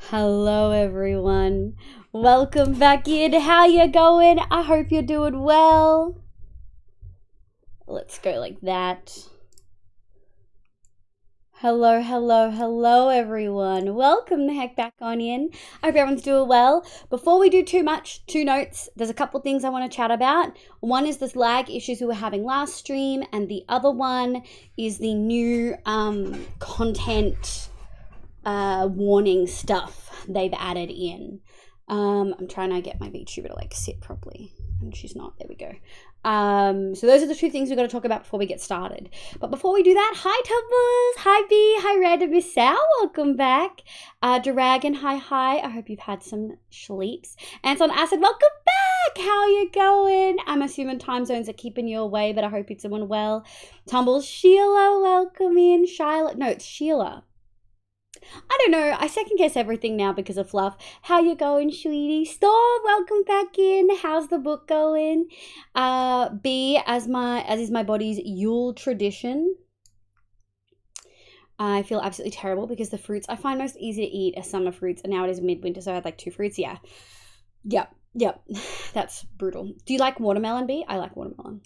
Hello everyone. Welcome back in. How you going? I hope you're doing well. Let's go like that. Hello everyone. Welcome the heck back on in. I hope everyone's doing well. Before we do too much, two notes. There's a couple things I want to chat about. One is this lag issues we were having last stream, and the other one is the new content warning stuff they've added in. I'm trying to get my VTuber to like sit properly, and she's not. There we go. So those are the two things we've got to talk about before we get started. But before we do that, hi Tumbles, hi B, hi Red and Miss Sal, welcome back. Dragon, hi. I hope you've had some sleeps. Anton Acid, welcome back. How you going? I'm assuming time zones are keeping you away, but I hope you're doing well. Tumbles, Sheila, welcome in. Charlotte, no, it's Sheila. I don't know. I second guess everything now because of Fluff. How you going, sweetie? Storm, welcome back in. How's the book going? B, as is my body's Yule tradition. I feel absolutely terrible because the fruits I find most easy to eat are summer fruits, and now it is midwinter, so I had like 2 fruits. Yeah. Yep. That's brutal. Do you like watermelon, B? I like watermelon.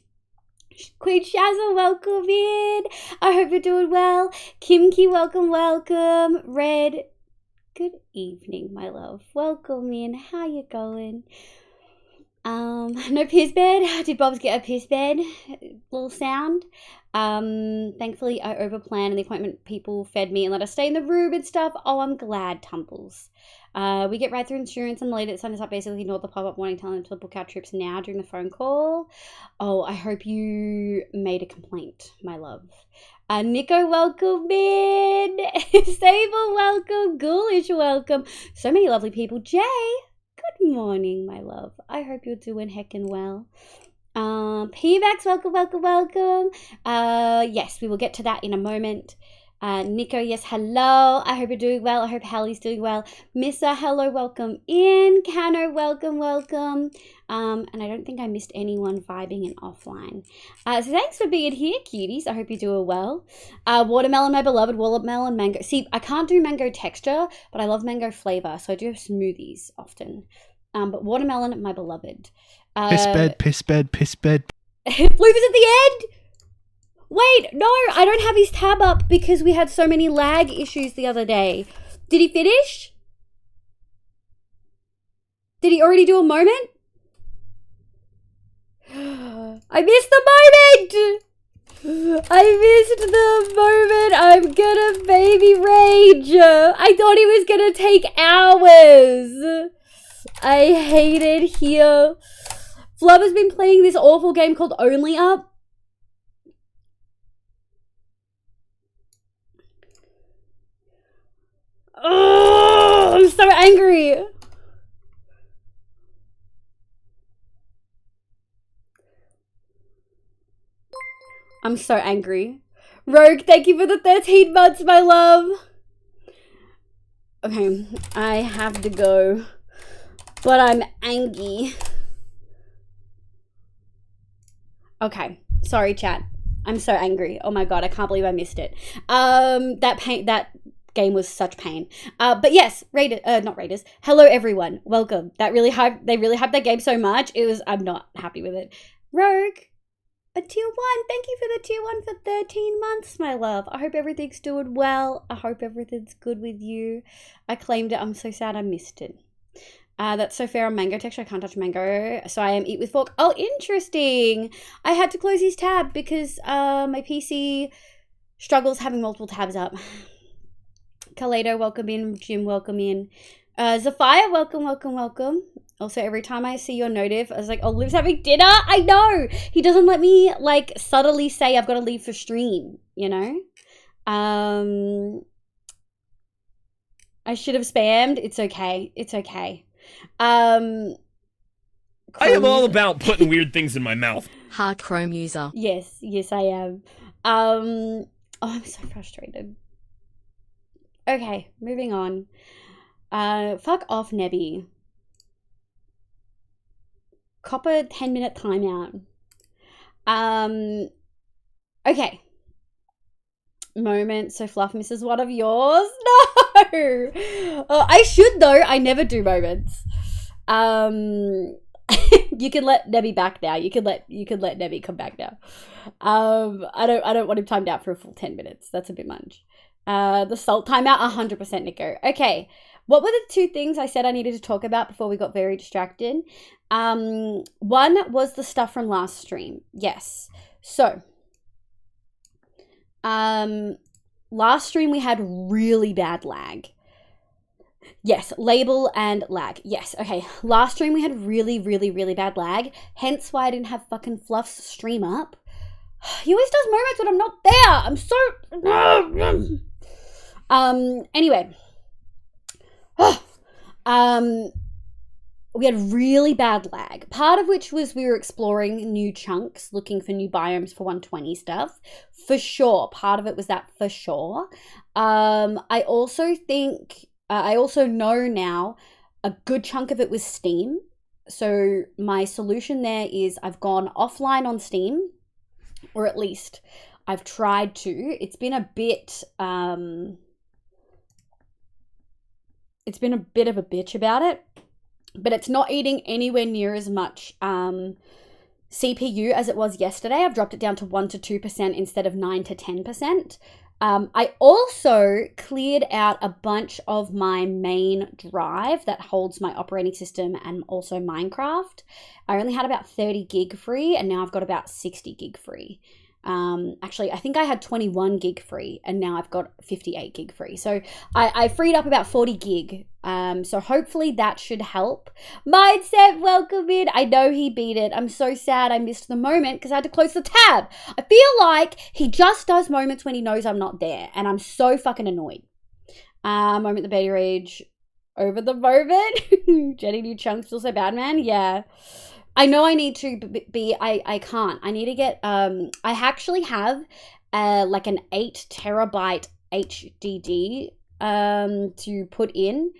Queen Shazza, welcome in. I hope you're doing well. Kimki, welcome. Red, good evening, my love. Welcome in. How you going? No piss bed. Did Bob's get a piss bed? Little sound. Thankfully I overplanned and the appointment people fed me and let us stay in the room and stuff. Oh, I'm glad, Tumbles. We get right through insurance, and the lady that signed us up basically ignored the pop-up warning telling them to book our trips now during the phone call. Oh, I hope you made a complaint, my love. Nico, welcome in. Sable, welcome. Ghoulish, welcome. So many lovely people. Jay, good morning, my love. I hope you're doing heckin' well. PVAX, welcome. Yes, we will get to that in a moment. Nico, yes, hello. I hope you're doing well. I hope Hallie's doing well. Missa, hello, welcome in. Cano, welcome. And I don't think I missed anyone vibing and offline. So thanks for being here, cuties. I hope you're doing well. Watermelon, my beloved. Watermelon, mango. See, I can't do mango texture, but I love mango flavor, so I do have smoothies often. But watermelon, my beloved. Piss bed. Floof is at the end. Wait, no, I don't have his tab up because we had so many lag issues the other day. Did he finish? Did he already do a moment? I missed the moment. I'm gonna baby rage. I thought it was gonna take hours. I hate it here. Flub has been playing this awful game called Only Up. Oh, I'm so angry. I'm so angry. Rogue, thank you for the 13 months, my love. Okay, I have to go. But I'm angry. Okay, sorry, chat. I'm so angry. Oh my god, I can't believe I missed it. That game was such pain. But yes, not Raiders. Hello everyone. Welcome. They really hyped that game so much. I'm not happy with it. Rogue, a tier 1. Thank you for the tier 1 for 13 months, my love. I hope everything's doing well. I hope everything's good with you. I claimed it. I'm so sad I missed it. That's so fair on mango texture. I can't touch mango, so I am eat with fork. Oh, interesting. I had to close his tab because my PC struggles having multiple tabs up. Kaleido, welcome in. Jim, welcome in. Zafia, welcome. Also, every time I see your notif, I was like, oh, Liv's having dinner? I know! He doesn't let me, like, subtly say I've got to leave for stream, you know? I should have spammed. It's okay. I am all about putting weird things in my mouth. Hard Chrome user. Yes, I am. Oh, I'm so frustrated. Okay, moving on. Fuck off, Nebby. Copper 10-minute timeout. Okay. moment. So Fluff misses one of yours. No. I should though. I never do moments. You can let Nebby back now. You can let Nebby come back now. I don't want him timed out for a full 10 minutes. That's a bit much. The salt timeout, 100% Nico. Okay. What were the two things I said I needed to talk about before we got very distracted? One was the stuff from last stream. Yes. So, last stream we had really bad lag. Yes, label and lag. Yes, okay. Last stream we had really, really, really bad lag. Hence why I didn't have fucking Fluff's stream up. He always does moments when I'm not there. I'm so... Anyway. We had really bad lag. Part of which was we were exploring new chunks, looking for new biomes for 120 stuff. For sure. Part of it was that for sure. I also think... I also know now a good chunk of it was Steam. So my solution there is I've gone offline on Steam, or at least I've tried to. It's been a bit of a bitch about it, but it's not eating anywhere near as much CPU as it was yesterday. I've dropped it down to 1 to 2% instead of 9 to 10%. I also cleared out a bunch of my main drive that holds my operating system and also Minecraft. I only had about 30 gig free, and now I've got about 60 gig free. Actually, I think I had 21 gig free, and now I've got 58 gig free. So I freed up about 40 gig. So hopefully that should help. Mindset, welcome in. I know he beat it. I'm so sad I missed the moment because I had to close the tab. I feel like he just does moments when he knows I'm not there, and I'm so fucking annoyed. Moment the beta rage over the moment. Jenny new chunks still so bad, man. Yeah. I know I need to be, I can't. I need to get, I actually have like an 8 terabyte HDD to put in.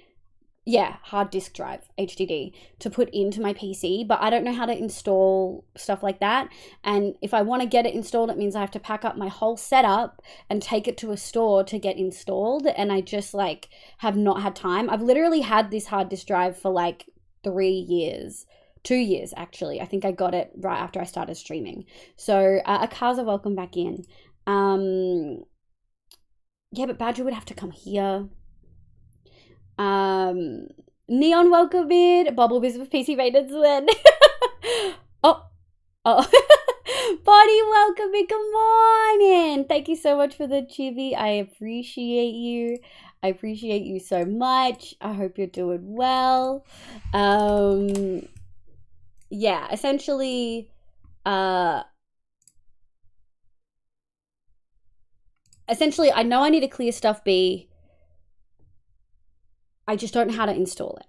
Yeah, hard disk drive, HDD, to put into my PC, but I don't know how to install stuff like that. And if I want to get it installed, it means I have to pack up my whole setup and take it to a store to get installed. And I just like have not had time. I've literally had this hard disk drive for like 3 years. 2 years, actually. I think I got it right after I started streaming. So, Akaza, welcome back in. Yeah, but Badger would have to come here. Neon, welcome in. Bubble visit with PC maintenance then. oh. Bonnie, welcome in. Come on in. Thank you so much for the chibi. I appreciate you. I appreciate you so much. I hope you're doing well. Yeah, essentially, I know I need to clear stuff B. I just don't know how to install it.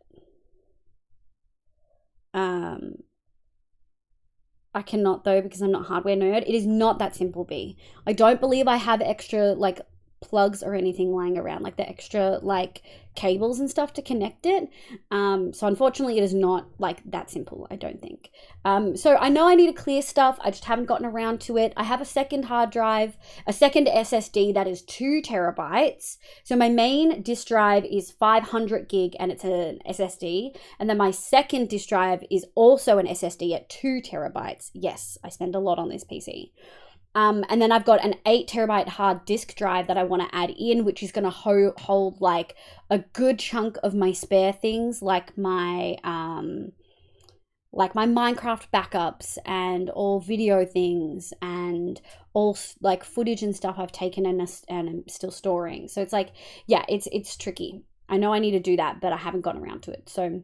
I cannot though because I'm not a hardware nerd. It is not that simple, B. I don't believe I have extra like plugs or anything lying around, like the extra like cables and stuff to connect it. So unfortunately it is not like that simple, I don't think. So I know I need to clear stuff. I just haven't gotten around to it. I have a second hard drive, a second SSD that is 2 terabytes. So my main disk drive is 500 gig and it's an SSD. And then my second disk drive is also an SSD at 2 terabytes. Yes, I spend a lot on this PC. And then I've got an 8 terabyte hard disk drive that I want to add in, which is going to hold like a good chunk of my spare things, like my Minecraft backups and all video things and all like footage and stuff I've taken and I'm still storing. So it's like, yeah, it's tricky. I know I need to do that, but I haven't gotten around to it. So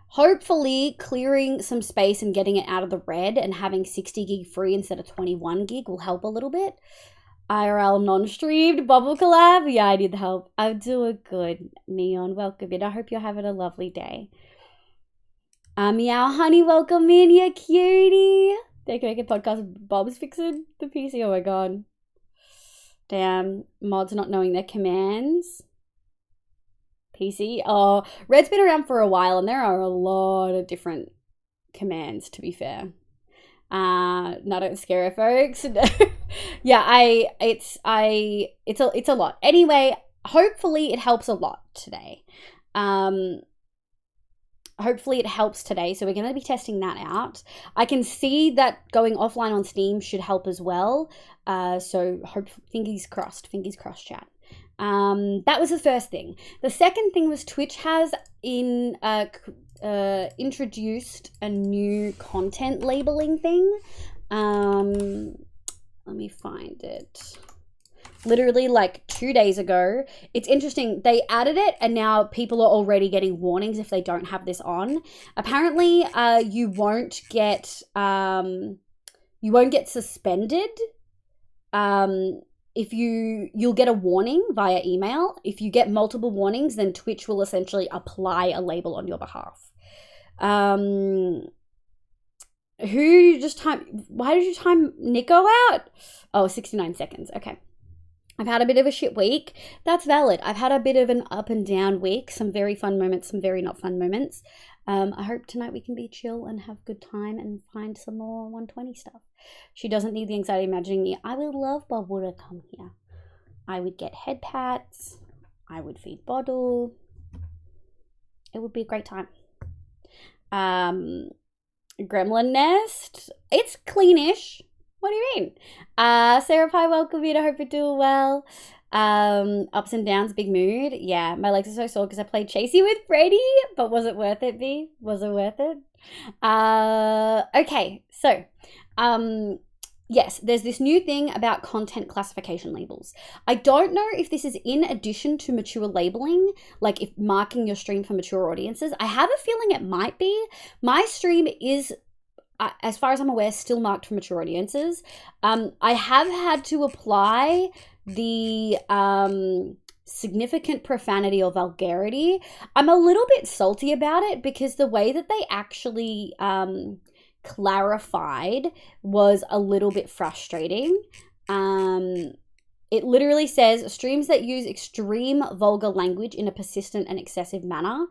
hopefully clearing some space and getting it out of the red and having 60 gig free instead of 21 gig will help a little bit. IRL non-streamed bubble collab. Yeah, I need the help. I'm doing good. Neon, welcome in. I hope you're having a lovely day. Meow honey, welcome in, you cutie. They can make a podcast with Bob's fixing the PC. Oh my god. Damn, mods not knowing their commands. PC. Oh, Red's been around for a while and there are a lot of different commands, to be fair. No, don't scare her, folks. Yeah, it's a lot. Anyway, hopefully it helps a lot today. Hopefully it helps today, so we're going to be testing that out. I can see that going offline on Steam should help as well. So fingers crossed, chat. That was the first thing. The second thing was Twitch has introduced a new content labeling thing. Let me find it. Literally like 2 days ago. It's interesting. They added it and now people are already getting warnings if they don't have this on. Apparently, you won't get suspended. If you'll get a warning via email. If you get multiple warnings, then Twitch will essentially apply a label on your behalf. Why did you time Nico out? Oh, 69 seconds. Okay. I've had a bit of a shit week. That's valid. I've had a bit of an up and down week. Some very fun moments, some very not fun moments. I hope tonight we can be chill and have a good time and find some more 120 stuff. She doesn't need the anxiety imagining me. I would love Bubble to come here. I would get head pats. I would feed Bottle. It would be a great time. Gremlin Nest. It's cleanish. What do you mean? Sarah Pie, welcome in. I hope you're doing well. Ups and downs, big mood. Yeah, my legs are so sore because I played Chasey with Brady, but was it worth it, B? Was it worth it? Okay, so, yes, there's this new thing about content classification labels. I don't know if this is in addition to mature labeling, like if marking your stream for mature audiences. I have a feeling it might be. My stream is, as far as I'm aware, still marked for mature audiences. I have had to apply the significant profanity or vulgarity. I'm a little bit salty about it because the way that they actually clarified was a little bit frustrating. It literally says streams that use extreme vulgar language in a persistent and excessive manner.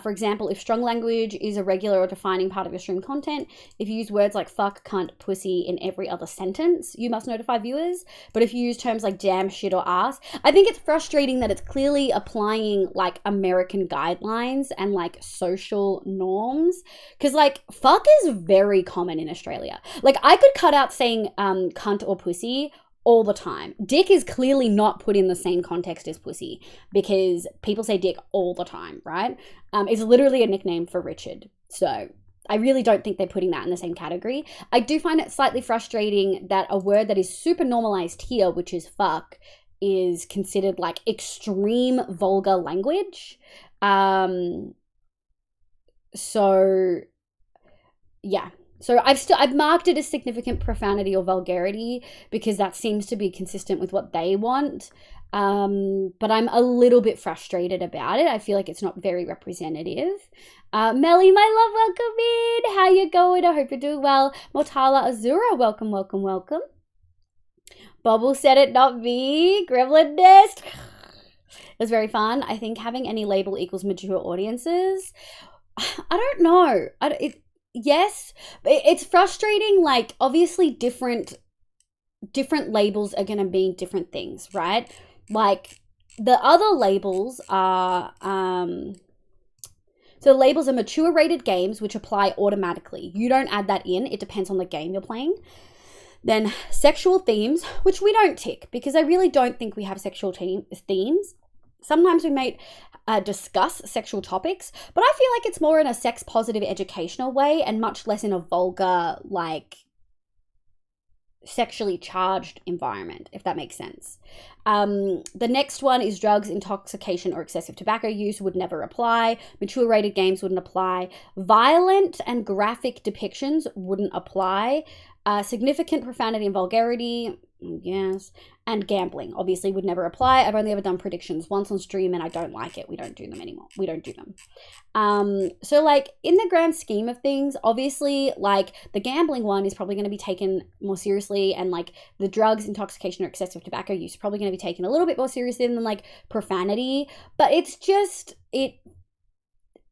For example, if strong language is a regular or defining part of your stream content, if you use words like fuck, cunt, pussy in every other sentence, you must notify viewers. But if you use terms like damn, shit, or ass, I think it's frustrating that it's clearly applying like American guidelines and like social norms. Because like fuck is very common in Australia. Like I could cut out saying cunt or pussy all the time. Dick is clearly not put in the same context as pussy because people say dick all the time, right? It's literally a nickname for Richard. So I really don't think they're putting that in the same category. I do find it slightly frustrating that a word that is super normalized here, which is fuck, is considered like extreme vulgar language. So yeah. So I've marked it as significant profanity or vulgarity because that seems to be consistent with what they want. But I'm a little bit frustrated about it. I feel like it's not very representative. Melly, my love, welcome in. How you going? I hope you're doing well. Mortala Azura, welcome, welcome, welcome. Bubble said it, not me. Gremlin Nest. It was very fun. I think having any label equals mature audiences. I don't know. Yes, it's frustrating. Like obviously different labels are going to mean different things, right? Like the other labels are so the labels are mature rated games, which apply automatically. You don't add that in. It depends on the game you're playing. Then sexual themes, which we don't tick because I really don't think we have sexual themes. Sometimes we may discuss sexual topics, but I feel like it's more in a sex positive educational way and much less in a vulgar, like sexually charged environment, if that makes sense. The next one is drugs, intoxication, or excessive tobacco use would never apply. Mature rated games wouldn't apply. Violent and graphic depictions wouldn't apply. Significant profanity and vulgarity, yes, and gambling obviously would never apply. I've only ever done predictions once on stream and I don't like it. We don't do them anymore. We don't do them. So like in the grand scheme of things, obviously like the gambling one is probably going to be taken more seriously, and like the drugs, intoxication, or excessive tobacco use is probably going to be taken a little bit more seriously than like profanity. But it's just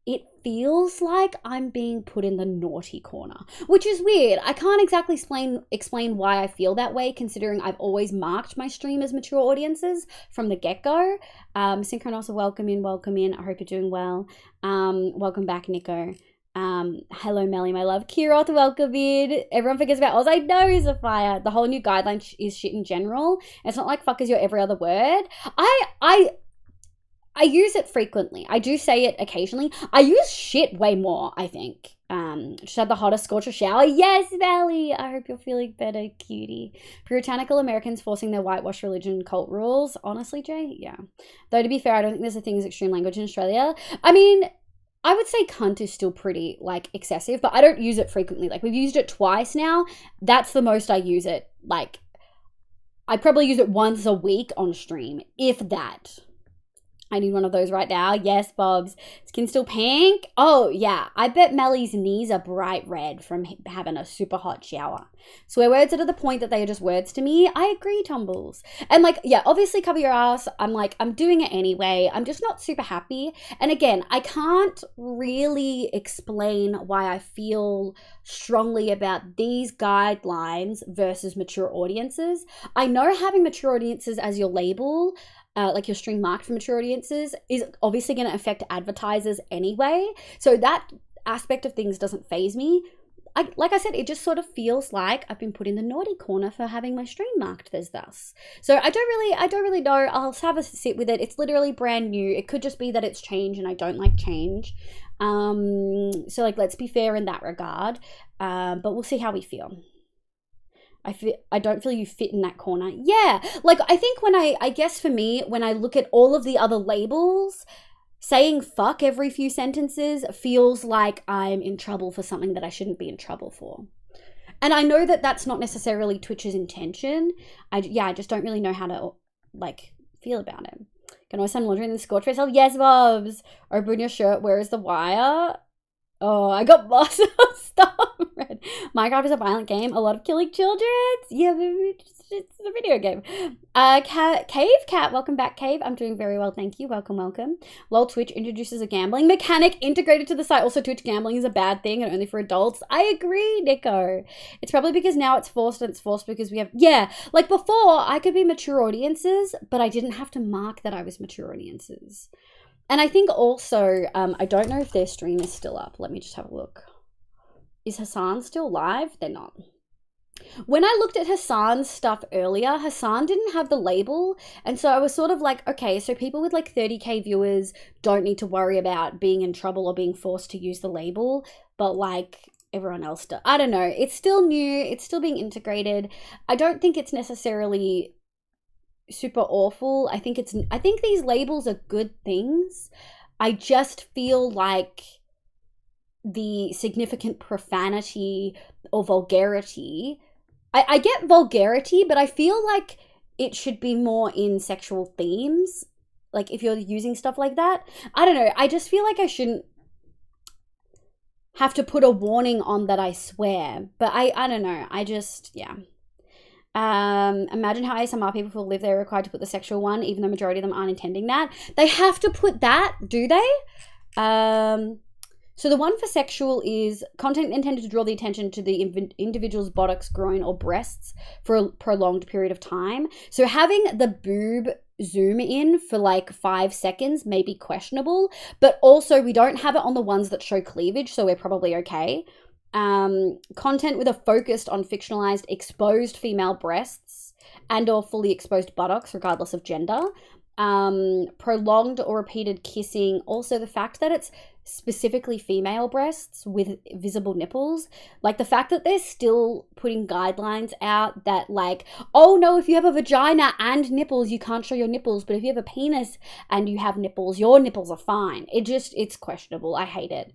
it feels like I'm being put in the naughty corner, which is weird. I can't exactly explain why I feel that way, considering I've always marked my stream as mature audiences from the get-go. Synchronos, welcome in. I hope you're doing well. Welcome back, Nico. Hello, Melly, my love. Kiroth, welcome in. Everyone forgets about Oz. I know, Sophia. The whole new guideline is shit in general. It's not like fuck is your every other word. I use it frequently. I do say it occasionally. I use shit way more, I think. Just had the hottest scorcher shower. Yes, Valley. I hope you're feeling better, cutie. Puritanical Americans forcing their whitewash religion cult rules. Honestly, Jay, yeah. Though to be fair, I don't think there's a thing as extreme language in Australia. I mean, I would say cunt is still pretty, like, excessive, but I don't use it frequently. Like, we've used it twice now. That's the most I use it. Like, I probably use it once a week on stream, if that. I need one of those right now. Yes, Bobs. Skin still pink? Oh, yeah. I bet Melly's knees are bright red from having a super hot shower. Swear words are to the point that they are just words to me. I agree, Tumbles. And like, yeah, obviously cover your ass. I'm doing it anyway. I'm just not super happy. And again, I can't really explain why I feel strongly about these guidelines versus mature audiences. I know having mature audiences as your label, like your stream marked for mature audiences, is obviously going to affect advertisers anyway. So that aspect of things doesn't faze me. Like I said, it just sort of feels like I've been put in the naughty corner for having my stream marked as thus. So I don't really know. I'll have a sit with it. It's literally brand new. It could just be that it's change and I don't like change. So like, let's be fair in that regard. But we'll see how we feel. I don't feel you fit in that corner. Yeah, like I think I guess for me, when I look at all of the other labels, saying fuck every few sentences feels like I'm in trouble for something that I shouldn't be in trouble for. And I know that that's not necessarily Twitch's intention. I just don't really know how to like feel about it. Can I send laundry in the scorch myself? Yes, Bobs. Open your shirt. Where is the wire? Oh, I got lost. Stop. Red. Minecraft is a violent game. A lot of killing children. Yeah, it's a video game. Cave Cat, welcome back, Cave. I'm doing very well, thank you. Welcome. LOL, Twitch introduces a gambling mechanic integrated to the site. Also, Twitch gambling is a bad thing and only for adults. I agree, Nico. It's probably because now it's forced, and it's forced because we have, yeah, like before I could be mature audiences, but I didn't have to mark that I was mature audiences. And I think also, I don't know if their stream is still up. Let me just have a look. Is Hassan still live? They're not. When I looked at Hassan's stuff earlier, Hassan didn't have the label. And so I was sort of like, okay, so people with like 30K viewers don't need to worry about being in trouble or being forced to use the label. But like everyone else does. I don't know. It's still new. It's still being integrated. I don't think it's necessarily super awful. I think these labels are good things. I just feel like the significant profanity or vulgarity, I get vulgarity, but I feel like it should be more in sexual themes. Like if you're using stuff like that, I don't know. I just feel like I shouldn't have to put a warning on that I swear, but I don't know. I just, yeah. Imagine how ASMR people who live there are required to put the sexual one, even though majority of them aren't intending that. They have to put that, do they? So the one for sexual is content intended to draw the attention to the individual's buttocks, groin, or breasts for a prolonged period of time. So having the boob zoom in for like 5 seconds may be questionable, but also we don't have it on the ones that show cleavage, so we're probably okay. Content with a focus on fictionalized exposed female breasts and or fully exposed buttocks, regardless of gender. Prolonged or repeated kissing. Also the fact that it's specifically female breasts with visible nipples, like the fact that they're still putting guidelines out that like, oh no, if you have a vagina and nipples you can't show your nipples, but if you have a penis and you have nipples, your nipples are fine. It's questionable. I hate it.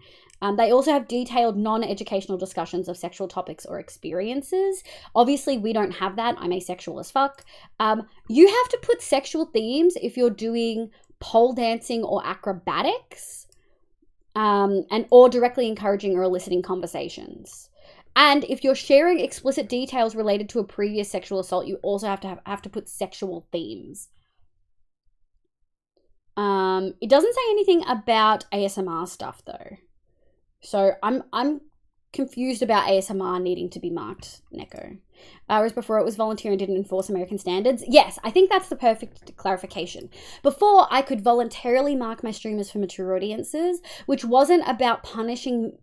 They also have detailed non-educational discussions of sexual topics or experiences. Obviously, we don't have that. I'm asexual as fuck. You have to put sexual themes if you're doing pole dancing or acrobatics, and or directly encouraging or eliciting conversations. And if you're sharing explicit details related to a previous sexual assault, you also have to put sexual themes. It doesn't say anything about ASMR stuff though. So I'm confused about ASMR needing to be marked Neko. Whereas before it was volunteer and didn't enforce American standards. Yes, I think that's the perfect clarification. Before, I could voluntarily mark my streamers for mature audiences, which wasn't about punishing,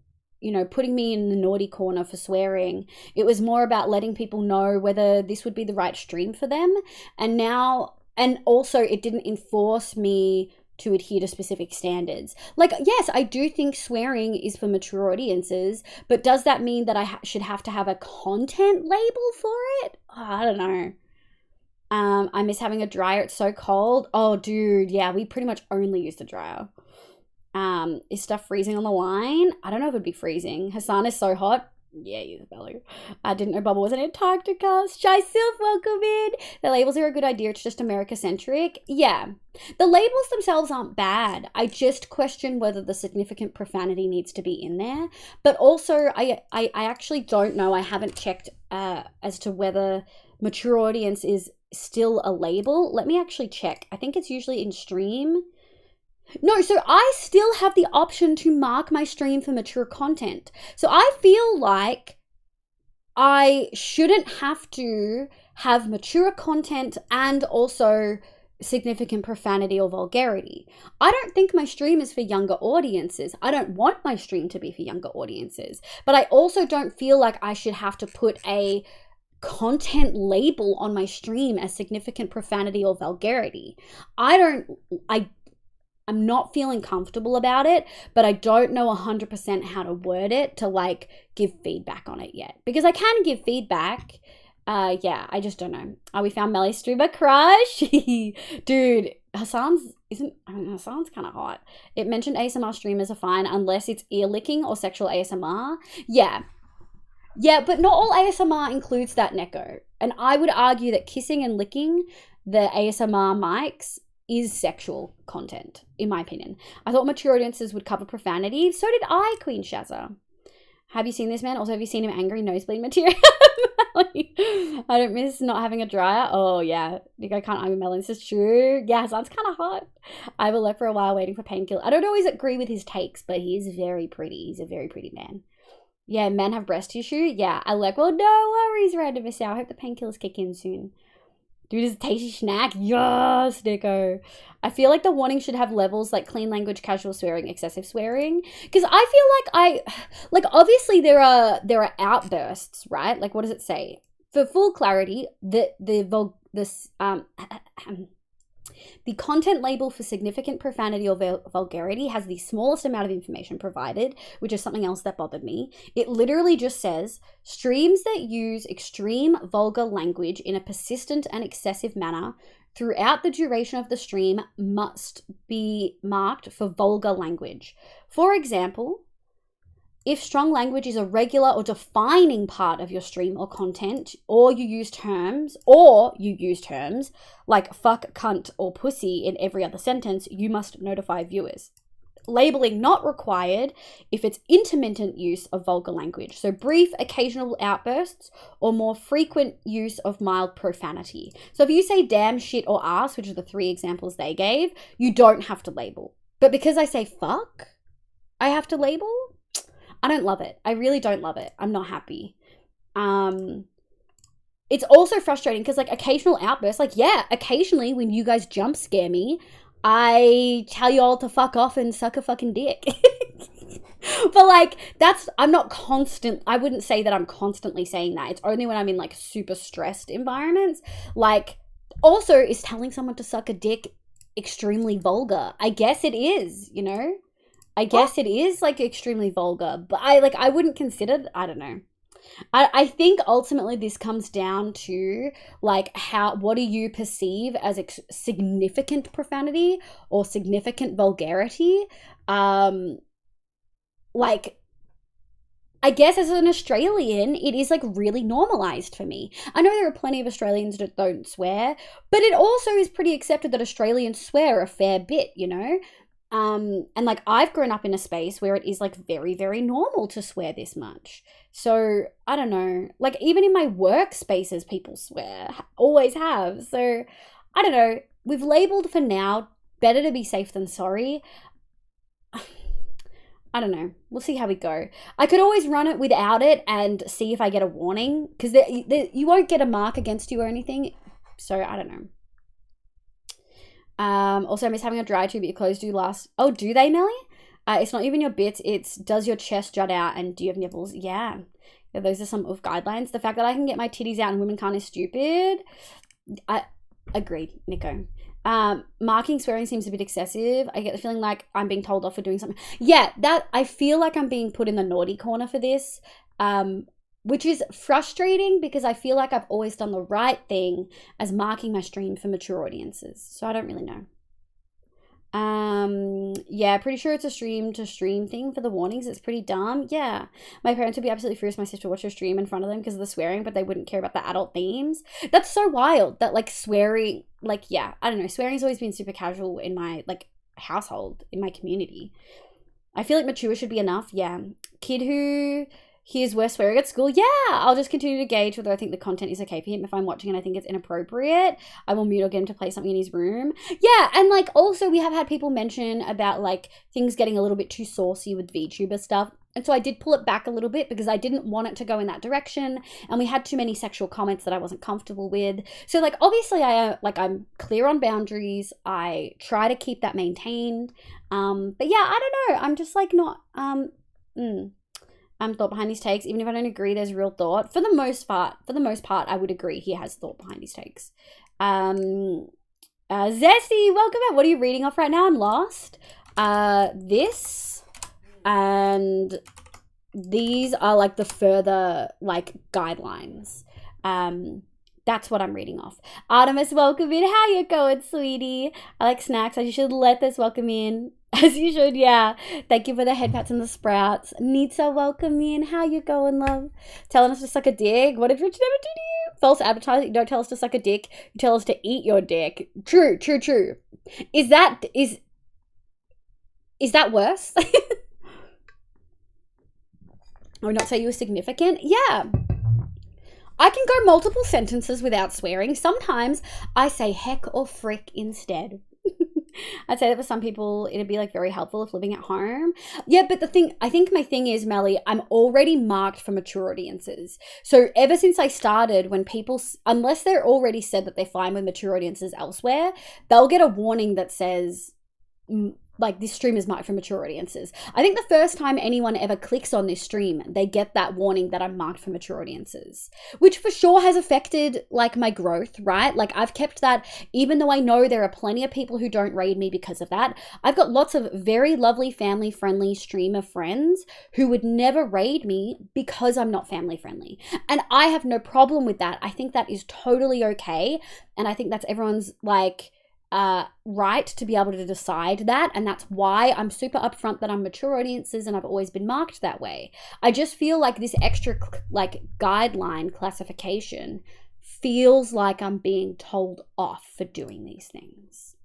putting me in the naughty corner for swearing. It was more about letting people know whether this would be the right stream for them. And also it didn't enforce me to adhere to specific standards. Like, yes, I do think swearing is for mature audiences, but does that mean that I should have to have a content label for it? Oh, I don't know. I miss having a dryer. It's so cold. Oh, dude, yeah, we pretty much only use the dryer. Is stuff freezing on the line? I don't know if it'd be freezing. Hassan is so hot. Yeah, Isabella. I didn't know Bubble was an Antarctica. Shy Sylph, welcome in. The labels are a good idea. It's just America-centric. Yeah. The labels themselves aren't bad. I just question whether the significant profanity needs to be in there. But also, I actually don't know. I haven't checked as to whether mature audience is still a label. Let me actually check. I think it's usually in stream. No, so I still have the option to mark my stream for mature content. So I feel like I shouldn't have to have mature content and also significant profanity or vulgarity. I don't think my stream is for younger audiences. I don't want my stream to be for younger audiences. But I also don't feel like I should have to put a content label on my stream as significant profanity or vulgarity. I'm not feeling comfortable about it, but I don't know 100% how to word it to like give feedback on it yet. Because I can give feedback. Yeah, I just don't know. We found Melly's streamer crush. Dude, Hassan's kind of hot. It mentioned ASMR streamers are fine unless it's ear licking or sexual ASMR. Yeah. Yeah, but not all ASMR includes that, Neko. And I would argue that kissing and licking the ASMR mics is sexual content, in my opinion. I thought mature audiences would cover profanity. So did I, Queen Shazza. Have you seen this man? Also, have you seen him angry nosebleed material? I don't miss not having a dryer. Oh, yeah. I can't argue Melon. This is true. Yeah, Hassan's kind of hot. I will look for a while waiting for painkiller. I don't always agree with his takes, but he is very pretty. He's a very pretty man. Yeah, men have breast tissue. Yeah, I like, well, no worries, Random Miss Out. I hope the painkillers kick in soon. Dude, is a tasty snack. Yes, Nico. I feel like the warning should have levels like clean language, casual swearing, excessive swearing. Because I feel like obviously there are outbursts, right? Like, what does it say? For full clarity, the content label for significant profanity or vulgarity has the smallest amount of information provided, which is something else that bothered me. It literally just says, streams that use extreme vulgar language in a persistent and excessive manner throughout the duration of the stream must be marked for vulgar language. For example, if strong language is a regular or defining part of your stream or content, or you use terms like fuck, cunt, or pussy in every other sentence, you must notify viewers. Labeling not required if it's intermittent use of vulgar language, so brief, occasional outbursts, or more frequent use of mild profanity. So if you say damn, shit, or ass, which are the 3 examples they gave, you don't have to label. But because I say fuck, I have to label? I don't love it. I really don't love it. I'm not happy. It's also frustrating because like occasional outbursts, like yeah, occasionally when you guys jump scare me, I tell you all to fuck off and suck a fucking dick. But like I wouldn't say that I'm constantly saying that. It's only when I'm in like super stressed environments. Like also, is telling someone to suck a dick extremely vulgar? I guess it is, I guess it is like extremely vulgar, but I wouldn't consider, I don't know. I think ultimately this comes down to like what do you perceive as significant profanity or significant vulgarity? Like, I guess as an Australian, it is like really normalized for me. I know there are plenty of Australians that don't swear, but it also is pretty accepted that Australians swear a fair bit, and like I've grown up in a space where it is like very, very normal to swear this much. So I don't know, like even in my workspaces, people swear, always have. So I don't know. We've labeled for now better to be safe than sorry. I don't know. We'll see how we go. I could always run it without it and see if I get a warning, because you won't get a mark against you or anything. So I don't know. Also, I miss having a dry tube, but your clothes do last. Oh, do they, Nelly? It's not even your bits. It's does your chest jut out and do you have nipples? Yeah. Those are some of guidelines. The fact that I can get my titties out and women can't is stupid. I agree, Nico. Marking swearing seems a bit excessive. I get the feeling like I'm being told off for doing something. Yeah, that I feel like I'm being put in the naughty corner for this, which is frustrating because I feel like I've always done the right thing as marking my stream for mature audiences. So I don't really know. Yeah, pretty sure it's a stream to stream thing for the warnings. It's pretty dumb. Yeah, my parents would be absolutely furious my sister watched her stream in front of them because of the swearing, but they wouldn't care about the adult themes. That's so wild that like swearing, like, yeah, I don't know, swearing's always been super casual in my like household, in my community. I feel like mature should be enough. Yeah, kid who here's worse swearing at school. Yeah, I'll just continue to gauge whether I think the content is okay for him. If I'm watching and I think it's inappropriate, I will mute or get him to play something in his room. Yeah, and like also we have had people mention about like things getting a little bit too saucy with VTuber stuff. And so I did pull it back a little bit because I didn't want it to go in that direction. And we had too many sexual comments that I wasn't comfortable with. So like obviously I'm clear on boundaries. I try to keep that maintained. But yeah, I don't know. I'm just like not thought behind his takes. Even if I don't agree, there's real thought. For the most part, I would agree he has thought behind his takes. Zesty, welcome back. What are you reading off right now? I'm lost. This and these are like the further like guidelines. That's what I'm reading off. Artemis, welcome in. How you going, sweetie? I like snacks. I should let this welcome in. As you should, yeah. Thank you for the head pats and the sprouts. Nita, welcome in. How you going, love? Telling us to suck a dick. What if Rich never did you? False advertising. You don't tell us to suck a dick. You tell us to eat your dick. True. Is that worse? I would not say you were significant. Yeah. I can go multiple sentences without swearing. Sometimes I say heck or frick instead. I'd say that for some people, it'd be like very helpful if living at home. Yeah, but I think my thing is, Melly, I'm already marked for mature audiences. So ever since I started, when people, unless they're already said that they're fine with mature audiences elsewhere, they'll get a warning that says, like, this stream is marked for mature audiences. I think the first time anyone ever clicks on this stream, they get that warning that I'm marked for mature audiences, which for sure has affected like my growth, right? Like I've kept that, even though I know there are plenty of people who don't raid me because of that. I've got lots of very lovely family friendly streamer friends who would never raid me because I'm not family friendly. And I have no problem with that. I think that is totally okay. And I think that's everyone's like, right to be able to decide that, and that's why I'm super upfront that I'm mature audiences and I've always been marked that way. I just feel like this extra like guideline classification feels like I'm being told off for doing these things.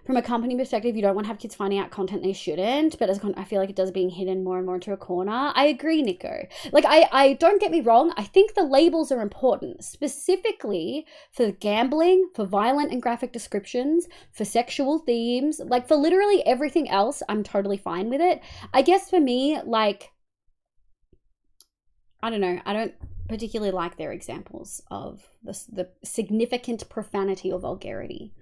From a company perspective, you don't want to have kids finding out content they shouldn't, but as I feel like it does being hidden more and more into a corner. I agree, Nico. Like, I don't get me wrong. I think the labels are important, specifically for gambling, for violent and graphic descriptions, for sexual themes, like for literally everything else. I'm totally fine with it. I guess for me, like, I don't know. I don't particularly like their examples of the significant profanity or vulgarity.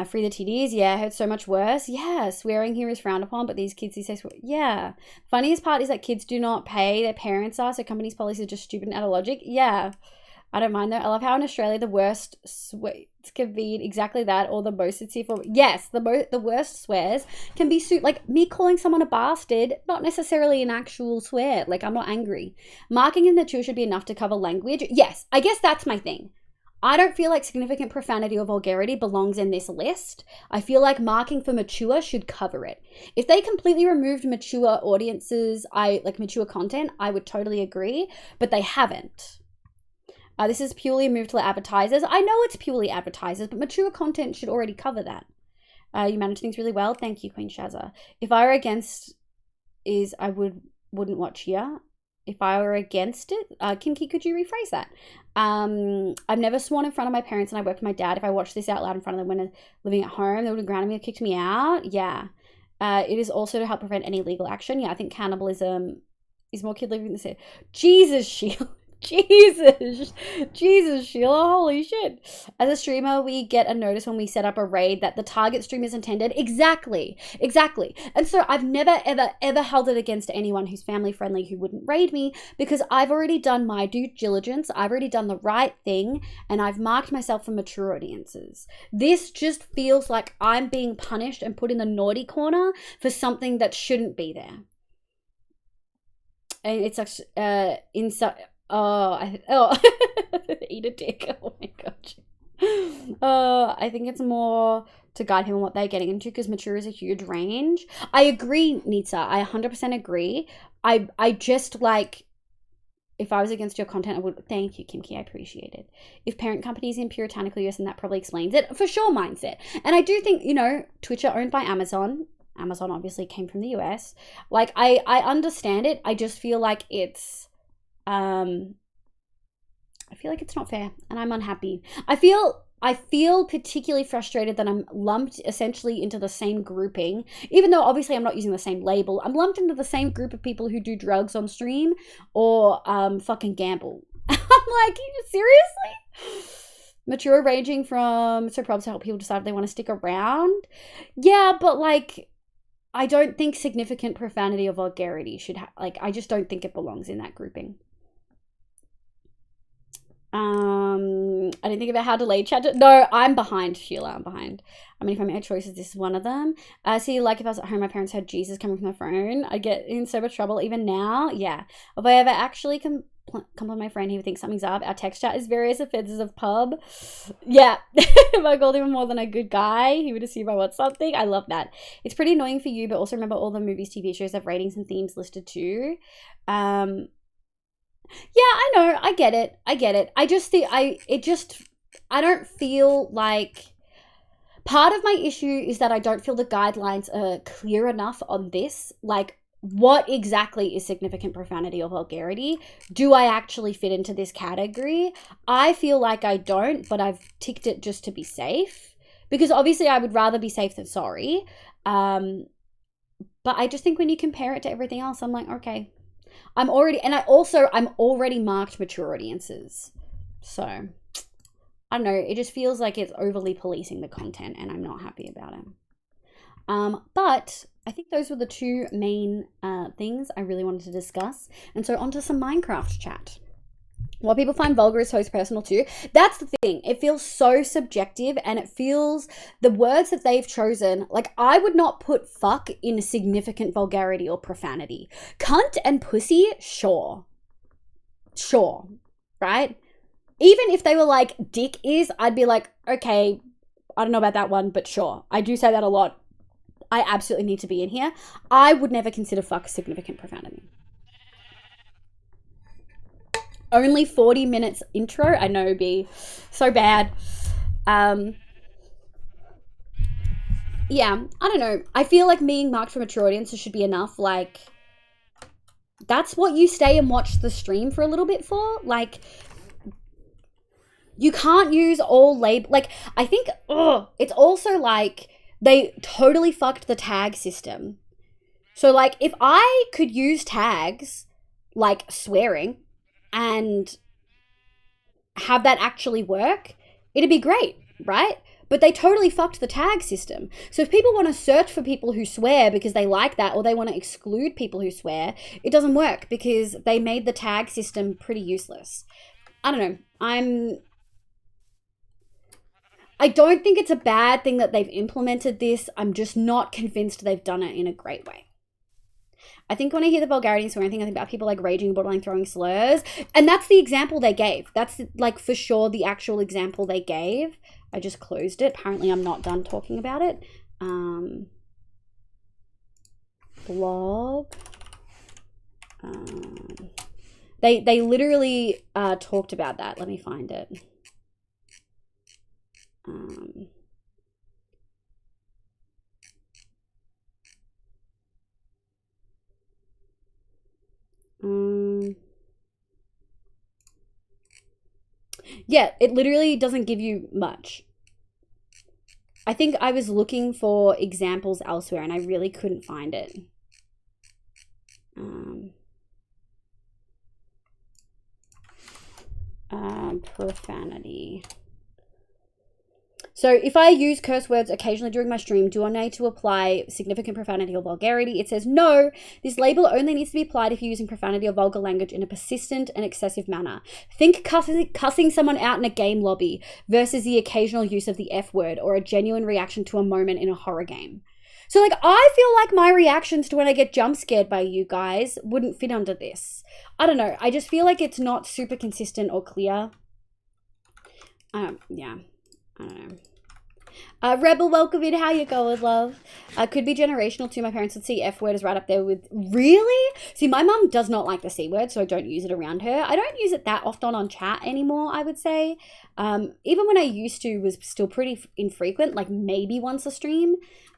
Free the TDs, yeah, I heard so much worse. Yeah, swearing here is frowned upon, but these kids these days, yeah. Funniest part is that kids do not pay, their parents are, so companies' policies are just stupid and out of logic. Yeah, I don't mind though. I love how in Australia the worst swears can be exactly that, or the most sincere form. Yes, the worst swears can be like me calling someone a bastard, not necessarily an actual swear. Like, I'm not angry. Marking in the two should be enough to cover language. Yes, I guess that's my thing. I don't feel like significant profanity or vulgarity belongs in this list. I feel like marking for mature should cover it. If they completely removed mature audiences, mature content, I would totally agree, but they haven't. This is purely a move to advertisers. I know it's purely advertisers, but mature content should already cover that. You manage things really well. Thank you, Queen Shazza. If I were against I wouldn't watch here. if I were against it. Kimki, could you rephrase that? I've never sworn in front of my parents, and I worked with my dad. If I watched this out loud in front of them when living at home, they would have grounded me or kicked me out. Yeah. It is also to help prevent any legal action. Yeah, I think cannibalism is more kid living in the city. Jesus, Sheila. Jesus, Sheila, holy shit. As a streamer, we get a notice when we set up a raid that the target stream is intended. Exactly. And so I've never, ever held it against anyone who's family friendly who wouldn't raid me, because I've already done my due diligence. I've already done the right thing, and I've marked myself for mature audiences. This just feels like I'm being punished and put in the naughty corner for something that shouldn't be there. And it's actually, eat a dick. Oh my gosh. I think it's more to guide him on what they're getting into, because mature is a huge range. I agree, Nitsa. I 100% agree. I just like, if I was against your content, I would. Thank you, Kimki. I appreciate it. If parent companies in puritanical US, and that probably explains it. For sure, mindset. And I do think, Twitch are owned by Amazon. Amazon obviously came from the US. Like, I understand it. I just feel like it's I feel like it's not fair, and I'm unhappy. I feel particularly frustrated that I'm lumped essentially into the same grouping, even though obviously I'm not using the same label. I'm lumped into the same group of people who do drugs on stream or fucking gamble. I'm like, seriously? Mature ranging from so probs to help people decide if they want to stick around. Yeah, but like, I don't think significant profanity or vulgarity should I just don't think it belongs in that grouping. I didn't think about how delayed chat. No, I'm behind, Sheila. I'm behind. I mean, if I made choices, this is one of them. See, like if I was at home, my parents heard Jesus coming from the phone, I'd get in so much trouble. Even now, yeah. If I ever actually compliment my friend, he would think something's up. Our text chat is various offenses of pub. Yeah. If I called him more than a good guy, he would assume I want something. I love that. It's pretty annoying for you, but also remember all the movies, TV shows have ratings and themes listed too. Yeah, I know. I get it. I just think I don't feel like, part of my issue is that I don't feel the guidelines are clear enough on this. Like, what exactly is significant profanity or vulgarity? Do I actually fit into this category? I feel like I don't, but I've ticked it just to be safe, because obviously I would rather be safe than sorry. But I just think when you compare it to everything else, I'm like, okay. I'm already marked mature audiences. So, I don't know. It just feels like it's overly policing the content, and I'm not happy about it. But I think those were the two main things I really wanted to discuss. And so on to some Minecraft chat. What people find vulgar is so personal too. That's the thing. It feels so subjective, and it feels the words that they've chosen. Like, I would not put fuck in significant vulgarity or profanity. Cunt and pussy, sure, right? Even if they were like dick is, I'd be like, okay, I don't know about that one, but sure. I do say that a lot. I absolutely need to be in here. I would never consider fuck significant profanity. Only 40 minutes intro. I know it'd be so bad. Yeah, I don't know. I feel like being marked for mature audiences should be enough. Like, that's what you stay and watch the stream for a little bit for. Like, you can't use all label. Like, I think, it's also like they totally fucked the tag system. So, like, if I could use tags like swearing and have that actually work, it'd be great, right? But they totally fucked the tag system. So if people want to search for people who swear because they like that, or they want to exclude people who swear, it doesn't work because they made the tag system pretty useless. I don't know. I don't think it's a bad thing that they've implemented this. I'm just not convinced they've done it in a great way. I think when I hear the vulgarity and swearing thing, I think about people like raging, borderline throwing slurs. And that's the example they gave. That's like for sure the actual example they gave. I just closed it. Apparently I'm not done talking about it. Blog. They literally talked about that. Let me find it. Yeah, it literally doesn't give you much. I think I was looking for examples elsewhere and I really couldn't find it. Profanity. So if I use curse words occasionally during my stream, do I need to apply significant profanity or vulgarity? It says no. This label only needs to be applied if you're using profanity or vulgar language in a persistent and excessive manner. Think cussing someone out in a game lobby versus the occasional use of the F word or a genuine reaction to a moment in a horror game. So, like, I feel like my reactions to when I get jump scared by you guys wouldn't fit under this. I don't know. I just feel like it's not super consistent or clear. Yeah. I don't know. Rebel, welcome in. How you going, love? Could be generational too. My parents would see F word is right up there with... Really? See, my mum does not like the C word, so I don't use it around her. I don't use it that often on chat anymore, I would say. Even when I used to, was still pretty infrequent, like maybe once a stream.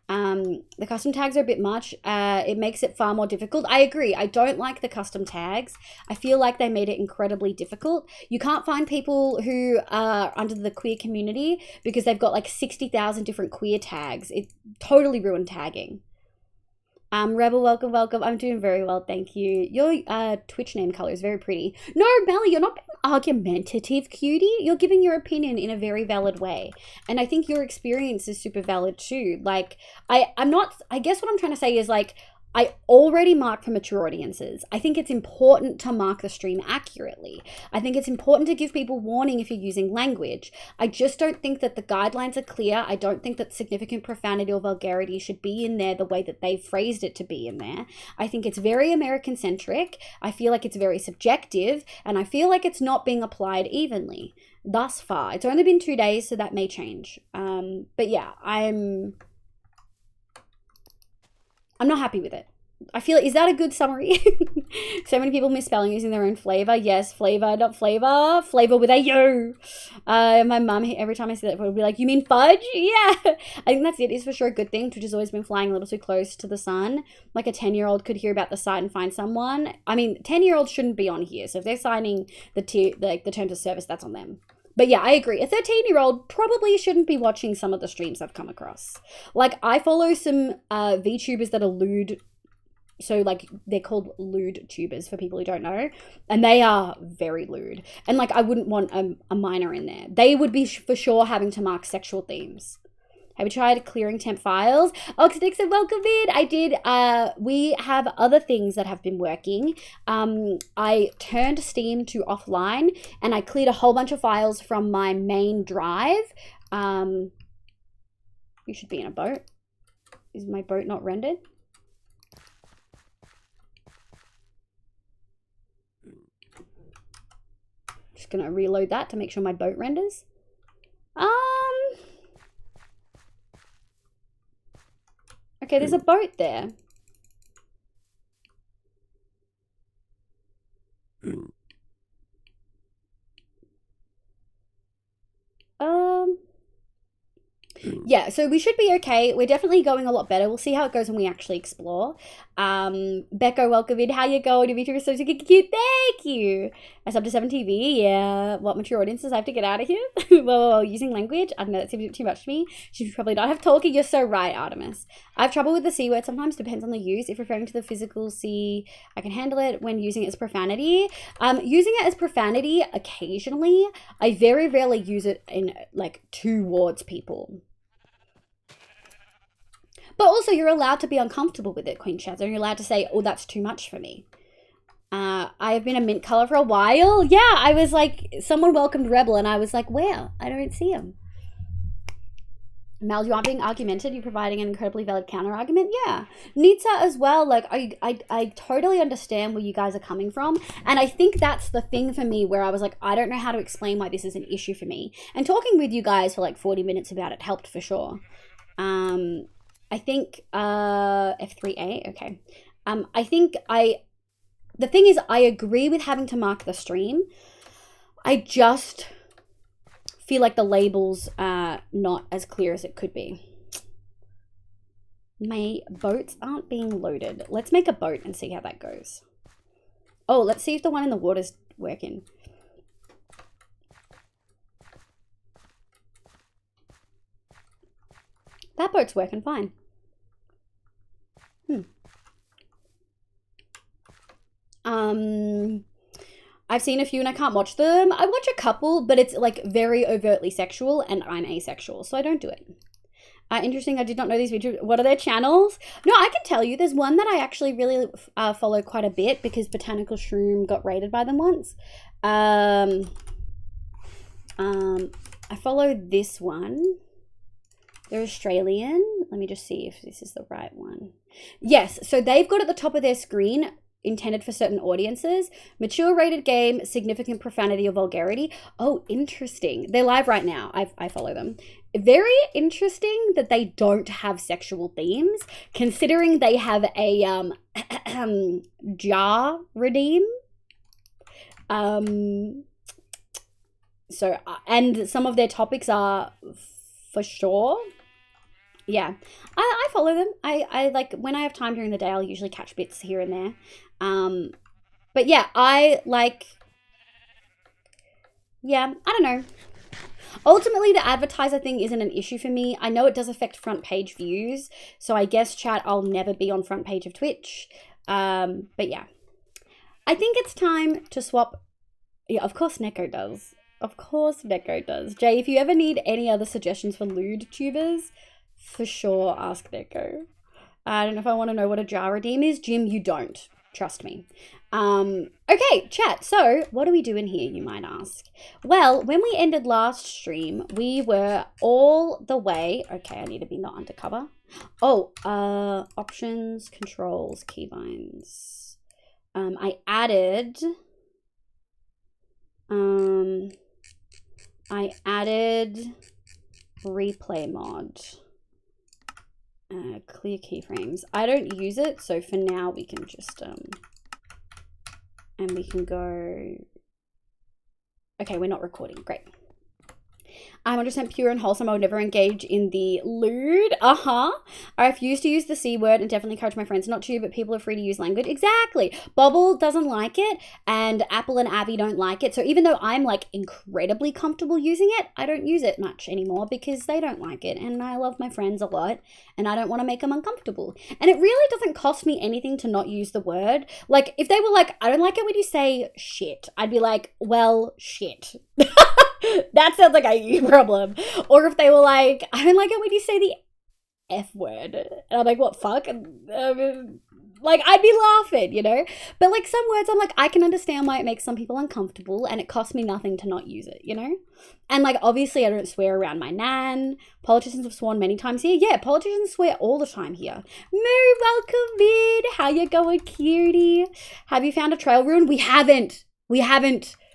The custom tags are a bit much. It makes it far more difficult. I agree. I don't like the custom tags. I feel like they made it incredibly difficult. You can't find people who are under the queer community because they've got like 60,000 different queer tags. It totally ruined tagging. Rebel, welcome, welcome. I'm doing very well, thank you. Your Twitch name color is very pretty. No, Melly, you're not being argumentative, cutie. You're giving your opinion in a very valid way. And I think your experience is super valid too. Like, I guess what I'm trying to say is like, I already mark for mature audiences. I think it's important to mark the stream accurately. I think it's important to give people warning if you're using language. I just don't think that the guidelines are clear. I don't think that significant profanity or vulgarity should be in there the way that they've phrased it to be in there. I think it's very American-centric. I feel like it's very subjective, and I feel like it's not being applied evenly thus far. It's only been 2 days, so that may change. But yeah, I'm not happy with it. I feel, is that a good summary? So many people misspelling using their own flavor. Yes, flavor, not flavor. Flavor with a U. My mum, every time I say that, would be like, you mean fudge? Yeah. I think that's it. It's for sure a good thing. Twitch has always been flying a little too close to the sun. Like a 10-year-old could hear about the site and find someone. I mean, 10-year-olds shouldn't be on here. So if they're signing the terms of service, that's on them. But yeah, I agree. A 13-year-old probably shouldn't be watching some of the streams I've come across. Like, I follow some VTubers that are lewd. So, like, they're called lewd tubers for people who don't know. And they are very lewd. And, like, I wouldn't want a minor in there. They would be for sure having to mark sexual themes. Have you tried clearing temp files? Oxydix and welcome in. I did. We have other things that have been working. I turned Steam to offline and I cleared a whole bunch of files from my main drive. You should be in a boat. Is my boat not rendered? Just gonna reload that to make sure my boat renders. Okay, there's a boat there. Yeah, so we should be okay. We're definitely going a lot better. We'll see how it goes when we actually explore. Becco, welcome in. How you going? Dimitri, so cute. Thank you. I subbed to 7TV. Yeah. What mature audiences I have to get out of here? Whoa, using language? I don't know. That seems too much to me. Should probably not have talking. You're so right, Artemis. I have trouble with the C word sometimes. Depends on the use. If referring to the physical C, I can handle it. When using it as profanity. Using it as profanity occasionally. I very rarely use it in like towards people. But also, you're allowed to be uncomfortable with it, Queen Shazza, and you're allowed to say, oh, that's too much for me. I've been a mint color for a while. Yeah, I was like, someone welcomed Rebel, and I was like, where? I don't see him. Mel, you aren't being argumented. You're providing an incredibly valid counter-argument. Yeah. Nita as well. Like, I totally understand where you guys are coming from. And I think that's the thing for me where I was like, I don't know how to explain why this is an issue for me. And talking with you guys for like 40 minutes about it helped for sure. I think F3A, okay. I think the thing is I agree with having to mark the stream. I just feel like the labels are not as clear as it could be. My boats aren't being loaded. Let's make a boat and see how that goes. Oh, let's see if the one in the water's working. That boat's working fine. I've seen a few and I can't watch them. I watch a couple, but it's like very overtly sexual and I'm asexual, so I don't do it. Interesting, I did not know these videos. What are their channels? No, I can tell you. There's one that I actually really follow quite a bit because Botanical Shroom got raided by them once. I follow this one. They're Australian. Let me just see if this is the right one. Yes, so they've got at the top of their screen, intended for certain audiences, mature rated game, significant profanity or vulgarity. Oh, interesting. They're live right now. I follow them. Very interesting that they don't have sexual themes, considering they have a jar redeem. So, and some of their topics are for sure. Yeah, I follow them. I like, when I have time during the day, I'll usually catch bits here and there. But yeah, I don't know. Ultimately, the advertiser thing isn't an issue for me. I know it does affect front page views, so I guess, chat, I'll never be on front page of Twitch. But yeah, I think it's time to swap. Yeah, of course Neko does. Of course Neko does. Jay, if you ever need any other suggestions for lewd tubers, for sure ask Neko. I don't know if I want to know what a jar redeem is. Jim, you don't. Trust me. Okay, chat. So, what are we doing here, you might ask? Well, when we ended last stream, we were all the way... Okay, I need to be not undercover. Oh, options, controls, keybinds. I added replay mod. Clear keyframes. I don't use it, so for now we can just and we can go. Okay, we're not recording. Great. I'm 100% pure and wholesome. I would never engage in the lewd. I refuse to use the C word and definitely encourage my friends not to, but people are free to use language. Exactly. Bobble doesn't like it and Apple and Abby don't like it. So even though I'm like incredibly comfortable using it, I don't use it much anymore because they don't like it. And I love my friends a lot and I don't want to make them uncomfortable. And it really doesn't cost me anything to not use the word. Like if they were like, I don't like it when you say shit, I'd be like, well, shit. That sounds like a you problem. Or if they were like, I don't like it when you say the F word. And I'm like, what, fuck? Like, I'd be laughing, you know? But like some words, I'm like, I can understand why it makes some people uncomfortable and it costs me nothing to not use it, you know? And like, obviously I don't swear around my nan. Politicians have sworn many times here. Yeah, politicians swear all the time here. Mary, welcome in. How you going, cutie? Have you found a trail rune? We haven't.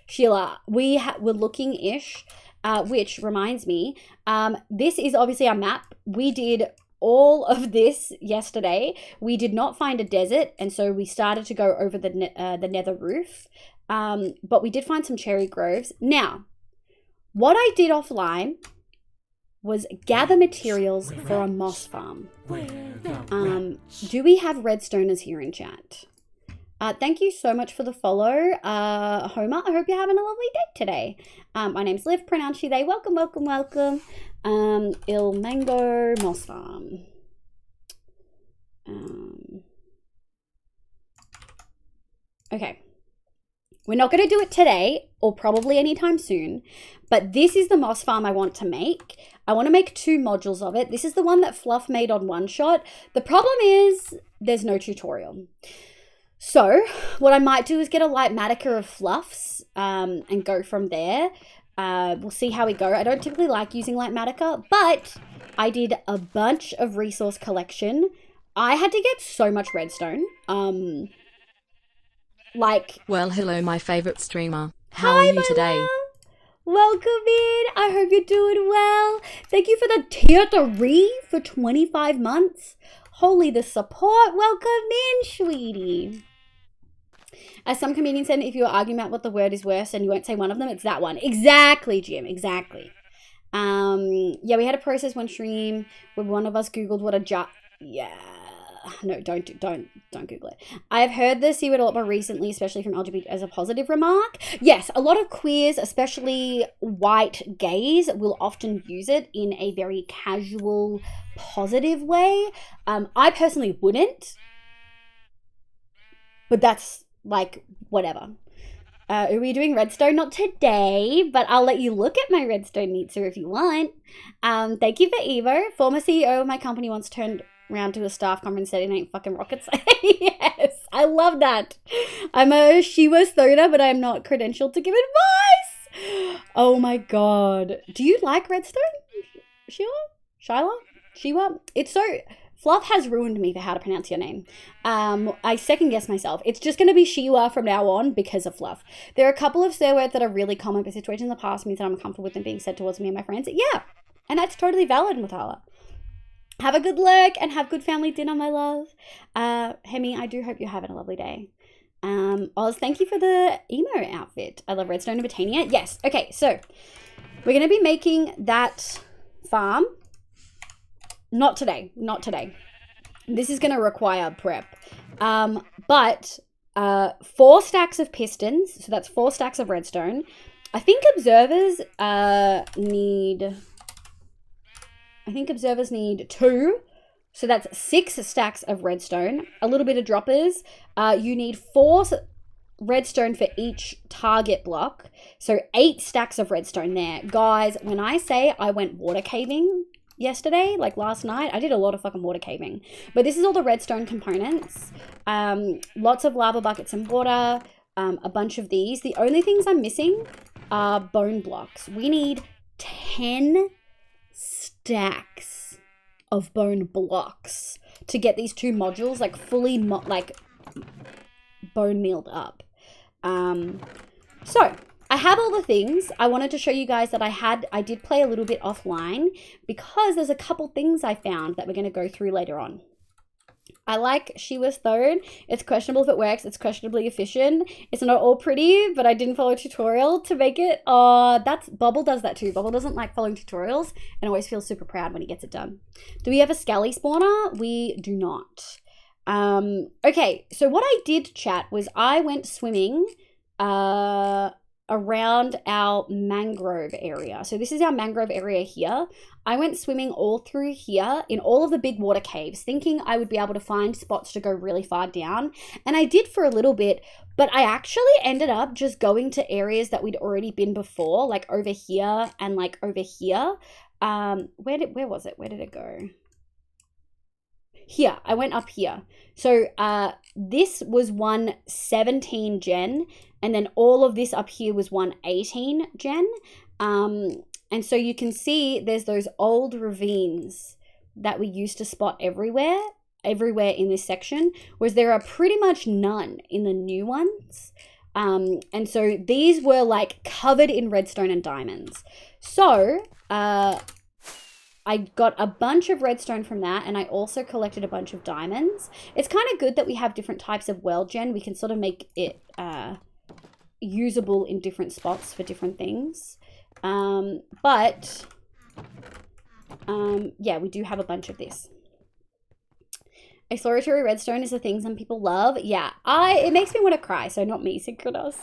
Sheila, we're looking-ish, which reminds me, this is obviously our map. We did all of this yesterday. We did not find a desert, and so we started to go over the nether roof, but we did find some cherry groves. Now, what I did offline was gather materials for a moss farm. Do we have redstoners here in chat? Thank you so much for the follow, Homer. I hope you're having a lovely day today. My name's Liv, pronounced she, they. Welcome, welcome, welcome. Il Mango Moss Farm. Okay. We're not going to do it today, or probably anytime soon, but this is the moss farm I want to make. I want to make 2 modules of it. This is the one that Fluff made on one shot. The problem is there's no tutorial. So what I might do is get a light matica of Fluffs and go from there. We'll see how we go. I don't typically like using light matica, but I did a bunch of resource collection. I had to get so much redstone. Well, hello, my favorite streamer. How are you today? Love. Welcome in. I hope you're doing well. Thank you for the tier 3 for 25 months. Holy, the support. Welcome in, sweetie. As some comedians said, if you were arguing about what the word is worse and you won't say one of them, it's that one. Exactly, Jim. Exactly. Yeah, we had a process one stream where one of us Googled what a jar... Yeah. no, don't Google it. I've heard the C word a lot more recently, especially from LGBT as a positive remark. Yes, a lot of queers, especially white gays, will often use it in a very casual, positive way. I personally wouldn't, but that's like whatever. Are we doing Redstone? Not today, but I'll let you look at my Redstone Nitsa if you want. Thank you for Evo. Former CEO of my company once turned around to a staff conference and said it ain't fucking rocket science. Yes, I love that. I'm a Shiva Soda, but I'm not credentialed to give advice. Oh my god. Do you like Redstone? Shiva? It's so... Fluff has ruined me for how to pronounce your name. I second guess myself. It's just going to be Shiwa from now on because of Fluff. There are a couple of swear words that are really common, but situations in the past means that I'm comfortable with them being said towards me and my friends. Yeah, and that's totally valid, Matala. Have a good lurk and have good family dinner, my love. Hemi, I do hope you're having a lovely day. Oz, thank you for the emo outfit. I love Redstone and Botania. Yes, okay, so we're going to be making that farm. Not today. This is going to require prep. But 4 stacks of pistons, so that's 4 stacks of redstone. I think observers need 2, so that's 6 stacks of redstone. A little bit of droppers. You need 4 redstone for each target block, so 8 stacks of redstone there. Guys, when I say I went water caving yesterday, like last night, I did a lot of fucking water caving. But this is all the redstone components. Lots of lava buckets and water, a bunch of these. The only things I'm missing are bone blocks. We need 10 stacks of bone blocks to get these 2 modules like fully bone mealed up. So I have all the things. I wanted to show you guys that I did play a little bit offline because there's a couple things I found that we're going to go through later on. I like Shiva's Third. It's questionable if it works. It's questionably efficient. It's not all pretty, but I didn't follow a tutorial to make it. Bubble does that too. Bubble doesn't like following tutorials and always feels super proud when he gets it done. Do we have a Skelly spawner? We do not. Okay, so what I did, chat, was I went swimming around our mangrove area. So this is our mangrove area here. I went swimming all through here in all of the big water caves, thinking I would be able to find spots to go really far down. And I did for a little bit, but I actually ended up just going to areas that we'd already been before, like over here and like over here. Where was it? Where did it go? Here, I went up here. So this was 117 gen, and then all of this up here was 118 gen. And so you can see there's those old ravines that we used to spot everywhere in this section, whereas there are pretty much none in the new ones. And so these were like covered in redstone and diamonds. So I got a bunch of redstone from that, and I also collected a bunch of diamonds. It's kind of good that we have different types of world gen. We can sort of make it usable in different spots for different things. Yeah, we do have a bunch of this. Exploratory redstone is a thing some people love. Yeah, it makes me want to cry, so not me, Synchronos.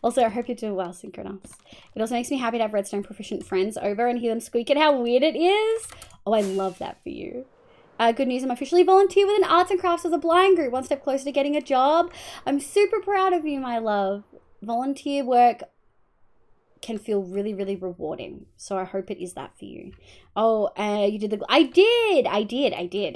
Also, I hope you're doing well, Synchronos. It also makes me happy to have redstone proficient friends over and hear them squeak at how weird it is. Oh, I love that for you. Good news, I'm officially volunteer with an arts and crafts as a blind group, one step closer to getting a job. I'm super proud of you, my love. Volunteer work can feel really, really rewarding. So I hope it is that for you. Oh, you did I did.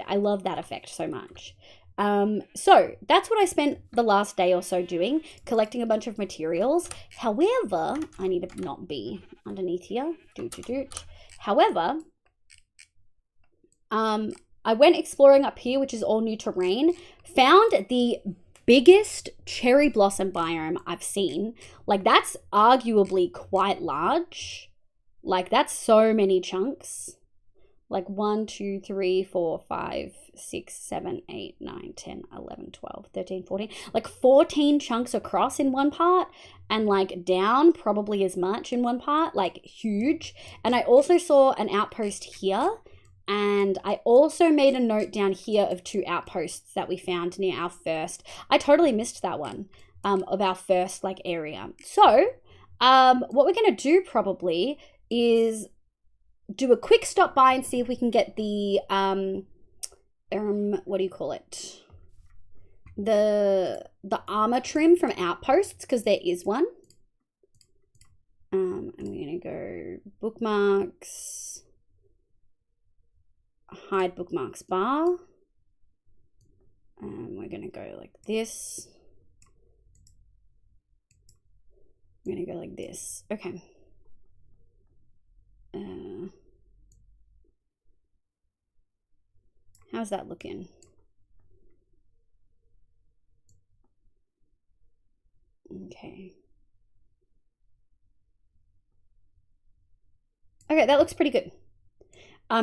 I love that effect so much. So that's what I spent the last day or so doing, collecting a bunch of materials. However, I need to not be underneath here. However, I went exploring up here, which is all new terrain, found the biggest cherry blossom biome I've seen. Like, that's arguably quite large. Like, that's so many chunks. Like 1, 2, 3, 4, 5, 6, 7, 8, 9, 10, 11, 12, 13, 14. Like 14 chunks across in one part, and like down probably as much in one part. Like, huge. And I also saw an outpost here. And I also made a note down here of 2 outposts that we found near our first. I totally missed that one, of our first like area. So what we're gonna do probably is do a quick stop by and see if we can get the what do you call it? The armor trim from outposts, because there is one. I'm gonna go bookmarks, hide bookmarks bar. And we're gonna go like this. I'm gonna go like this. Okay. How's that looking? Okay. Okay, that looks pretty good.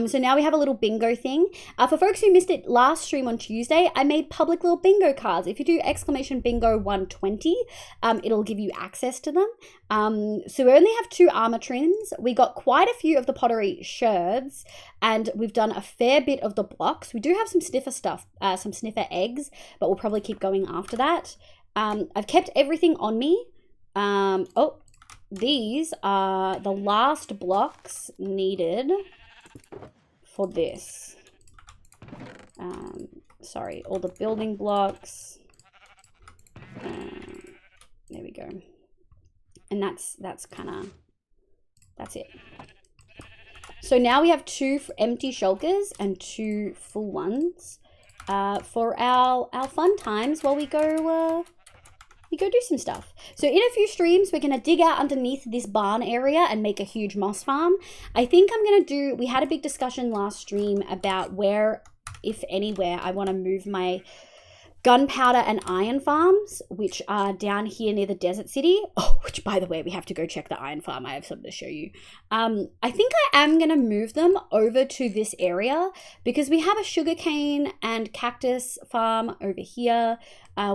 So now we have a little bingo thing. For folks who missed it last stream on Tuesday, I made public little bingo cards. If you do exclamation bingo 120, it'll give you access to them. So we only have 2 armor trims. We got quite a few of the pottery sherds, and we've done a fair bit of the blocks. We do have some sniffer stuff, some sniffer eggs, but we'll probably keep going after that. I've kept everything on me. Oh, these are the last blocks needed for this. Sorry, all the building blocks. There we go. And that's it. So now we have 2 empty shulkers and 2 full ones for our fun times while we go do some stuff. So in a few streams, we're going to dig out underneath this barn area and make a huge moss farm. I think I'm going to do, we had a big discussion last stream about where, if anywhere, I want to move my gunpowder and iron farms, which are down here near the desert city. Oh, which by the way, we have to go check the iron farm. I have something to show you. I think I am going to move them over to this area because we have a sugarcane and cactus farm over here.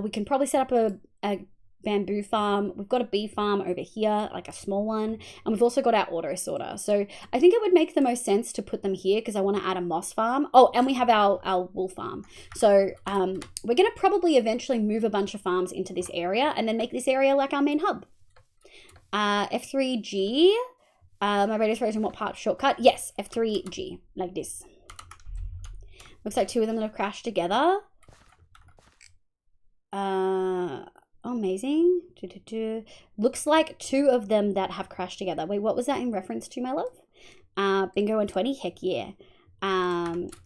We can probably set up a bamboo farm. We've got a bee farm over here, like a small one, and we've also got our auto sorter. So I think it would make the most sense to put them here because I want to add a moss farm. Oh, and we have our wool farm. So we're going to probably eventually move a bunch of farms into this area and then make this area like our main hub. F3G. My radio's frozen. What part? Shortcut? Yes, F3G, like this. Looks like 2 of them that have crashed together. Oh, amazing. Looks like 2 of them that have crashed together. Wait, what was that in reference to, my love? Bingo 120? Heck yeah.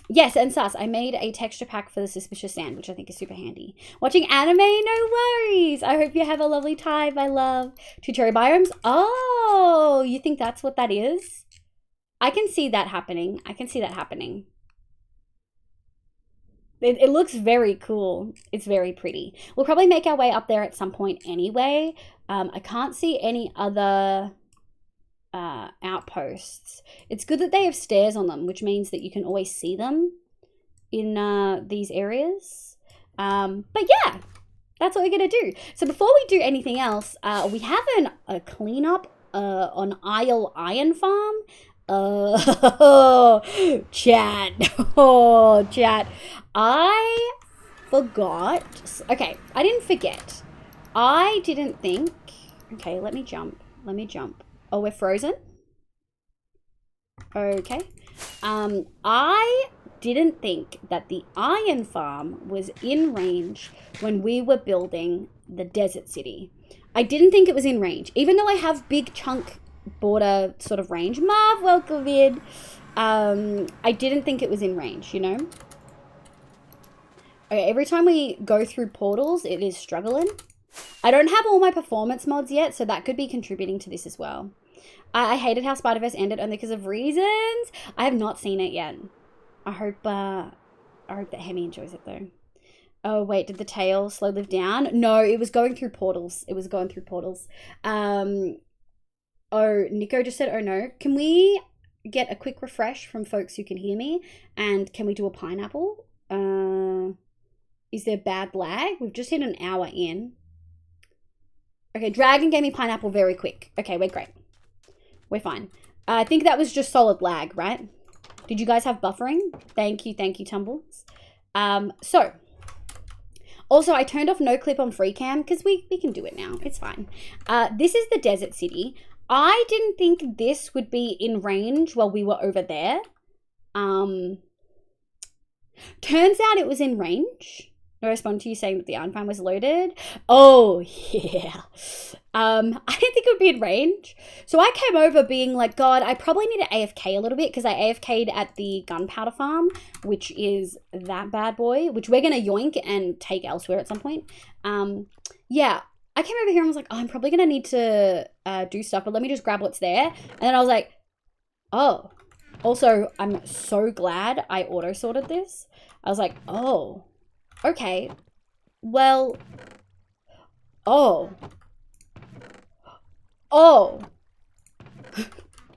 Yes, and sus, I made a texture pack for the suspicious sand, which I think is super handy. Watching anime? No worries. I hope you have a lovely time, my love. Tutorial biomes? Oh, you think that's what that is? I can see that happening. It looks very cool. It's very pretty. We'll probably make our way up there at some point anyway. I can't see any other outposts. It's good that they have stairs on them, which means that you can always see them in these areas. But yeah, that's what we're going to do. So before we do anything else, we have a cleanup on Isle Iron Farm. Chat. Oh, chat. I forgot. Okay, I didn't forget. I didn't think. Okay, let me jump. Oh, we're frozen? Okay. I didn't think that the iron farm was in range when we were building the desert city. I didn't think it was in range, even though I have big chunk border sort of range. Marv, welcome in. I didn't think it was in range, you know? Okay, every time we go through portals, it is struggling. I don't have all my performance mods yet, so that could be contributing to this as well. I hated how Spider-Verse ended only because of reasons. I have not seen it yet. I hope that Hemi enjoys it though. Oh wait, did the tail slow live down? No, it was going through portals. Oh, Nico just said, oh no. Can we get a quick refresh from folks who can hear me? And can we do a pineapple? Is there bad lag? We've just hit an hour in. Okay, Dragon gave me pineapple very quick. Okay, we're great. We're fine. I think that was just solid lag, right? Did you guys have buffering? Thank you, Tumbles. So, also I turned off no clip on free cam because we can do it now. It's fine. This is the desert city. I didn't think this would be in range while we were over there. Turns out it was in range. No respond to you saying that the iron fan was loaded. Oh, yeah. I didn't think it would be in range. So I came over being like, God, I probably need to AFK a little bit because I AFK'd at the gunpowder farm, which is that bad boy, which we're going to yoink and take elsewhere at some point. Yeah, I came over here and was like, oh, I'm probably going to need to do stuff, but let me just grab what's there. And then I was like, oh. Also, I'm so glad I auto-sorted this. I was like, oh. Okay, well, oh,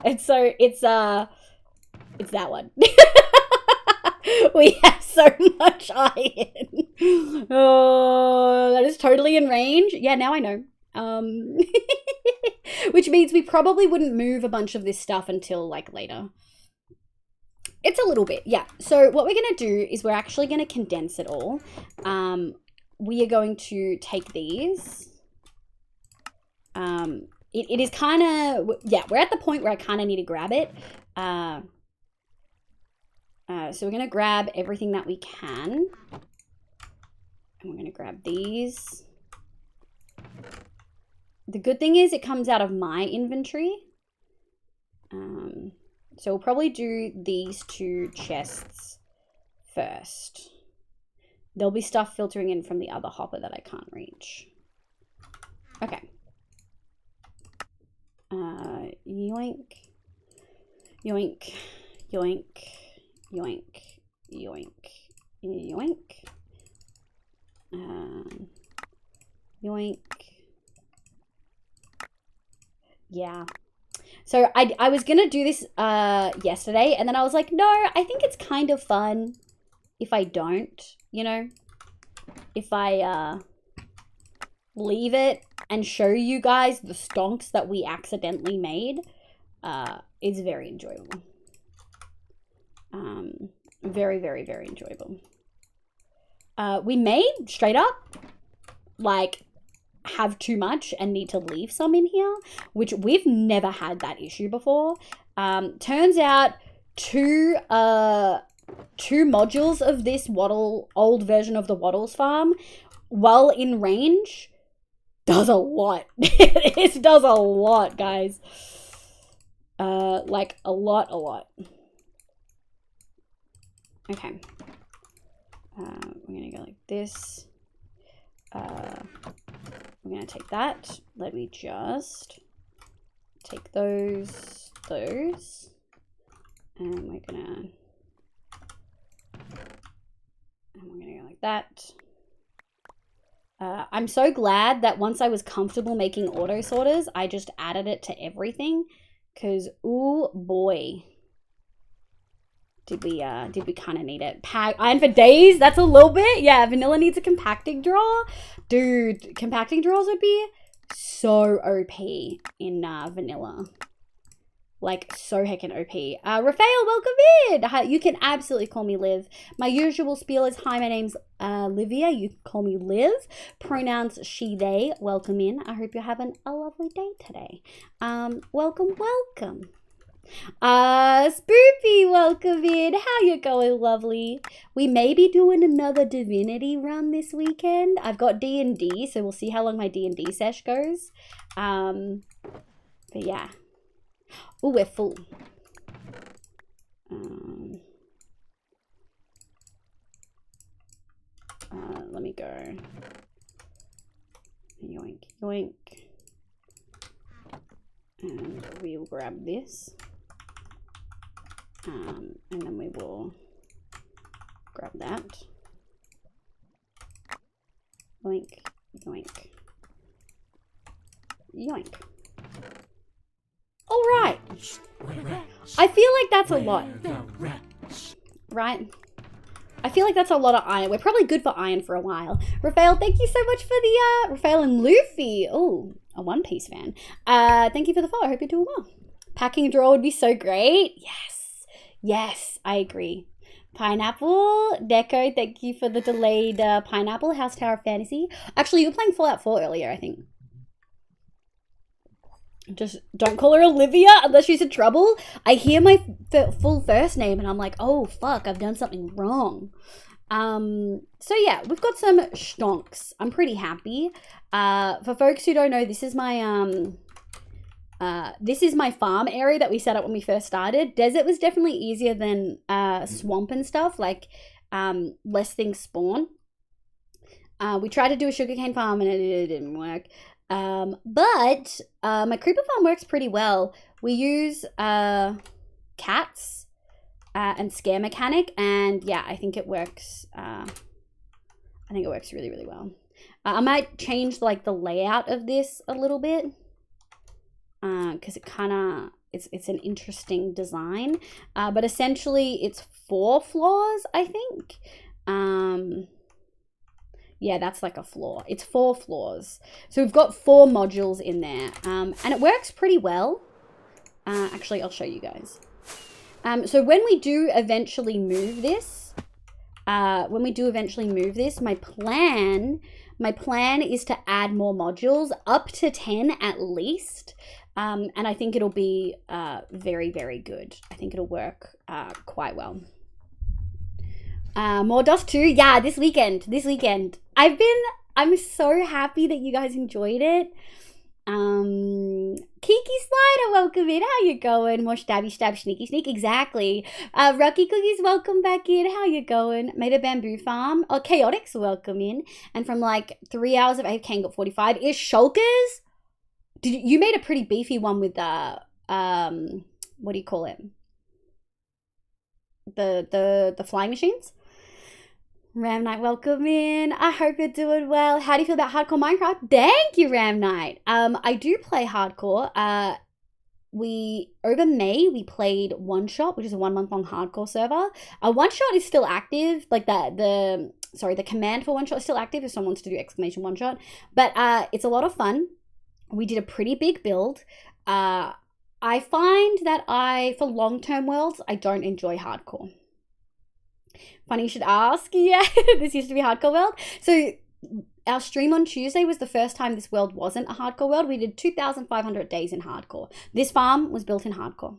and so it's that one. We have so much iron. Oh, that is totally in range. Yeah, now I know. Which means we probably wouldn't move a bunch of this stuff until like later. It's a little bit, yeah. So what we're going to do is we're actually going to condense it all. We are going to take these. It is kind of, yeah, we're at the point where I kind of need to grab it. So we're going to grab everything that we can. And we're going to grab these. The good thing is it comes out of my inventory. So we'll probably do these 2 chests first. There'll be stuff filtering in from the other hopper that I can't reach. Okay. Yoink. Yoink. Yoink. Yoink. Yoink. Yoink. Yoink. Yeah. So I was going to do this yesterday, and then I was like, no, I think it's kind of fun if I don't, you know? If I leave it and show you guys the stonks that we accidentally made, it's very enjoyable. Very, very, very enjoyable. We may, straight up, like, have too much and need to leave some in here, which we've never had that issue before. Turns out 2 modules of this old version of the Waddles farm, while in range, does a lot. It does a lot, guys. Like a lot. Okay. We're gonna go like this. We're going to take that. Let me just take those, and we're going to go like that. I'm so glad that once I was comfortable making auto sorters, I just added it to everything, because, ooh, boy. Did we kind of need it? Iron for days? That's a little bit. Yeah, vanilla needs a compacting drawer. Dude, compacting drawers would be so OP in vanilla. Like, so heckin' OP. Raphael, welcome in! Hi, you can absolutely call me Liv. My usual spiel is, hi, my name's Livia. You can call me Liv. Pronouns she, they. Welcome in. I hope you're having a lovely day today. Welcome. Spoopy, welcome in. How you going, lovely? We may be doing another Divinity run this weekend. I've got D&D, so we'll see how long my D&D sesh goes. But yeah. Oh, we're full. Let me go. Yoink, yoink. And we'll grab this. And then we will grab that. Yoink, yoink, yoink. All right. I feel like that's a lot. Right? I feel like that's a lot of iron. We're probably good for iron for a while. Raphael, thank you so much for the, Raphael and Luffy. Oh, a One Piece fan. Thank you for the follow. I hope you're doing well. Packing a drawer would be so great. Yes. Yes, I agree. Pineapple, Deco, thank you for the delayed pineapple. House Tower of Fantasy. Actually, you were playing Fallout 4 earlier, I think. Just don't call her Olivia unless she's in trouble. I hear my full first name and I'm like, oh fuck, I've done something wrong. So yeah, we've got some stonks. I'm pretty happy. For folks who don't know, this is my farm area that we set up when we first started. Desert was definitely easier than swamp and stuff, like less things spawn. We tried to do a sugarcane farm and it didn't work. But my creeper farm works pretty well. We use cats and scare mechanic, and yeah, I think it works. I think it works really, really well. I might change like the layout of this a little bit because it kind of it's an interesting design. But essentially, it's 4 floors, I think. Yeah, that's like a floor. It's 4 floors. So we've got 4 modules in there. And it works pretty well. Actually, I'll show you guys. So when we do eventually move this, my plan is to add more modules, up to 10 at least. And I think it'll be very, very good. I think it'll work quite well. More dust too. Yeah, this weekend. I'm so happy that you guys enjoyed it. Kiki Slider, welcome in. How you going? More stabby stab sneaky sneak. Exactly. Rocky Cookies, welcome back in. How you going? Made a bamboo farm. Oh, Chaotix, welcome in. And from like 3 hours of AFK got 45. Is Shulkers? You made a pretty beefy one with what do you call it? The flying machines? Ram Knight, welcome in. I hope you're doing well. How do you feel about hardcore Minecraft? Thank you, Ram Knight. I do play hardcore. Over May we played One Shot, which is a 1 month long hardcore server. One Shot is still active. Like the command for One Shot is still active if someone wants to do exclamation One Shot. But it's a lot of fun. We did a pretty big build. I find that for long-term worlds, I don't enjoy hardcore. Funny you should ask. Yeah, this used to be hardcore world. So our stream on Tuesday was the first time this world wasn't a hardcore world. We did 2,500 days in hardcore. This farm was built in hardcore.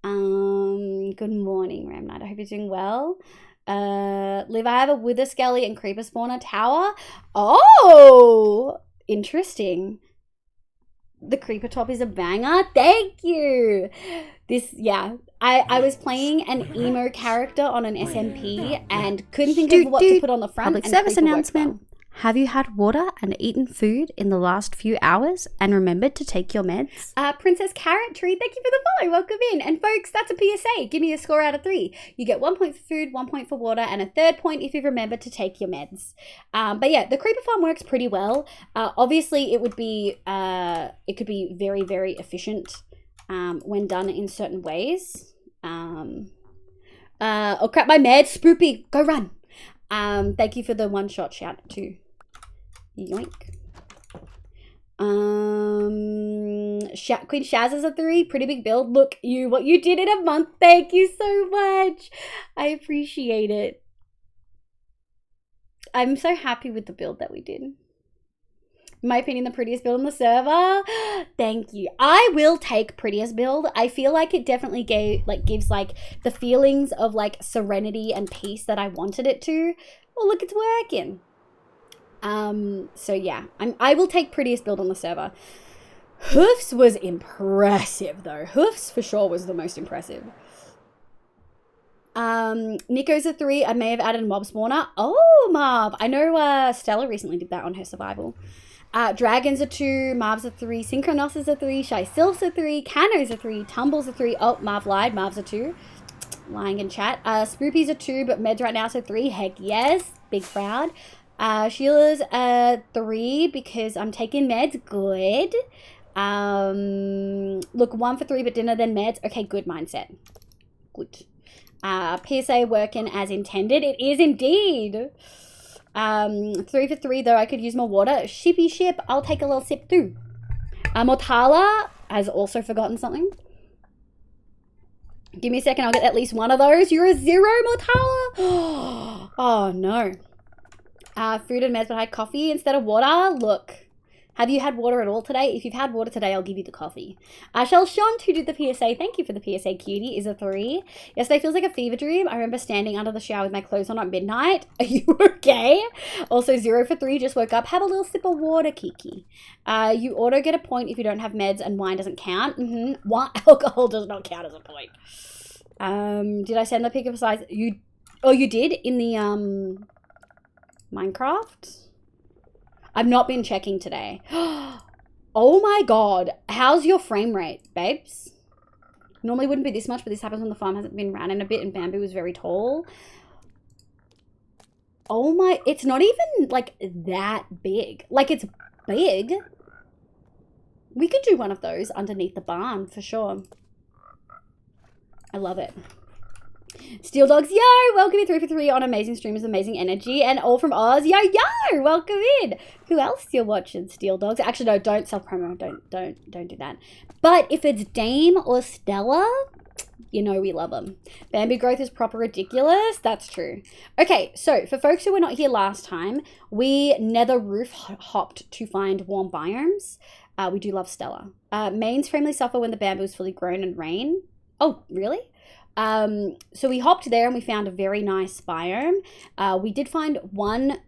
Good morning, Ram Knight. I hope you're doing well. Liv, I have a wither skelly and creeper spawner tower. Oh, interesting. The creeper top is a banger. Thank you. I was playing an emo character on an SMP and couldn't think of what to put on the front. Public service announcement. Have you had water and eaten food in the last few hours and remembered to take your meds? Princess Carrot Tree, thank you for the follow. Welcome in. And folks, that's a PSA. Give me a score out of 3. You get 1 point for food, 1 point for water, and a 3rd point if you've remembered to take your meds. But yeah, the creeper farm works pretty well. Obviously, it could be very, very efficient when done in certain ways. Oh crap, my meds. Spoopy, go run. Thank you for the 1 shot shout too. Yoink. Queen Shaz is a 3. Pretty big build. Look, what you did in a month. Thank you so much. I appreciate it. I'm so happy with the build that we did. In my opinion, the prettiest build on the server. Thank you. I will take prettiest build. I feel like it definitely gives like the feelings of like serenity and peace that I wanted it to. Oh, look, it's working. So yeah, I will take prettiest build on the server. Hoofs was impressive though. Hoofs for sure was the most impressive. Nico's a 3. I may have added mob spawner. Oh, Marv. I know Stella recently did that on her survival. Dragon's a 2, Marv's a 3, Synchronos is a 3, Shy Sylph's a 3, Cano's a 3, Tumble's a 3. Oh, Marv lied. Marv's a 2. Lying in chat. Spoopy's a 2, but meds right now is a 3. Heck yes. Big proud. Sheila's a 3 because I'm taking meds. Good. Look, 1 for 3, but dinner then meds. Okay, good mindset. Good. PSA working as intended. It is indeed. 3 for 3 though. I could use more water. Shippy ship. I'll take a little sip too. Mortala has also forgotten something. Give me a second. I'll get at least one of those. You're a 0, Mortala. Oh, no. Food and meds, but I had coffee instead of water. Look. Have you had water at all today? If you've had water today, I'll give you the coffee. Shell Shont, who did the PSA, thank you for the PSA, cutie, is a 3. Yesterday feels like a fever dream. I remember standing under the shower with my clothes on at midnight. Are you okay? Also 0 for 3, just woke up. Have a little sip of water, Kiki. You auto get a point if you don't have meds and wine doesn't count. Alcohol does not count as a point. Did I send the pic of size? You did in the Minecraft? I've not been checking today. Oh my god. How's your frame rate, babes? Normally wouldn't be this much, but this happens when the farm hasn't been ran in a bit and bamboo is very tall. Oh my, it's not even like that big. Like it's big. We could do one of those underneath the barn for sure. I love it. Steel Dogs, yo, welcome in 3 for 3 on Amazing Streamers, Amazing Energy, and all from Oz, yo, welcome in. Who else you're watching, Steel Dogs? Actually, no, don't self-promo, don't do that. But if it's Dame or Stella, you know we love them. Bamboo growth is proper ridiculous, that's true. Okay, so for folks who were not here last time, we nether roof hopped to find warm biomes. We do love Stella. Mains family suffer when the bamboo is fully grown and rain. Oh, really? So we hopped there and we found a very nice biome. We did find one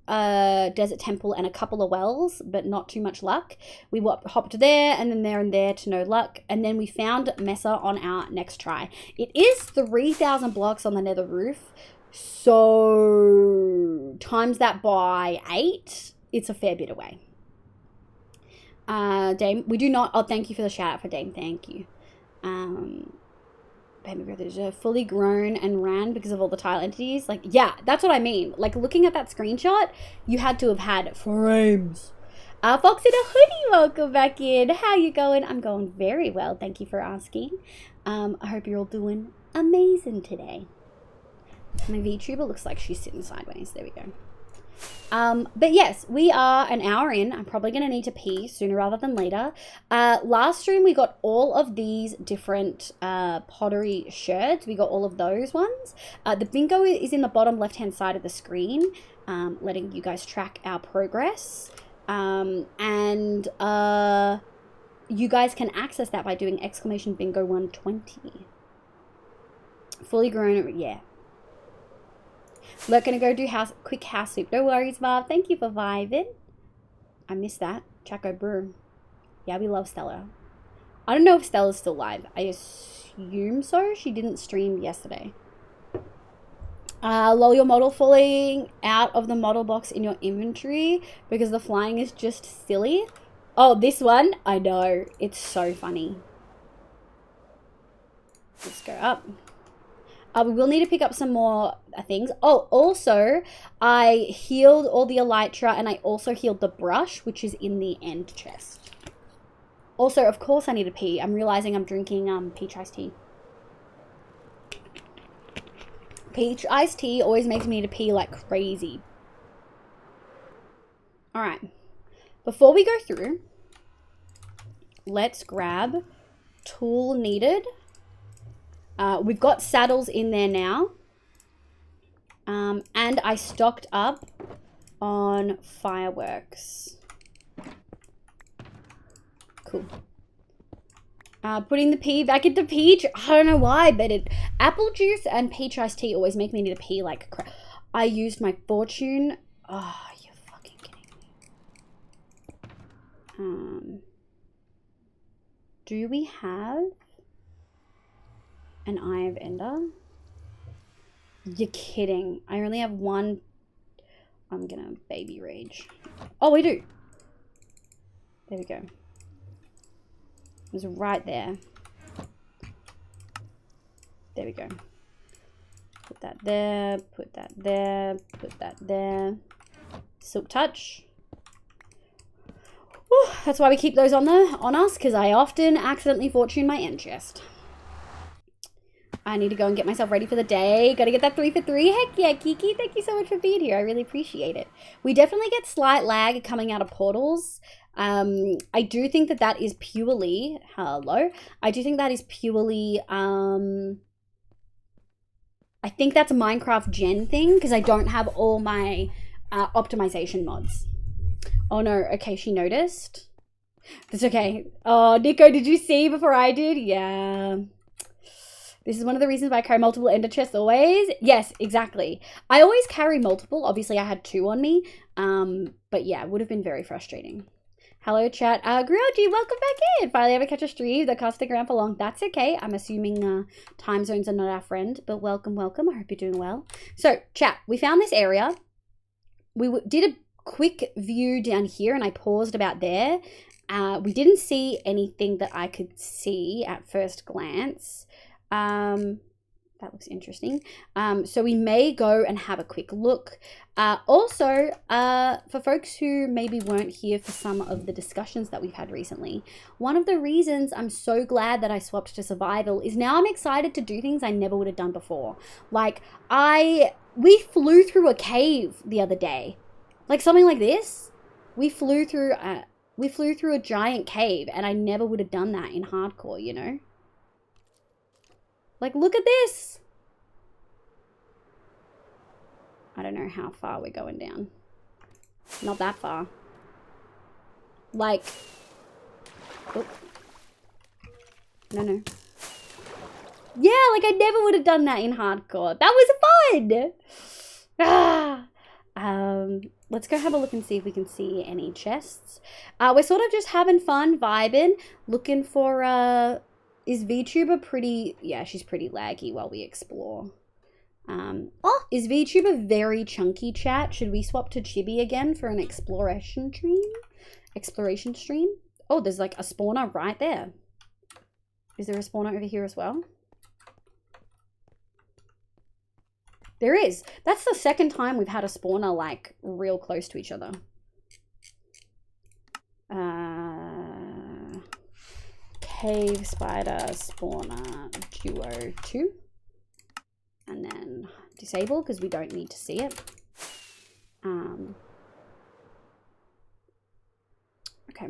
desert temple and a couple of wells, but not too much luck. We hopped there and then there and there to no luck. And then we found Mesa on our next try. It is 3,000 blocks on the nether roof. So times that by 8, it's a fair bit away. Dame, we do not, oh, thank you for the shout out for Dame. Thank you. Baby brothers are fully grown and ran because of all the tile entities. Like, yeah, that's what I mean. Like, looking at that screenshot, you had to have had frames. Fox in a hoodie, welcome back in. How you going? I'm going very well. Thank you for asking. I hope you're all doing amazing today. My VTuber looks like she's sitting sideways. There we go. But yes, we are an hour in. I'm probably going to need to pee sooner rather than later. Last stream, we got all of these different pottery shirts. We got all of those ones. The bingo is in the bottom left-hand side of the screen, letting you guys track our progress. You guys can access that by doing !bingo 120. Fully grown, yeah. We're gonna go do quick house sweep. No worries, Marv. Thank you for vibing. I missed that. Chaco Brew. Yeah, we love Stella. I don't know if Stella's still live. I assume so. She didn't stream yesterday. Lol, your model falling out of the model box in your inventory because the flying is just silly. Oh, this one? I know. It's so funny. Let's go up. We will need to pick up some more things. Oh, also, I healed all the elytra and I also healed the brush, which is in the end chest. Also, of course, I need to pee. I'm realizing I'm drinking peach iced tea. Peach iced tea always makes me need to pee like crazy. All right. Before we go through, let's grab tool needed. We've got saddles in there now. And I stocked up on fireworks. Cool. Putting the pea back into peach. I don't know why, but apple juice and peach iced tea always make me need to pee like crap. I used my fortune. Oh, you're fucking kidding me. Do we have an Eye of Ender? You're kidding. I only have one. I'm gonna baby rage. Oh, we do. There we go. It was right there. There we go. Put that there, put that there, put that there. Silk touch. Whew, that's why we keep those on us, because I often accidentally fortune my end chest. I need to go and get myself ready for the day. Gotta get that 3 for 3. Heck yeah, Kiki. Thank you so much for being here. I really appreciate it. We definitely get slight lag coming out of portals. I do think that is purely, hello, I do think that is purely, I think that's a Minecraft gen thing because I don't have all my optimization mods. Oh no, okay, she noticed. That's okay. Oh, Nico, did you see before I did? Yeah. This is one of the reasons why I carry multiple ender chests always. Yes, exactly. I always carry multiple. Obviously, I had 2 on me. But yeah, it would have been very frustrating. Hello, chat. Grioji, welcome back in. Finally ever catch a stream that can't stick around for long. That's okay. I'm assuming time zones are not our friend, but welcome, welcome. I hope you're doing well. So, chat, we found this area. We did a quick view down here, and I paused about there. We didn't see anything that I could see at first glance. That looks interesting. So we may go and have a quick look. Also, for folks who maybe weren't here for some of the discussions that we've had recently, one of the reasons I'm so glad that I swapped to survival is now I'm excited to do things I never would have done before. Like, we flew through a cave the other day. Like something like this. We flew through a giant cave, and I never would have done that in hardcore, you know? Like, look at this. I don't know how far we're going down. Not that far. Like, oh. No. Yeah, like I never would have done that in hardcore. That was fun. Let's go have a look and see if we can see any chests. We're sort of just having fun, vibing, looking for, is VTuber pretty, yeah, she's pretty laggy while we explore. Is VTuber very chunky, chat? Should we swap to Chibi again for an exploration stream? Oh, there's like a spawner right there. Is there a spawner over here as well? There is. That's the second time we've had a spawner like real close to each other. Cave spider spawner duo 2. And then disable because we don't need to see it. Okay.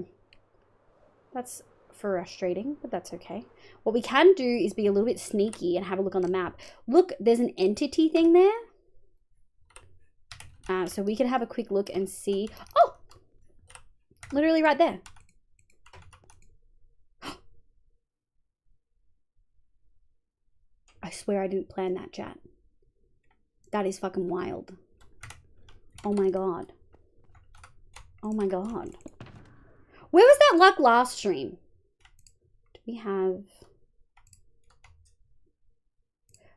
That's frustrating, but that's okay. What we can do is be a little bit sneaky and have a look on the map. Look, there's an entity thing there. So we can have a quick look and see. Oh! Literally right there. I swear I didn't plan that, chat. That is fucking wild. Oh my god. Oh my god. Where was that luck last stream? Do we have...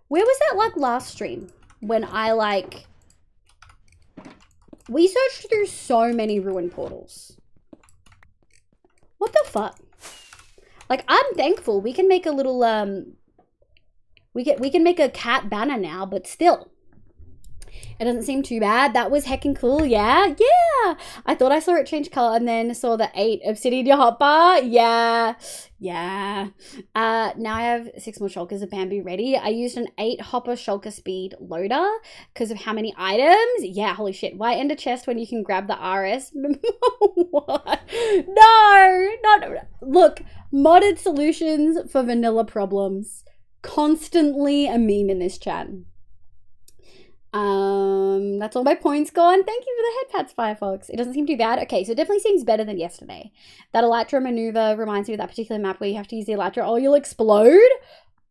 Where was that luck last stream? When I like... We searched through so many ruin portals. What the fuck? Like, I'm thankful. We can make a little, We can make a cat banner now, but still. It doesn't seem too bad. That was heckin' cool, yeah? Yeah! I thought I saw it change color and then saw the 8 obsidian hotbar. Yeah. Yeah. Now I have 6 more shulkers of bamboo ready. I used an 8 hopper shulker speed loader because of how many items. Yeah, holy shit. Why end a chest when you can grab the RS? What? No! Not... Look, modded solutions for vanilla problems. Constantly a meme in this chat. That's all my points gone. Thank you for the head pats, Firefox. It doesn't seem too bad. Okay, so it definitely seems better than yesterday. That Elytra maneuver reminds me of that particular map where you have to use the Elytra. Oh, you'll explode?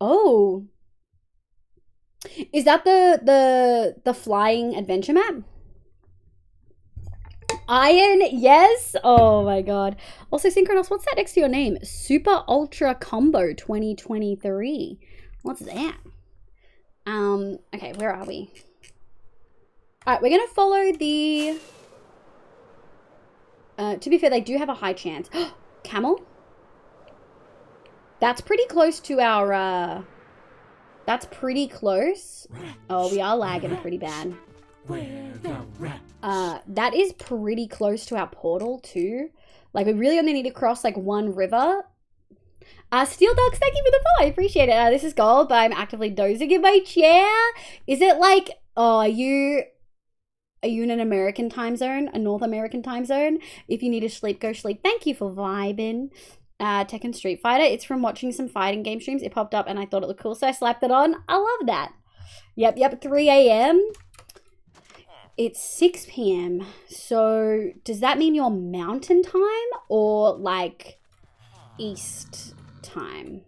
Oh. Is that the flying adventure map? Iron, yes. Oh my god. Also, Synchronos, what's that next to your name? Super Ultra Combo 2023. What's that? Okay, where are we? Alright, we're gonna follow the... to be fair, they do have a high chance. Camel? That's pretty close to our, That's pretty close. Oh, we are lagging pretty bad. That is pretty close to our portal, too. Like, we really only need to cross, like, one river. Steel Dogs, thank you for the follow. I appreciate it. This is gold, but I'm actively dozing in my chair. Is it, like... Oh, are you Are you in an American time zone? A North American time zone? If you need to sleep, go sleep. Thank you for vibing. Tekken Street Fighter. It's from watching some fighting game streams. It popped up and I thought it looked cool, so I slapped it on. I love that. Yep, 3 a.m. It's 6 p.m. So does that mean you're mountain time or like East time?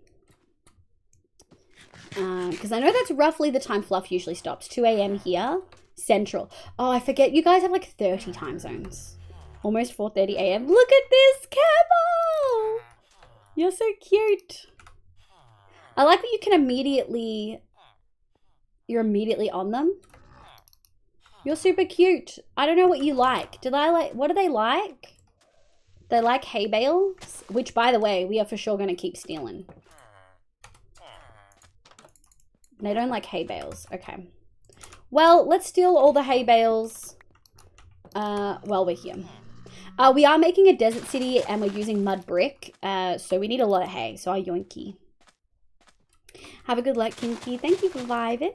Because I know that's roughly the time Fluff usually stops. 2 a.m. here, Central. Oh, I forget. You guys have like 30 time zones. Almost 4:30 a.m. Look at this camel! You're so cute. I like that you can immediately... You're immediately on them. You're super cute. I don't know what you like. What do they like? They like hay bales, which, by the way, we are for sure going to keep stealing. They don't like hay bales. Okay. Well, let's steal all the hay bales while we're here. We are making a desert city and we're using mud brick, so we need a lot of hay. So I yoinky. Have a good luck, Kinky. Thank you for vibing.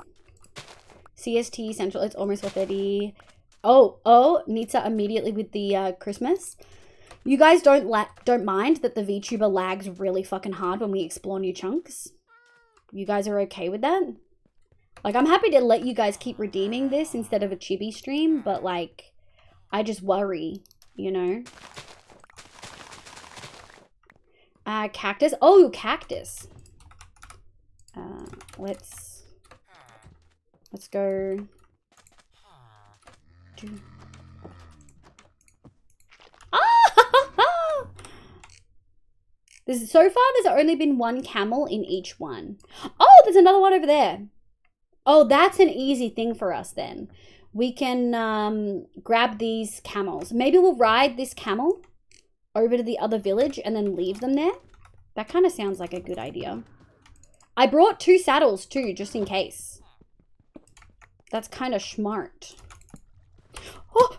CST Central. It's almost 4:30. Oh, Nitsa immediately with the Christmas. You guys don't mind that the VTuber lags really fucking hard when we explore new chunks? You guys are okay with that? Like, I'm happy to let you guys keep redeeming this instead of a chibi stream, but like, I just worry, you know? Cactus. Oh, cactus. Let's go. So far, there's only been one camel in each one. Oh, there's another one over there. Oh, that's an easy thing for us then. We can grab these camels. Maybe we'll ride this camel over to the other village and then leave them there. That kind of sounds like a good idea. I brought 2 saddles too, just in case. That's kind of smart. Oh!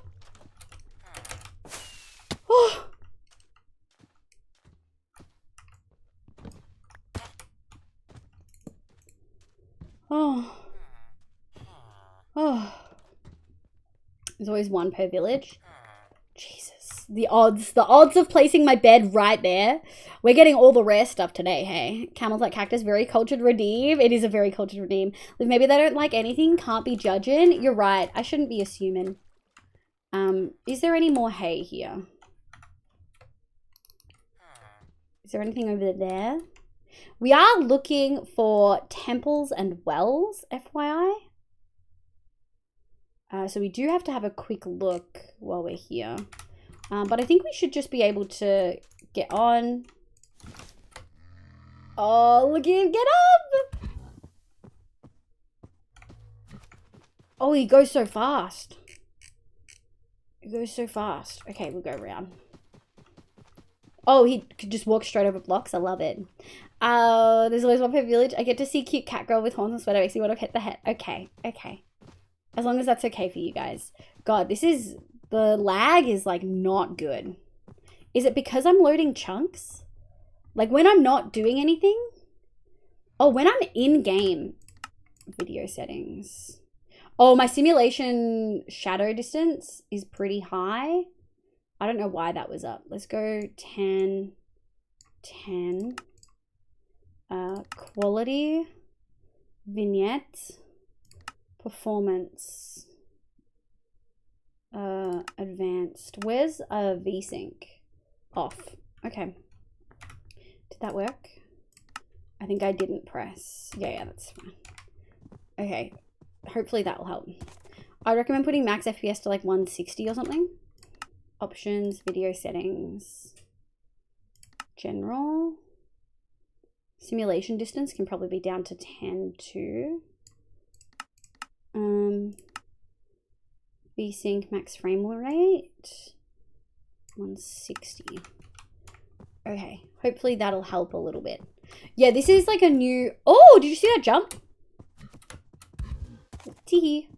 Oh! Oh. Oh. There's always one per village. Jesus. The odds of placing my bed right there. We're getting all the rare stuff today, hey. Camels like cactus, very cultured redeem. It is a very cultured redeem. Maybe they don't like anything, can't be judging. You're right, I shouldn't be assuming. Is there any more hay here? Is there anything over there? We are looking for temples and wells, FYI. So we do have to have a quick look while we're here. But I think we should just be able to get on. Oh, look at him, get up! Oh, he goes so fast. He goes so fast. Okay, we'll go around. Oh, he could just walk straight over blocks. I love it. There's always one per village. I get to see cute cat girl with horns and sweater. Makes me want to hit the head. Okay, okay. As long as that's okay for you guys. God, the lag is like not good. Is it because I'm loading chunks? Like when I'm not doing anything? Oh, when I'm in game. Video settings. Oh, my simulation shadow distance is pretty high. I don't know why that was up. Let's go 10, 10. Quality, vignette, performance, advanced. Where's VSync? Off. Okay. Did that work? I think I didn't press. Yeah, that's fine. Okay. Hopefully that will help. I recommend putting max FPS to like 160 or something. Options, video settings, general. Simulation distance can probably be down to 10 too. VSync max frame rate 160. Okay, hopefully that'll help a little bit. Yeah, this is like a new. Oh, did you see that jump? Teehee.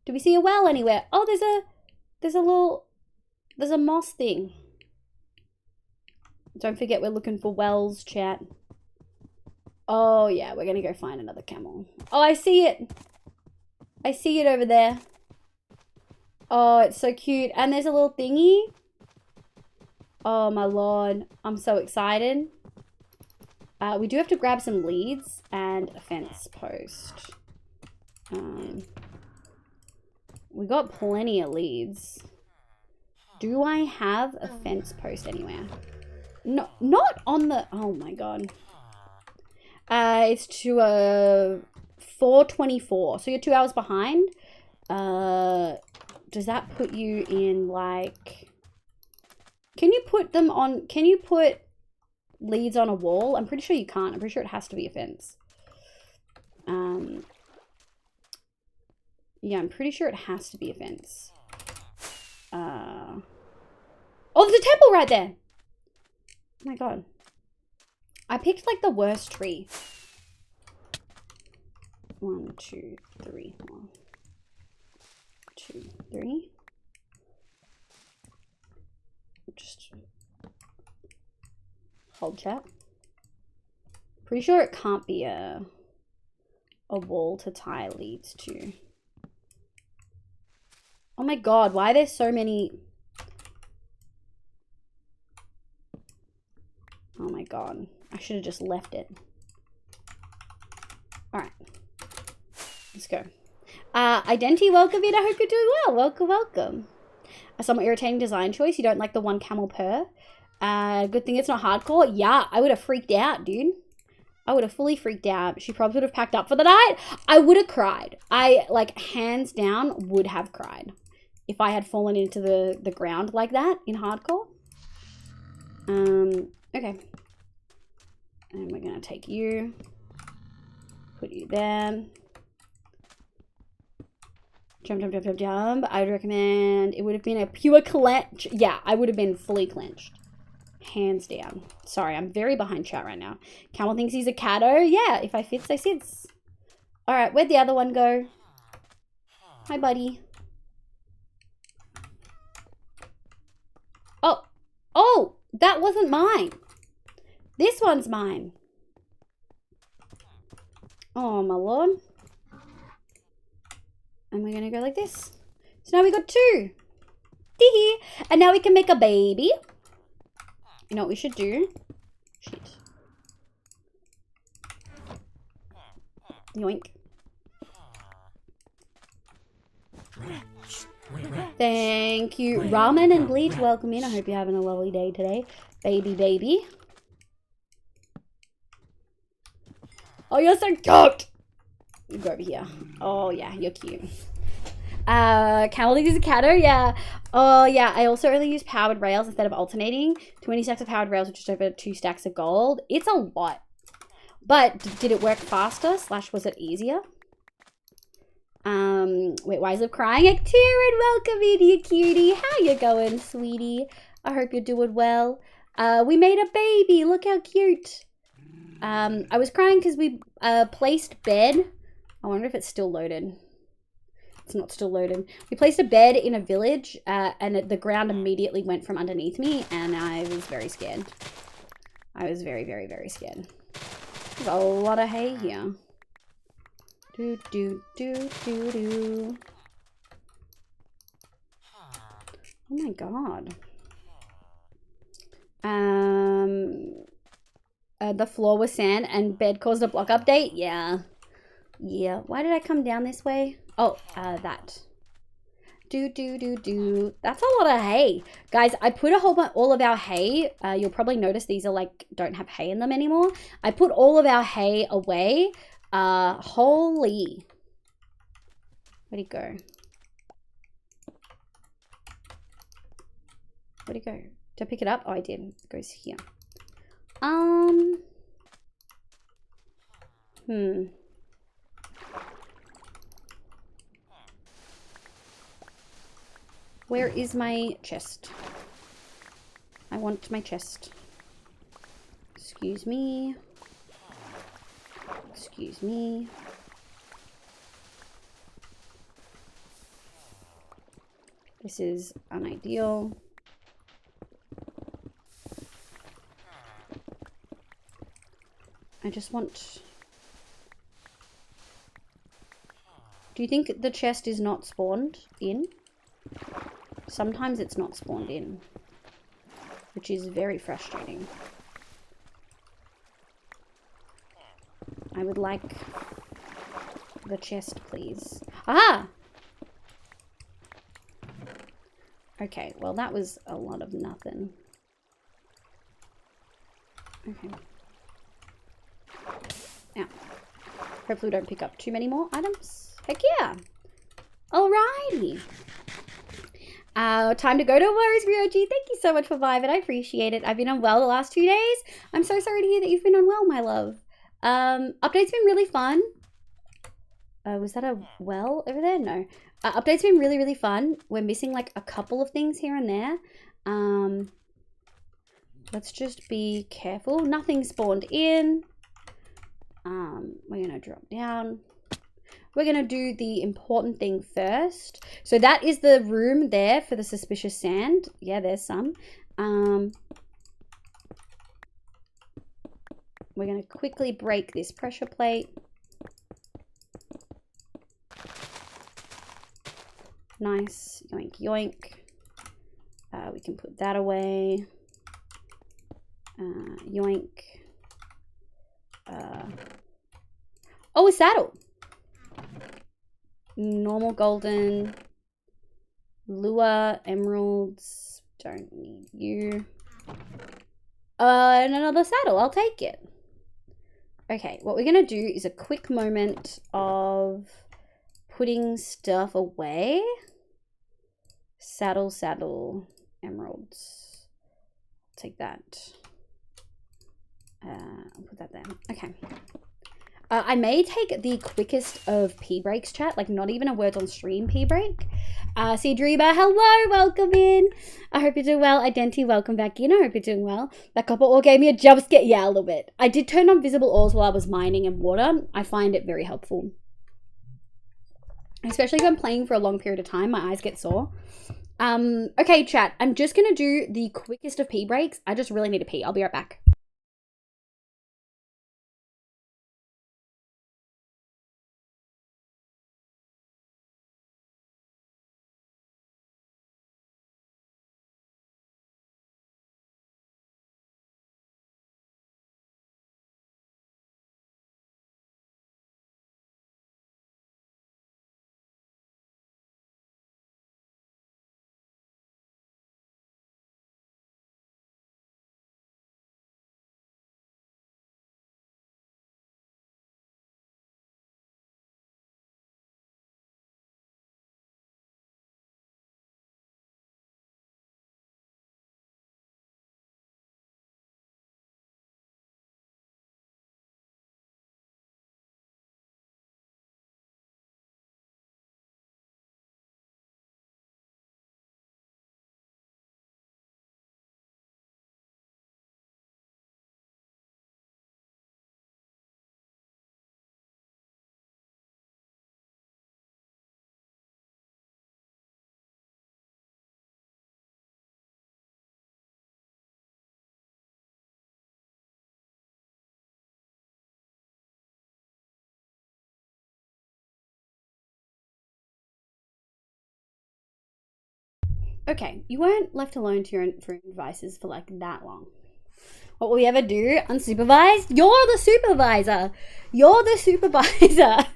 Do we see a well anywhere? Oh, there's a moss thing. Don't forget we're looking for wells, chat. Oh, yeah, we're going to go find another camel. Oh, I see it. I see it over there. Oh, it's so cute. And there's a little thingy. Oh my lord. I'm so excited. We do have to grab some leads and a fence post. We got plenty of leads. Do I have a fence post anywhere? No, not on the... Oh my god. It's to 4:24. So you're 2 hours behind. Does that put you in like... Can you put them on... Can you put leads on a wall? I'm pretty sure you can't. I'm pretty sure it has to be a fence. Yeah, I'm pretty sure it has to be a fence. Oh, there's a temple right there. Oh my god. I picked like the worst tree. 1, 2, 3. 1, 2, 3. Just hold chat. Pretty sure it can't be a wall to tie leads to. Oh my god, why are there so many? Oh my god, I should have just left it. Alright, let's go. Identity, welcome in. I hope you're doing well. Welcome, welcome. A somewhat irritating design choice. You don't like the one camel purr. Good thing it's not hardcore. Yeah, I would have freaked out, dude. I would have fully freaked out. She probably would have packed up for the night. I would have cried. I, like, hands down, would have cried if I had fallen into the ground like that in hardcore. Okay. And we're gonna take you. Put you there. Jump, jump, jump, jump, jump. I would recommend it would have been a pure clench. Yeah, I would have been fully clenched. Hands down. Sorry, I'm very behind chat right now. Camel thinks he's a catto. Yeah, if I fits, I sits. Alright, where'd the other one go? Hi, buddy. Oh. Oh, that wasn't mine. This one's mine. Oh, my lord. And we're gonna go like this. So now we got 2. Tee-hee. And now we can make a baby. You know what we should do? Shit. Yoink. Thank you. Ramen and Bleach, welcome in. I hope you're having a lovely day today. Baby, baby. Oh, you're so cute. You go over here. Oh, yeah, you're cute. Camel thinks he's a catto, yeah. Oh, yeah, I also only use powered rails instead of alternating. 20 stacks of powered rails with just over 2 stacks of gold. It's a lot. But did it work faster / was it easier? Wait, why is it crying? Kieran, welcome in, you cutie. How you going, sweetie? I hope you're doing well. We made a baby. Look how cute. I was crying because we placed bed. I wonder if it's still loaded. It's not still loaded. We placed a bed in a village and the ground immediately went from underneath me and I was very scared. I was very, very, very scared. There's a lot of hay here. Do, do, do, do, do. Oh my god. The floor was sand and bed caused a block update. Yeah. Yeah. Why did I come down this way? Oh, that. Do, do, do, do. That's a lot of hay. Guys, I put a whole bunch, all of our hay. You'll probably notice these are like, don't have hay in them anymore. I put all of our hay away. Holy. Where'd it go? Where'd it go? Did I pick it up? Oh, I did. It goes here. Where is my chest? I want my chest. Excuse me. Excuse me. This is unideal. I just want... Do you think the chest is not spawned in? Sometimes it's not spawned in, which is very frustrating. I would like the chest, please. Aha! Okay, well that was a lot of nothing. Okay. Now, hopefully we don't pick up too many more items. Heck yeah! Alrighty. Time to go to Warriors Ryoji. Thank you so much for vibing. I appreciate it. I've been unwell the last 2 days. I'm so sorry to hear that you've been unwell, my love. Update's been really fun. Was that a well over there? No. Update's been really, really fun. We're missing like a couple of things here and there. Let's just be careful. Nothing spawned in. We're gonna drop down. We're gonna do the important thing first. So that is the room there for the suspicious sand. Yeah, there's some. We're gonna quickly break this pressure plate. Nice. Yoink, yoink. We can put that away. Yoink. Oh, a saddle. Normal golden. Lure, emeralds. Don't need you. And another saddle. I'll take it. Okay, what we're gonna do is a quick moment of putting stuff away. Saddle, saddle, emeralds. Take that. I'll put that there. Okay. I may take the quickest of pee breaks, chat. Like, not even a words on stream pee break. Dreamer, hello, welcome in. I hope you're doing well. Identi, welcome back in. I hope you're doing well. That copper ore gave me a jump scare. Yeah, a little bit. I did turn on visible ores while I was mining in water. I find it very helpful. Especially if I'm playing for a long period of time, my eyes get sore. Okay, chat. I'm just going to do the quickest of pee breaks. I just really need to pee. I'll be right back. Okay, you weren't left alone to your own devices for like that long. What will we ever do? Unsupervised? You're the supervisor. You're the supervisor.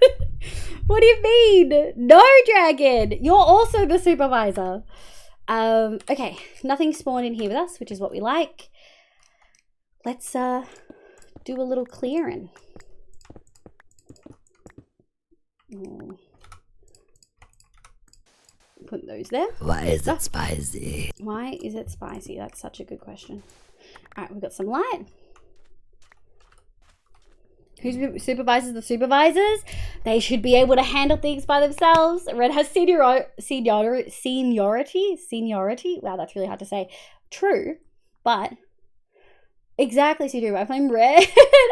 What do you mean? No, Dragon. You're also the supervisor. Okay, nothing spawned in here with us, which is what we like. Let's do a little clearing. Oh. Put those there. Why is it spicy? Why is it spicy? That's such a good question. All right, we've got some light. Who supervises the supervisors? They should be able to handle things by themselves. Red has seniority. Wow, that's really hard to say. True, but exactly, Cedric. If I'm red,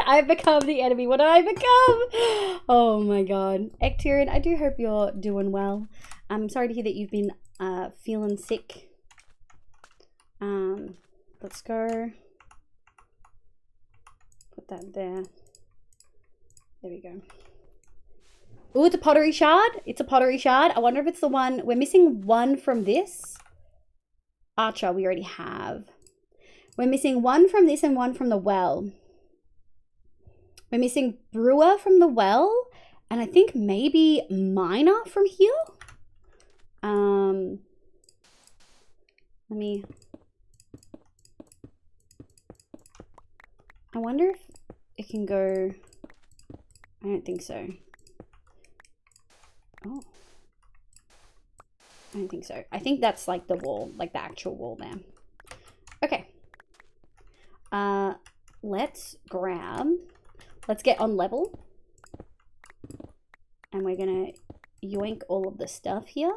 I've become the enemy. What do I become? Oh my god. Ecturian, I do hope you're doing well. I'm sorry to hear that you've been feeling sick. Let's go. Put that there. There we go. Oh, it's a pottery shard. It's a pottery shard. I wonder if it's the one. We're missing one from this. Archer, we already have. We're missing one from this and one from the well. We're missing brewer from the well. And I think maybe miner from here. Let me... I wonder if it can go... I don't think so. Oh. I don't think so. I think that's like the wall, like the actual wall there. Okay. Let's get on level. And we're gonna yoink all of the stuff here.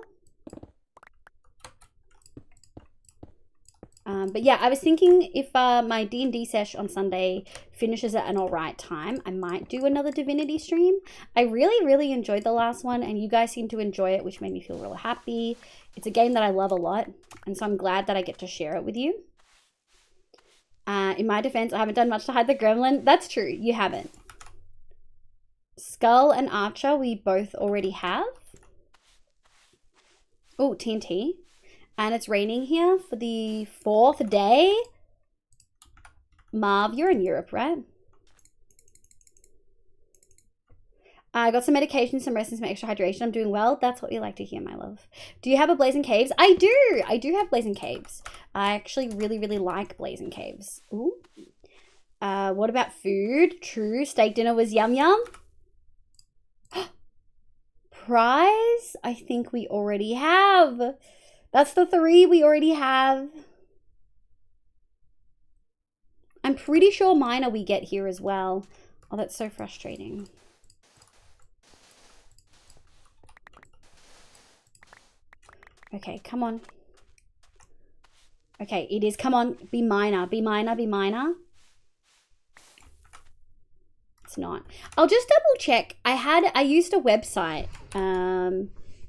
But yeah, I was thinking if my D&D sesh on Sunday finishes at an alright time, I might do another Divinity stream. I really, really enjoyed the last one, and you guys seem to enjoy it, which made me feel real happy. It's a game that I love a lot, and so I'm glad that I get to share it with you. In my defense, I haven't done much to hide the gremlin. That's true, you haven't. Skull and Archer, we both already have. Oh, TNT. And it's raining here for the 4th day. Marv, you're in Europe, right? I got some medication, some rest, and some extra hydration. I'm doing well. That's what you like to hear, my love. Do you have a Blazing Caves? I do. I do have Blazing Caves. I actually really, really like Blazing Caves. Ooh. What about food? True. Steak dinner was yum yum. Prize? I think we already have. That's the 3 we already have. I'm pretty sure miner we get here as well. Oh, that's so frustrating. Okay, come on. Okay, it is. Come on, be miner, be miner, be miner. It's not. I'll just double check. I used a website,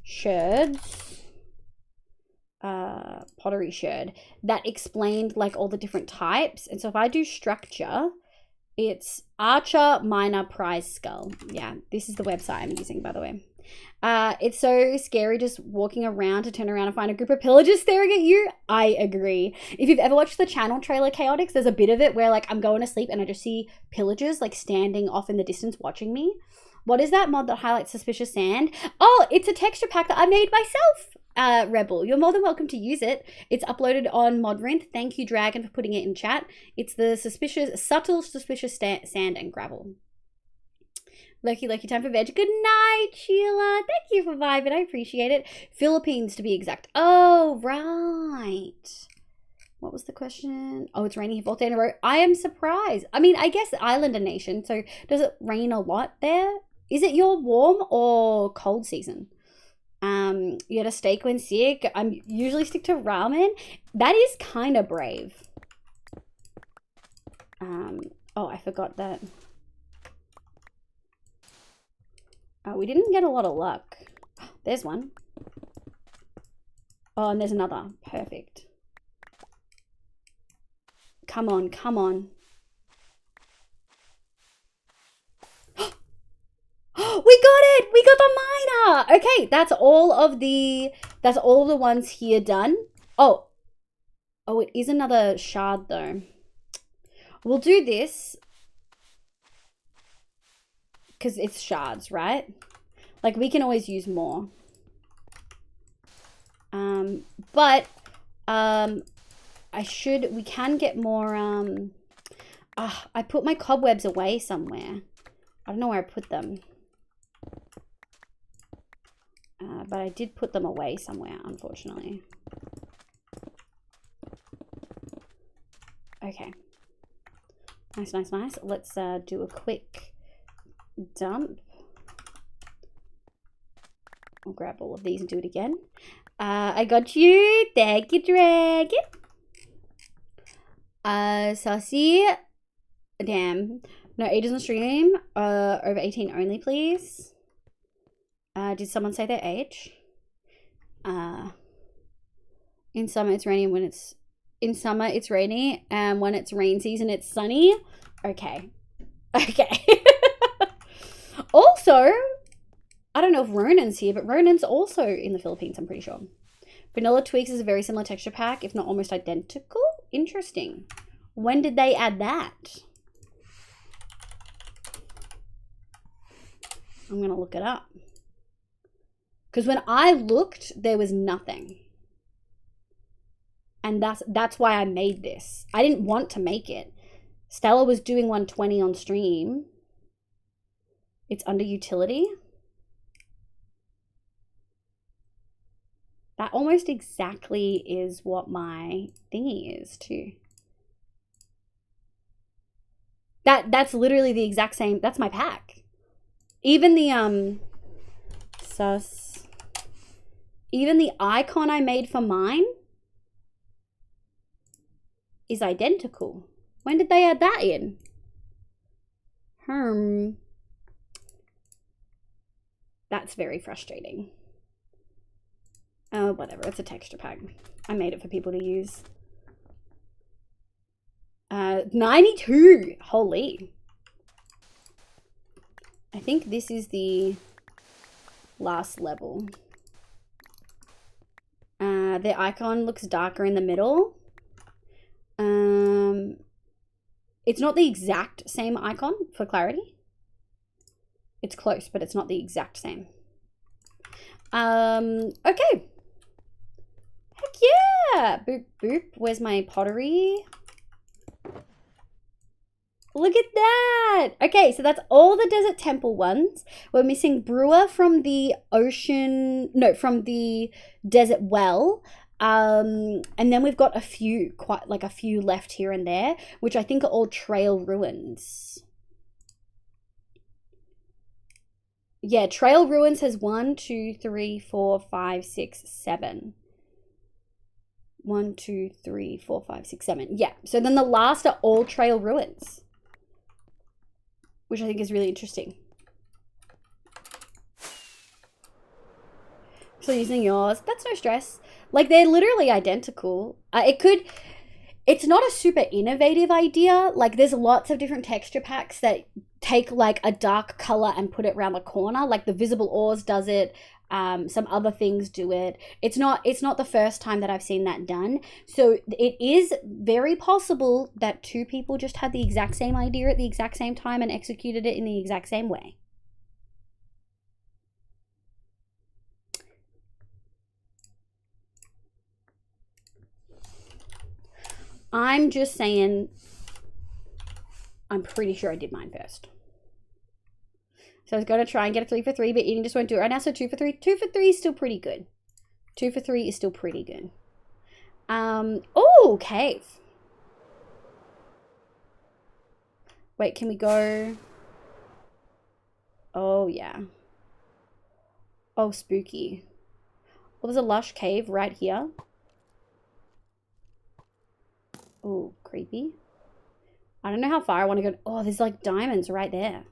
Sherds. Pottery sherd that explained like all the different types, and so if I do structure, it's Archer, Miner, Prize, Skull. Yeah, this is the website I'm using, by the way. It's so scary just walking around to turn around and find a group of pillagers staring at you. I agree. If you've ever watched the channel trailer Chaotix, there's a bit of it where like I'm going to sleep and I just see pillagers like standing off in the distance watching me. What is that mod that highlights suspicious sand? Oh, it's a texture pack that I made myself. Rebel, you're more than welcome to use it. It's uploaded on Modrinth. Thank you, Dragon, for putting it in chat. It's the subtle suspicious sand and gravel. Lucky time for veg. Good night, Sheila. Thank you for vibing. I appreciate it. Philippines, to be exact. Oh, right. What was the question? Oh, it's raining here 4th day in a row. I am surprised. I mean, I guess Islander Nation. So does it rain a lot there? Is it your warm or cold season? You had a steak when sick. I'm usually stick to ramen. That is kind of brave. Oh, I forgot that. Oh, we didn't get a lot of luck. There's one. Oh, and there's another. Perfect. Come on, come on. We got it! We got the miner! Okay, that's all of the ones here done. Oh, it is another shard though. We'll do this because it's shards, right? Like we can always use more. We can get more, I put my cobwebs away somewhere. I don't know where I put them. But I did put them away somewhere, unfortunately. Okay. Nice, nice, nice. Let's do a quick dump. I'll grab all of these and do it again. I got you. Thank you, Dragon. Saucy. Damn. No ages on stream. Over 18 only, please. Did someone say their age? In summer it's rainy, in summer it's rainy, and when it's rain season it's sunny. Okay. Okay. Also, I don't know if Ronan's here, but Ronan's also in the Philippines, I'm pretty sure. Vanilla Tweaks is a very similar texture pack, if not almost identical. Interesting. When did they add that? I'm going to look it up. Because when I looked, there was nothing. And that's why I made this. I didn't want to make it. Stella was doing 120 on stream. It's under utility. That almost exactly is what my thingy is too. That's literally the exact same. That's my pack. Even the even the icon I made for mine is identical. When did they add that in? That's very frustrating. Oh, whatever. It's a texture pack. I made it for people to use. 92. Holy. I think this is the last level. The icon looks darker in the middle. It's not the exact same icon, for clarity. It's close, but it's not the exact same. Okay. Heck yeah! Boop, boop. Where's my pottery? Look at that! Okay, so that's all the Desert Temple ones. We're missing Brewer from the ocean... No, from the Desert Well. And then we've got a few, quite like a few left here and there, which I think are all Trail Ruins. Yeah, Trail Ruins has 1, 2, 3, 4, 5, 6, 7. 1, 2, 3, 4, 5, 6, 7. Yeah, so then the last are all Trail Ruins, which I think is really interesting. So using yours, that's no stress. Like, they're literally identical. It's not a super innovative idea. Like, there's lots of different texture packs that take like a dark color and put it around the corner. Like the Visible Ores does it. Some other things do it. It's not the first time that I've seen that done. So it is very possible that two people just had the exact same idea at the exact same time and executed it in the exact same way. I'm just saying, I'm pretty sure I did mine first. So I was going to try and get a 3 for 3, but Eating just won't do it right now. So 2 for 3. 2 for 3 is still pretty good. 2 for 3 is still pretty good. Oh, cave. Wait, can we go? Oh, yeah. Oh, spooky. Well, there's a lush cave right here. Oh, creepy. I don't know how far I want to go. Oh, there's like diamonds right there.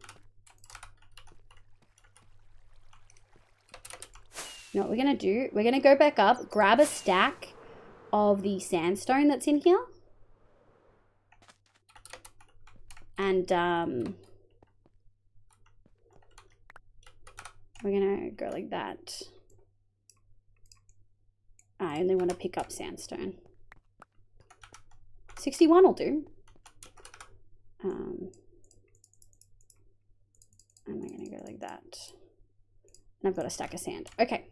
You know what we're going to do? We're going to go back up, grab a stack of the sandstone that's in here. And we're going to go like that. I only want to pick up sandstone. 61 will do. And we're going to go like that. And I've got a stack of sand. Okay.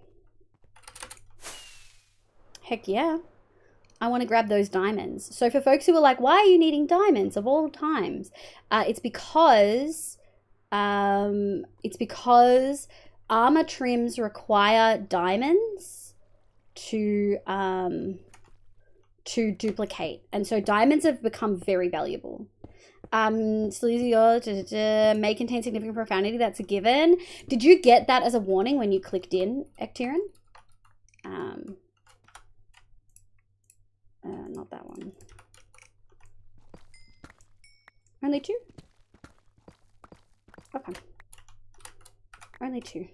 Heck yeah. I want to grab those diamonds. So for folks who are like, why are you needing diamonds of all times? It's because armor trims require diamonds to duplicate. And so diamonds have become very valuable. Sleazy may contain significant profanity. That's a given. Did you get that as a warning when you clicked in, Ectiran? Not that one. Only 2? Okay. Only 2.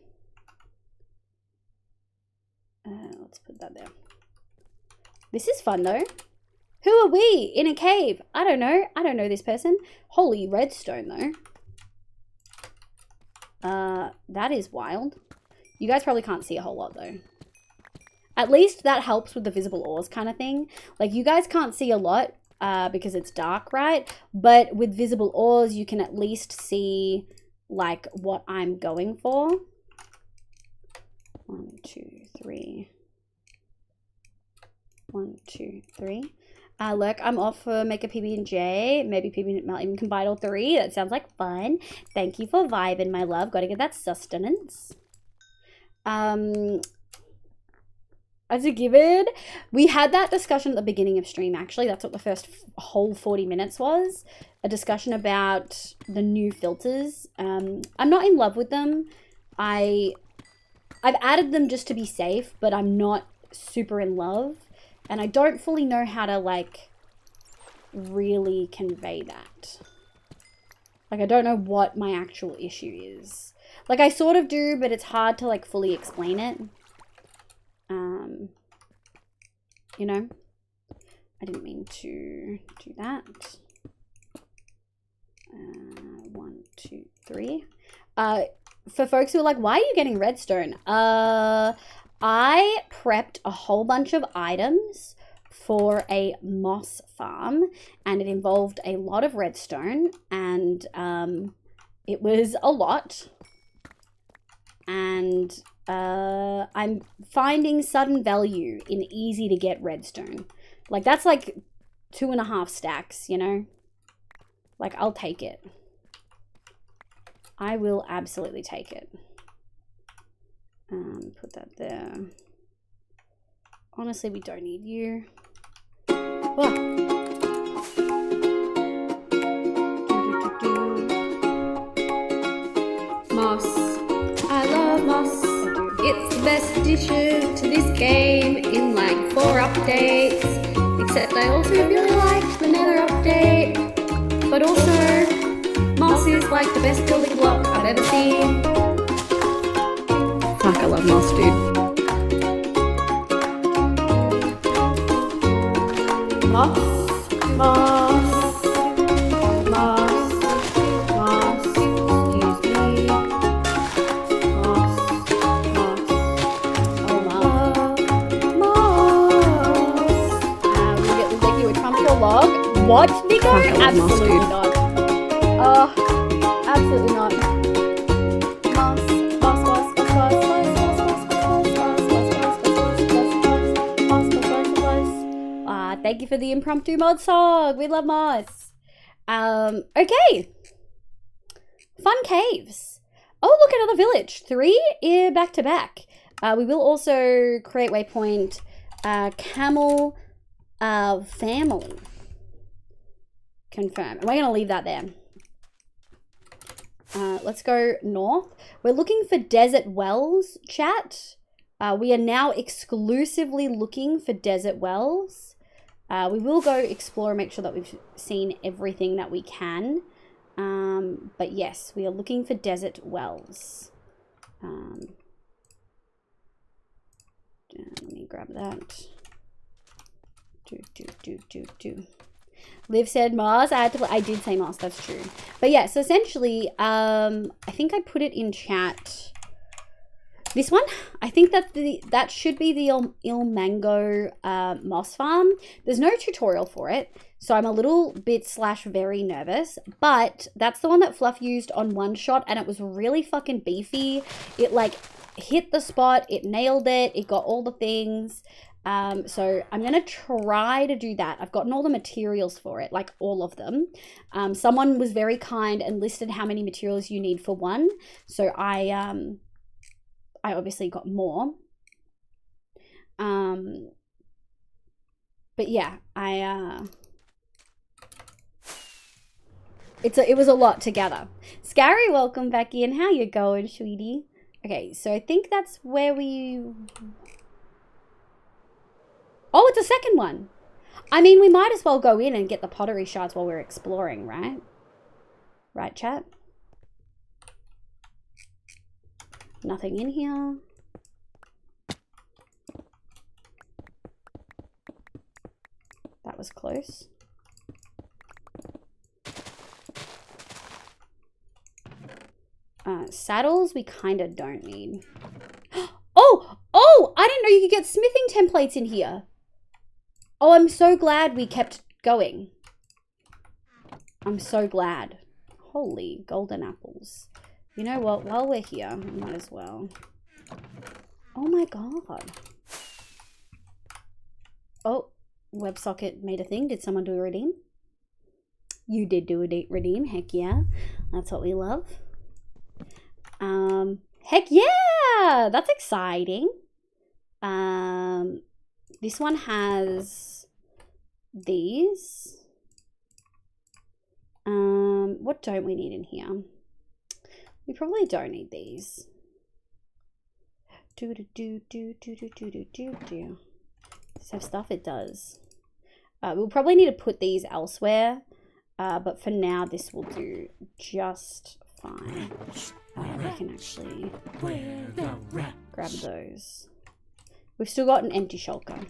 Let's put that there. This is fun though. Who are we in a cave? I don't know. I don't know this person. Holy redstone though. That is wild. You guys probably can't see a whole lot though. At least that helps with the visible ores kind of thing. Like you guys can't see a lot because it's dark, right? But with visible ores, you can at least see like what I'm going for. 1, 2, 3. 1, 2, 3. Look, I'm off for make a PB&J. Maybe PB might even combine all 3. That sounds like fun. Thank you for vibing, my love. Gotta get that sustenance. As a given, we had that discussion at the beginning of stream, actually. That's what the first whole 40 minutes was. A discussion about the new filters. I'm not in love with them. I've added them just to be safe, but I'm not super in love. And I don't fully know how to, like, really convey that. Like, I don't know what my actual issue is. Like, I sort of do, but it's hard to, like, fully explain it. You know, I didn't mean to do that. 1, 2, 3. For folks who are like, why are you getting redstone? I prepped a whole bunch of items for a moss farm, and it involved a lot of redstone, and it was a lot. And I'm finding sudden value in easy to get redstone. Like that's like 2.5 stacks, you know? Like I'll take it. I will absolutely take it. Put that there. Honestly, we don't need you. Whoa. Moss. I love moss. It's the best addition to this game in like 4 updates. Except I also really liked the Nether update. But also, moss is like the best building block I've ever seen. Fuck, I love moss, dude. Moss, moss, moss, moss, excuse me. Moss, moss, oh moss. We get like you would come to a log. What, Nico? Absolutely not. Oh, absolutely not. Thank you for the impromptu mod song. We love mods. Okay. Fun caves. Oh, look, another village. 3 back to back. We will also create waypoint camel family. Confirm. And we're going to leave that there. Let's go north. We're looking for desert wells, chat. We are now exclusively looking for desert wells. We will go explore and make sure that we've seen everything that we can. But yes, we are looking for desert wells. Let me grab that. Liv said Mars. I did say Mars, that's true. But yeah, so essentially, I think I put it in chat. This one, I think that should be the Il Mango moss farm. There's no tutorial for it, so I'm a little bit / very nervous. But that's the one that Fluff used on one shot, and it was really fucking beefy. It like hit the spot, it nailed it, it got all the things. So I'm gonna try to do that. I've gotten all the materials for it, like all of them. Someone was very kind and listed how many materials you need for one. So I obviously got more. But yeah, it was a lot to gather. Scary, welcome back in. How you going, sweetie? Okay, so I think that's where we... Oh, it's a second one. I mean, we might as well go in and get the pottery shards while we're exploring, right? Right, chat? Nothing in here. That was close. Saddles we kind of don't need. I didn't know you could get smithing templates in here. Oh, I'm so glad we kept going. I'm so glad. Holy golden apples. You know what? While we're here, we might as well. Oh my god. Oh, WebSocket made a thing. Did someone do a redeem? You did do a redeem. Heck yeah. That's what we love. Heck yeah! That's exciting. This one has these. What don't we need in here? We probably don't need these. Does this have stuff? It does. We'll probably need to put these elsewhere, but for now this will do just fine. We can actually grab those. We've still got an empty shulker.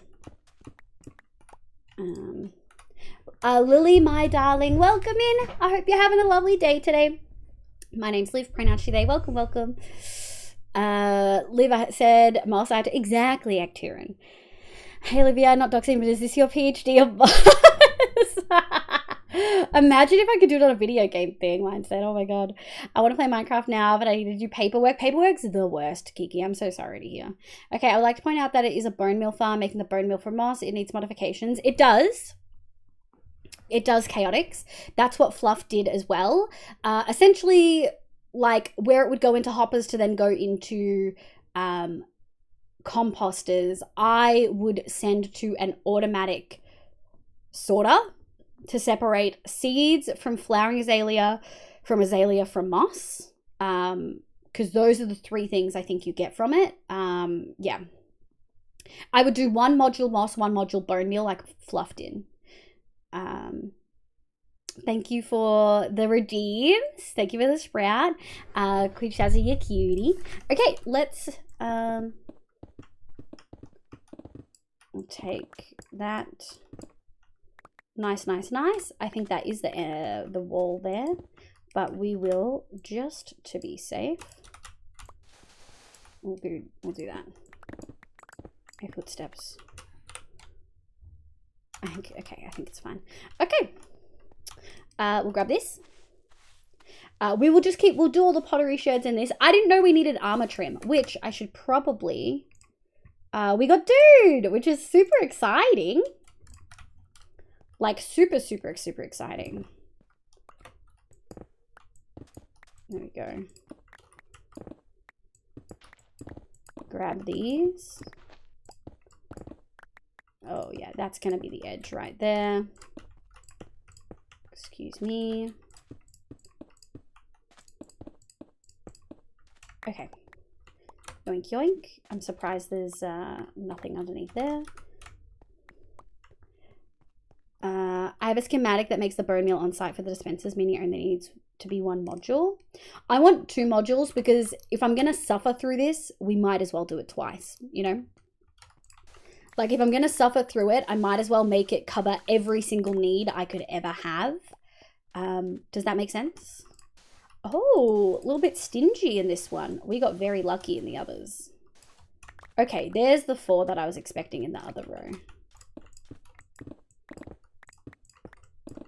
Lily, my darling, welcome in. I hope you're having a lovely day today. My name's Liv, pronounce she, they. Welcome, welcome. Liv said, Moss, exactly, Actiran. Hey, Olivia, not doxing, but is this your PhD of Moss? Imagine if I could do it on a video game thing, mine said. Oh my god. I want to play Minecraft now, but I need to do paperwork. Paperwork's the worst, Kiki. I'm so sorry to hear. Okay, I would like to point out that it is a bone meal farm, making the bone meal from moss. It needs modifications. It does. It does chaotics. That's what Fluff did as well. Essentially, like, where it would go into hoppers to then go into composters, I would send to an automatic sorter to separate seeds from flowering azalea from moss. Because those are the three things I think you get from it. Yeah. I would do one module moss, one module bone meal, like Fluff did. Thank you for the redeems. Thank you for the sprout. Quick Shazzy, you cutie. Okay, let's we'll take that. Nice, nice, nice. I think that is the wall there, but we will, just to be safe, we'll do that. Okay, footsteps. I think it's fine. Okay. We'll grab this. We'll do all the pottery sherds in this. I didn't know we needed armor trim, which I should probably, we got dude, which is super exciting. Like super, super, super exciting. There we go. Grab these. Oh yeah, that's gonna be the edge right there. Excuse me. Okay. Yoink yoink. I'm surprised there's nothing underneath there. I have a schematic that makes the bone meal on site for the dispensers, meaning it only needs to be one module. I want 2 modules because if I'm going to suffer through this, we might as well do it twice, you know? Like if I'm going to suffer through it, I might as well make it cover every single need I could ever have. Does that make sense? Oh, a little bit stingy in this one. We got very lucky in the others. Okay, there's the 4 that I was expecting in the other row.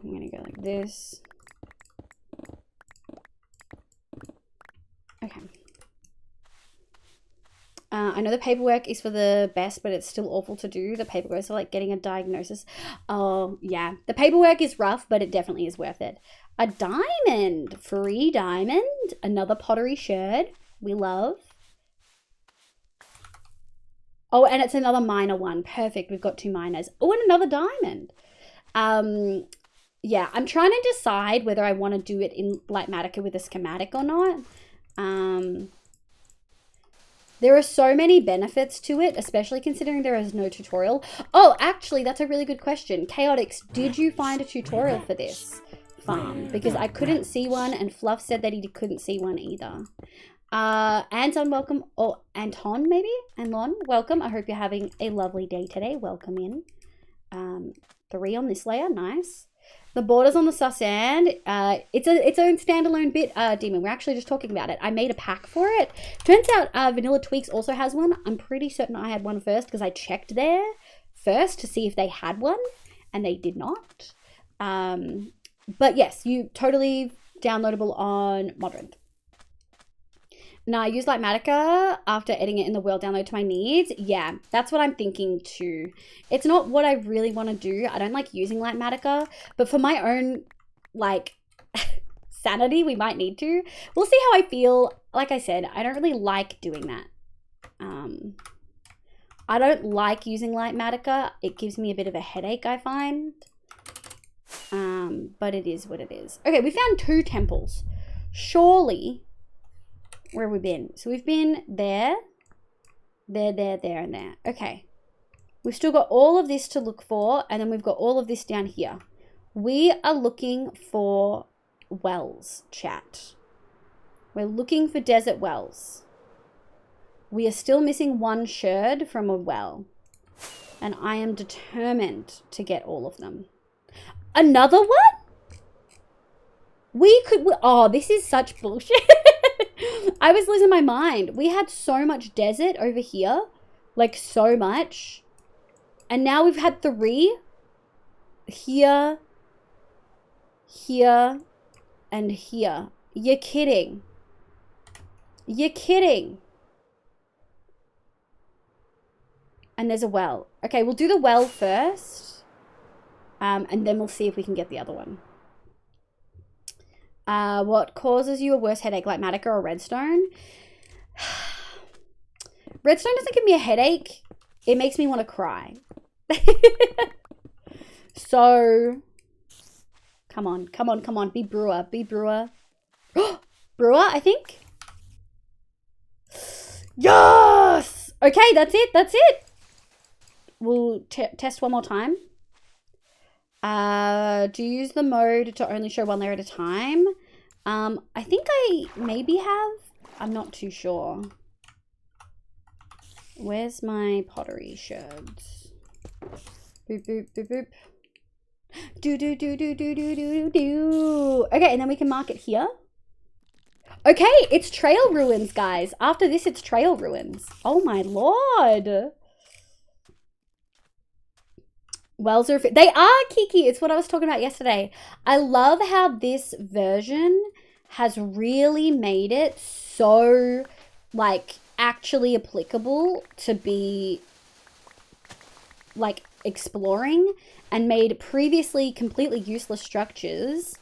I'm going to go like this. Okay. I know the paperwork is for the best, but it's still awful to do. The paperwork is for like getting a diagnosis. Oh, yeah. The paperwork is rough, but it definitely is worth it. A diamond. Free diamond. Another pottery sherd. We love. Oh, and it's another minor one. Perfect. We've got 2 minors. Oh, and another diamond. Yeah, I'm trying to decide whether I want to do it in Lightmatica with a schematic or not. There are so many benefits to it, especially considering there is no tutorial. Oh, actually, that's a really good question. Chaotix, did you find a tutorial for this farm? Because I couldn't see one, and Fluff said that he couldn't see one either. Anton, welcome. Or Anton, maybe? Anlon, welcome. I hope you're having a lovely day today. Welcome in. 3 on this layer. Nice. The borders on the Susan, it's its own standalone bit, Demon. We're actually just talking about it. I made a pack for it. Turns out Vanilla Tweaks also has one. I'm pretty certain I had one first because I checked there first to see if they had one, and they did not. But yes, you totally downloadable on Modern. Now, I use Lightmatica after editing it in the world download to my needs. Yeah, that's what I'm thinking too. It's not what I really want to do. I don't like using Lightmatica, but for my own, like, sanity, we might need to. We'll see how I feel. Like I said, I don't really like doing that. I don't like using Lightmatica. It gives me a bit of a headache, I find. But it is what it is. Okay, we found 2 temples. Surely... Where have we been? So we've been there, and there. Okay. We've still got all of this to look for, and then we've got all of this down here. We are looking for wells, chat. We're looking for desert wells. We are still missing 1 sherd from a well, and I am determined to get all of them. Another one? Oh, this is such bullshit. I was losing my mind. We had so much desert over here. Like, so much. And now we've had 3. Here. Here. And here. You're kidding. You're kidding. And there's a well. Okay, we'll do the well first. And then we'll see if we can get the other one. What causes you a worse headache, like Matica or Redstone? Redstone doesn't give me a headache. It makes me want to cry. So, come on. Be brewer. Brewer, I think. Yes! Okay, that's it. We'll test one more time. Do you use the mode to only show 1 layer at a time? I think I maybe have. I'm not too sure. Where's my pottery sherds? Boop, boop, boop, boop. Do. Okay, and then we can mark it here. Okay, it's trail ruins, guys. After this, it's trail ruins. Oh my lord. Wells are... They are, Kiki. It's what I was talking about yesterday. I love how this version has really made it so, like, actually applicable to be, like, exploring, and made previously completely useless structures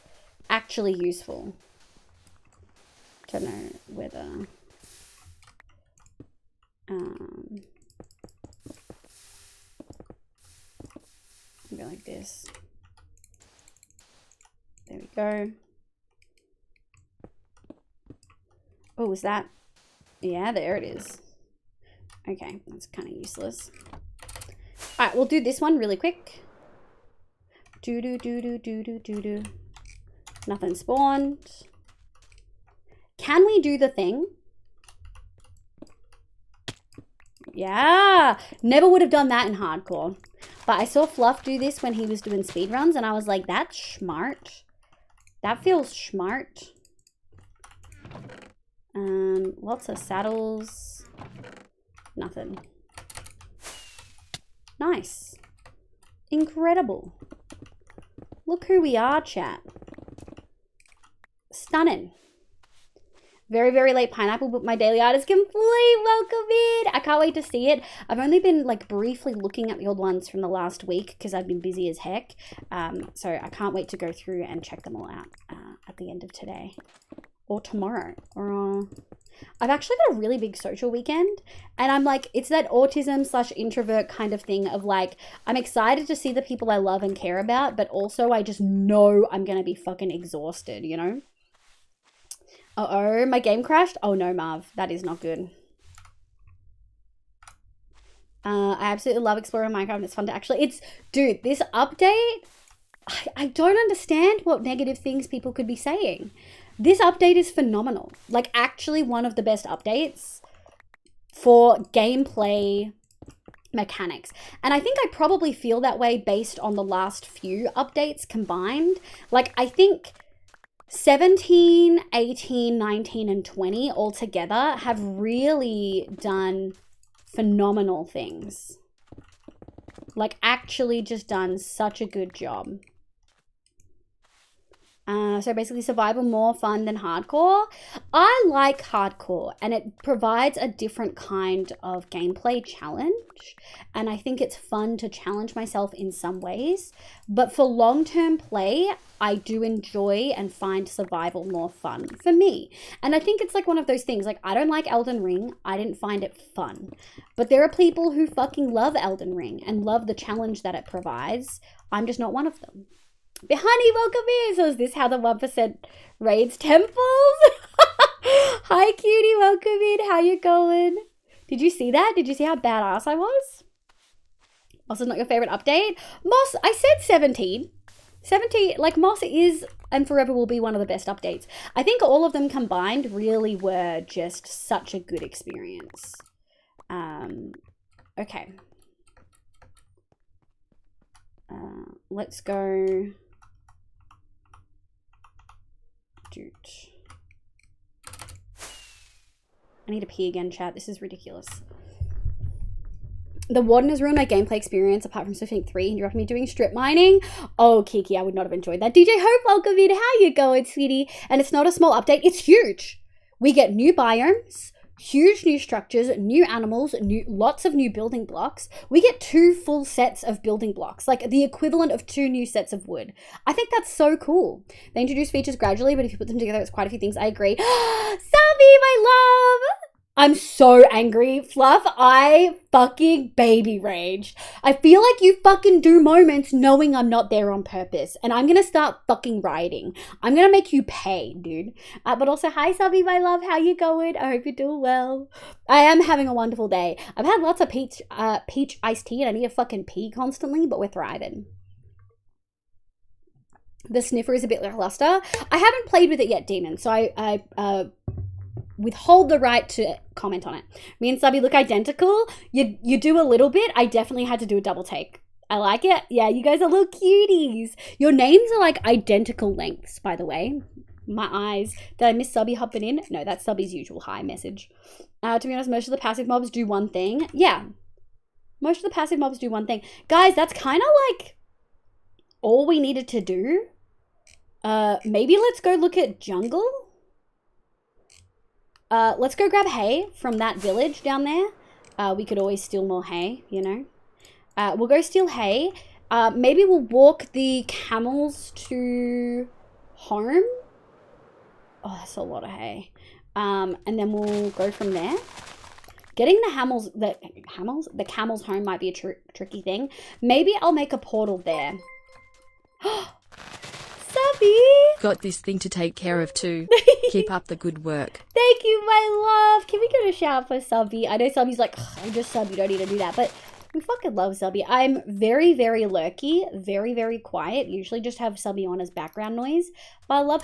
actually useful. Don't know whether... Go like this. There we go. Oh, is that? Yeah, there it is. Okay, that's kind of useless. All right, we'll do this one really quick. Do. Nothing spawned. Can we do the thing? Yeah, never would have done that in hardcore. But I saw Fluff do this when he was doing speedruns, and I was like, that's smart. That feels smart. Lots of saddles. Nothing. Nice. Incredible. Look who we are, chat. Stunning. Very, very late pineapple, but my daily art is complete. Welcome in. I can't wait to see it. I've only been like briefly looking at the old ones from the last week because I've been busy as heck. So I can't wait to go through and check them all out at the end of today or tomorrow. Or I've actually got a really big social weekend, and I'm like, it's that autism/introvert kind of thing of like, I'm excited to see the people I love and care about, but also I just know I'm gonna be fucking exhausted, you know? Uh-oh, my game crashed? Oh no, Marv, that is not good. I absolutely love exploring Minecraft. It's fun to actually... Dude, this update... I don't understand what negative things people could be saying. This update is phenomenal. Like, actually one of the best updates for gameplay mechanics. And I think I probably feel that way based on the last few updates combined. Like, I think 17, 18, 19, and 20 all together have really done phenomenal things. Like, actually just done such a good job. So basically survival more fun than hardcore. I like hardcore, and it provides a different kind of gameplay challenge, and I think it's fun to challenge myself in some ways, but for long-term play I do enjoy and find survival more fun for me. And I think it's like one of those things, like, I don't like Elden Ring, I didn't find it fun, but there are people who fucking love Elden Ring and love the challenge that it provides. I'm just not one of them. Honey, welcome in. So is this how the 1% raids temples? Hi, cutie. Welcome in. How you going? Did you see that? Did you see how badass I was? Also, not your favorite update? Moss, I said 17. 17, like, Moss is and forever will be one of the best updates. I think all of them combined really were just such a good experience. Okay. Let's go... Dude. I need to pee again, chat. This is ridiculous. The Warden has ruined my gameplay experience apart from Swift 3 and interrupted me doing strip mining. Oh, Kiki, I would not have enjoyed that. DJ Hope, welcome in. How you going, sweetie? And it's not a small update. It's huge. We get new biomes, huge new structures, new animals, lots of new building blocks. We get 2 full sets of building blocks, like the equivalent of 2 new sets of wood. I think that's so cool. They introduce features gradually, but if you put them together, it's quite a few things. I agree. Sabi, my love! I'm so angry, Fluff. I fucking baby raged. I feel like you fucking do moments knowing I'm not there on purpose, and I'm gonna start fucking rioting. I'm gonna make you pay, dude. But also, hi, Sabi, my love. How you going? I hope you're doing well. I am having a wonderful day. I've had lots of peach iced tea, and I need to fucking pee constantly, but we're thriving. The sniffer is a bit lackluster. I haven't played with it yet, Demon, so I withhold the right to comment on it. Me and Subby look identical. You do a little bit. I definitely had to do a double take. I like it. Yeah, you guys are little cuties. Your names are like identical lengths, by the way. My eyes. Did I miss Subby hopping in? No, that's Subby's usual hi message. To be honest, most of the passive mobs do one thing. Yeah. Most of the passive mobs do one thing. Guys, that's kind of like all we needed to do. Maybe let's go look at jungle. Let's go grab hay from that village down there. We could always steal more hay, you know. We'll go steal hay. Maybe we'll walk the camels to home. Oh, that's a lot of hay. And then we'll go from there. Getting the camels home might be a tricky thing. Maybe I'll make a portal there. Subby! Got this thing to take care of too. Keep up the good work. Thank you, my love. Can we get a shout for Subby? I know Subby's like, I'm just Sub, you don't need to do that. But we fucking love Subby. I'm very, very lurky. Very, very quiet. Usually just have Subby on as background noise. But I love...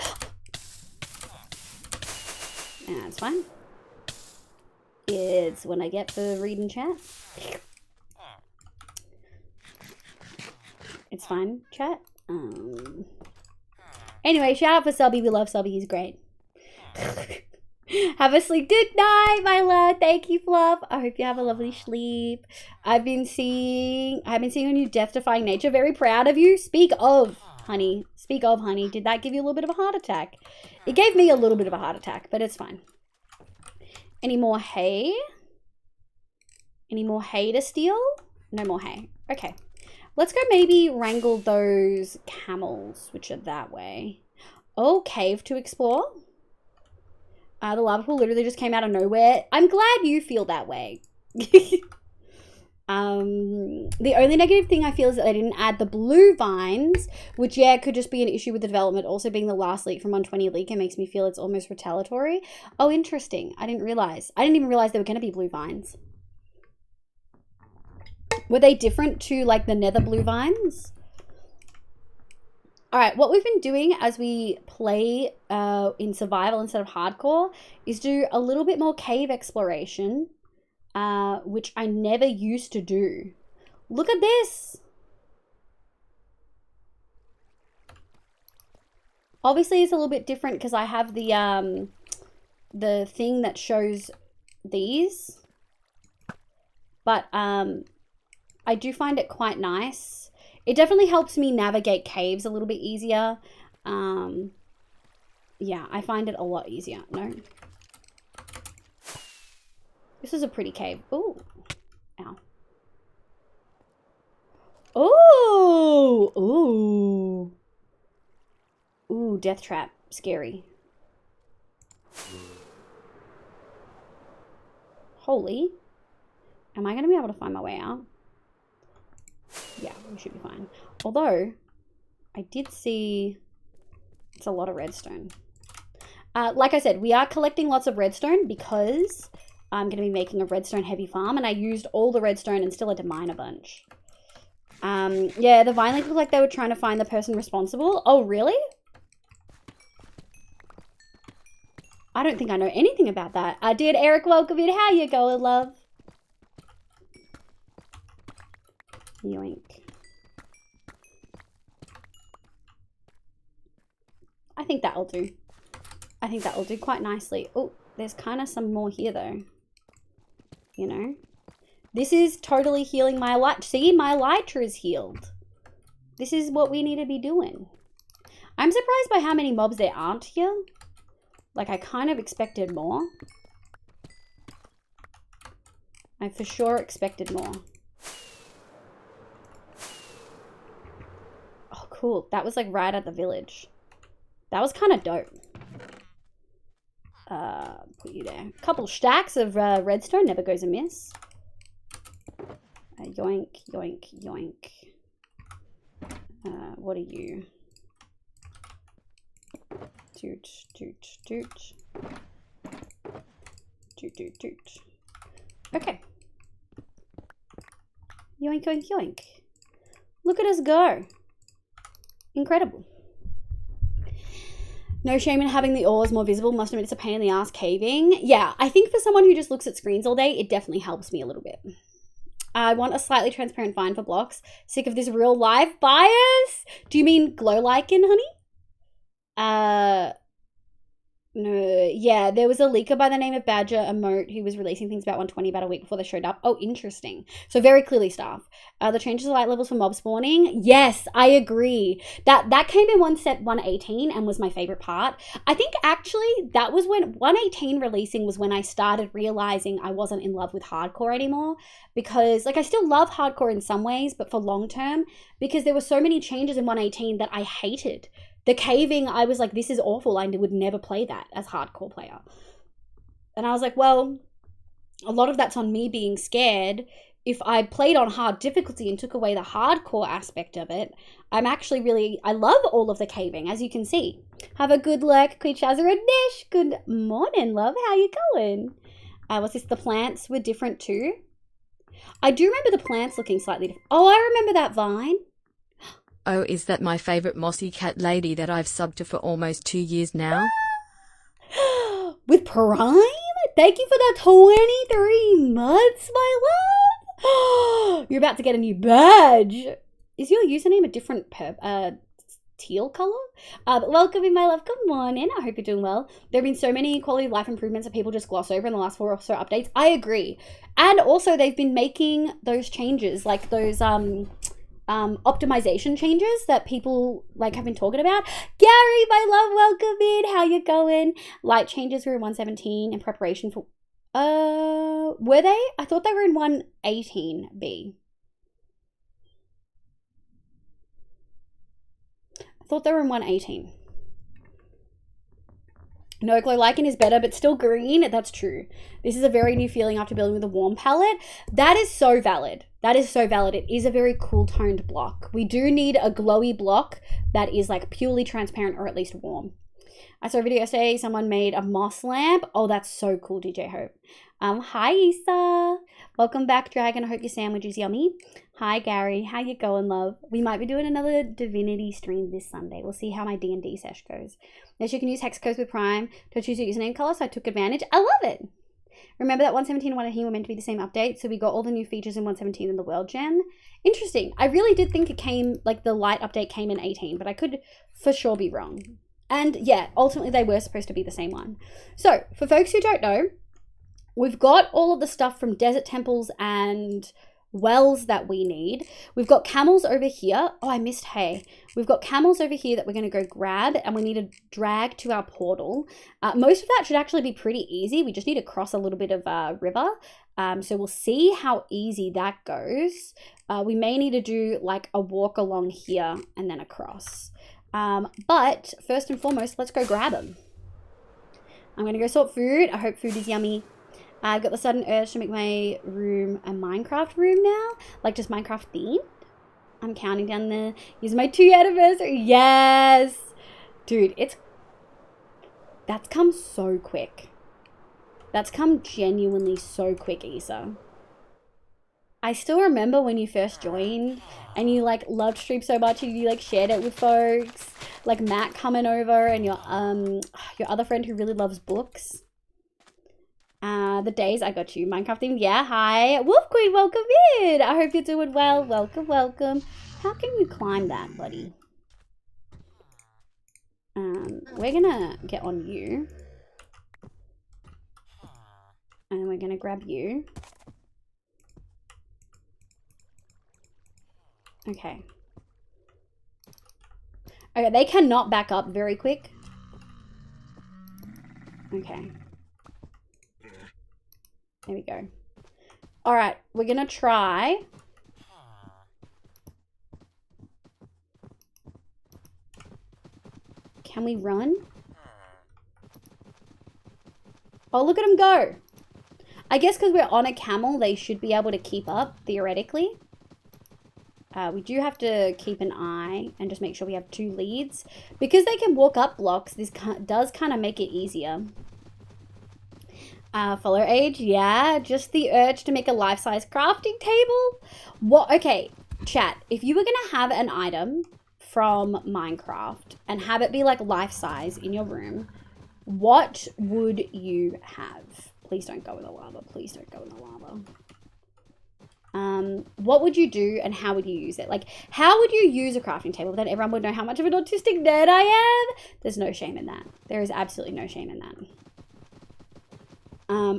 Yeah, that's fine. It's when I get to read and chat. It's fine, chat. Anyway, shout out for Subby. We love Subby. He's great. Have a sleep. Good night, my love. Thank you, Fluff. I hope you have a lovely sleep. I've been seeing a new death-defying nature. Very proud of you. Speak of, honey. Speak of, honey. Did that give you a little bit of a heart attack? It gave me a little bit of a heart attack, but it's fine. Any more hay? Any more hay to steal? No more hay. Okay. Let's go maybe wrangle those camels, which are that way. Oh, cave to explore. The lava pool literally just came out of nowhere. I'm glad you feel that way. The only negative thing I feel is that they didn't add the blue vines, which, yeah, could just be an issue with the development. Also being the last leak from 120 leak, it makes me feel it's almost retaliatory. Oh, interesting. I didn't even realize there were going to be blue vines. Were they different to, like, the nether blue vines? Alright, what we've been doing as we play in survival instead of hardcore is do a little bit more cave exploration. which I never used to do. Look at this. Obviously, it's a little bit different because I have the thing that shows these. But I do find it quite nice. It definitely helps me navigate caves a little bit easier. Yeah, I find it a lot easier. No. This is a pretty cave. Ooh. Ow. Ooh. Ooh. Ooh, death trap. Scary. Holy. Am I going to be able to find my way out? Yeah, we should be fine. Although, I did see... It's a lot of redstone. Like I said, we are collecting lots of redstone because I'm going to be making a redstone heavy farm, and I used all the redstone and still had to mine a bunch. Yeah, the vine looked like they were trying to find the person responsible. Oh, really? I don't think I know anything about that. I did. Eric, welcome in. How you going, love? Yoink. I think that'll do. I think that'll do quite nicely. Oh, there's kind of some more here though. You know? This is totally healing my light. See, my elytra is healed. This is what we need to be doing. I'm surprised by how many mobs there aren't here. Like, I kind of expected more. I for sure expected more. Oh, cool. That was like right at the village. That was kind of dope. Put you there. A couple stacks of redstone never goes amiss. Yoink, yoink, yoink. What are you? Toot, toot, toot. Toot, toot, toot. Okay. Yoink, yoink, yoink. Look at us go. Incredible. No shame in having the ores more visible. Must admit it's a pain in the ass caving. Yeah, I think for someone who just looks at screens all day, it definitely helps me a little bit. I want a slightly transparent vine for blocks. Sick of this real life bias. Do you mean glow lichen, honey? No, yeah, there was a leaker by the name of Badger Emote who was releasing things about 120 about a week before they showed up. Oh, interesting. So very clearly staff. The changes to light levels for mob spawning. Yes, I agree. That came in 118 and was my favorite part. I think actually that was when 118 releasing was when I started realizing I wasn't in love with hardcore anymore, because like I still love hardcore in some ways, but for long term, because there were so many changes in 118 that I hated. The caving, I was like, this is awful. I would never play that as hardcore player. And I was like, well, a lot of that's on me being scared. If I played on hard difficulty and took away the hardcore aspect of it, I love all of the caving, as you can see. Have a good lurk, Queen Shazza and Nish. Good morning, love. How you going? What's this? The plants were different too. I do remember the plants looking slightly different. Oh, I remember that vine. Oh, is that my favorite mossy cat lady that I've subbed to for almost 2 years now? With Prime? Thank you for the 23 months, my love. You're about to get a new badge. Is your username a different teal color? But welcome in, my love. Good morning. I hope you're doing well. There have been so many quality of life improvements that people just gloss over in the last 4 or so updates. I agree. And also they've been making those changes, like those optimization changes that people like have been talking about. Gary, my love, welcome in. How you going? Light changes were in 117 in preparation for were they? I thought they were in 118B. I thought they were in 118. No, glow lichen is better, but still green. That's true. This is a very new feeling after building with a warm palette. That is so valid. That is so valid. It is a very cool toned block. We do need a glowy block that is like purely transparent or at least warm. I saw a video yesterday. Someone made a moss lamp. Oh, that's so cool, DJ Hope. Hi, Issa. Welcome back, Dragon. I hope your sandwich is yummy. Hi, Gary. How you going, love? We might be doing another Divinity stream this Sunday. We'll see how my D&D sesh goes. Yes, you can use hex codes with Prime to choose your username color, so I took advantage. I love it. Remember that 117 and 118 were meant to be the same update, so we got all the new features in 117 in the World Gen. Interesting. I really did think it came, like the light update came in 18, but I could for sure be wrong. And yeah, ultimately they were supposed to be the same one. So for folks who don't know, we've got all of the stuff from desert temples and wells that we need. We've got camels over here. Oh, I missed hay. We've got camels over here that we're going to go grab, and we need to drag to our portal. Most of that should actually be pretty easy. We just need to cross a little bit of a river. So we'll see how easy that goes. We may need to do like a walk along here and then across. But first and foremost, let's go grab them. I'm going to go sort food. I hope food is yummy. I've got the sudden urge to make my room a Minecraft room now. Like just Minecraft themed. I'm counting down the... Use my 2 anniversary. Yes! Dude, that's come so quick. That's come genuinely so quick, Issa. I still remember when you first joined and you like loved stream so much and you like shared it with folks. Like Matt coming over and your other friend who really loves books. The days I got you. Minecraft theme. Yeah, hi. Wolf Queen, welcome in. I hope you're doing well. Welcome, welcome. How can you climb that, buddy? We're gonna get on you. And we're gonna grab you. Okay. Okay, they cannot back up very quick. Okay. There we go. All right, we're going to try. Can we run? Oh, look at them go. I guess because we're on a camel, they should be able to keep up, theoretically. We do have to keep an eye and just make sure we have 2 leads. Because they can walk up blocks, this does kind of make it easier. Follow age, yeah, just the urge to make a life-size crafting table. What? Okay, chat, if you were gonna have an item from Minecraft and have it be like life-size in your room, what would you have? Please don't go in the lava. Please don't go in the lava. What would you do and how would you use it? Like, how would you use a crafting table? Then everyone would know how much of an autistic nerd I am. There's no shame in that. There is absolutely no shame in that.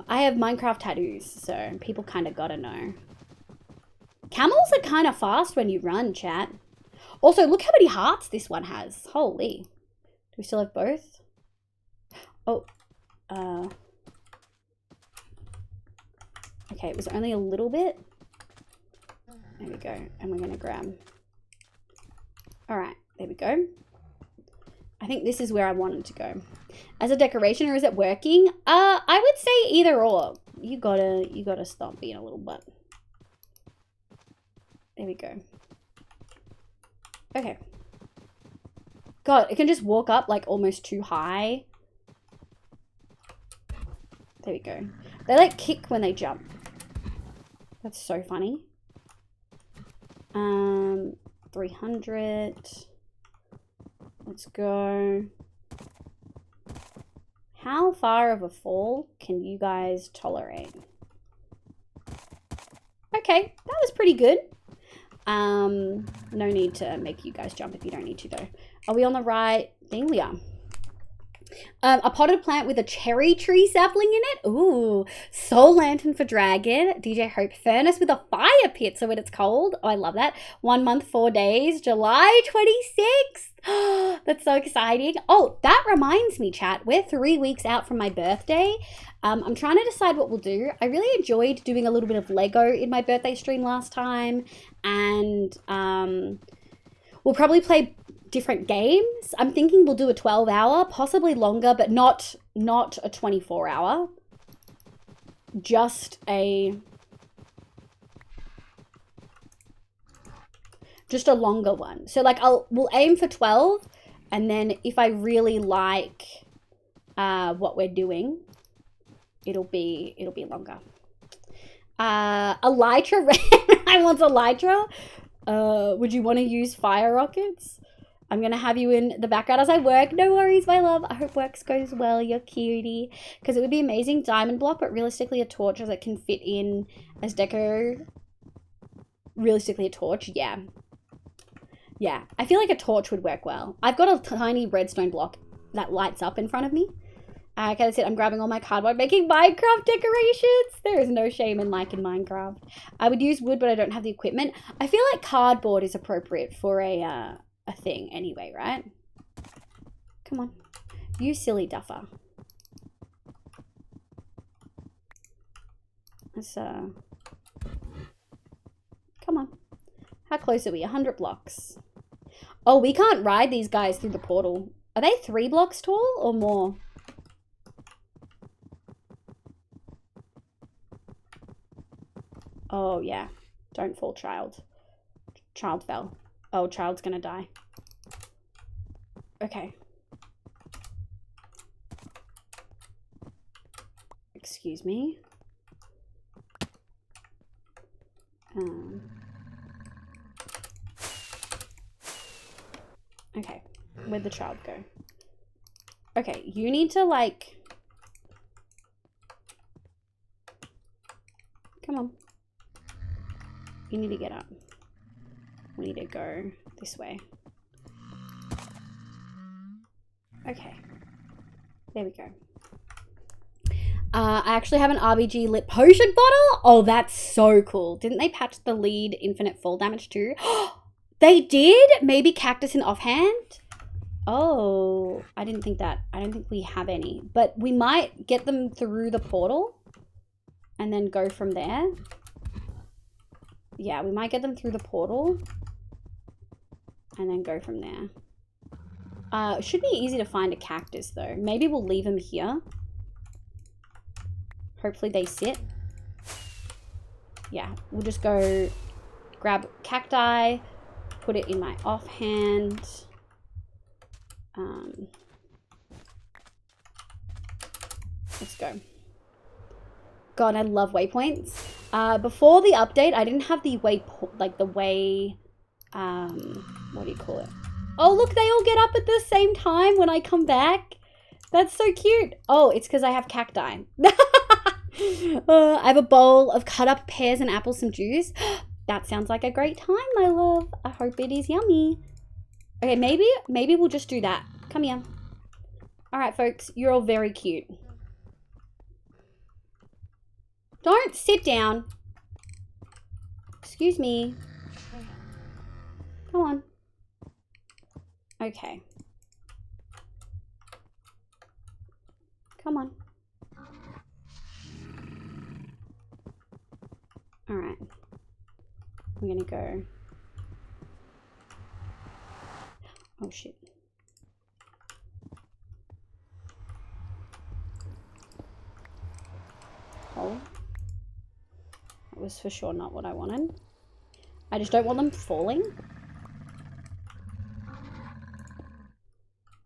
I have Minecraft tattoos, so people kind of gotta know. Camels are kind of fast when you run, chat. Also, look how many hearts this one has. Holy. Do we still have both? Oh. Okay, it was only a little bit. There we go. And we're gonna grab. Alright, there we go. I think this is where I wanted to go. As a decoration, or is it working? I would say either or. You gotta stop being a little butt. There we go. Okay. God, it can just walk up like almost too high. There we go. They like kick when they jump. That's so funny. 300. Let's go. How far of a fall can you guys tolerate? Okay, that was pretty good. No need to make you guys jump if you don't need to though. Are we on the right thing? We are. A potted plant with a cherry tree sapling in it. Ooh, soul lantern for dragon. DJ Hope furnace with a fire pit so when it's cold. Oh, I love that. 1 month, 4 days. July 26th. That's so exciting. Oh, that reminds me, chat. We're 3 weeks out from my birthday. I'm trying to decide what we'll do. I really enjoyed doing a little bit of Lego in my birthday stream last time. And we'll probably play different games. I'm thinking we'll do a 12-hour, possibly longer, but not a 24-hour. Just a longer one. So like we'll aim for 12, and then if I really like what we're doing, it'll be longer. Elytra, I want Elytra. Would you want to use fire rockets? I'm going to have you in the background as I work. No worries, my love. I hope work goes well. You're cutie. Because it would be amazing diamond block, but realistically a torch as it can fit in as deco. Realistically a torch, yeah. Yeah, I feel like a torch would work well. I've got a tiny redstone block that lights up in front of me. Okay, that's it. I'm grabbing all my cardboard, making Minecraft decorations. There is no shame in liking Minecraft. I would use wood, but I don't have the equipment. I feel like cardboard is appropriate for a thing anyway, right? Come on. You silly duffer. Let's, come on. How close are we? 100 blocks. Oh, we can't ride these guys through the portal. Are they 3 blocks tall or more? Oh, yeah. Don't fall, child. Child fell. Oh, child's gonna die. Okay. Excuse me. Okay. Where'd the child go? Okay, you need to, like... Come on. You need to get up. We need to go this way. Okay. There we go. I actually have an RBG lit potion bottle. Oh, that's so cool. Didn't they patch the lead infinite fall damage too? They did? Maybe cactus and offhand? Oh, I didn't think that. I don't think we have any. But we might get them through the portal and then go from there. Yeah, we might get them through the portal and then go from there. It should be easy to find a cactus though. Maybe we'll leave them here. Hopefully they sit. Yeah, we'll just go grab cacti, put it in my offhand. Let's go. God, I love waypoints. Before the update, I didn't have the what do you call it? Oh, look, they all get up at the same time when I come back. That's so cute. Oh, it's because I have cacti. I have a bowl of cut up pears and apples, some juice. That sounds like a great time, my love. I hope it is yummy. Okay, maybe we'll just do that. Come here. All right, folks, you're all very cute. Don't sit down. Excuse me. Come on. Okay. Come on. All right. I'm gonna go. Oh shit. Oh. That was for sure not what I wanted. I just don't want them falling.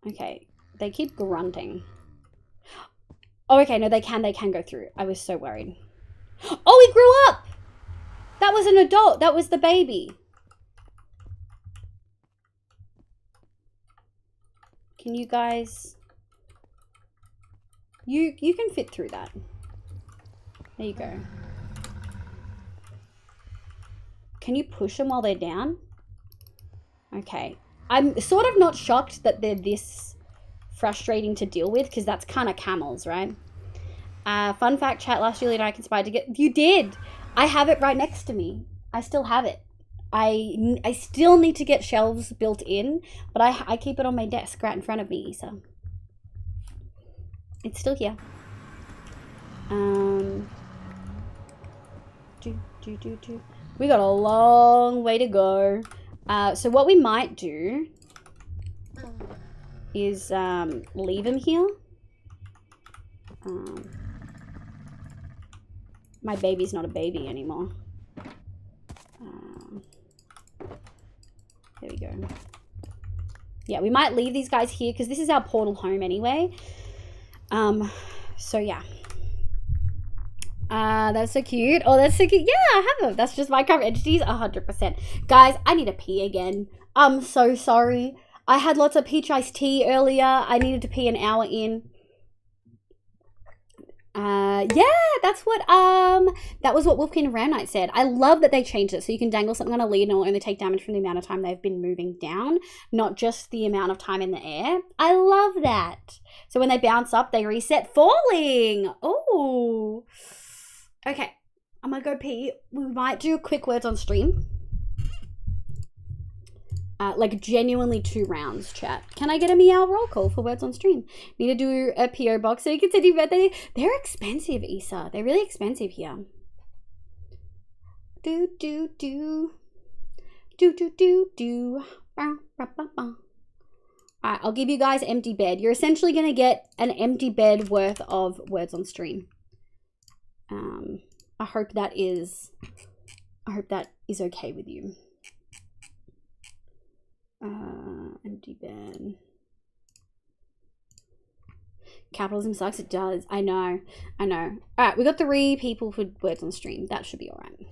Okay. They keep grunting. Oh, okay. No, they can go through. I was so worried. Oh, he grew up! That was an adult. That was the baby. Can you guys... You can fit through that. There you go. Can you push them while they're down? Okay. I'm sort of not shocked that they're this frustrating to deal with, because that's kind of camels, right? Fun fact, chat, last year I conspired to get... You did! I have it right next to me. I still have it. I still need to get shelves built in, but I keep it on my desk right in front of me, so... It's still here. We got a long way to go. So what we might do is leave him here. My baby's not a baby anymore. There we go. Yeah, we might leave these guys here because this is our portal home anyway. So yeah. That's so cute. Oh, that's so cute. Yeah, I have them. That's just Minecraft entities, 100%. Guys, I need to pee again. I'm so sorry. I had lots of peach iced tea earlier. I needed to pee an hour in. Yeah, that was what Wolfkin Ram Knight said. I love that they changed it so you can dangle something on a lead and it'll only take damage from the amount of time they've been moving down, not just the amount of time in the air. I love that. So when they bounce up, they reset falling. Oh, okay. I'm gonna go pee. We might do quick words on stream. Like genuinely 2 rounds, chat. Can I get a meow roll call for words on stream? Need to do a PO box so you can send your birthday. They're expensive, Issa. They're really expensive here. Do do do do do do do. Alright, I'll give you guys empty bed. You're essentially gonna get an empty bed worth of words on stream. I hope that is okay with you. Empty bed. Capitalism sucks. It does. I know. Alright, we got 3 people for words on stream. That should be alright.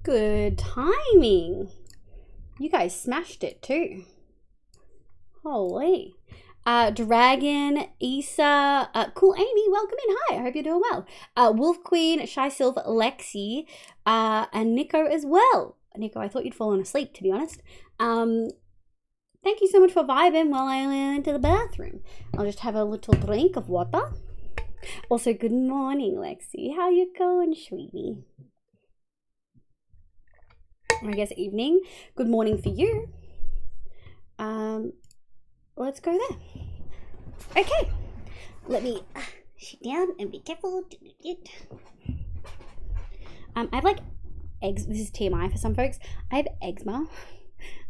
Good timing. You guys smashed it too. Holy. Dragon, Issa, cool Amy, welcome in. Hi, I hope you're doing well. Wolf Queen, Shy Silver, Lexi, and Nico as well. Nico, I thought you'd fallen asleep, to be honest. Thank you so much for vibing while I went to the bathroom. I'll just have a little drink of water. Also, good morning, Lexi. How you going, sweetie? I guess evening. Good morning for you. Let's go there. Okay. Let me sit down and be careful. I have like eggs. This is TMI for some folks. I have eczema,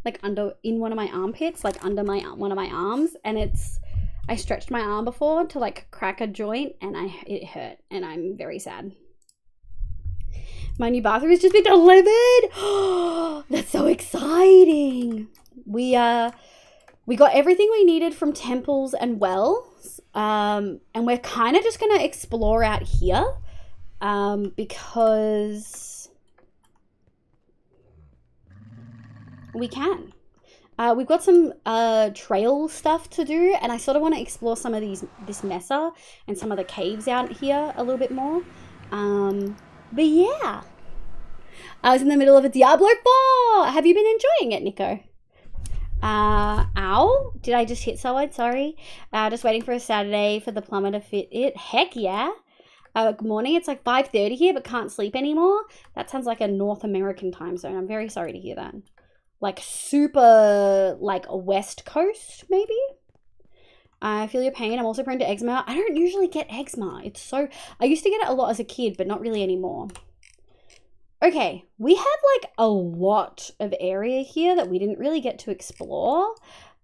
like in one of my armpits, like under one of my arms, and I stretched my arm before to like crack a joint, and it hurt, and I'm very sad. My new bathroom has just been delivered. That's so exciting. We got everything we needed from Temples and Wells, and we're kind of just gonna explore out here, because we can. We've got some trail stuff to do, and I sort of want to explore some of this mesa and some of the caves out here a little bit more. But yeah, I was in the middle of a Diablo 4. Have you been enjoying it, Nico? Ow, did I just hit someone? Sorry. Just waiting for a Saturday for the plumber to fit it. Heck yeah. Good morning. It's like 5:30 here, but can't sleep anymore. That sounds like a North American time zone. I'm very sorry to hear that. Like super, like a West Coast, maybe? I feel your pain. I'm also prone to eczema. I don't usually get eczema. I used to get it a lot as a kid, but not really anymore. Okay, we have like a lot of area here that we didn't really get to explore.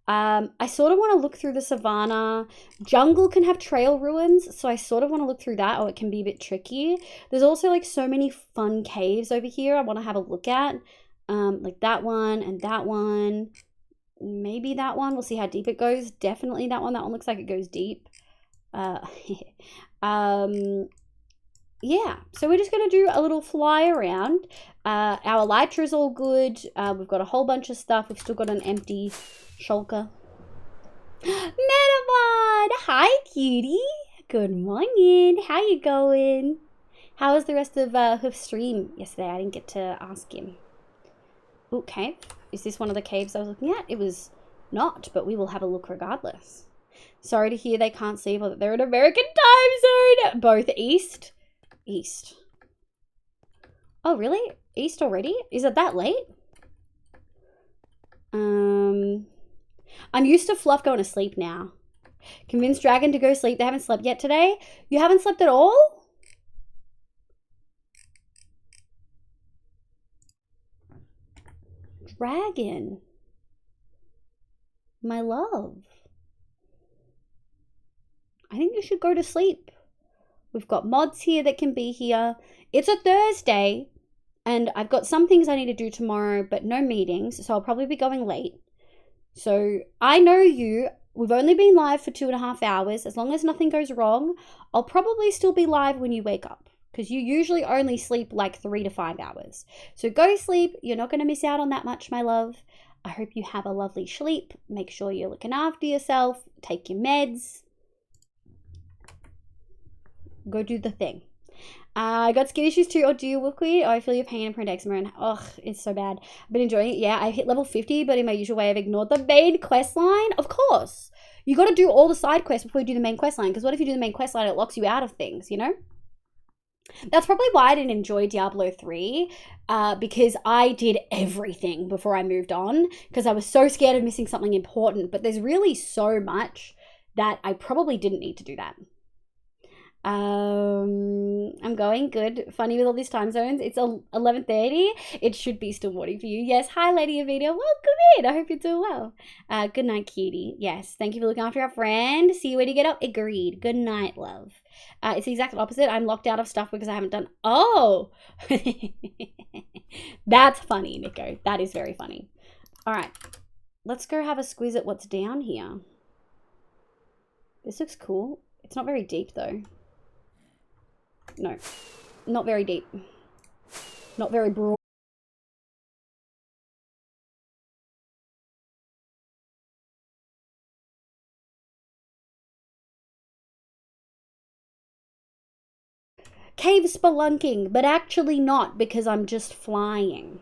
I sort of want to look through the savannah. Jungle can have trail ruins, so I sort of want to look through that. Oh, it can be a bit tricky. There's also like so many fun caves over here I want to have a look at. Like that one and that one. Maybe that one. We'll see how deep it goes. Definitely that one. That one looks like it goes deep. Yeah, so we're just going to do a little fly around. Our elytra is all good. We've got a whole bunch of stuff. We've still got an empty shulker. Metamon! Hi, cutie. Good morning. How you going? How was the rest of Hoof's stream yesterday? I didn't get to ask him. Okay, is this one of the caves I was looking at? It was not, but we will have a look regardless. Sorry to hear they can't sleep or that they're in American time zone. Both East. Oh, really? East already? Is it that late? I'm used to Fluff going to sleep now. Convince Dragon to go sleep. They haven't slept yet today. You haven't slept at all? Dragon. My love. I think you should go to sleep. We've got mods here that can be here. It's a Thursday, and I've got some things I need to do tomorrow, but no meetings, so I'll probably be going late. So I know you. We've only been live for 2.5 hours. As long as nothing goes wrong, I'll probably still be live when you wake up, because you usually only sleep like 3 to 5 hours. So go sleep. You're not going to miss out on that much, my love. I hope you have a lovely sleep. Make sure you're looking after yourself. Take your meds. Go do the thing. I got skin issues too. Or do you, Wookie? Oh, I feel your pain and prone to eczema, and ugh, it's so bad. I've been enjoying it. Yeah, I hit level 50, but in my usual way, I've ignored the main quest line. Of course. You got to do all the side quests before you do the main quest line, because what if you do the main quest line, it locks you out of things, you know? That's probably why I didn't enjoy Diablo 3, because I did everything before I moved on, because I was so scared of missing something important, but there's really so much that I probably didn't need to do that. I'm going good. Funny with all these time zones. It's 11:30. It should be still morning for you. Yes. Hi, Lady Avita. Welcome in. I hope you're doing well. Good night, cutie. Yes. Thank you for looking after our friend. See you when you get up. Agreed. Good night, love. It's the exact opposite. I'm locked out of stuff because I haven't done. Oh, that's funny, Nico. That is very funny. All right. Let's go have a squeeze at what's down here. This looks cool. It's not very deep though. No, not very deep. Not very broad. cave spelunking, but actually not because I'm just flying.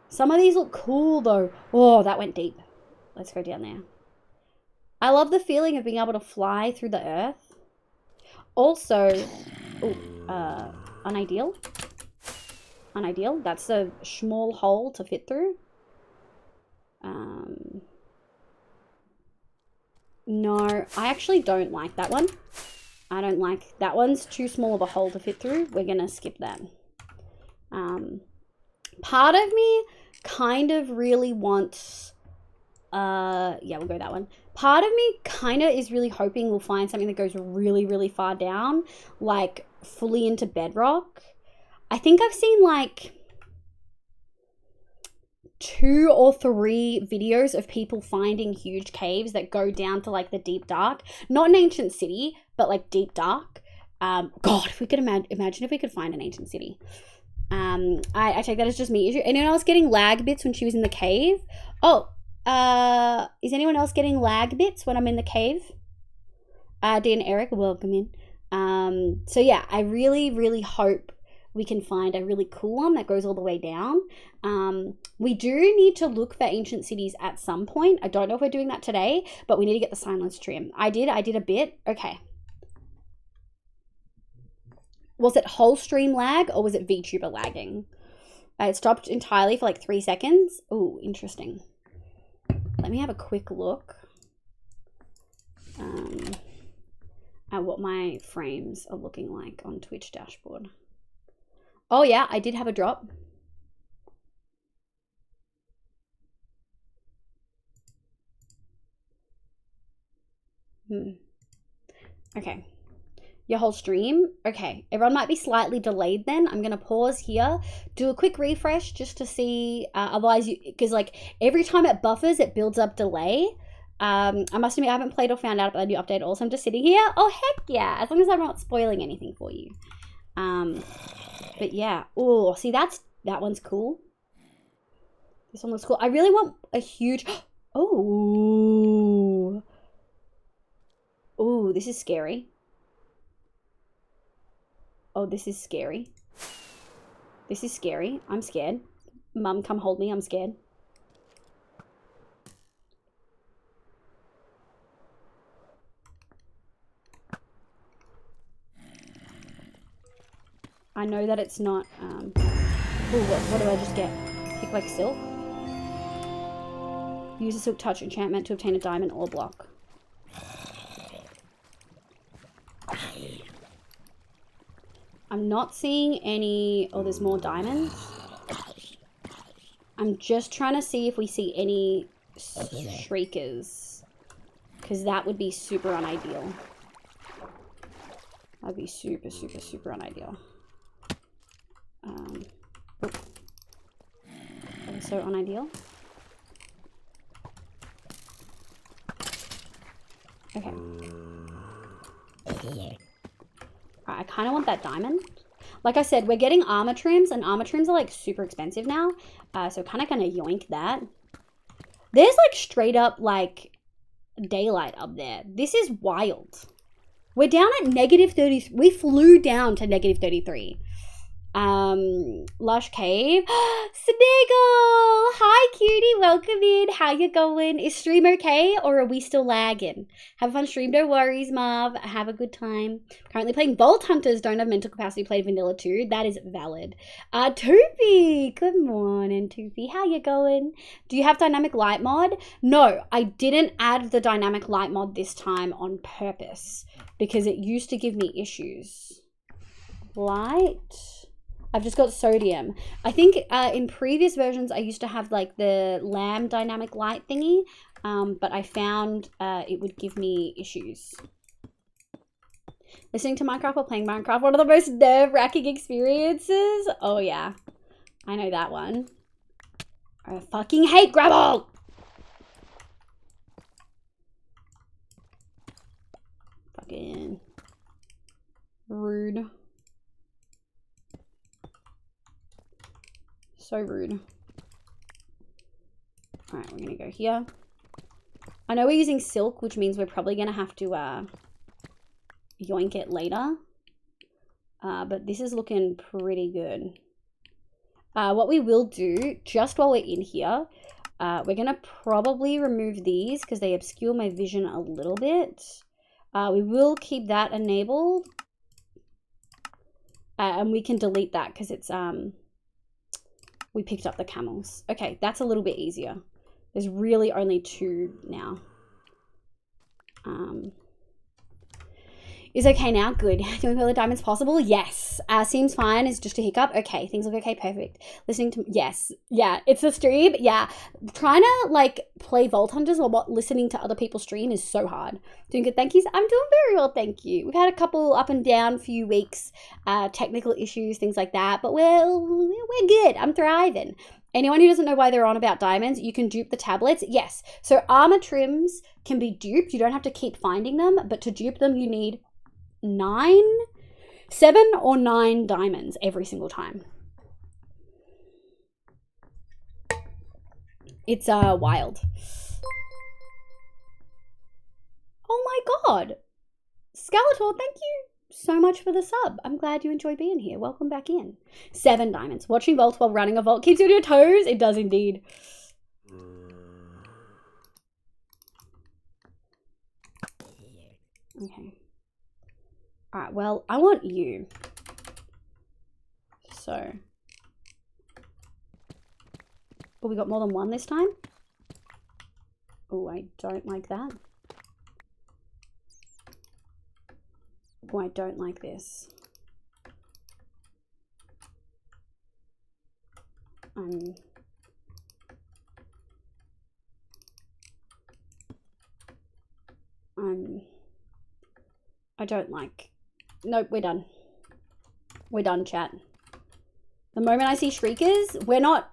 Some of these look cool though. Oh, that went deep. Let's go down there. I love the feeling of being able to fly through the earth. Also, unideal. Unideal. That's a small hole to fit through. No, I actually don't like that one. I don't like that one's too small of a hole to fit through. We're gonna skip that. Part of me kind of really wants yeah, we'll go that one. Part of me kind of is really hoping we'll find something that goes really, really far down, like fully into bedrock. I think I've seen like 2 or 3 videos of people finding huge caves that go down to like the deep dark. Not an ancient city, but like deep dark. God, if we could imagine if we could find an ancient city. I take that as just me. Anyone else getting lag bits when she was in the cave? Oh, is anyone else getting lag bits when I'm in the cave? Dan, Eric, welcome in. So yeah, I really, really hope we can find a really cool one that goes all the way down. We do need to look for ancient cities at some point. I don't know if we're doing that today, but we need to get the silence trim. I did a bit. Okay. Was it whole stream lag or was it VTuber lagging? It stopped entirely for like 3 seconds. Oh, interesting. Let me have a quick look at what my frames are looking like on Twitch dashboard. Oh yeah, I did have a drop. Okay. Your whole stream? Okay. Everyone might be slightly delayed then. I'm going to pause here, do a quick refresh just to see, otherwise because like every time it buffers, it builds up delay. I must admit I haven't played or found out about the new update also. I'm just sitting here. Oh, heck yeah. As long as I'm not spoiling anything for you. But yeah. Oh, see that one's cool. This one looks cool. I really want a huge, oh. Oh, this is scary. Oh, this is scary. This is scary. I'm scared. Mum, come hold me. I'm scared. I know that it's not, ooh, what did I just get? Pick like silk? Use a silk touch enchantment to obtain a diamond ore block. I'm not seeing any, oh, there's more diamonds. I'm just trying to see if we see any shriekers, because that would be super unideal. That'd be super, super, super unideal. That was so unideal. Okay. I kind of want that diamond. Like I said, we're getting armor trims, and armor trims are like super expensive now. So kind of gonna yoink that. There's like straight up like daylight up there. This is wild. We're down at negative 30. We flew down to negative 33. Lush Cave. Sniggle! Hi cutie, welcome in. How you going? Is stream okay or are we still lagging? Have a fun stream, no worries, Marv. Have a good time. Currently playing Vault Hunters, don't have mental capacity to play vanilla too. That is valid. Toopy! Good morning, Toopy. How you going? Do you have dynamic light mod? No, I didn't add the dynamic light mod this time on purpose because it used to give me issues. Light. I've just got sodium. I think in previous versions I used to have like the lamb dynamic light thingy, but I found it would give me issues. Listening to Minecraft while playing Minecraft, one of the most nerve-wracking experiences. Oh yeah, I know that one. I fucking hate gravel! Fucking rude. So rude. Alright, we're gonna go here. I know we're using silk, which means we're probably gonna have to yoink it later. but this is looking pretty good. What we will do, just while we're in here, we're going to probably remove these because they obscure my vision a little bit. We will keep that enabled. And we can delete that because it's, we picked up the camels. Okay, that's a little bit easier. There's really only 2 now. Is okay now? Good. Doing all the diamonds possible? Yes. Seems fine. Is just a hiccup? Okay. Things look okay. Perfect. Listening to... Yes. Yeah. It's a stream. Yeah. Trying to, like, play Vault Hunters while listening to other people's stream is so hard. Doing good. Thank yous. I'm doing very well. Thank you. We've had a couple up and down few weeks. Technical issues, things like that. But we're good. I'm thriving. Anyone who doesn't know why they're on about diamonds, you can dupe the tablets. Yes. So armor trims can be duped. You don't have to keep finding them. But to dupe them, you need 7 or 9 diamonds every single time. It's wild. Oh my god. Skeletor, thank you so much for the sub. I'm glad you enjoyed being here. Welcome back in. 7 diamonds. Watching vaults while running a vault keeps you on your toes. It does indeed. Okay. Alright, well, I want you. So. Oh, we got more than 1 this time? Oh, I don't like that. Oh, I don't like this. I don't like. Nope, we're done. We're done, chat. The moment I see shriekers,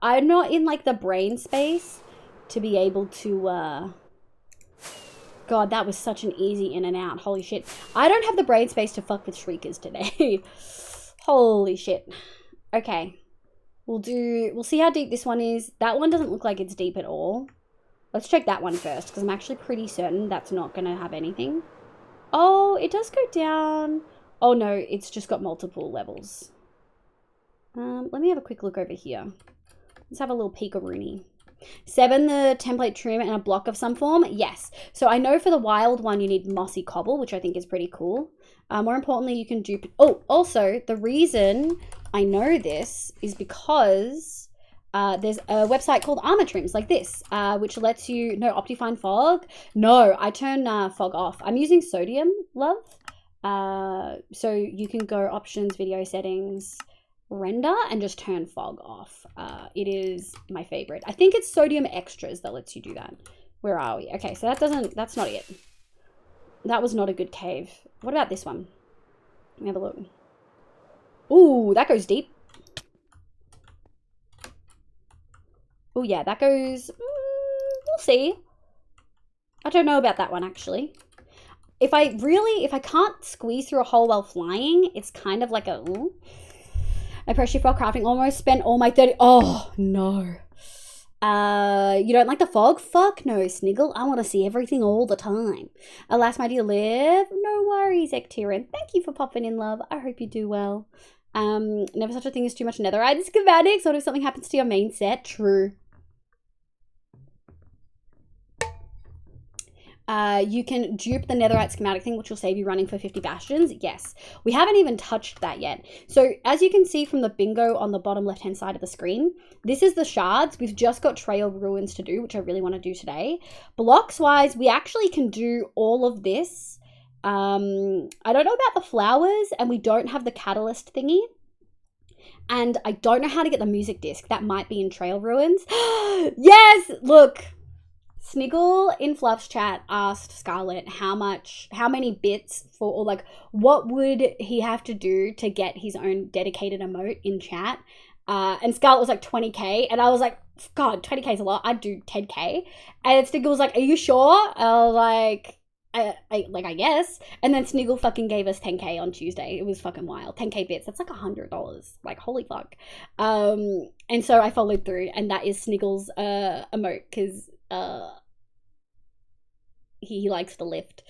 I'm not in like the brain space to be able to, God, that was such an easy in and out. Holy shit. I don't have the brain space to fuck with shriekers today. Holy shit. Okay. We'll see how deep this one is. That one doesn't look like it's deep at all. Let's check that one first, because I'm actually pretty certain that's not going to have anything. Oh, it does go down. Oh no, it's just got multiple levels. Let me have a quick look over here. Let's have a little peek-a-rooney. 7, the template trim and a block of some form. Yes. So I know for the wild one you need mossy cobble, which I think is pretty cool. More importantly, you can dupe. Oh, also the reason I know this is because there's a website called Armor Trims like this, which lets you Optifine fog. No, I turn fog off. I'm using sodium, love. So you can go options, video settings, render, and just turn fog off. It is my favorite. I think it's sodium extras that lets you do that. Where are we? Okay, so that's not it. That was not a good cave. What about this one? Let me have a look. Ooh, that goes deep. Oh yeah, that goes, we'll see. I don't know about that one actually. If I can't squeeze through a hole while flying, it's kind of like a, ooh. I press shift while crafting, almost spent all my 30, oh no. You don't like the fog? Fuck no, Sniggle. I want to see everything all the time. Alas, my dear Liv. No worries, Ectiran. Thank you for popping in, love. I hope you do well. Never such a thing as too much netherite schematics. What if something happens to your main set? True. You can dupe the netherite schematic thing, which will save you running for 50 bastions. Yes, we haven't even touched that yet. So as you can see from the bingo on the bottom left hand side of the screen, this is the shards. We've just got trail ruins to do, which I really want to do today. Blocks wise, we actually can do all of this. I don't know about the flowers, and we don't have the catalyst thingy. And I don't know how to get the music disc. That might be in trail ruins. Yes, look. Sniggle in Fluff's chat asked Scarlett how many bits for, or like, what would he have to do to get his own dedicated emote in chat? And Scarlett was like 20k, and I was like, God, 20k is a lot. I'd do 10k. And Sniggle was like, are you sure? I was like, I guess. And then Sniggle fucking gave us 10k on Tuesday. It was fucking wild. 10k bits. That's like $100. Like, holy fuck. And so I followed through, and that is Sniggle's emote, because he likes the lift.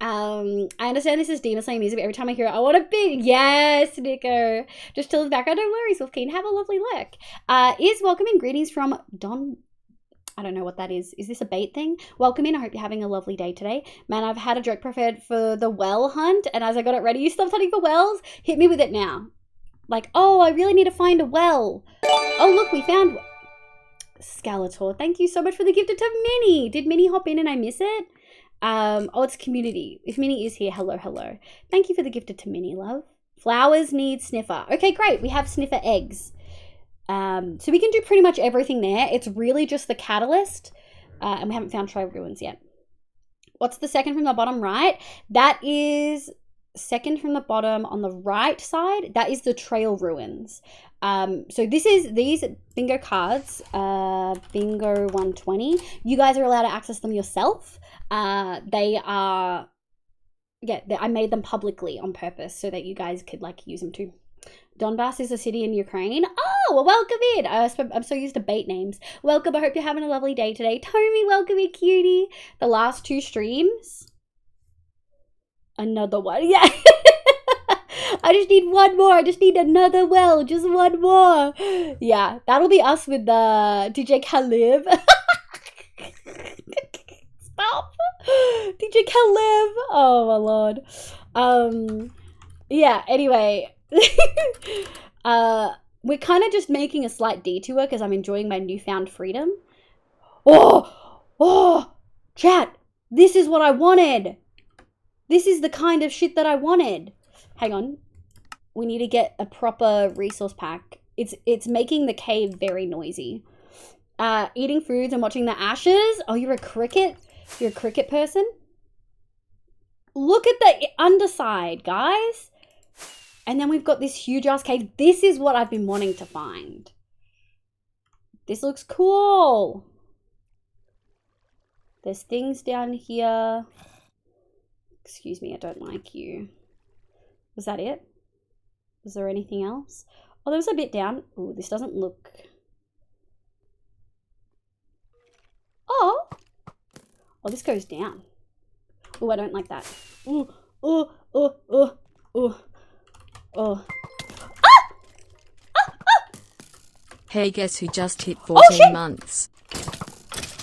I understand this is Demon Slayer music, but every time I hear it, I want to be. Yes, Nico. Just chill in the background. Don't worry, Wolfkeen. Have a lovely look. Is welcoming greetings from Don. I don't know what that is. Is this a bait thing? Welcome in. I hope you're having a lovely day today. Man, I've had a joke prepared for the well hunt, and as I got it ready, you stopped hunting for wells? Hit me with it now. Like, oh, I really need to find a well. Oh, look, we found Skeletor. Thank you so much for the gift to Minnie. Did Minnie hop in and I miss it? Oh, it's community. If Minnie is here, hello, hello. Thank you for the gifted to Minnie, love. Flowers need sniffer. Okay, great. We have sniffer eggs. So we can do pretty much everything there. It's really just the catalyst. And we haven't found trail ruins yet. What's the second from the bottom right? That is second from the bottom on the right side. That is the trail ruins. So these bingo cards, bingo 120. You guys are allowed to access them yourself. They are, I made them publicly on purpose so that you guys could like use them too. Donbass is a city in Ukraine. Oh, well, welcome in. I'm so used to bait names. Welcome. I hope you're having a lovely day today. Tommy, welcome in, cutie. The last 2 streams. Another one. Yeah. I just need one more. I just need another well. Just one more. Yeah, that'll be us with the DJ Khalib. Stop. DJ Khalib. Oh, my Lord. Yeah, anyway. We're kind of just making a slight detour because I'm enjoying my newfound freedom. Oh, chat. This is what I wanted. This is the kind of shit that I wanted. Hang on. We need to get a proper resource pack. It's making the cave very noisy. Eating foods and watching the ashes. Oh, you're a cricket? You're a cricket person? Look at the underside, guys. And then we've got this huge ass cave. This is what I've been wanting to find. This looks cool. There's things down here. Excuse me, I don't like you. Was that it? Was there anything else? Oh, there was a bit down. Oh, this doesn't look... Oh, this goes down. Oh, I don't like that. Oh. Hey, guess who just hit 14 months?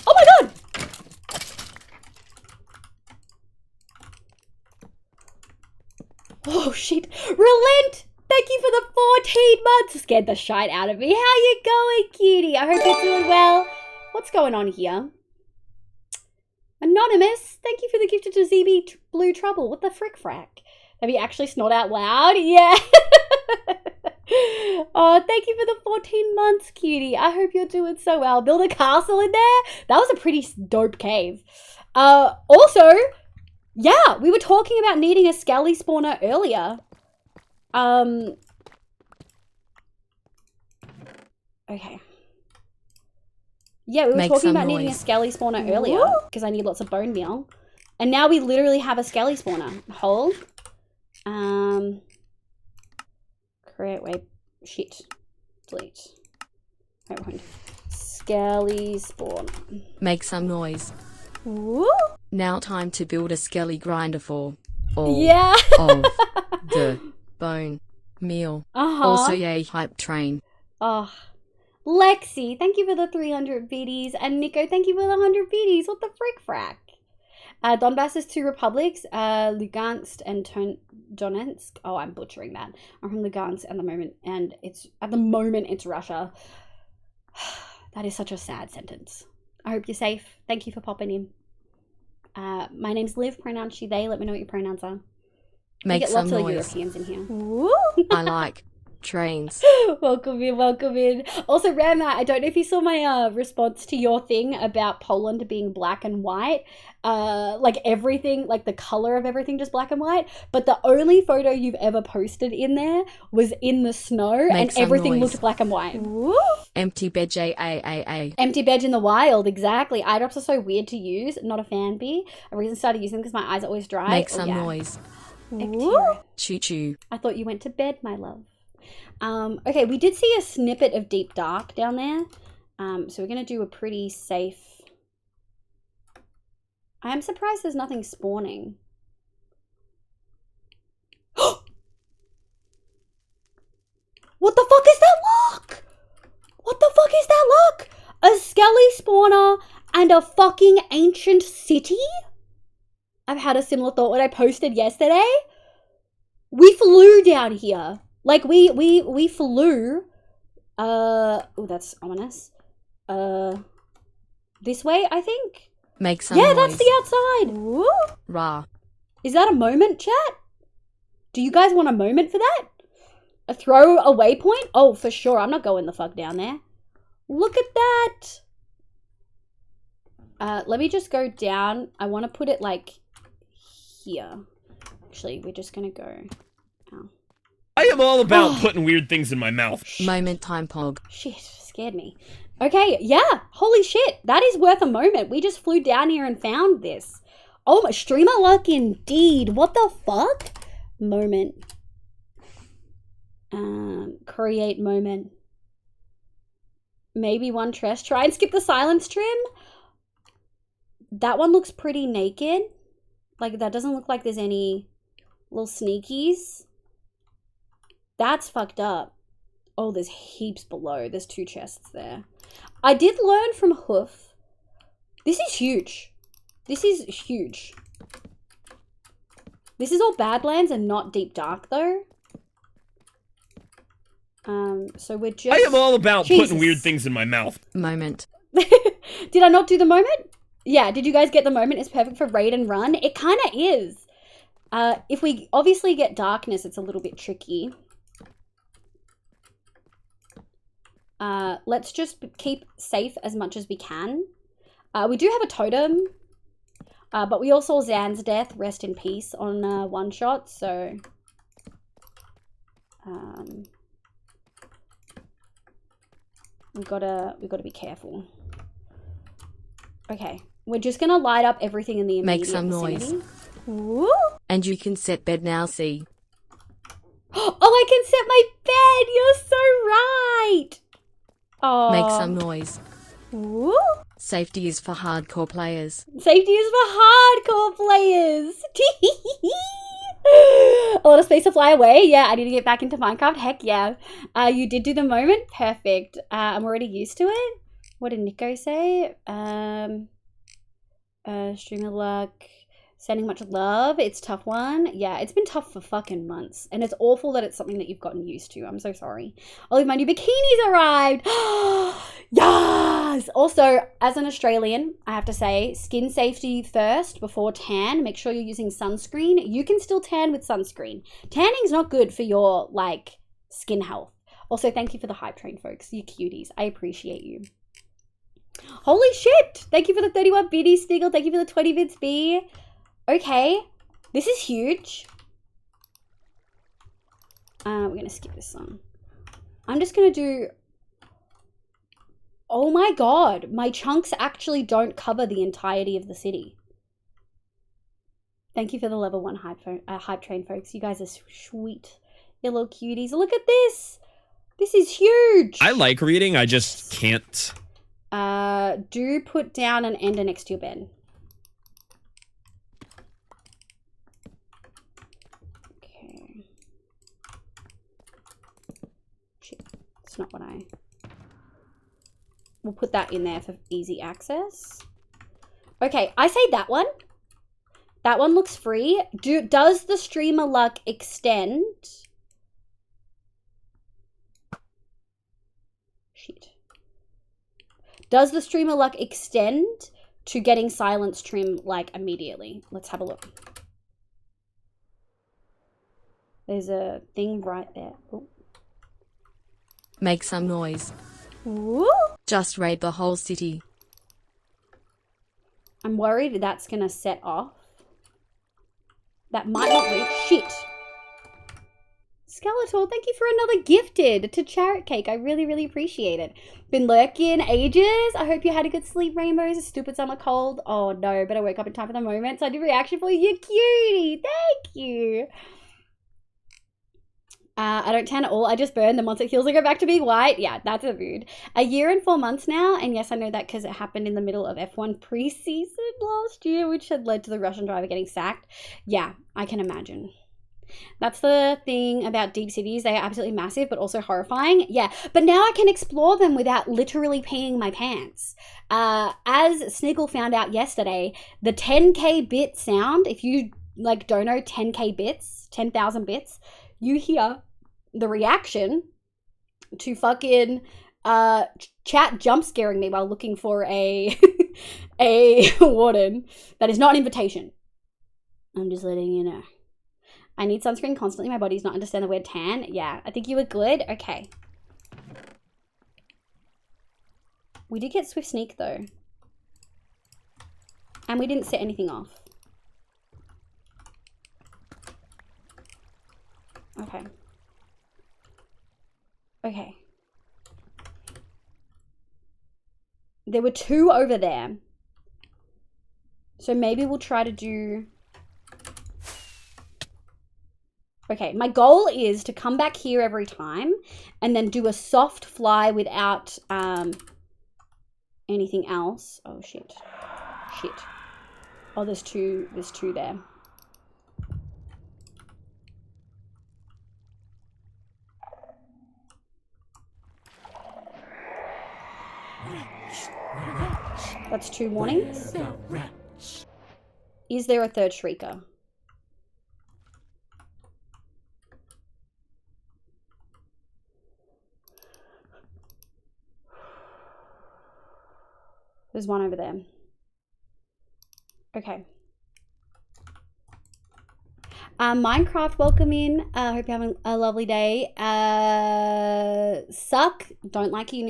Oh my god! Oh shit. Relent! Thank you for the 14 months! Scared the shite out of me. How you going, cutie? I hope you're doing well. What's going on here? Anonymous, thank you for the gift to ZB Blue Trouble. What the frick frack? Have you actually snort out loud? Yeah. Oh, thank you for the 14 months, cutie. I hope you're doing so well. Build a castle in there? That was a pretty dope cave. Also, yeah, we were talking about needing a skelly spawner earlier. Okay. Yeah, we were talking about needing a skelly spawner earlier because I need lots of bone meal. And now we literally have a skelly spawner. Hold. Create, wait, shit. Delete. Wait. Skelly spawner. Make some noise. Woo! Now time to build a skelly grinder for all of the bone meal. Also, yay, hype train. Oh. Lexi, thank you for the 300 biddies. And Nico, thank you for the 100 biddies. What the frick frack? Donbass is 2 republics, Lugansk and Donetsk. Oh, I'm butchering that. I'm from Lugansk at the moment, and at the moment it's Russia. That is such a sad sentence. I hope you're safe. Thank you for popping in. My name's Liv, pronouns she, they. Let me know what your pronouns are. Make get some lots noise. of Europeans in here. Woo! I like trains. Welcome in. Also, Ram, I don't know if you saw my response to your thing about Poland being black and white. Like everything, like the color of everything just black and white. But the only photo you've ever posted in there was in the snow and everything looked black and white. Woo! Empty bed, J-A-A-A. Empty bed in the wild, exactly. Eye drops are so weird to use. Not a fan, B. I recently started using them because my eyes are always dry. Make some noise. Choo-choo. I thought you went to bed, my love. Okay, we did see a snippet of Deep Dark down there. So we're going to do a pretty safe... I am surprised there's nothing spawning. What the fuck is that look? What the fuck is that look? A skelly spawner and a fucking ancient city? I've had a similar thought when I posted yesterday. We flew down here. Like, we flew. Oh, that's ominous. This way, I think. Make some noise. That's the outside. Woo. Rah. Is that a moment, chat? Do you guys want a moment for that? A throwaway point? Oh, for sure. I'm not going the fuck down there. Look at that. Let me just go down. I want to put it like here. Actually, we're just gonna go. Oh. I am all about putting weird things in my mouth. Moment time pog. Shit, scared me. Okay, yeah. Holy shit. That is worth a moment. We just flew down here and found this. Oh my, streamer luck indeed. What the fuck? Moment. Create moment. Maybe one tress. Try and skip the silence trim. That one looks pretty naked. Like, that doesn't look like there's any little sneakies. That's fucked up. Oh, there's heaps below. There's 2 chests there. I did learn from Hoof. This is huge. This is huge. This is all Badlands and not Deep Dark, though. So we're just... I am all about putting weird things in my mouth. Moment. Did I not do the moment? Yeah, did you guys get the moment? It's perfect for raid and run. It kind of is. If we obviously get darkness, it's a little bit tricky. Let's just keep safe as much as we can. We do have a totem. But we all saw Zan's death, rest in peace, on one shot, so... we gotta be careful. Okay, we're just gonna light up everything in the immediate Make some vicinity. noise. Woo! And you can set bed now, see. Oh, I can set my bed! You're so right! Oh. Make some noise. Woo! Safety is for hardcore players. Safety is for hardcore players! A lot of space to fly away. Yeah, I need to get back into Minecraft. Heck yeah. You did do the moment. Perfect. I'm already used to it. What did Nico say? Streamer luck. Sending much love. It's a tough one. Yeah, it's been tough for fucking months. And it's awful that it's something that you've gotten used to. I'm so sorry. Olive, my new bikinis arrived. Yes! Also, as an Australian, I have to say, skin safety first before tan. Make sure you're using sunscreen. You can still tan with sunscreen. Tanning's not good for your, like, skin health. Also, thank you for the hype train, folks. You cuties. I appreciate you. Holy shit! Thank you for the 31 biddies, Stiggle. Thank you for the 20 bits, B. Okay, this is huge. We're going to skip this one. I'm just going to do... Oh my god, my chunks actually don't cover the entirety of the city. Thank you for the level 1 hype train, folks. You guys are sweet. You little cuties. Look at this. This is huge. I like reading, I just can't. Do put down an ender next to your bed. It's not what I... We'll put that in there for easy access. Okay, I say that one. That one looks free. Does the streamer luck extend? Shit. Does the streamer luck extend to getting silence trim, like, immediately? Let's have a look. There's a thing right there. Oh. Make some noise. Woo! Just raid the whole city. I'm worried that's gonna set off. That might not reach. Shit. Skeletor, thank you for another gifted to Charrot Cake. I really, really appreciate it. Been lurking ages. I hope you had a good sleep, Rainbows. A stupid summer cold. Oh no, but I woke up in time for the moment, so I did reaction for you. You cutie. Thank you. I don't tan at all. I just burn. Then once it heals, I go back to being white. Yeah, that's a mood. 1 year and 4 months now. And yes, I know that because it happened in the middle of F1 preseason last year, which had led to the Russian driver getting sacked. Yeah, I can imagine. That's the thing about deep cities. They are absolutely massive, but also horrifying. Yeah, but now I can explore them without literally peeing my pants. As Sniggle found out yesterday, the 10K bit sound, if you like don't know 10K bits, 10,000 bits, you hear the reaction to fucking chat jump scaring me while looking for a a warden. That is not an invitation. I'm just letting you know. I need sunscreen constantly. My body does not understand the word tan. Yeah, I think you were good. Okay. We did get Swift Sneak though. And we didn't set anything off. Okay. Okay. There were 2 over there. So maybe we'll try to do... Okay, my goal is to come back here every time and then do a soft fly without anything else. Oh, shit. Shit. Oh, there's two there. That's 2 warnings. Is there a third shrieker? There's one over there. Okay. Minecraft, welcome in. Hope you're having a lovely day. Suck. Don't like your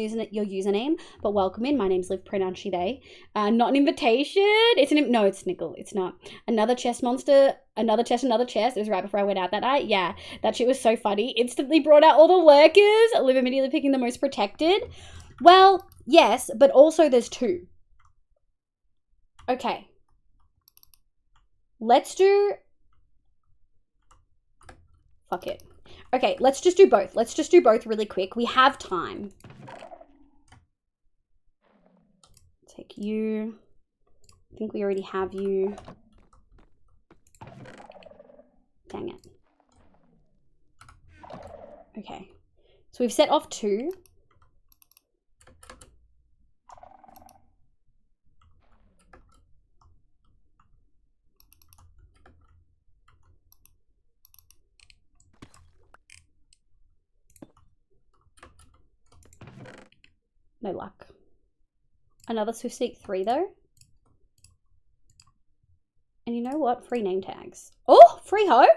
username, but welcome in. My name's Liv, pronounced she, they. Not an invitation. No, it's Sniggle. It's not. Another chest monster. Another chest. It was right before I went out that night. Yeah, that shit was so funny. Instantly brought out all the lurkers. Liv immediately picking the most protected. Well, yes, but also there's 2. Okay. Let's do... Fuck it. Okay, let's just do both. Let's just do both really quick. We have time. Take you. I think we already have you. Dang it. Okay. So we've set off 2. No luck. Another Swift Sneak 3 though. And you know what? Free name tags. Oh, free ho!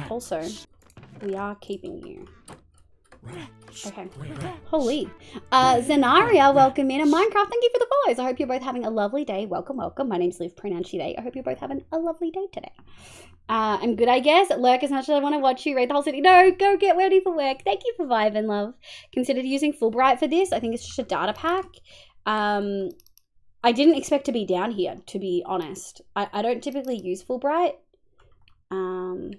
Also, we are keeping you. Okay. Holy. Zenaria, welcome in. And Minecraft, thank you for the follows. I hope you're both having a lovely day. Welcome, welcome. My name's Liv, pronounced she, they. I hope you're both having a lovely day today. I'm good, I guess. Lurk as much as I want to watch you raid the whole city. No, go get ready for work. Thank you for vibing, love. Considered using Fulbright for this. I think it's just a data pack. I didn't expect to be down here, to be honest. I don't typically use Fulbright. I don't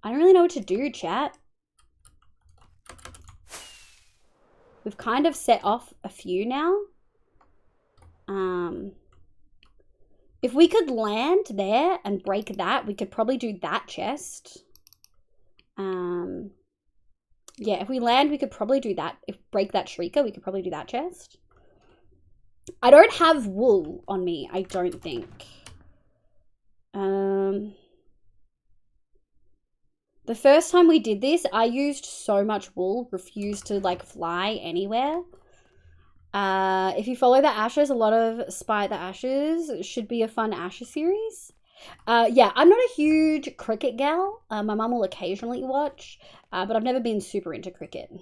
really know what to do, chat. We've kind of set off a few now. If we could land there and break that, we could probably do that chest. Yeah, if we land, we could probably do that. If break that shrieker, we could probably do that chest. I don't have wool on me, I don't think. The first time we did this, I used so much wool, refused to like fly anywhere. If you follow the Ashes, a lot of Spy the Ashes. It should be a fun Ashes series. Yeah, I'm not a huge cricket gal. My mum will occasionally watch, but I've never been super into cricket.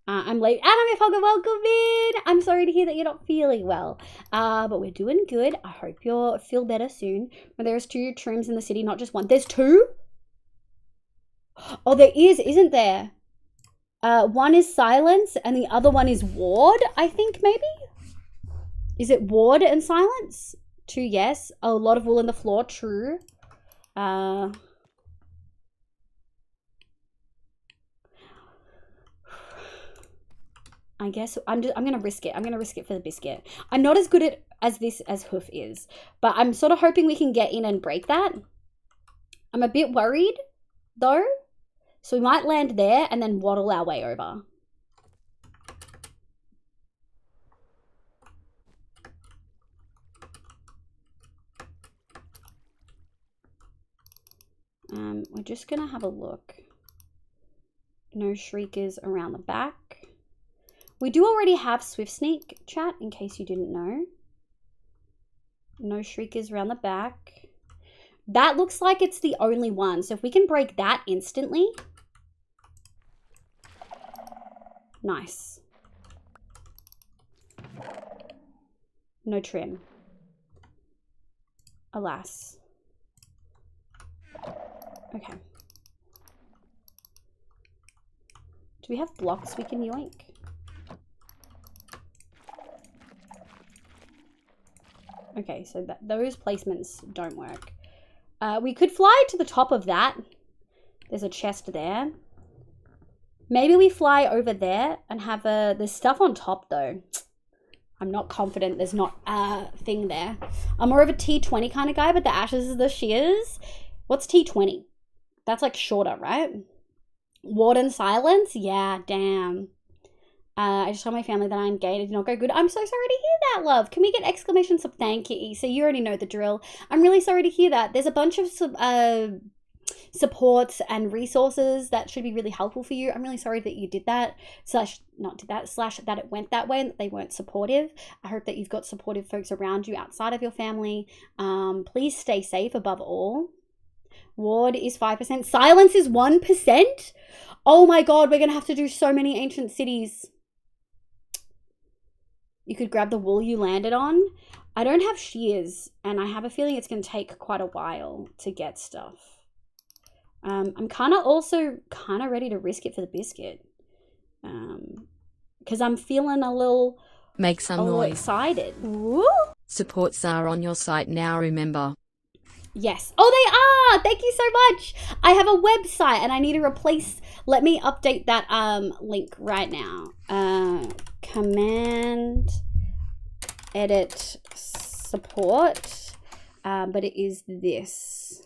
I'm late. Anime Fogger, welcome in. I'm sorry to hear that you're not feeling well, but we're doing good. I hope you'll feel better soon. But there's 2 trims in the city, not just 1. There's 2? Oh, there is, isn't there? One is Silence and the other one is Ward, I think, maybe? Is it Ward and Silence? 2, yes. A lot of wool in the floor, true. I guess I'm gonna risk it. I'm gonna risk it for the biscuit. I'm not as good at as hoof is. But I'm sort of hoping we can get in and break that. I'm a bit worried, though. So we might land there and then waddle our way over. We're just going to have a look. No shriekers around the back. We do already have Swift Sneak, chat, in case you didn't know. No shriekers around the back. That looks like it's the only one. So if we can break that instantly. Nice. No trim. Alas. Okay. Do we have blocks we can yoink? Okay, so those placements don't work. We could fly to the top of that. There's a chest there. Maybe we fly over there and have there's stuff on top though. I'm not confident there's not a thing there. I'm more of a T20 kind of guy, but the ashes is the shears. What's T20? That's like shorter, right? Warden silence? Yeah, damn. I just told my family that I'm gay. It did not go good. I'm so sorry to hear that, love. Can we get exclamations of thank you? So you already know the drill. I'm really sorry to hear that. There's a bunch of supports and resources that should be really helpful for you. I'm really sorry that you did that, slash that it went that way and that they weren't supportive. I hope that you've got supportive folks around you outside of your family. Please stay safe above all. Ward is 5%. Silence is 1%. Oh my god, we're gonna have to do so many ancient cities. You could grab the wool you landed on. I don't have shears, and I have a feeling it's gonna take quite a while to get stuff. I'm also ready to risk it for the biscuit. Because I'm feeling a little Make some noise. Excited. Woo! Supports are on your site now, remember. Yes. Oh, they are! Thank you so much! I have a website and I need to replace... Let me update that link right now. Command edit support. But it is this.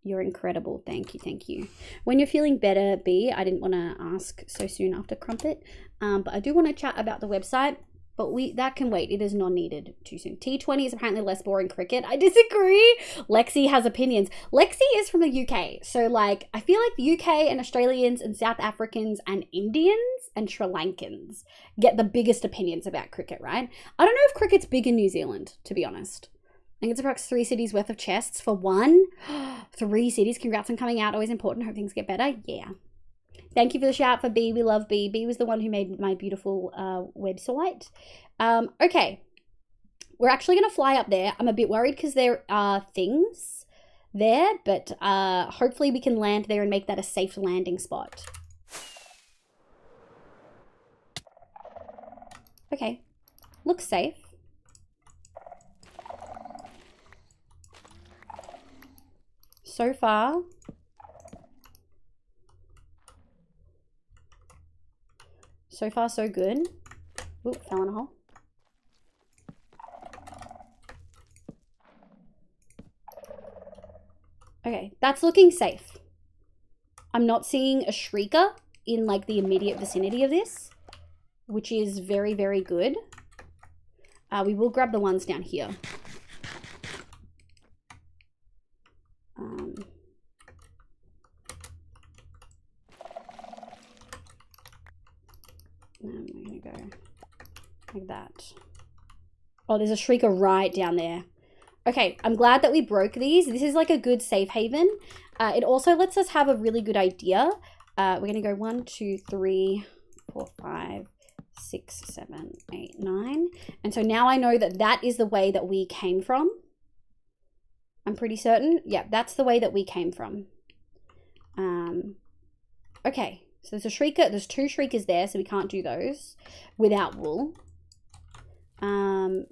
You're incredible. Thank you, thank you. When you're feeling better, B, I didn't want to ask so soon after Crumpet. But I do want to chat about the website. But that can wait. It is not needed too soon. T20 is apparently less boring cricket. I disagree. Lexi has opinions. Lexi is from the UK. So, like, I feel like the UK and Australians and South Africans and Indians and Sri Lankans get the biggest opinions about cricket, right? I don't know if cricket's big in New Zealand, to be honest. I think it's approximately 3 cities worth of chests for one. 3 cities. Congrats on coming out. Always important. Hope things get better. Yeah. Thank you for the shout for B. We love B. B was the one who made my beautiful website. Okay. We're actually going to fly up there. I'm a bit worried because there are things there, but hopefully we can land there and make that a safe landing spot. Okay. Looks safe. So far... So far, so good. Oop, fell in a hole. Okay, that's looking safe. I'm not seeing a shrieker in like the immediate vicinity of this, which is very, very good. We will grab the ones down here. And we're going to go like that. Oh, there's a shrieker right down there. Okay, I'm glad that we broke these. This is like a good safe haven. It also lets us have a really good idea. We're going to go 1, 2, 3, 4, 5, 6, 7, 8, 9. And so now I know that that is the way that we came from. I'm pretty certain. Yeah, that's the way that we came from. Okay. So there's a shrieker, there's 2 shriekers there, so we can't do those without wool.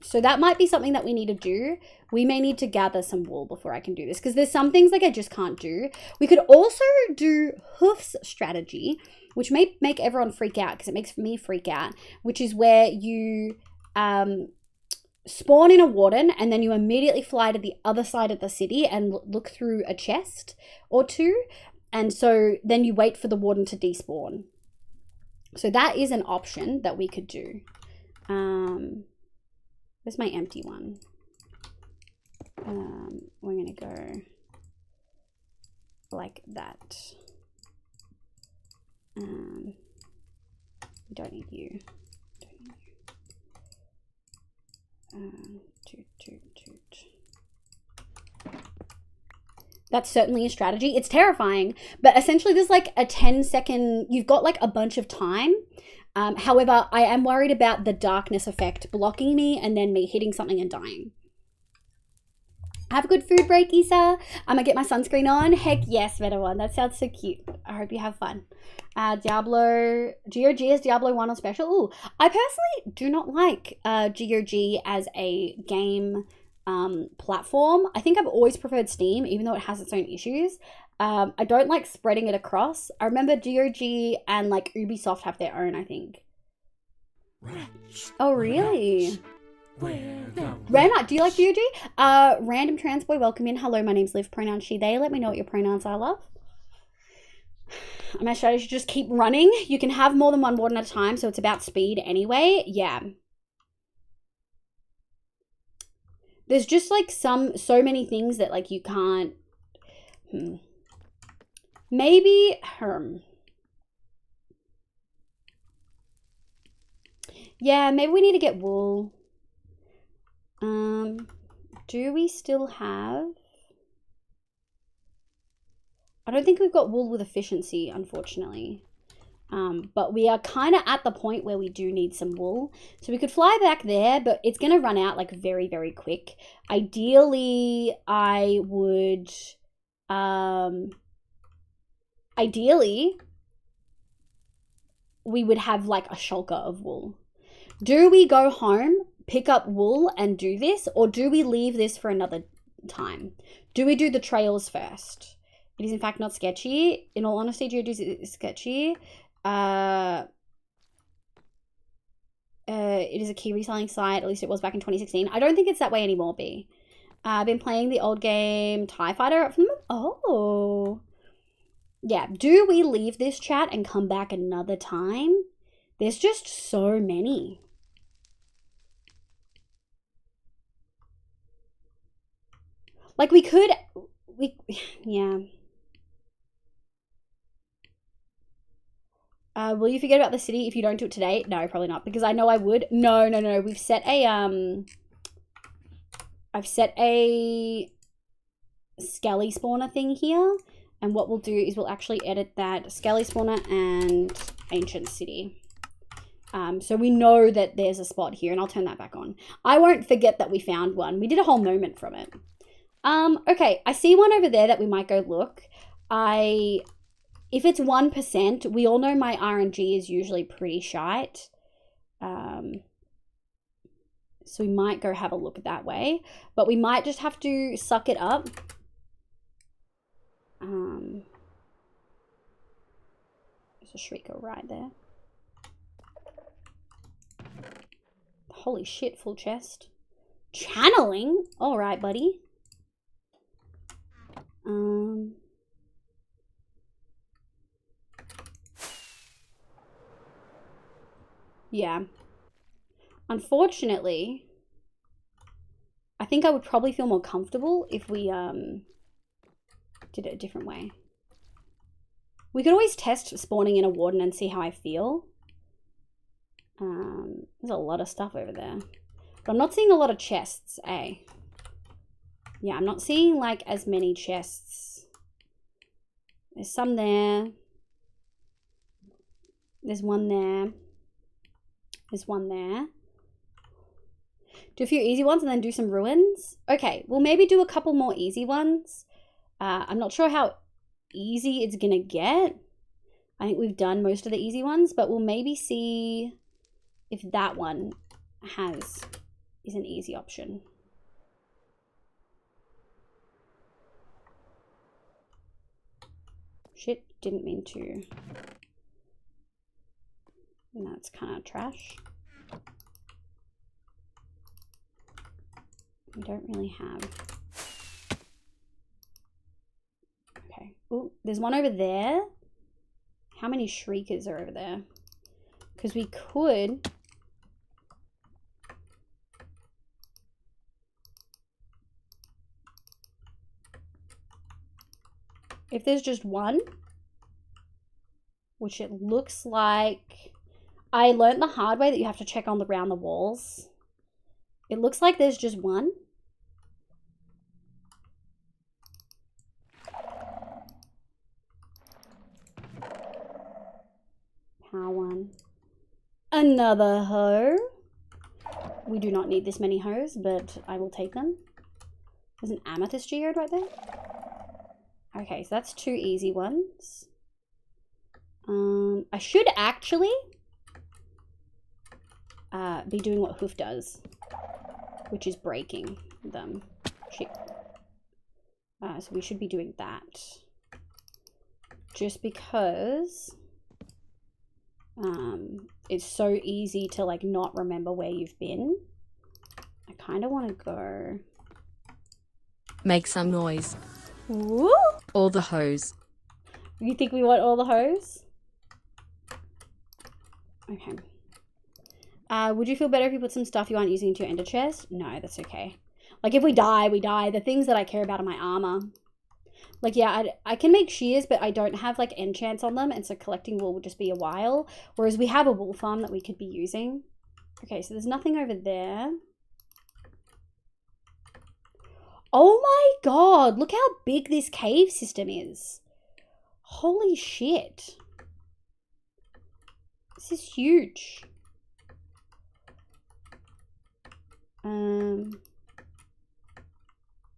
So that might be something that we need to do. We may need to gather some wool before I can do this, because there's some things like I just can't do. We could also do hoofs strategy, which may make everyone freak out, because it makes me freak out, which is where you spawn in a warden, and then you immediately fly to the other side of the city and look through a chest or two. And so then you wait for the warden to despawn. So that is an option that we could do. Where's my empty one? We're gonna go like that. We don't need you. Toot. That's certainly a strategy. It's terrifying, but essentially there's like a 10-second, you've got like a bunch of time. However, I am worried about the darkness effect blocking me and then me hitting something and dying. Have a good food break, Issa. I'm gonna get my sunscreen on. Heck yes, better one. That sounds so cute. I hope you have fun. Diablo, GOG is Diablo 1 on special. Ooh, I personally do not like GOG as a game platform. I think I've always preferred Steam, even though it has its own issues. I don't like spreading it across. I remember GOG and like Ubisoft have their own, I think. Oh, really? Rana, do you like GOG? Random trans boy, welcome in. Hello, my name's Liv, pronoun she, they. Let me know what your pronouns are, love. My strategy is just keep running. You can have more than one warden at a time, so it's about speed anyway. Yeah. There's just like so many things that like you can't. Maybe yeah, maybe we need to get wool. Do we still have? I don't think we've got wool with efficiency, unfortunately. But we are kind of at the point where we do need some wool. So we could fly back there, but it's going to run out like very, very quick. Ideally, I would... ideally, we would have like a shulker of wool. Do we go home, pick up wool and do this? Or do we leave this for another time? Do we do the trails first? It is in fact not sketchy. In all honesty, GeoGears is sketchy. It is a key reselling site. At least it was back in 2016. I don't think it's that way anymore, B. I've been playing the old game TIE Fighter from them. Oh. Yeah, do we leave this chat and come back another time? There's just so many. Like we could, yeah. Will you forget about the city if you don't do it today? No, probably not, because I know I would. No. We've set a, I've set a skelly spawner thing here. And what we'll do is we'll actually edit that skelly spawner and ancient city. So we know that there's a spot here, and I'll turn that back on. I won't forget that we found one. We did a whole moment from it. Okay, I see one over there that we might go look. If it's 1%, we all know my RNG is usually pretty shite. So we might go have a look that way, but we might just have to suck it up. There's a shrieker right there. Holy shit, full chest. Channeling? All right, buddy. Yeah. Unfortunately, I think I would probably feel more comfortable if we did it a different way. We could always test spawning in a warden and see how I feel. There's a lot of stuff over there. But I'm not seeing a lot of chests, eh? Yeah, I'm not seeing like as many chests. There's some there. There's one there. There's one there. Do a few easy ones and then do some ruins. Okay, we'll maybe do a couple more easy ones. I'm not sure how easy it's gonna get. I think we've done most of the easy ones, but we'll maybe see if that one is an easy option. Shit, didn't mean to. That's kind of trash. We don't really have. Okay. Oh, there's one over there. How many shriekers are over there? Because we could... If there's just one, which it looks like... I learned the hard way that you have to check on around the walls. It looks like there's just one. Power one. Another hoe. We do not need this many hoes, but I will take them. There's an amethyst geode right there. Okay, so that's 2 easy ones. I should actually be doing what Hoof does, which is breaking them. Shit. So we should be doing that. Just because it's so easy to like not remember where you've been. I kind of want to go. Make some noise. Woo! All the hoes. You think we want all the hoes? Okay. Would you feel better if you put some stuff you aren't using into your ender chest? No, that's okay. Like if we die, we die. The things that I care about are my armor. Like, yeah, I can make shears, but I don't have like enchants on them, and so collecting wool would just be a while. Whereas we have a wool farm that we could be using. Okay, so there's nothing over there. Oh my god, look how big this cave system is. Holy shit. This is huge.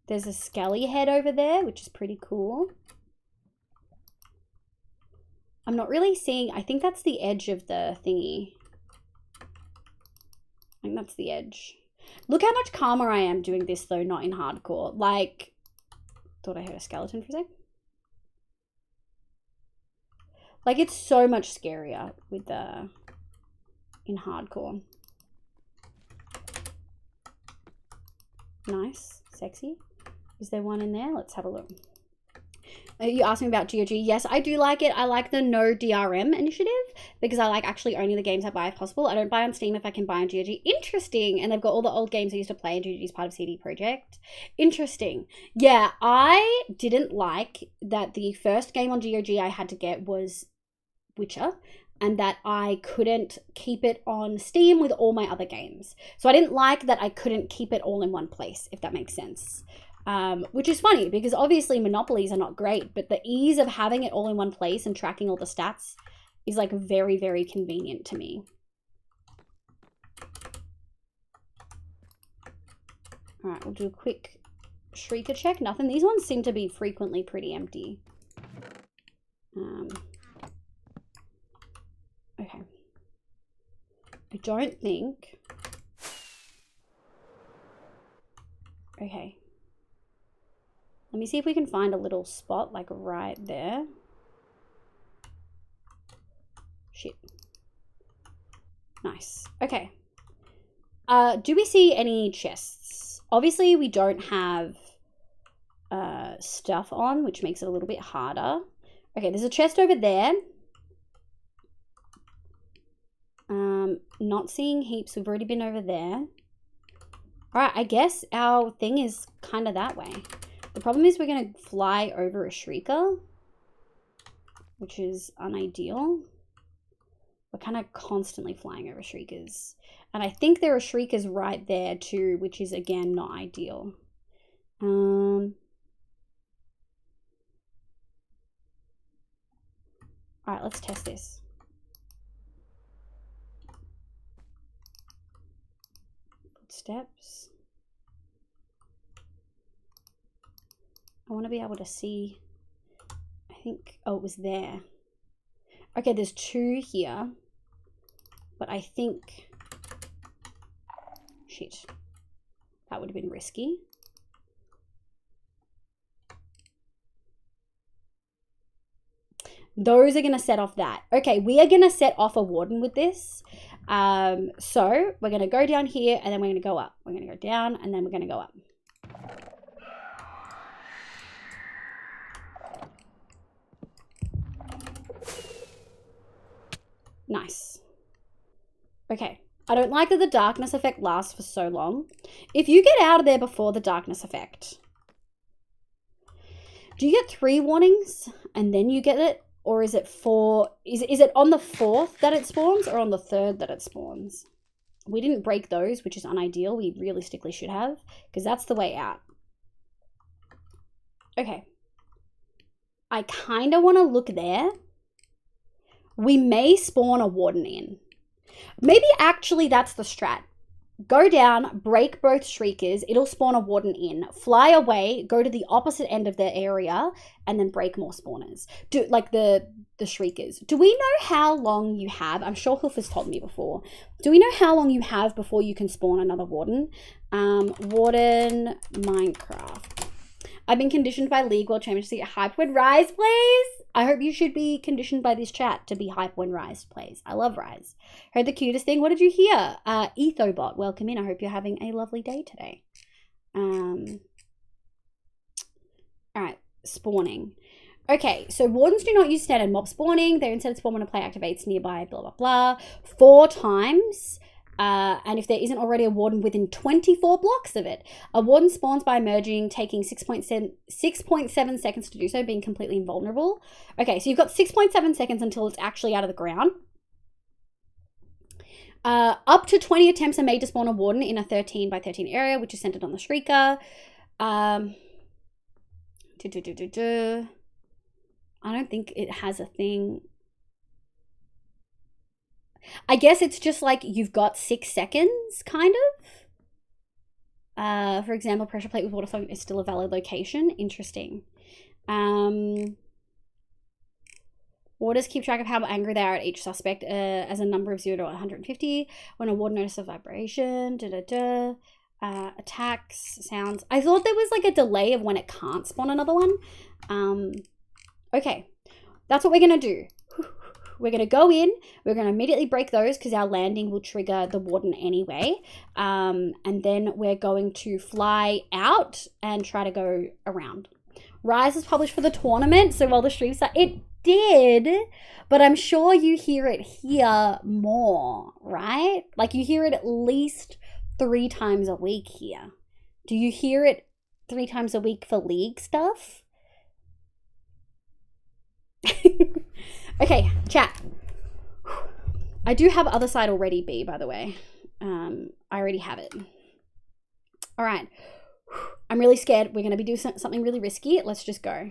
There's a skelly head over there, which is pretty cool. I'm not really seeing, I think that's the edge of the thingy. I think that's the edge. Look how much calmer I am doing this though, not in hardcore. Like, thought I heard a skeleton for a sec. Like, it's so much scarier with the, in hardcore. Nice, sexy. Is there one in there? Let's have a look. You asked me about GOG. Yes, I do like it. I like the no DRM initiative because I like actually owning the games I buy if possible. I don't buy on Steam if I can buy on GOG. Interesting. And they've got all the old games I used to play, and GOG is part of CD Projekt. Interesting. Yeah, I didn't like that the first game on GOG I had to get was Witcher, and that I couldn't keep it on Steam with all my other games. So I didn't like that I couldn't keep it all in one place, if that makes sense. Which is funny because obviously monopolies are not great, but the ease of having it all in one place and tracking all the stats is like very, very convenient to me. All right, we'll do a quick shrieker check. Nothing. These ones seem to be frequently pretty empty. Okay. I don't think... Okay. Let me see if we can find a little spot, like right there. Shit. Nice. Okay. Do we see any chests? Obviously, we don't have stuff on, which makes it a little bit harder. Okay, there's a chest over there. Not seeing heaps. We've already been over there. Alright, I guess our thing is kind of that way. The problem is we're going to fly over a shrieker, which is unideal. We're kind of constantly flying over shriekers. And I think there are shriekers right there too, which is again not ideal. Alright, let's test this. Footsteps. I want to be able to see. I think, oh, it was there. Okay, there's 2 here. But I think, shit, that would have been risky. Those are going to set off that. Okay, we are going to set off a warden with this. So we're going to go down here and then we're going to go up. We're going to go down and then we're going to go up. Nice. Okay. I don't like that the darkness effect lasts for so long. If you get out of there before the darkness effect, do you get 3 warnings and then you get it? Or is it 4? Is it on the 4th that it spawns or on the 3rd that it spawns? We didn't break those, which is unideal. We realistically should have, because that's the way out. Okay. I kind of want to look there. We may spawn a warden in. Maybe actually that's the strat. Go down, break both shriekers, it'll spawn a warden in, fly away, go to the opposite end of the area, and then break more spawners. Do like the shriekers. Do we know how long you have? I'm sure Hoof has told me before. Do we know how long you have before you can spawn another warden? Warden Minecraft. I've been conditioned by League World Championship to get hype when Rise plays. I hope you should be conditioned by this chat to be hype when Rise plays. I love Rise. Heard the cutest thing. What did you hear? Ethobot, welcome in. I hope you're having a lovely day today. All right, spawning. Okay, so wardens do not use standard mob spawning. They instead spawn when a player activates nearby, blah, blah, blah. 4 times. And if there isn't already a warden within 24 blocks of it, a warden spawns by emerging, taking 6.7 seconds to do so, being completely invulnerable. Okay, so you've got 6.7 seconds until it's actually out of the ground. Up to 20 attempts are made to spawn a warden in a 13 by 13 area, which is centered on the Shrieker. I don't think it has a thing. I guess it's just like you've got 6 seconds, kind of. For example, pressure plate with water flow is still a valid location. Interesting. Warders keep track of how angry they are at each suspect as a number of 0 to 150. When a warden notices a vibration, attacks, sounds. I thought there was like a delay of when it can't spawn another one. Okay, that's what we're going to do. We're going to go in, we're going to immediately break those because our landing will trigger the warden anyway. And then we're going to fly out and try to go around. Rise was published for the tournament, so while the streams are... It did, but I'm sure you hear it here more, right? Like you hear it at least 3 times a week here. Do you hear it 3 times a week for League stuff? Okay, chat. I do have other side already, B, by the way. I already have it. All right. I'm really scared. We're going to be doing something really risky. Let's just go.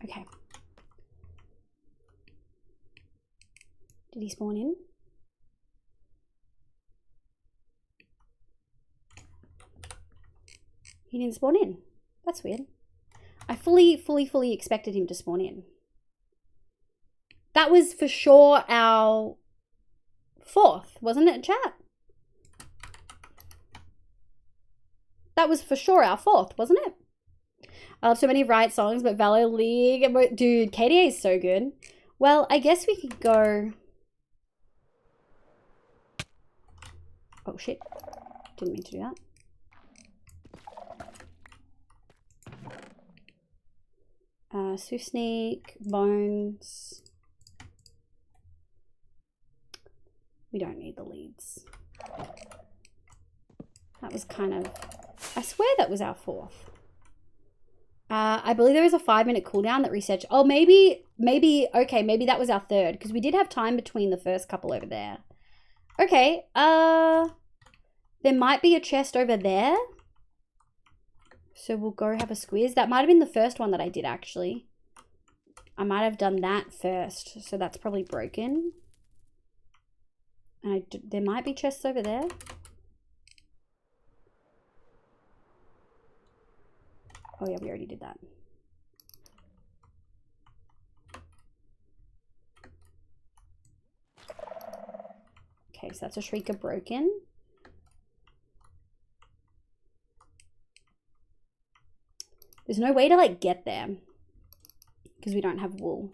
Okay. Did he spawn in? He didn't spawn in. That's weird. I fully expected him to spawn in. That was for sure our 4th, wasn't it, chat? That was for sure our 4th, wasn't it? I love so many Riot songs, but Valor League... Dude, KDA is so good. Well, I guess we could go... Oh, shit. Didn't mean to do that. Swift Sneak, Bones. We don't need the leads. That was kind of... I swear that was our 4th. I believe there was a 5-minute cooldown that resets. Oh, maybe, okay, maybe that was our 3rd, because we did have time between the first couple over there. Okay, there might be a chest over there. So we'll go have a squeeze. That might have been the first one that I did, actually. I might have done that first. So that's probably broken. And there might be chests over there. Oh yeah, we already did that. Okay, so that's a Shrieker broken. There's no way to like get there because we don't have wool.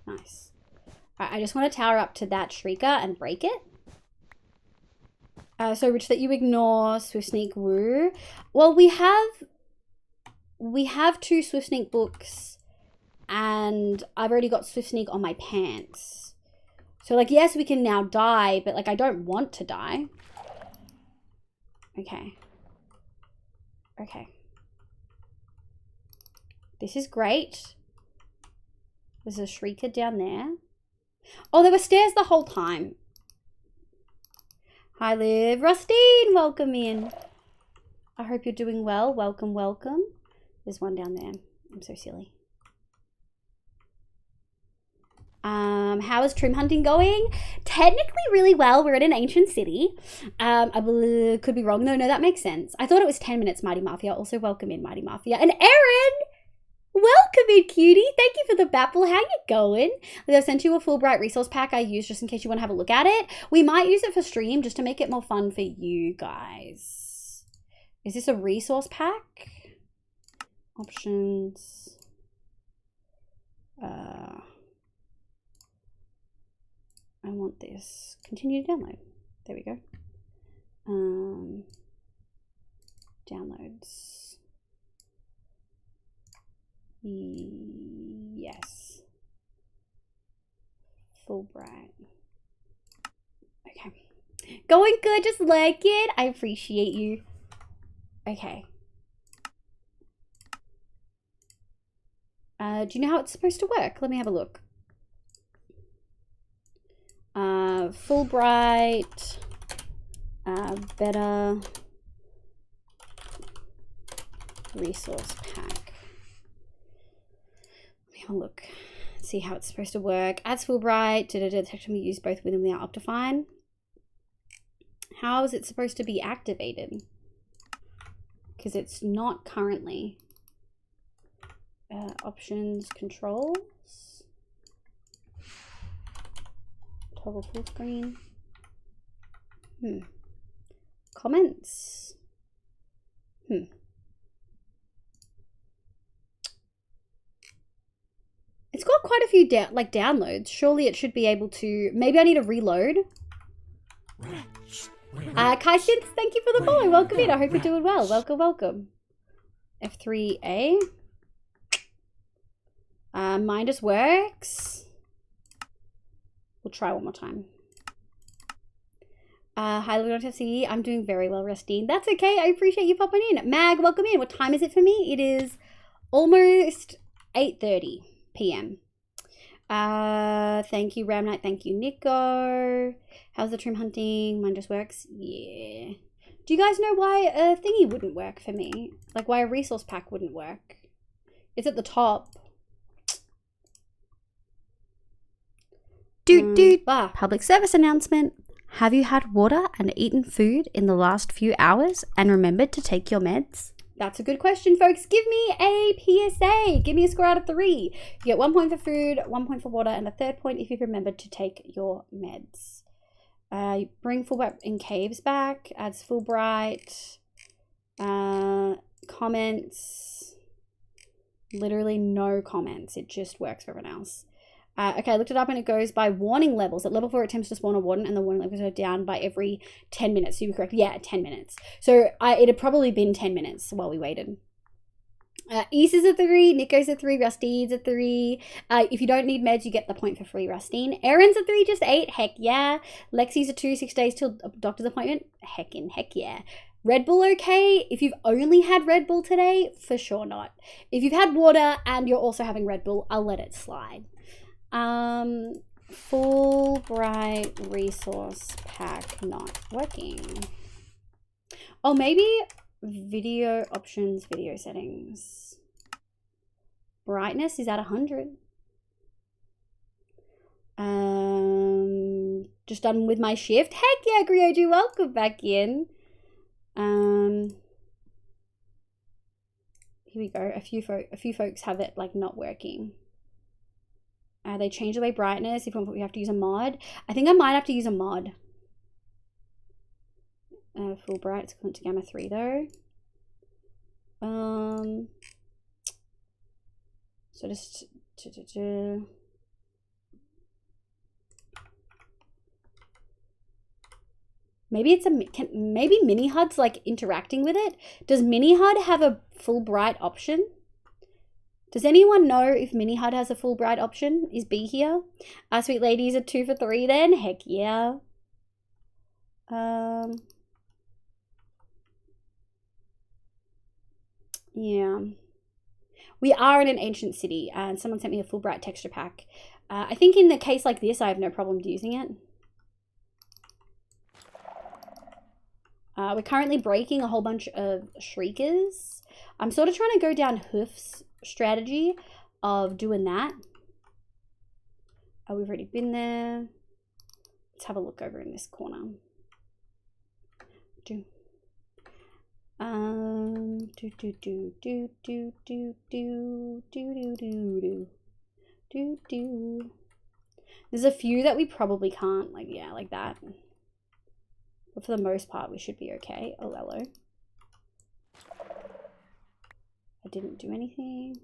Nice. All right, I just want to tower up to that shrieker and break it. So Rich, that you ignore Swift Sneak Woo. Well, we have 2 Swift Sneak books, and I've already got Swift Sneak on my pants. So like, yes, we can now die, but like, I don't want to die. Okay. Okay. This is great. There's a shrieker down there. Oh, there were stairs the whole time. Hi, Liv. Rustine, welcome in. I hope you're doing well. Welcome, welcome. There's one down there. I'm so silly. How is trim hunting going? Technically really well. We're in an ancient city. I could be wrong. No, that makes sense. I thought it was 10 minutes, Mighty Mafia. Also, welcome in, Mighty Mafia. And Erin! Welcome in, cutie. Thank you for the Bapple. How you going? I've sent you a Fulbright resource pack I use just in case you want to have a look at it. We might use it for stream just to make it more fun for you guys. Is this a resource pack? Options. I want this. Continue to download. There we go. Downloads. Yes. Fulbright. Okay. Going good, just like it. I appreciate you. Okay. Do you know how it's supposed to work? Let me have a look. Fulbright. Better resource pack. Let me have a look. See how it's supposed to work. Adds Fulbright. Detect can be used both with and without Optifine. How is it supposed to be activated? Because it's not currently. Options, controls. Toggle full screen. Comments. It's got quite a few downloads. Surely it should be able to. Maybe I need to reload. Kai Synth, thank you for the follow. Welcome in. I hope you're doing well. Welcome, welcome. F3A. Mine just works. We'll try one more time. Hi, LeonTFC. I'm doing very well, Rustine. That's okay. I appreciate you popping in. Mag, welcome in. What time is it for me? It is almost 8:30 p.m. Thank you, Ram Knight. Thank you, Nico. How's the trim hunting? Mine just works. Yeah. Do you guys know why a thingy wouldn't work for me? Like why a resource pack wouldn't work? It's at the top. Public service announcement. Have you had water and eaten food in the last few hours and remembered to take your meds? That's a good question, folks. Give me a PSA. Give me a score out of 3. You get 1 point for food, 1 point for water, and a 3rd point if you've remembered to take your meds. You bring Fulbright in caves back. Adds Fulbright. Comments. Literally no comments. It just works for everyone else. Okay, I looked it up and it goes by warning levels. At level 4, it attempts to spawn a warden and the warning levels are down by every 10 minutes. So you were correct. Yeah, 10 minutes. So it had probably been 10 minutes while we waited. Isa's a 3, Nico's a 3, Rustine's a 3. If you don't need meds, you get the point for free, Rustine. Erin's a 3, just 8. Heck yeah. Lexi's a 2, 6 days till doctor's appointment. Heck yeah. Red Bull okay? If you've only had Red Bull today, for sure not. If you've had water and you're also having Red Bull, I'll let it slide. Fulbright resource pack not working. Oh, maybe video options, video settings. Brightness is at 100. Just done with my shift. Heck yeah, Grioju, welcome back in. Here we go. A few folks have it like not working. They change the way brightness if we have to use a mod. I think I might have to use a mod. Full bright is equivalent to gamma 3 though. So just maybe it's maybe mini HUD's like interacting with it. Does mini HUD have a full bright option? Does anyone know if mini HUD has a full bright option? Is B here? Sweet ladies are 2 for 3 then. Heck yeah. Yeah. We are in an ancient city, and someone sent me a full bright texture pack. I think in a case like this, I have no problem using it. We're currently breaking a whole bunch of shriekers. I'm sort of trying to go down Hoof's strategy of doing that. We've already been there. Let's have a look over in this corner. There's a few that we probably can't, like, yeah, like that. But for the most part, we should be okay. Oh, hello. I didn't do anything.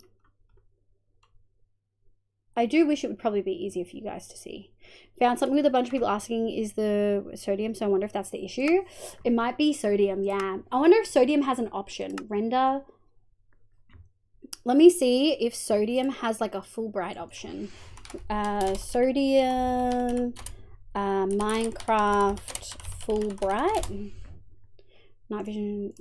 I do wish it would probably be easier for you guys to see. Found something with a bunch of people asking is the sodium, so I wonder if that's the issue. It might be sodium, yeah. I wonder if sodium has an option. Render. Let me see if sodium has like a full bright option. Sodium, Minecraft, full bright. Night vision.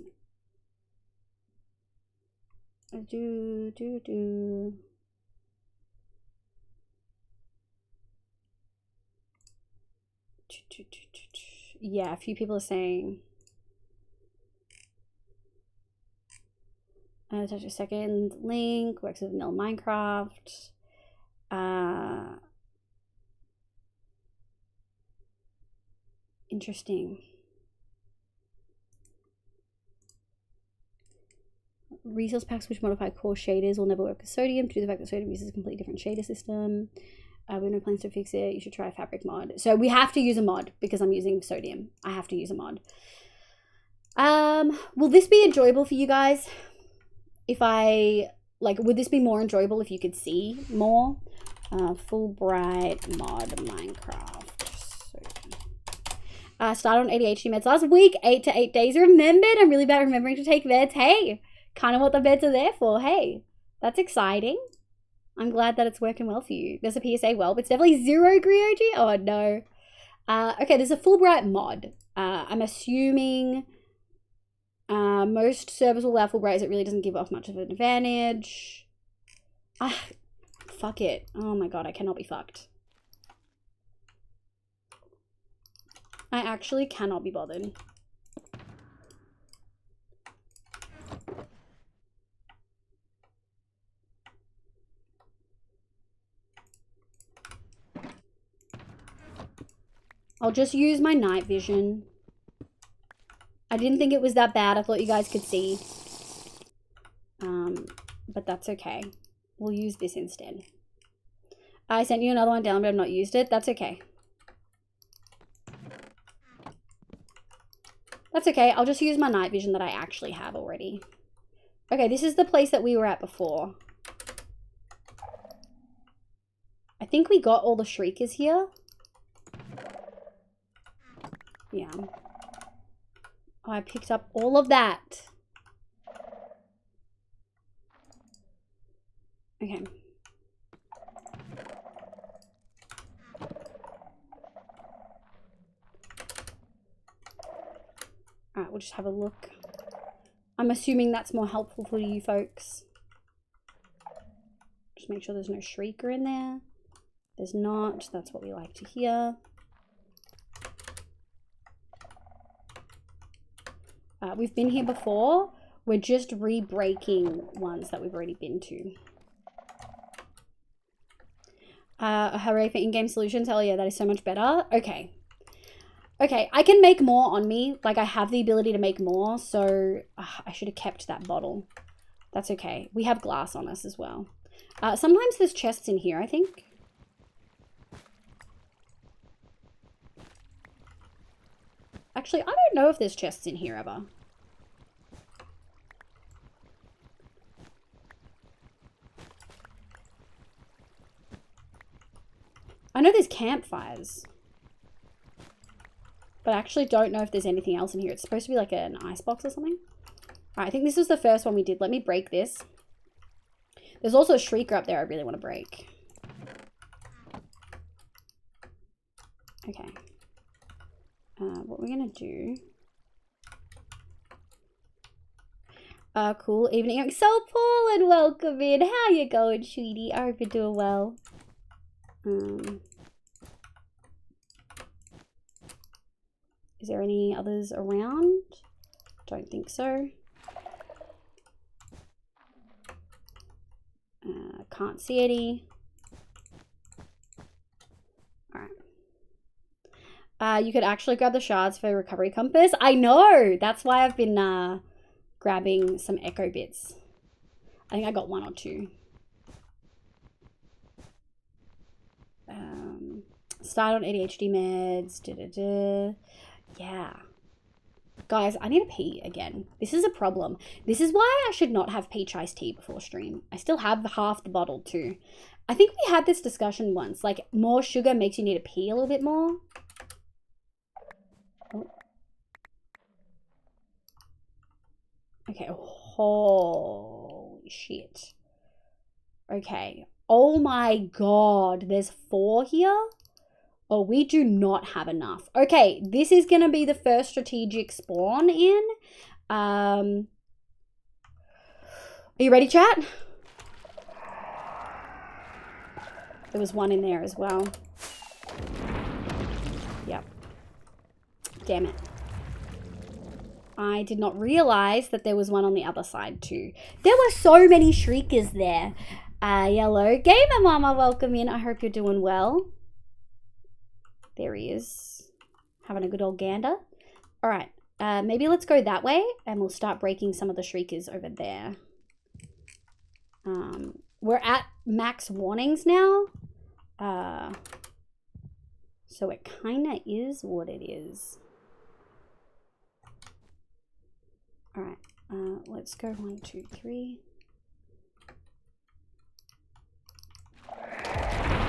Yeah, a few people are saying. Touch a second link. Works with vanilla Minecraft. Interesting. Resource packs which modify core shaders will never work with sodium due to the fact that sodium uses a completely different shader system. We have no plans to fix it. You should try a fabric mod. So we have to use a mod because I'm using sodium. I have to use a mod. Will this be enjoyable for you guys? If I, like, would this be more enjoyable if you could see more? Full bright mod Minecraft. Started on ADHD meds last week. 8 to 8 days remembered. I'm really bad at remembering to take meds. Hey, kind of what the meds are there for. Hey, that's exciting. I'm glad that it's working well for you. There's a PSA well, but it's definitely 0 Grioji. Oh no. Okay, there's a Fulbright mod. I'm assuming most servers will allow Fulbright. It really doesn't give off much of an advantage. Fuck it. Oh my god, I cannot be fucked. I actually cannot be bothered. I'll just use my night vision. I didn't think it was that bad. I thought you guys could see. But that's okay. We'll use this instead. I sent you another one down, but I've not used it. That's okay. That's okay. I'll just use my night vision that I actually have already. Okay, this is the place that we were at before. I think we got all the shriekers here. Yeah. Oh, I picked up all of that. Okay. Alright, we'll just have a look. I'm assuming that's more helpful for you folks. Just make sure there's no shrieker in there. There's not. That's what we like to hear. We've been here before. We're just re-breaking ones that we've already been to. Hooray for in-game solutions. Hell yeah, that is so much better. Okay. Okay, I can make more on me. Like, I have the ability to make more, so I should have kept that bottle. That's okay. We have glass on us as well. Sometimes there's chests in here, I think. Actually, I don't know if there's chests in here ever. I know there's campfires. But I actually don't know if there's anything else in here. It's supposed to be like an icebox or something. All right, I think this was the first one we did. Let me break this. There's also a shrieker up there I really want to break. Okay. What we're going to do... cool evening. So Paul and welcome in. How you going, sweetie? I hope you're doing well. Is there any others around? Don't think so. Can't see any. Alright. You could actually grab the shards for recovery compass. I know! That's why I've been grabbing some echo bits. I think I got 1 or 2. Start on ADHD meds. Yeah. Guys, I need a pee again. This is a problem. This is why I should not have peach iced tea before stream. I still have half the bottle too. I think we had this discussion once. Like, more sugar makes you need to pee a little bit more. Oh. Okay. Holy shit. Okay. Oh my god. There's 4 here? Oh, we do not have enough. Okay, this is going to be the first strategic spawn in. Are you ready, chat? There was 1 in there as well. Yep. Damn it. I did not realize that there was 1 on the other side too. There were so many shriekers there. Yellow Gamer Mama, welcome in. I hope you're doing well. There he is, having a good old gander. All right, maybe let's go that way and we'll start breaking some of the shriekers over there. We're at max warnings now. So it kind of is what it is. All right, let's go 1, 2, 3.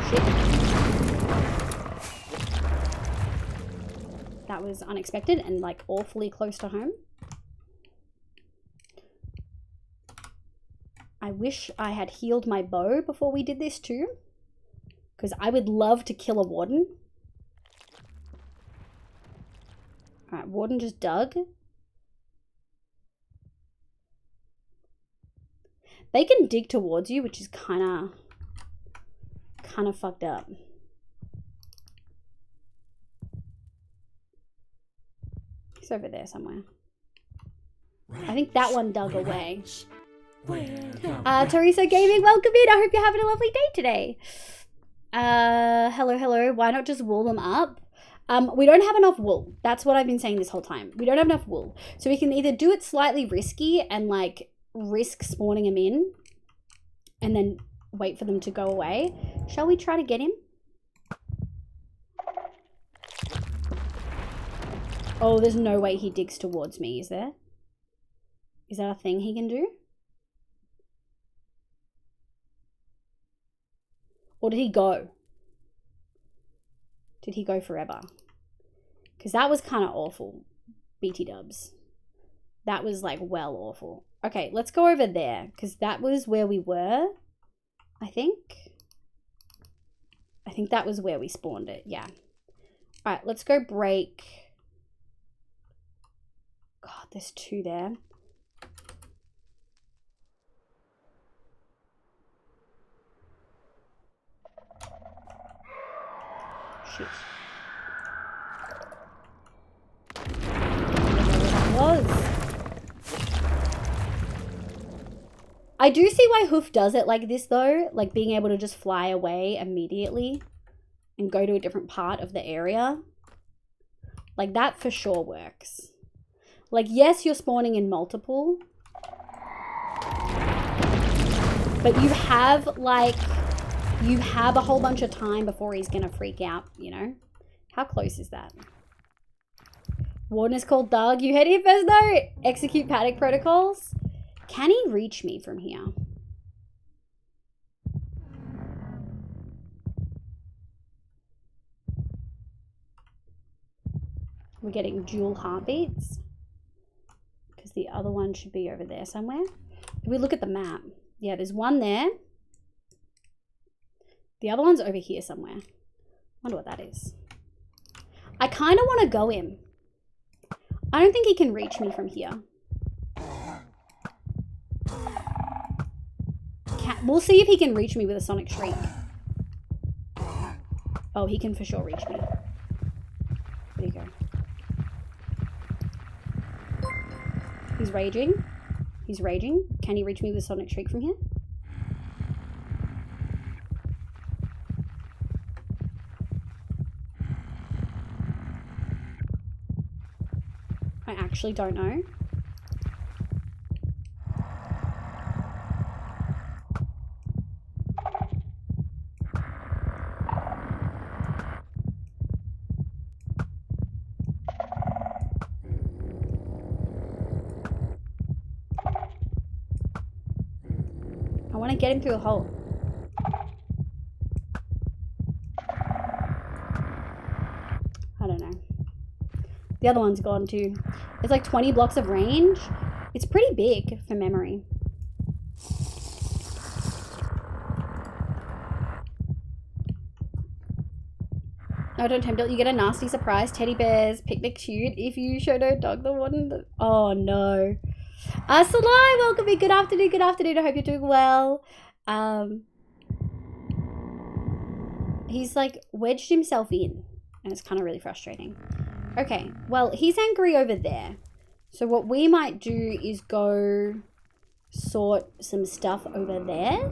Shit. That was unexpected and like awfully close to home. I wish I had healed my bow before we did this too, because I would love to kill a warden. All right, warden just dug. They can dig towards you, which is kind of fucked up. Over there somewhere. I think that one dug away. Teresa Gaming, welcome in. I hope you're having a lovely day today. Hello. Why not just wool them up? We don't have enough wool. That's what I've been saying this whole time. We don't have enough wool. So we can either do it slightly risky and like risk spawning them in and then wait for them to go away. Shall we try to get him? Oh, there's no way he digs towards me, is there? Is that a thing he can do? Or did he go? Did he go forever? Because that was kind of awful, BT dubs. That was like well awful. Okay, let's go over there because that was where we were, I think. I think that was where we spawned it, yeah. All right, let's go break... God, there's 2 there. Shit. That was. I do see why Hoof does it like this though, like being able to just fly away immediately and go to a different part of the area. Like that for sure works. Like, yes, you're spawning in multiple. But you have, like, you have a whole bunch of time before he's going to freak out, you know? How close is that? Warden is called Doug. You heard it first though. Execute panic protocols. Can he reach me from here? We're getting dual heartbeats. Because the other one should be over there somewhere. If we look at the map. Yeah, there's one there. The other one's over here somewhere. Wonder what that is. I kind of want to go him. I don't think he can reach me from here. We'll see if he can reach me with a sonic shriek. Oh, he can for sure reach me. Where'd he go? He's raging. He's raging. Can he reach me with a sonic shriek from here? I actually don't know. I want to get him through the hole. I don't know. The other one's gone too. It's like 20 blocks of range. It's pretty big for memory. No, don't tempt it. You get a nasty surprise. Teddy bears, picnic cute. If you show no dog the one. Oh no. Salai, welcome in. Good afternoon. Good afternoon. I hope you're doing well. He's like wedged himself in, and it's kind of really frustrating. Okay, well, he's angry over there. So what we might do is go sort some stuff over there.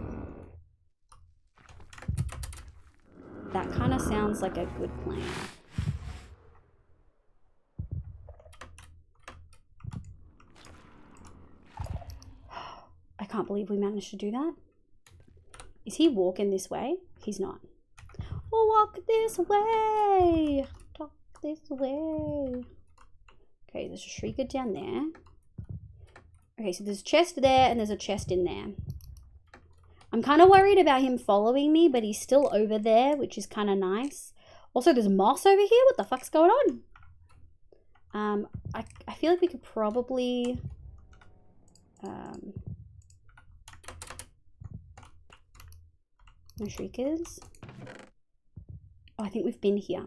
That kind of sounds like a good plan. I can't believe we managed to do that. Is he walking this way? He's not. Walk this way. Talk this way. Okay, there's a shrieker down there. Okay, so there's a chest there and there's a chest in there. I'm kind of worried about him following me, but he's still over there, which is kind of nice. Also, there's moss over here. What the fuck's going on? I feel like we could probably... no shriekers. Oh, I think we've been here.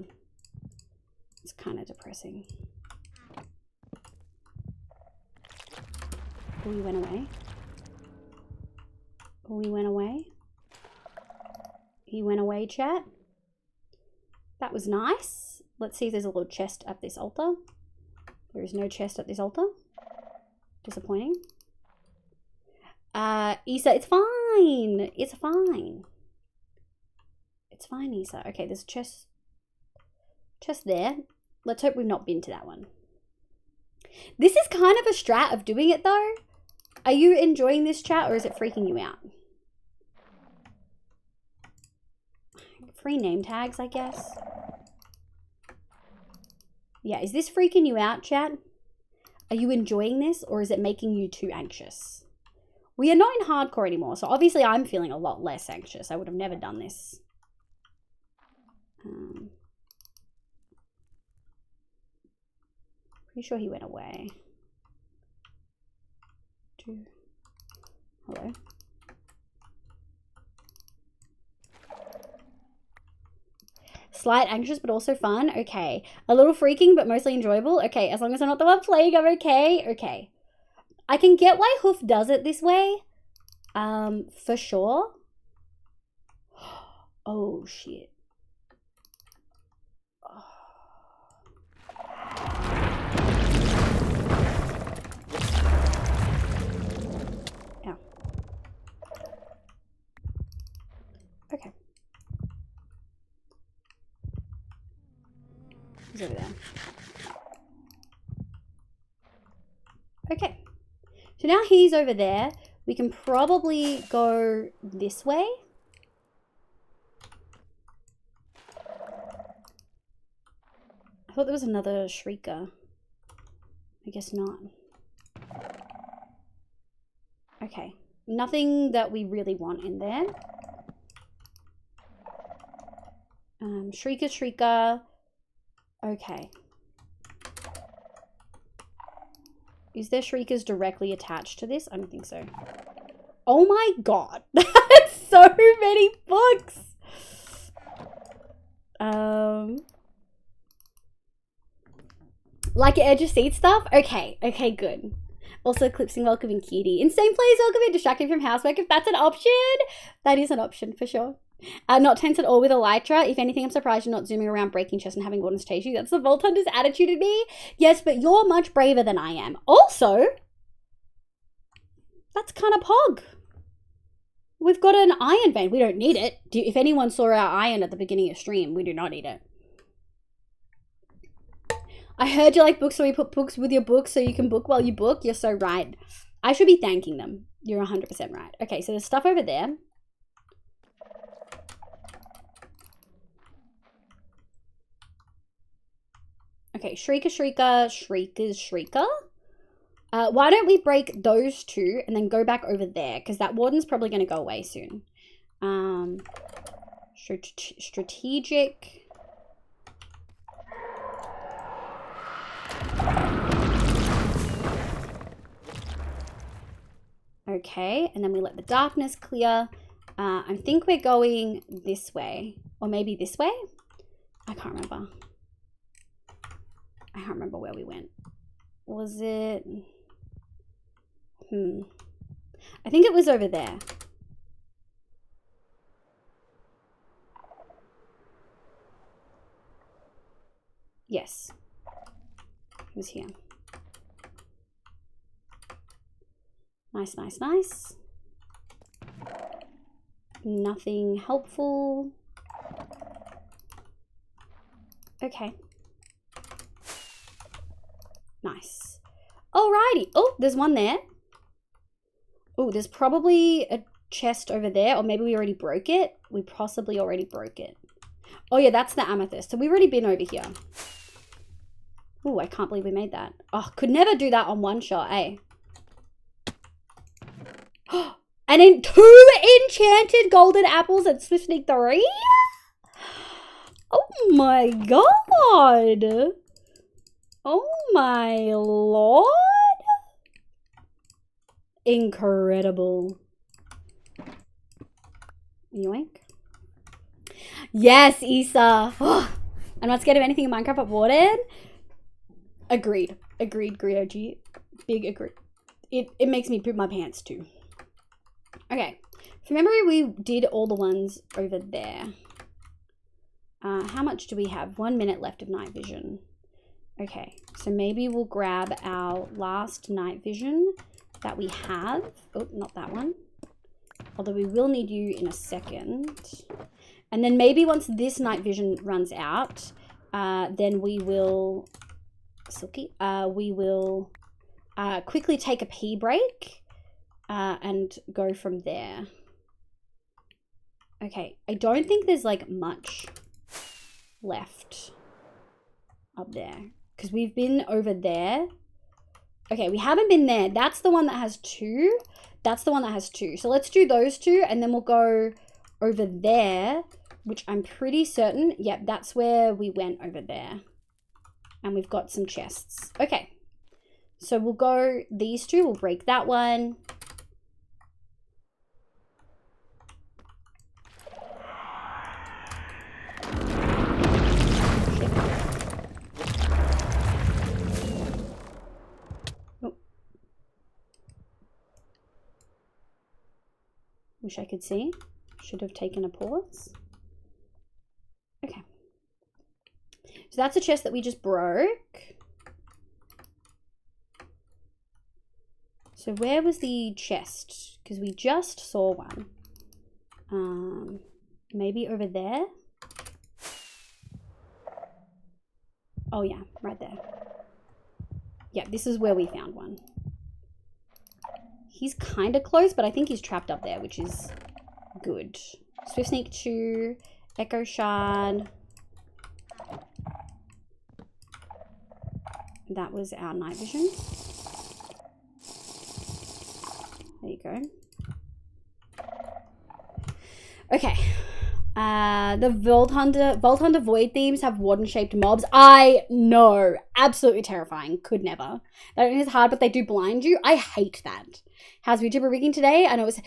It's kind of depressing. Oh, he went away. Oh, he went away. He went away, chat. That was nice. Let's see if there's a little chest at this altar. There is no chest at this altar. Disappointing. Issa, it's fine. It's fine. It's fine, Issa. Okay, there's a chest there. Let's hope we've not been to that one. This is kind of a strat of doing it though. Are you enjoying this, chat, or is it freaking you out? Free name tags, I guess. Yeah, is this freaking you out, chat? Are you enjoying this, or is it making you too anxious? We are not in hardcore anymore, so obviously I'm feeling a lot less anxious. I would have never done this. Pretty sure he went away. Hello. Slight anxious, but also fun. Okay. A little freaking, but mostly enjoyable. Okay, as long as I'm not the one playing, I'm okay. Okay. I can get why Hoof does it this way. For sure. Oh, shit. Ow. Okay. He's over there. Okay. So now he's over there. We can probably go this way. I thought there was another shrieker. I guess not. Okay. Nothing that we really want in there. Shrieker. Okay. Is there shriekers directly attached to this? I don't think so. Oh my god. That's so many books. Like edge of seat stuff? Okay, good. Also eclipsing welcoming cutie. Insane plays welcoming distracting from housework. If that's an option, that is an option for sure. Not tense at all with Elytra. If anything, I'm surprised you're not zooming around breaking chest and having Warden's chase you. That's the Vault Hunter's attitude in me. Yes, but you're much braver than I am. Also, that's kind of pog. We've got an iron vein. We don't need it. If anyone saw our iron at the beginning of stream, we do not need it. I heard you like books, so we put books with your books so you can book while you book. You're so right. I should be thanking them. You're 100% right. Okay, so there's stuff over there. Okay, Shrieker. Why don't we break those two and then go back over there? Because that warden's probably going to go away soon. Strategic. Okay, and then we let the darkness clear. I think we're going this way. Or maybe this way? I can't remember. I can't remember where we went. Was it... I think it was over there. Yes. It was here. Nice. Nothing helpful. Okay. Nice. Alrighty. Oh, there's one there. Oh, there's probably a chest over there. Or maybe we already broke it. We possibly already broke it. Oh yeah, that's the amethyst. So we've already been over here. Oh, I can't believe we made that. Oh, could never do that on one shot, eh? And in 2 enchanted golden apples at Swift Sneak 3? Oh my god. Oh my lord. Incredible. Yoink. Yes, Issa. Oh, I'm not scared of anything in Minecraft but Warden. Agreed, OG. Big agree. It makes me poop my pants too. Okay, from memory, we did all the ones over there. How much do we have? 1 minute left of night vision. Okay, so maybe we'll grab our last night vision that we have. Oh, not that one. Although we will need you in a second. And then maybe once this night vision runs out, then we will... Silky. We will quickly take a pee break. And go from there. Okay, I don't think there's like much left up there because we've been over there. Okay, we haven't been there. That's the one that has 2. That's the one that has 2. So let's do those 2 and then we'll go over there, which I'm pretty certain. Yep, that's where we went over there. And we've got some chests. Okay, so we'll go these 2. We'll break that one. Wish I could see. Should have taken a pause. Okay. So that's a chest that we just broke. So where was the chest? Because we just saw one. Maybe over there? Oh yeah, right there. Yeah, this is where we found one. He's kind of close, but I think he's trapped up there, which is good. Swift Sneak 2, Echo Shard. That was our night vision. There you go. Okay. The Vault Hunter Void themes have warden-shaped mobs. I know. Absolutely terrifying. Could never. That is hard, but they do blind you. I hate that. How's VTuber rigging today? I know it's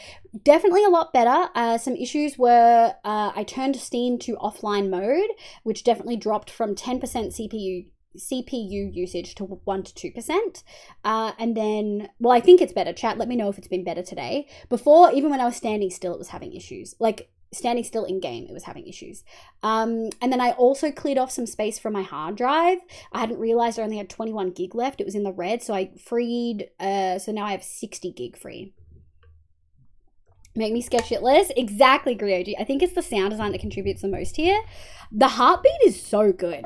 definitely a lot better. Some issues were I turned Steam to offline mode, which definitely dropped from 10% CPU usage to 1 to 2%. And then, well, I think it's better. Chat, let me know if it's been better today. Before, even when I was standing still, it was having issues. Like, standing still in game, it was having issues. And then I also cleared off some space from my hard drive. I hadn't realized I only had 21 gig left. It was in the red, so I freed, so now I have 60 gig free. Make me sketch it less. Exactly, Grioji. I think it's the sound design that contributes the most here. The heartbeat is so good.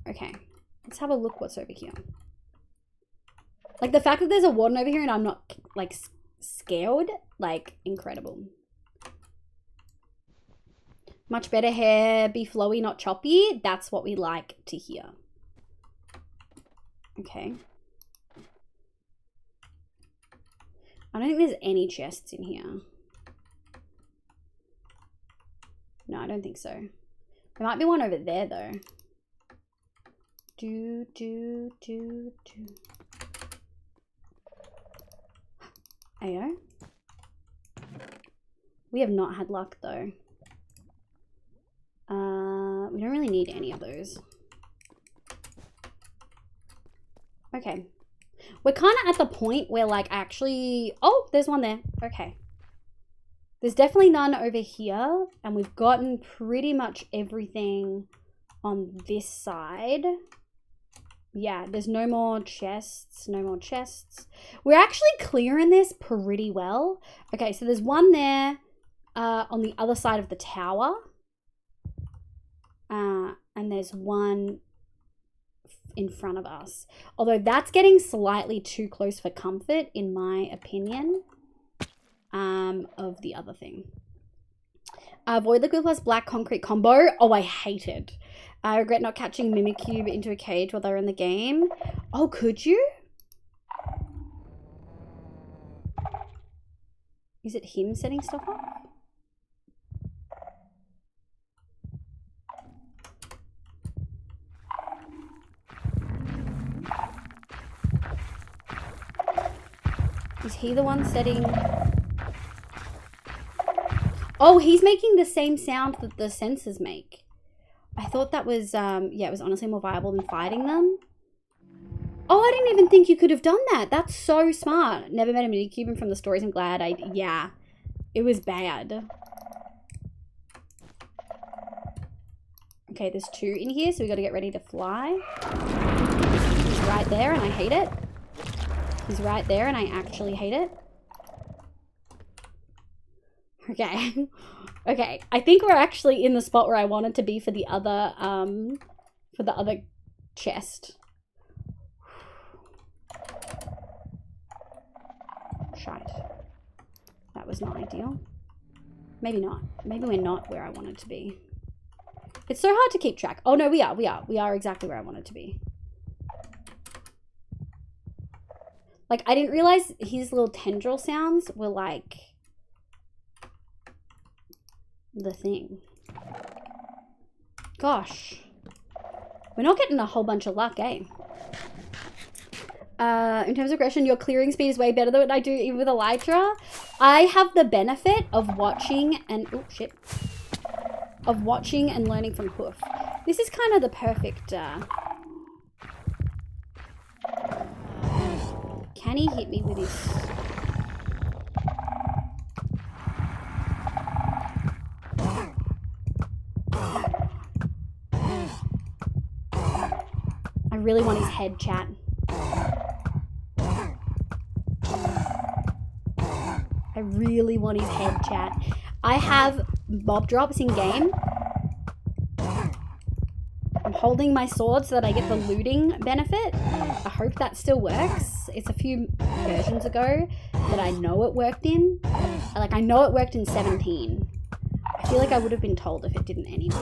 Okay. Let's have a look what's over here. Like, the fact that there's a warden over here and I'm not, like, scared, like, incredible. Much better hair, be flowy, not choppy. That's what we like to hear. Okay. I don't think there's any chests in here. No, I don't think so. There might be one over there, though. Ayo. We have not had luck, though. We don't really need any of those. Okay. We're kind of at the point where, like, actually... Oh, there's one there. Okay. There's definitely none over here. And we've gotten pretty much everything on this side. Yeah, there's no more chests. No more chests. We're actually clearing this pretty well. Okay, so there's one there on the other side of the tower. And there's one in front of us. Although that's getting slightly too close for comfort, in my opinion, of the other thing. Void Liquid plus Black Concrete combo. Oh, I hate it. I regret not catching Mimikyu into a cage while they were in the game. Oh, could you? Is it him setting stuff up? Is he the one setting... Oh, he's making the same sound that the sensors make. I thought that was, yeah, it was honestly more viable than fighting them. Oh, I didn't even think you could have done that. That's so smart. Never met a Minicuban from the stories. I'm glad I... Yeah, it was bad. Okay, there's 2 in here, so we got to get ready to fly. He's right there, and I hate it. He's right there, and I actually hate it. Okay. Okay, I think we're actually in the spot where I wanted to be for the other chest. Shite. That was not ideal. Maybe not. Maybe we're not where I wanted to be. It's so hard to keep track. Oh no, we are. We are exactly where I wanted to be. Like, I didn't realize his little tendril sounds were like the thing. Gosh. We're not getting a whole bunch of luck, eh? In terms of aggression, your clearing speed is way better than what I do even with Elytra. I have the benefit of watching and... Oh, shit. Of watching and learning from Hoof. This is kind of the perfect... Can he hit me with his... I really want his head, chat. I really want his head, chat. I have mob drops in game. I'm holding my sword so that I get the looting benefit. I hope that still works. It's a few versions ago that I know it worked in. Like, I know it worked in 17. I feel like I would have been told if it didn't anyway.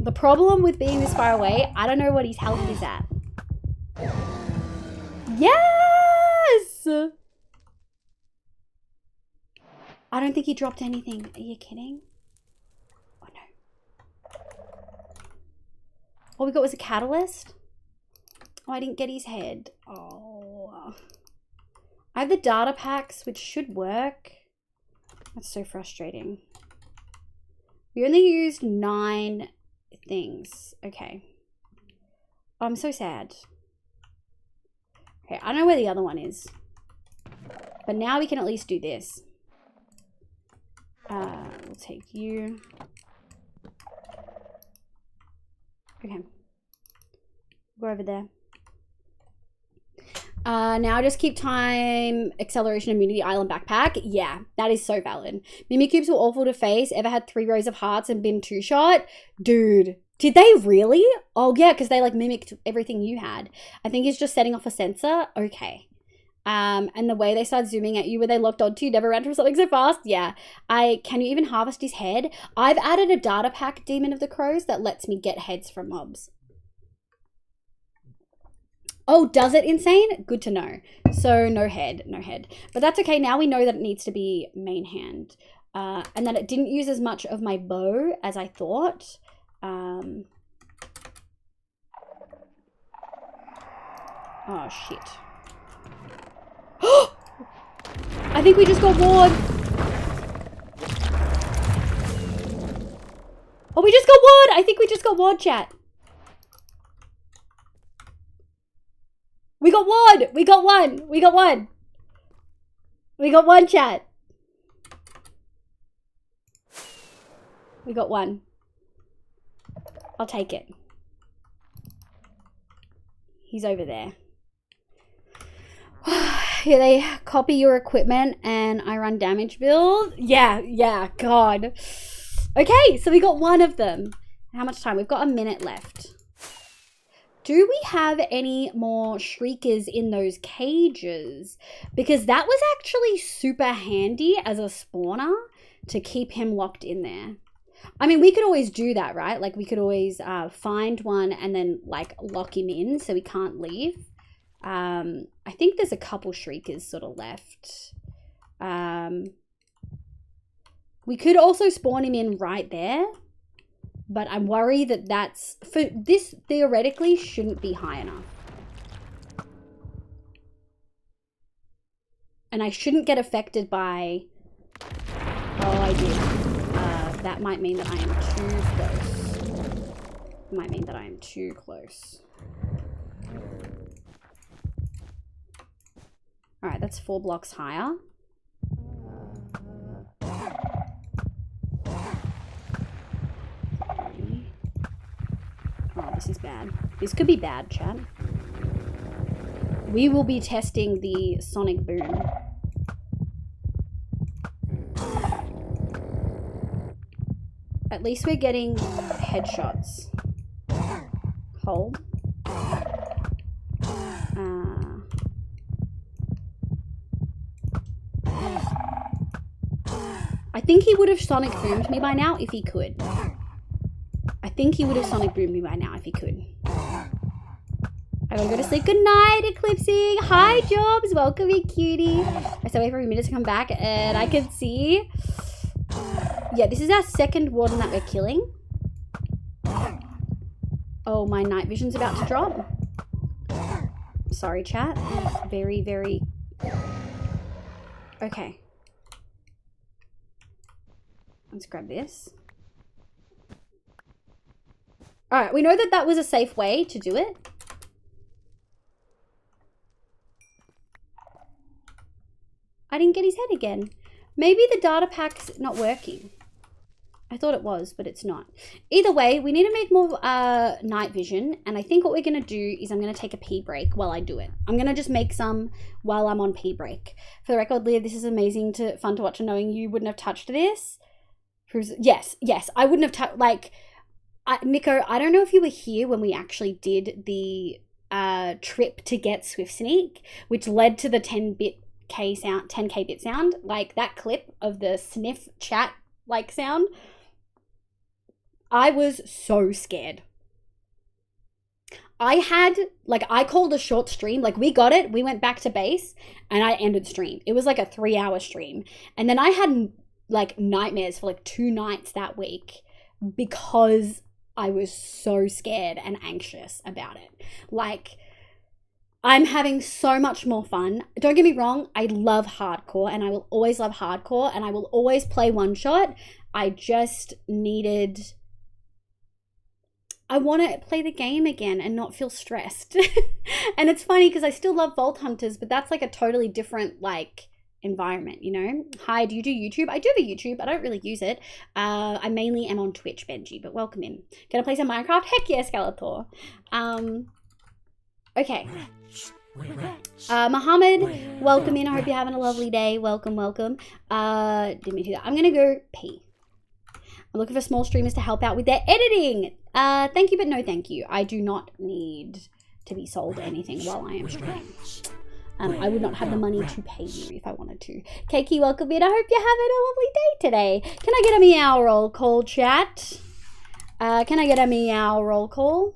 The problem with being this far away, I don't know what his health is at. Yes! I don't think he dropped anything. Are you kidding? Oh no. All we got was a catalyst? Oh, I didn't get his head. Oh. I have the data packs, which should work. That's so frustrating. We only used 9 things. Okay. Oh, I'm so sad. Okay, I don't know where the other one is. But now we can at least do this. We'll take you. Okay. Go over there. Now just keep time, acceleration, immunity, island backpack. Yeah, that is so valid. Mimikyu were awful to face. Ever had 3 rows of hearts and been 2-shot? Dude, did they really? Oh yeah, because they like mimicked everything you had. I think it's just setting off a sensor. Okay. And the way they started zooming at you, were they locked onto you? Never ran from something so fast? Yeah. Can you even harvest his head? I've added a data pack, Demon of the Crows, that lets me get heads from mobs. Oh, does it, Insane? Good to know. So no head, no head. But that's okay. Now we know that it needs to be main hand. And that it didn't use as much of my bow as I thought. Oh, shit. I think we just got ward. Oh, we just got ward. I think we just got ward, chat. We got one. We got one. We got one. We got one, chat. We got one. I'll take it. He's over there. Here they copy your equipment and I run damage build. Yeah, God. Okay, so we got one of them. How much time? We've got a minute left. Do we have any more shriekers in those cages? Because that was actually super handy as a spawner to keep him locked in there. I mean, we could always do that, right? Like we could always find one and then like lock him in so he can't leave. I think there's a couple shriekers sort of left. We could also spawn him in right there. But I'm worried that that's... For this, theoretically, shouldn't be high enough. And I shouldn't get affected by... Oh, I did. That might mean that I am too close. It might mean that I am too close. Alright, that's 4 blocks higher. Oh, this is bad. This could be bad, chat. We will be testing the sonic boom. At least we're getting headshots. Hold. I think he would have sonic boomed me by now if he could. I think he would have sonic boomed me by now if he could. I gotta go to sleep. Good night, Eclipsing. Hi, Jobs. Welcome, you cutie. I still wait for a minute to come back and I can see. Yeah, this is our second warden that we're killing. Oh, my night vision's about to drop. Sorry, chat. Very, very... Okay. Let's grab this. Alright, we know that that was a safe way to do it. I didn't get his head again. Maybe the data pack's not working. I thought it was, but it's not. Either way, we need to make more night vision. And I think what we're going to do is I'm going to take a pee break while I do it. I'm going to just make some while I'm on pee break. For the record, Leah, this is amazing, fun to watch, and knowing you wouldn't have touched this. Yes, I wouldn't have touched, like... Nico, I don't know if you were here when we actually did the trip to get Swift Sneak, which led to the 10k bit sound, like that clip of the sniff chat like sound. I was so scared. I called a short stream. Like, we got it. We went back to base and I ended stream. It was like a 3-hour stream. And then I had like nightmares for like 2 nights that week because I was so scared and anxious about it. Like, I'm having so much more fun. Don't get me wrong, I love hardcore and I will always love hardcore and I will always play one shot. I just needed... I want to play the game again and not feel stressed. And it's funny because I still love Vault Hunters, but that's like a totally different like environment, you know? Hi, do you do YouTube? I do have a YouTube. I don't really use it. I mainly am on Twitch, Benji, but welcome in. Gonna play some Minecraft? Heck yeah, Skeletor. Okay. Mohammed, welcome in. I hope you're having a lovely day. Welcome, welcome. Didn't mean to do that. I'm gonna go pee. I'm looking for small streamers to help out with their editing. Thank you, but no thank you. I do not need to be sold anything while I am streaming. I would not have the money to pay you if I wanted to. Keiki, welcome in. I hope you're having a lovely day today. Can I get a meow roll call, chat? Can I get a meow roll call?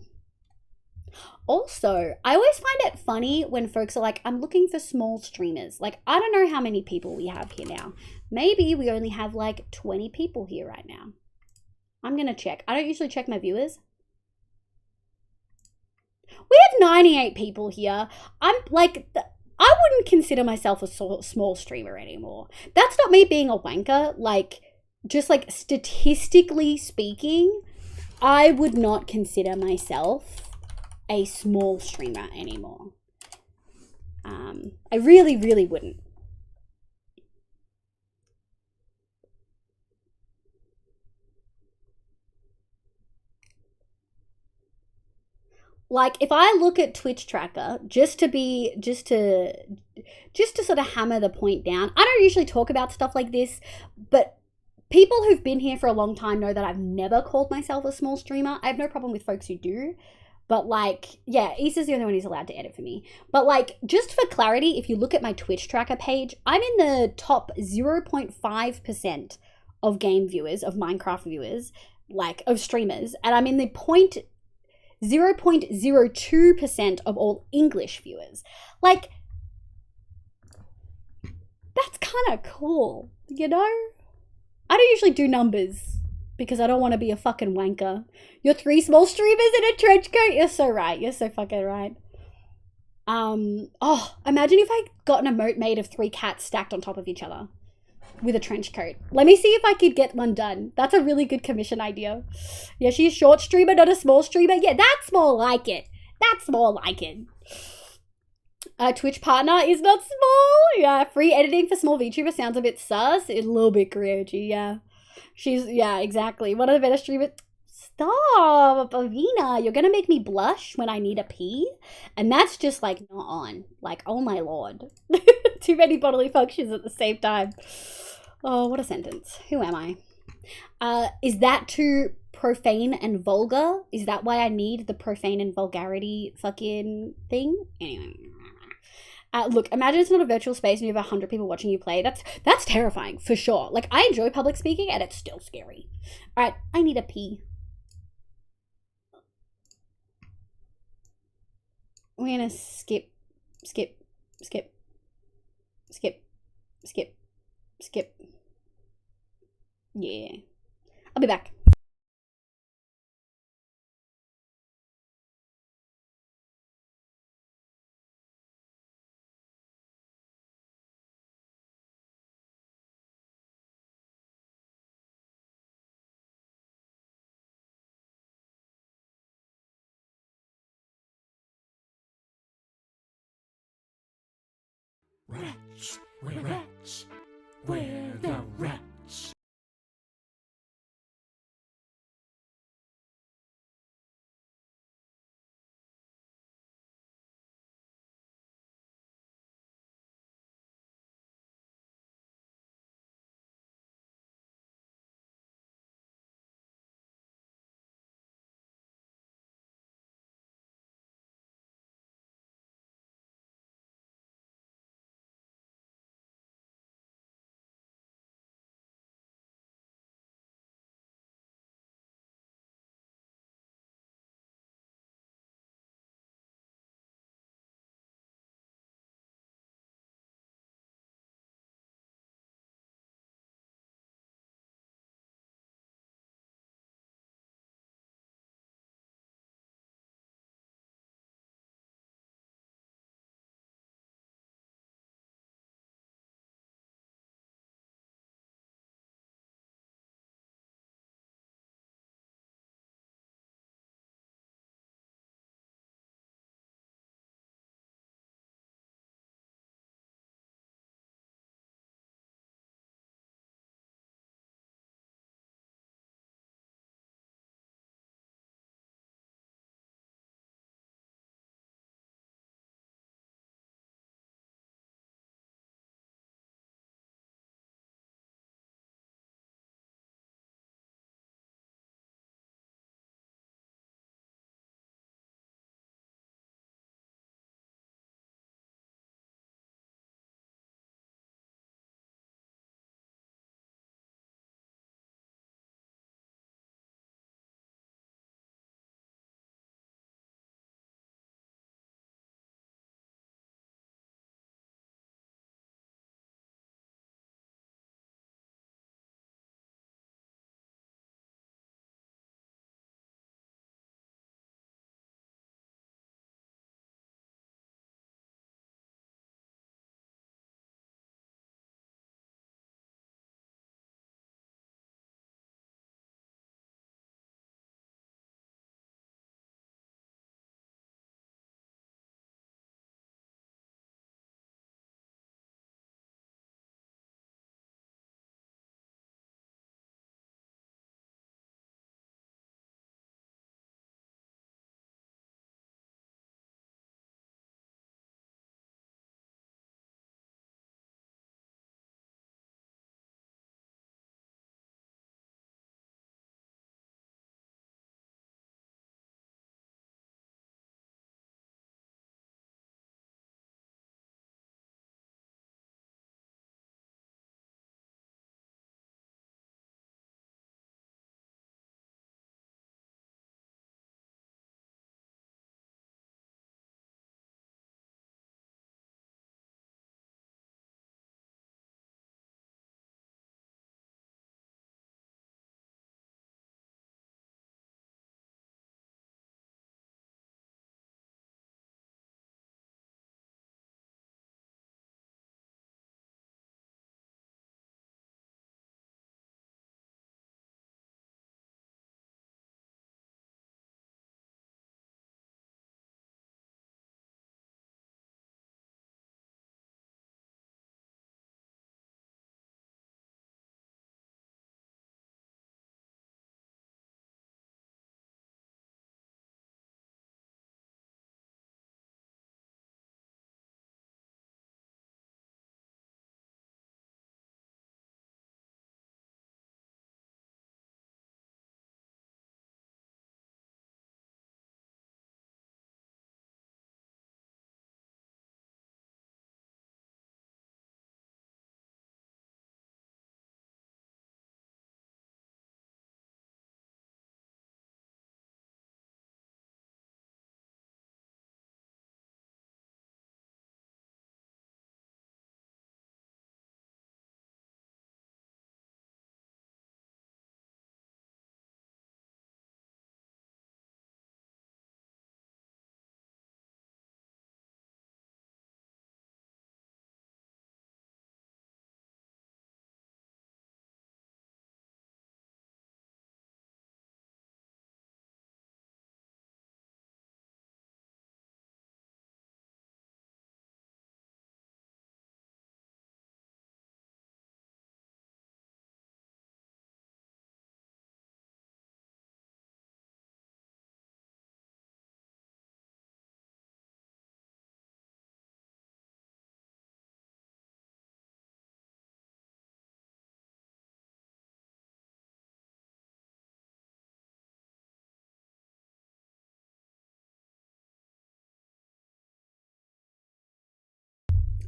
Also, I always find it funny when folks are like, I'm looking for small streamers. Like, I don't know how many people we have here now. Maybe we only have like 20 people here right now. I'm going to check. I don't usually check my viewers. We have 98 people here. I'm like, I wouldn't consider myself a small streamer anymore. That's not me being a wanker. Like, just like statistically speaking, I would not consider myself a small streamer anymore. I really, really wouldn't. Like, if I look at Twitch tracker, just to sort of hammer the point down, I don't usually talk about stuff like this, but people who've been here for a long time know that I've never called myself a small streamer. I have no problem with folks who do. But like, yeah, Issa's the only one who's allowed to edit for me. But like, just for clarity, if you look at my Twitch tracker page, I'm in the top 0.5% of game viewers, of Minecraft viewers, like of streamers. And I'm in the 0.02% of all English viewers. Like, that's kind of cool, you know? I don't usually do numbers because I don't want to be a fucking wanker. You're 3 small streamers in a trench coat? You're so right. You're so fucking right. Oh, imagine if I got an emote made of 3 cats stacked on top of each other with a trench coat. Let me see if I could get one done. That's a really good commission idea. Yeah, she's a short streamer, not a small streamer. Yeah, that's more like it. That's more like it. Twitch partner is not small. Yeah, free editing for small VTuber sounds a bit sus. A little bit Griochi, yeah. Yeah, exactly. One of the better streamers. Stop, Avina. You're gonna make me blush when I need a pee. And that's just like not on. Like, oh my lord. Too many bodily functions at the same time. Oh, what a sentence. Who am I? Is that too profane and vulgar? Is that why I need the profane and vulgarity fucking thing? Anyway. Look, imagine it's not a virtual space and you have 100 people watching you play. That's terrifying, for sure. Like, I enjoy public speaking and it's still scary. Alright, I need a pee. We're gonna skip. Yeah. I'll be back. Rats, we're rats, we're the rats.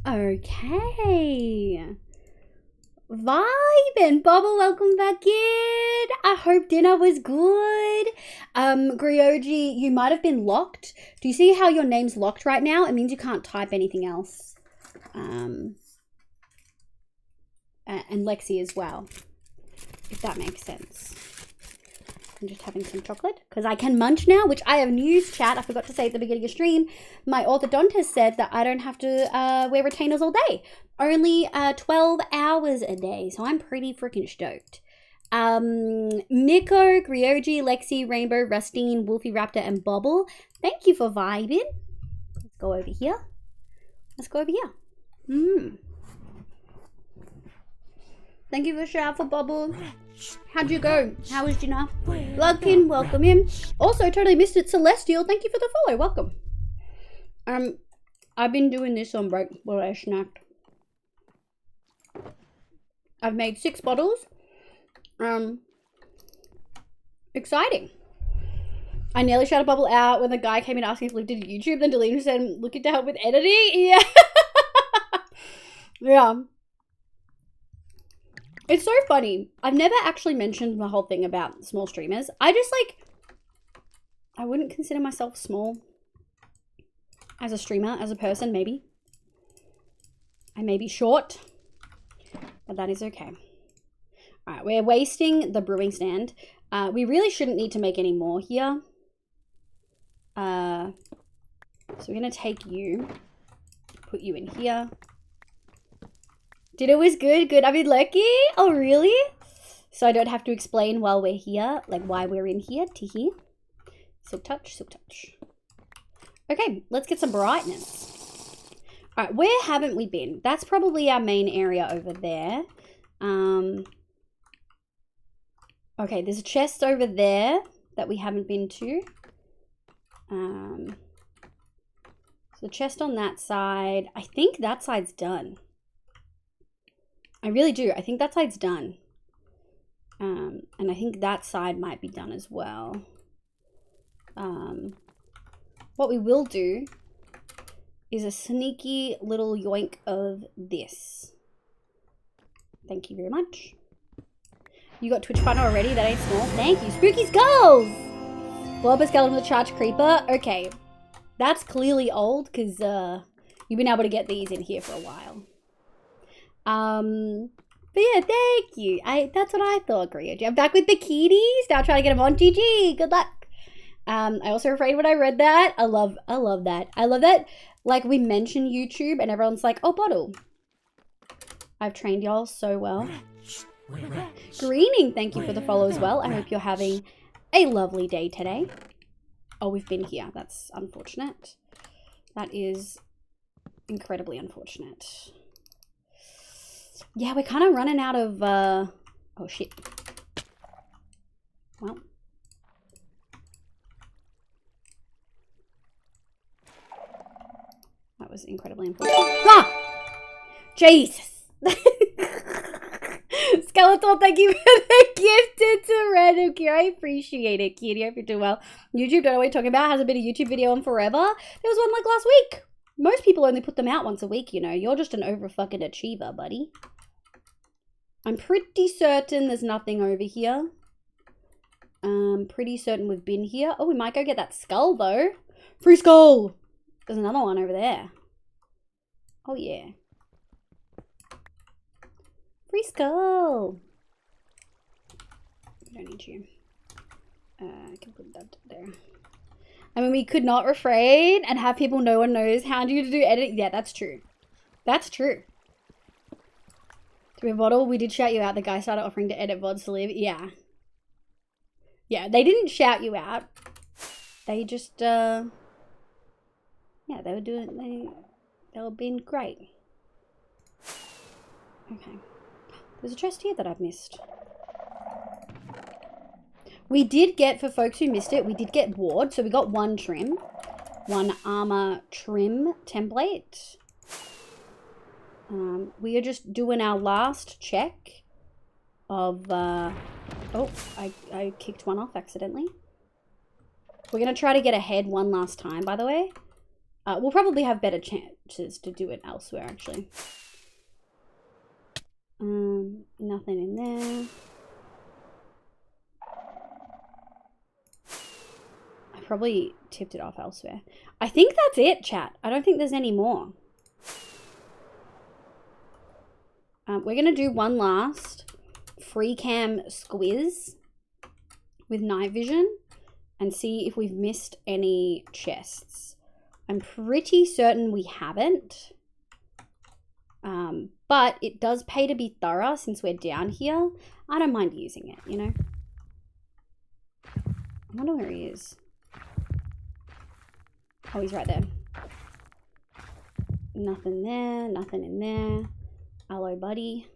Okay. Vibin'. Bubble, welcome back in. I hope dinner was good. Grioji, you might have been locked. Do you see how your name's locked right now? It means you can't type anything else. And Lexi as well, if that makes sense. I'm just having some chocolate because I can munch now, which I have news, chat. I forgot to say at the beginning of stream. My orthodontist said that I don't have to wear retainers all day. Only 12 hours a day. So I'm pretty freaking stoked. Nico, Grioji, Lexi, Rainbow, Rustine, Wolfie Raptor, and Bobble. Thank you for vibing. Let's go over here. Let's go over here. Thank you for shout for Bubble. How'd you go? How was dinner? Welcome, welcome in. Also, totally missed it. Celestial, thank you for the follow. Welcome. I've been doing this on break while I snacked. I've made 6 bottles. Exciting. I nearly shut a Bubble out when the guy came in asking if we did YouTube, then deleted and said, looking to help with editing. Yeah. Yeah. It's so funny. I've never actually mentioned the whole thing about small streamers. I wouldn't consider myself small as a streamer, as a person, maybe. I may be short, but that is okay. All right, we're wasting the brewing stand. We really shouldn't need to make any more here. So we're gonna take you, put you in here. Dinner was good. Good. I mean, lucky. Oh, really? So I don't have to explain while we're here, like why we're in here to here. Silk touch, silk touch. Okay, let's get some brightness. All right, where haven't we been? That's probably our main area over there. Okay, there's a chest over there that we haven't been to. So the chest on that side. I think that side's done. I really do. I think that side's done. And I think that side might be done as well. What we will do is a sneaky little yoink of this. Thank you very much. You got Twitch partner already? That ain't small. Thank you. Spooky Skulls! Blob a skeleton with a charged creeper. Okay. That's clearly old because you've been able to get these in here for a while. But yeah, thank you. That's what I thought, Grioji. I'm back with bikinis. Now trying to get them on. GG. Good luck. I also afraid when I read that. I love that. I love that. Like, we mention YouTube and everyone's like, oh, bottle. I've trained y'all so well. Greening, thank you for the follow as well. I hope you're having a lovely day today. Oh, we've been here. That's unfortunate. That is incredibly unfortunate. Yeah, we're kind of running out of, oh shit. Well. That was incredibly important. Ah! Jesus! Skeletal, thank you for the gifted to random Q. I appreciate it, Kitty. I hope you're doing well. YouTube, don't know what you're talking about. Hasn't been a YouTube video on forever. There was one like last week. Most people only put them out once a week, you know. You're just an over-fucking achiever, buddy. I'm pretty certain there's nothing over here. Pretty certain we've been here. Oh, we might go get that skull, though. Free skull! There's another one over there. Oh, yeah. Free skull! I don't need you. I can put that there. I mean, we could not refrain and have people no one knows how to do editing. Yeah, that's true. That's true. To be a bottle, we did shout you out. The guy started offering to edit VODs to live. Yeah. Yeah, they didn't shout you out. They just, yeah, they were doing, they were being great. Okay. There's a chest here that I've missed. We did get, for folks who missed it, we did get ward. So we got one trim. One armor trim template. We are just doing our last check of, oh, I kicked one off accidentally. We're going to try to get ahead one last time, by the way. We'll probably have better chances to do it elsewhere, actually. Nothing in there. I probably tipped it off elsewhere. I think that's it, chat. I don't think there's any more. We're going to do one last free cam squiz with night vision and see if we've missed any chests. I'm pretty certain we haven't. But it does pay to be thorough since we're down here. I don't mind using it, you know? I wonder where he is. Oh, he's right there. Nothing there, nothing in there. Hello, buddy.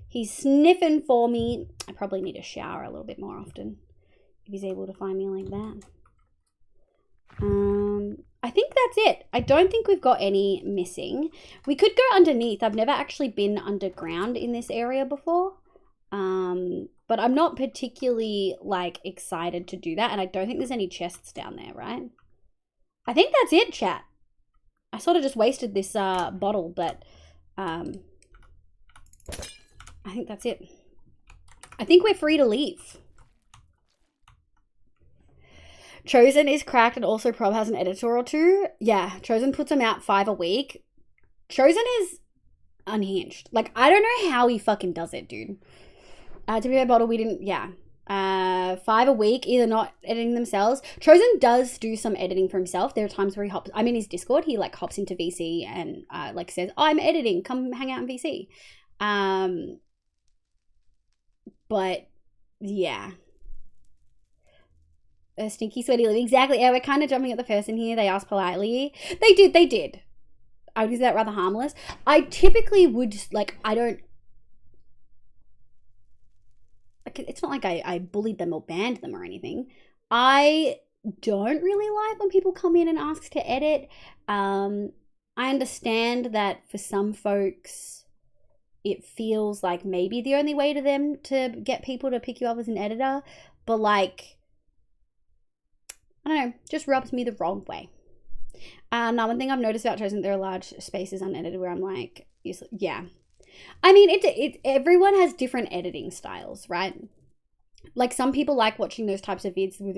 He's sniffing for me. I probably need to shower a little bit more often if he's able to find me like that. I think that's it. I don't think we've got any missing. We could go underneath. I've never actually been underground in this area before. But I'm not particularly like excited to do that. And I don't think there's any chests down there, right? I think that's it, chat. I sort of just wasted this bottle, but I think that's it. I think we're free to leave. Chosen is cracked and also Prob has an editor or two. Yeah, Chosen puts them out 5 a week. Chosen is unhinged. Like, I don't know how he fucking does it, dude. To be a bottle, we didn't, yeah. 5 a week, either not editing themselves. Chosen does do some editing for himself. There are times where he hops, I'm in his Discord, he like hops into VC and like says, oh, I'm editing, come hang out in VC. But yeah. A stinky, sweaty living. Exactly. Yeah, we're kind of jumping at the person here. They asked politely. They did. I would use that rather harmless. I typically would, like, I don't, like, it's not like I bullied them or banned them or anything. I don't really like when people come in and ask to edit. I understand that for some folks, it feels like maybe the only way to them to get people to pick you up as an editor. But, like, I don't know, just rubs me the wrong way. Now, one thing I've noticed about Chosen, there are large spaces unedited where I'm like, yeah. I mean, everyone has different editing styles, right? Like, some people like watching those types of vids with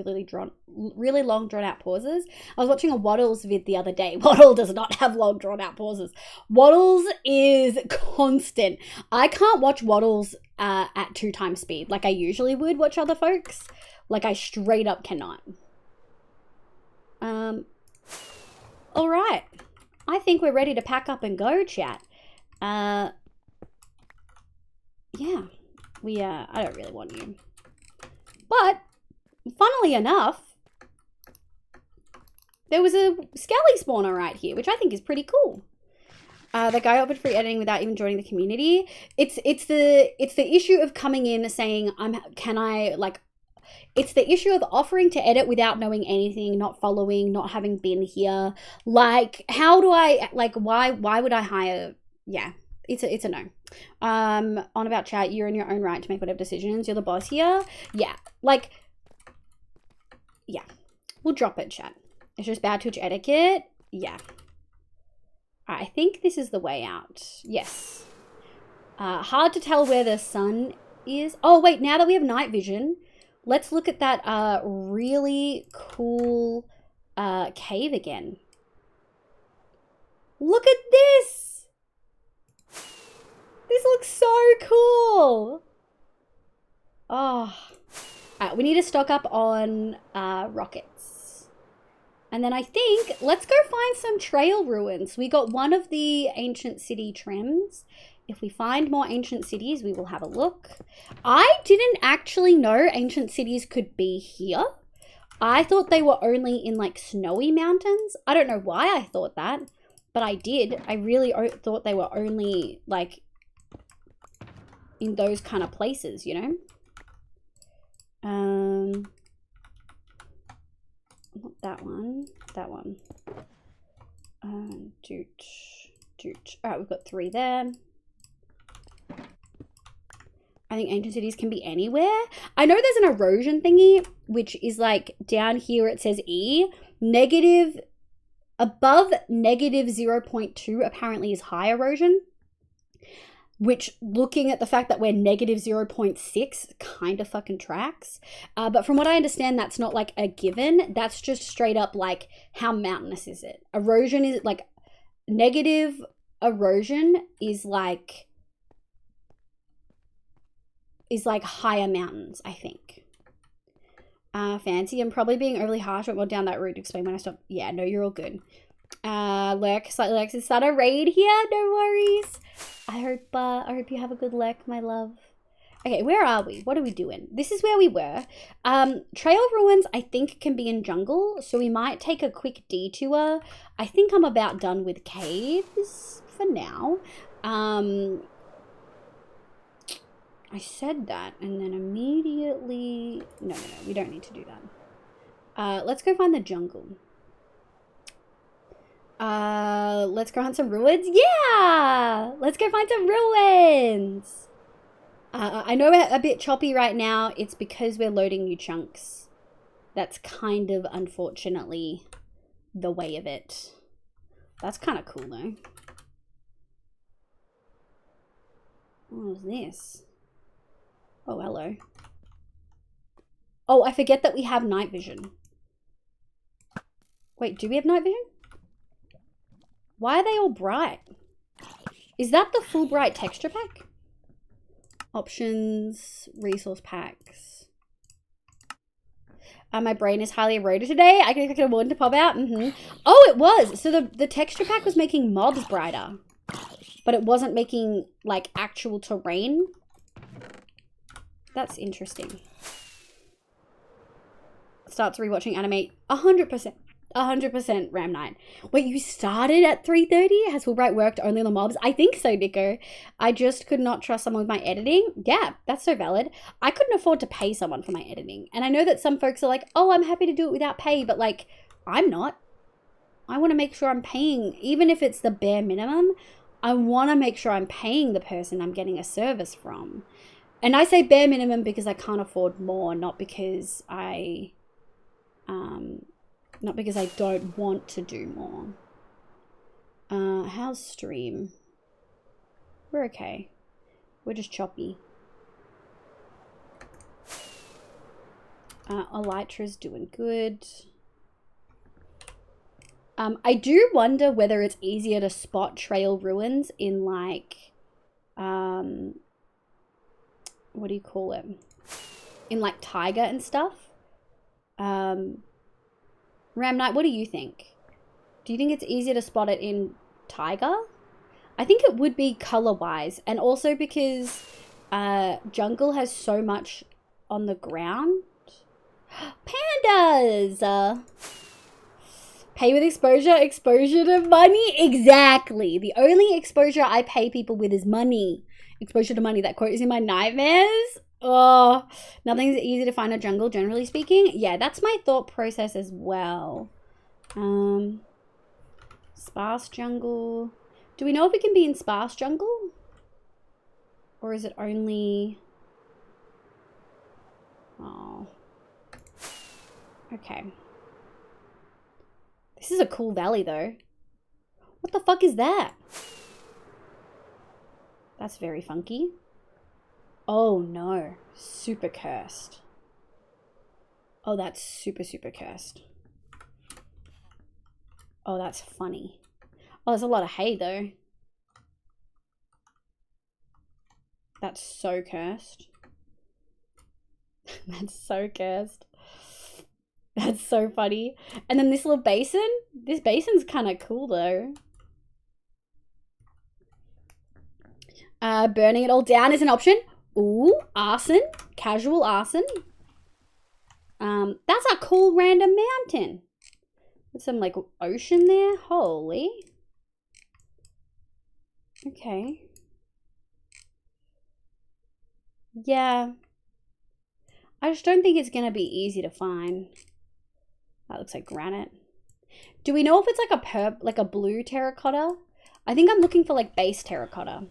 really long, drawn-out pauses. I was watching a Waddles vid the other day. Waddle does not have long, drawn-out pauses. Waddles is constant. I can't watch Waddles at 2 times speed like I usually would watch other folks. Like, I straight up cannot. All right. I think we're ready to pack up and go, chat. Yeah. I don't really want you. But, funnily enough, there was a Skelly spawner right here, which I think is pretty cool. The guy offered free editing without even joining the community. It's the issue of coming in saying, it's the issue of offering to edit without knowing anything, not following, not having been here. Like, how do I, like, why would I hire? Yeah, it's a no. On about chat, you're in your own right to make whatever decisions. You're the boss here. Yeah, like, yeah. We'll drop it, chat. It's just bad Twitch etiquette. Yeah. I think this is the way out. Yes. Hard to tell where the sun is. Oh, wait, now that we have night vision, let's look at that really cool cave again. Look at this! This looks so cool! Oh. Alright, we need to stock up on rockets. And then I think, let's go find some trail ruins. We got one of the ancient city trims. If we find more ancient cities, we will have a look. I didn't actually know ancient cities could be here. I thought they were only in, like, snowy mountains. I don't know why I thought that, but I did. I really thought they were only, like, in those kind of places, you know? Not that one. That one. Doot. Alright, we've got 3 there. I think ancient cities can be anywhere. I know there's an erosion thingy, which is like down here it says E. Negative Above negative 0.2 apparently is high erosion, which, looking at the fact that we're negative 0.6, kind of fucking tracks. But from what I understand, that's not like a given. That's just straight up like, how mountainous is it? Erosion is like, negative erosion is like higher mountains, I think. Fancy. I'm probably being overly harsh, but we'll down that route to explain when I stop. Yeah, no, you're all good. Lurk, slightly Lex, is that a raid here? No worries. I hope you have a good lurk, my love. Okay, where are we? What are we doing? This is where we were. Trail ruins, I think, can be in jungle, so we might take a quick detour. I think I'm about done with caves for now. I said that, and then immediately... No, we don't need to do that. Let's go find the jungle. Let's go hunt some ruins. Yeah! Let's go find some ruins! I know we're a bit choppy right now. It's because we're loading new chunks. That's kind of, unfortunately, the way of it. That's kind of cool, though. What is this? Oh, hello. Oh, I forget that we have night vision. Wait, do we have night vision? Why are they all bright? Is that the full bright texture pack? Options, resource packs. My brain is highly eroded today. I can expect a warden to pop out. Oh, it was. So the texture pack was making mobs brighter, but it wasn't making like actual terrain. That's interesting. Starts rewatching anime. 100%. 100% Ram Night. Wait, you started at 3:30? Has Fulbright worked only on the mobs? I think so, Nico. I just could not trust someone with my editing. Yeah, that's so valid. I couldn't afford to pay someone for my editing. And I know that some folks are like, oh, I'm happy to do it without pay. But like, I'm not. I want to make sure I'm paying, even if it's the bare minimum. I want to make sure I'm paying the person I'm getting a service from. And I say bare minimum because I can't afford more, not because I don't want to do more. How's stream? We're okay. We're just choppy. Elytra's doing good. I do wonder whether it's easier to spot trail ruins in like, what do you call it? In like Taiga and stuff. Ram Knight, what do you think? Do you think it's easier to spot it in Taiga? I think it would be color-wise, and also because jungle has so much on the ground. Pandas! Pay with exposure to money? Exactly. The only exposure I pay people with is money. Exposure to money. That quote is in my nightmares. Oh, nothing's easy to find a jungle, generally speaking. Yeah, that's my thought process as well. Sparse jungle. Do we know if it can be in sparse jungle? Or is it only... Oh. Okay. This is a cool valley, though. What the fuck is that? That's very funky. Oh no, super cursed. Oh, that's super, super cursed. Oh, that's funny. Oh, there's a lot of hay though. That's so cursed. That's so cursed. That's so funny. And then this little basin. This basin's kind of cool though. Burning it all down is an option. Ooh, arson. Casual arson. That's a cool random mountain. With some like ocean there. Holy. Okay. Yeah. I just don't think it's gonna be easy to find. That looks like granite. Do we know if it's like a blue terracotta? I think I'm looking for like base terracotta.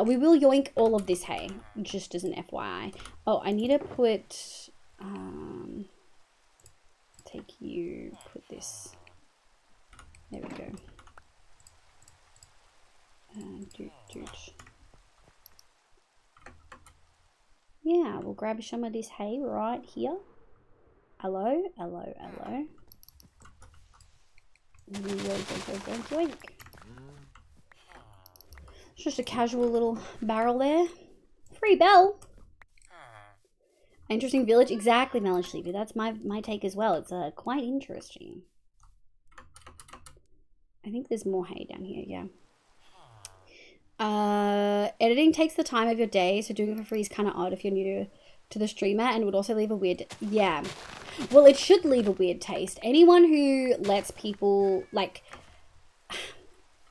We will yoink all of this hay, just as an FYI. Oh, I need to put, take you, put this There we go. Doot. Yeah, we'll grab some of this hay right here. Hello. Yoink. It's just a casual little barrel there. Free bell. Interesting village. Exactly, Melon Sleepy. That's my take as well. It's quite interesting. I think there's more hay down here, yeah. Editing takes the time of your day, so doing it for free is kind of odd if you're new to the streamer, and would also leave a weird... Yeah. Well, it should leave a weird taste. Anyone who lets people, like...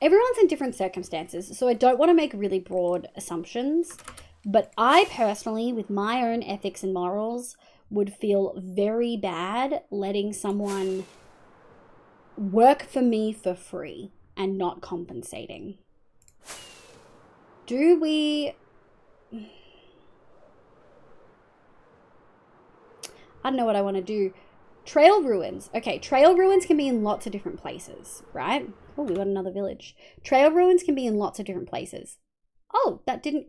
Everyone's in different circumstances, so I don't want to make really broad assumptions, but I personally, with my own ethics and morals, would feel very bad letting someone work for me for free and not compensating. Do we... I don't know what I want to do. Trail ruins. Okay, trail ruins can be in lots of different places, right? Oh, we got another village. Trail ruins can be in lots of different places. Oh, that didn't...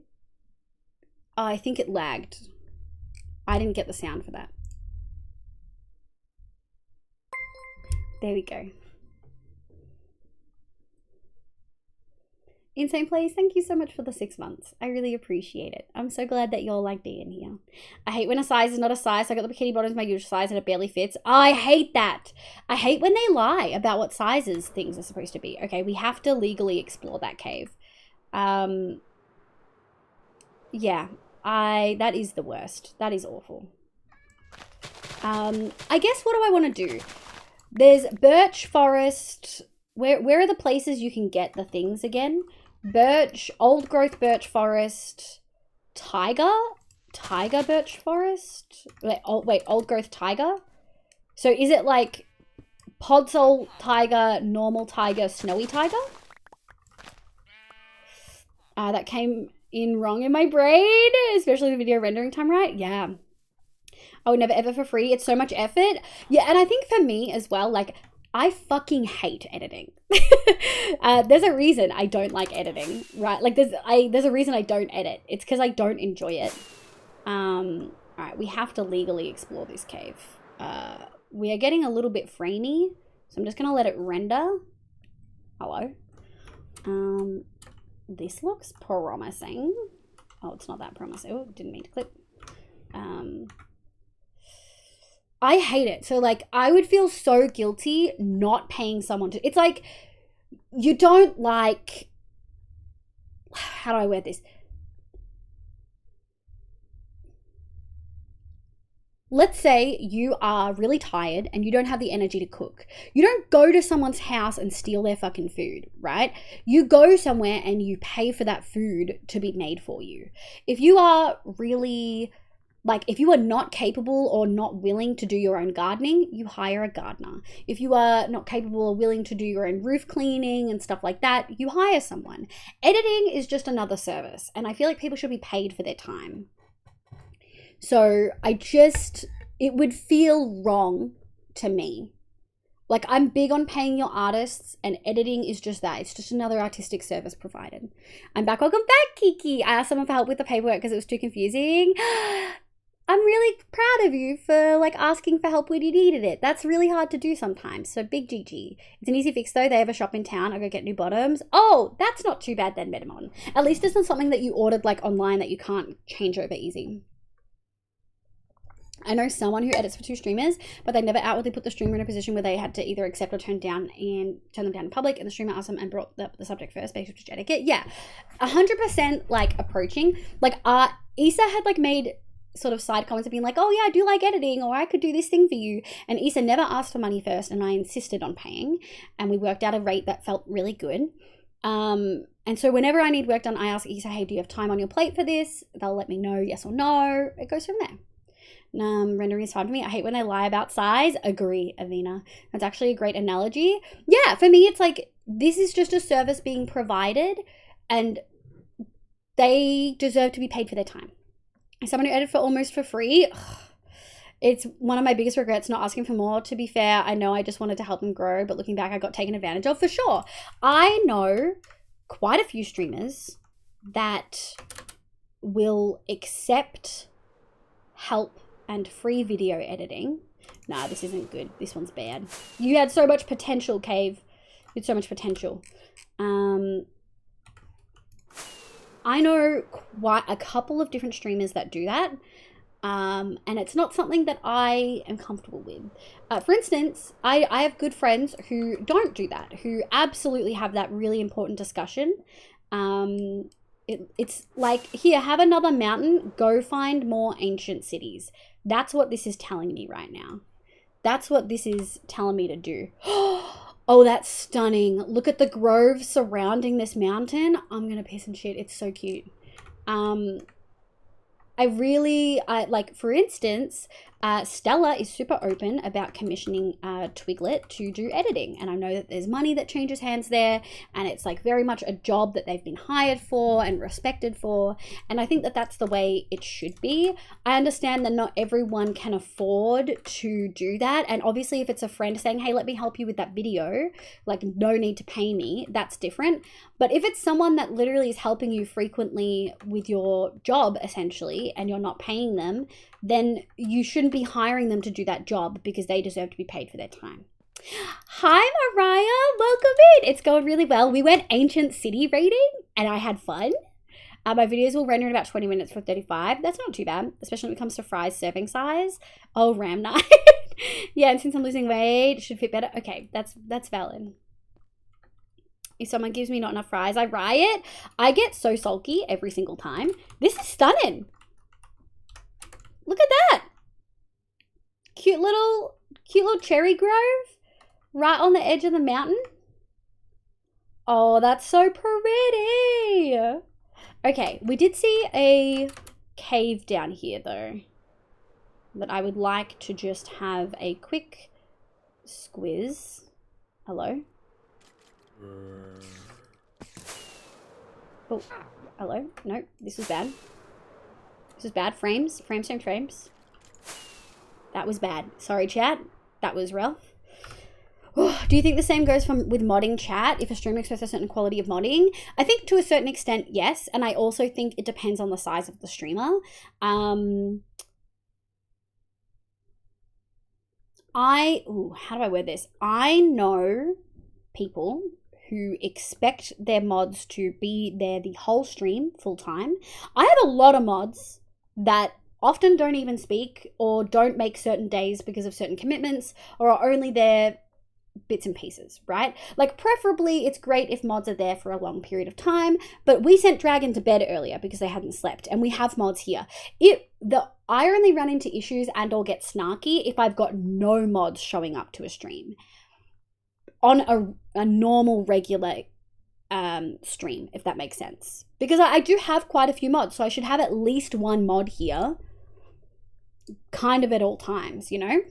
Oh, I think it lagged. I didn't get the sound for that. There we go. Insane Plays, thank you so much for the 6 months. I really appreciate it. I'm so glad that you all like being here. I hate when a size is not a size. I got the bikini bottoms my usual size and it barely fits. I hate that. I hate when they lie about what sizes things are supposed to be. Okay, we have to legally explore that cave. Yeah, that is the worst. That is awful. I guess what do I want to do? There's birch forest. Where are the places you can get the things again? Birch, old growth birch forest, tiger birch forest. Wait, old growth tiger. So is it like podzol tiger, normal tiger, snowy tiger? That came in wrong in my brain, especially the video rendering time, right? Yeah. I would never ever for free. It's so much effort. Yeah, and I think for me as well, like, I fucking hate editing. There's a reason I don't like editing, right? Like, there's a reason I don't edit. It's because I don't enjoy it. All right, we have to legally explore this cave. We are getting a little bit framey, so I'm just gonna let it render. Hello. This looks promising. Oh, it's not that promising. Oh, didn't mean to clip. I hate it. So, like, I would feel so guilty not paying someone to... It's like, you don't like... How do I word this? Let's say you are really tired and you don't have the energy to cook. You don't go to someone's house and steal their fucking food, right? You go somewhere and you pay for that food to be made for you. If you are really... Like, if you are not capable or not willing to do your own gardening, you hire a gardener. If you are not capable or willing to do your own roof cleaning and stuff like that, you hire someone. Editing is just another service, and I feel like people should be paid for their time. So it would feel wrong to me. Like, I'm big on paying your artists, and editing is just that. It's just another artistic service provided. I'm back. Welcome back, Kiki. I asked someone for help with the paperwork because it was too confusing. I'm really proud of you for, like, asking for help when you needed it. That's really hard to do sometimes, so big GG. It's an easy fix, though. They have a shop in town. I'll go get new bottoms. Oh, that's not too bad then, Metamon. At least it's not something that you ordered, like, online that you can't change over easy. I know someone who edits for 2 streamers, but they never outwardly put the streamer in a position where they had to either accept or turn them down in public, and the streamer asked them and brought the subject first, based on etiquette. Yeah, 100% like approaching. Like, Issa had like made sort of side comments of being like, oh yeah, I do like editing, or I could do this thing for you. And Issa never asked for money first, and I insisted on paying, and we worked out a rate that felt really good. And so whenever I need work done, I ask Issa, hey, do you have time on your plate for this? They'll let me know yes or no. It goes from there. Rendering is fun for me. I hate when they lie about size. Agree, Avina. That's actually a great analogy. Yeah, for me, it's like, this is just a service being provided, and they deserve to be paid for their time. Someone who edited for almost for free, It's one of my biggest regrets not asking for more, to be fair. I know I just wanted to help them grow, but looking back, I got taken advantage of for sure. I know quite a few streamers that will accept help and free video editing. Nah, this isn't good. This one's bad. You had so much potential, Cave. You had so much potential. I know quite a couple of different streamers that do that. And it's not something that I am comfortable with. For instance, I have good friends who don't do that, who absolutely have that really important discussion. It's like, here, have another mountain, go find more ancient cities. That's what this is telling me right now. That's what this is telling me to do. Oh, that's stunning. Look at the grove surrounding this mountain. I'm going to piss and shit. It's so cute. Like, for instance, Stella is super open about commissioning Twiglet to do editing. And I know that there's money that changes hands there. And it's like very much a job that they've been hired for and respected for. And I think that that's the way it should be. I understand that not everyone can afford to do that. And obviously if it's a friend saying, hey, let me help you with that video, like no need to pay me, that's different. But if it's someone that literally is helping you frequently with your job, essentially, and you're not paying them, then you shouldn't be hiring them to do that job because they deserve to be paid for their time. Hi, Mariah. Welcome in. It's going really well. We went ancient city raiding and I had fun. My videos will render in about 20 minutes for 35. That's not too bad, especially when it comes to fries serving size. Oh, Ram Night. Yeah, and since I'm losing weight, it should fit better. Okay, that's valid. If someone gives me not enough fries, I riot. I get so sulky every single time. This is stunning. Look at that. Cute little cherry grove right on the edge of the mountain. Oh, that's so pretty. Okay, we did see a cave down here though that I would like to just have a quick squiz. Hello? Oh, hello? No, this is bad. This is bad. Frames. That was bad. Sorry, chat. That was rough. Do you think the same goes with modding, chat? If a streamer expects a certain quality of modding? I think to a certain extent, yes. And I also think it depends on the size of the streamer. How do I word this? I know people who expect their mods to be there the whole stream full time. I have a lot of mods that often don't even speak or don't make certain days because of certain commitments or are only there bits and pieces, right? Like preferably it's great if mods are there for a long period of time, but we sent Dragon to bed earlier because they hadn't slept and we have mods here. I only run into issues and or get snarky if I've got no mods showing up to a stream on a normal regular stream, if that makes sense, because I do have quite a few mods, so I should have at least one mod here kind of at all times, you know.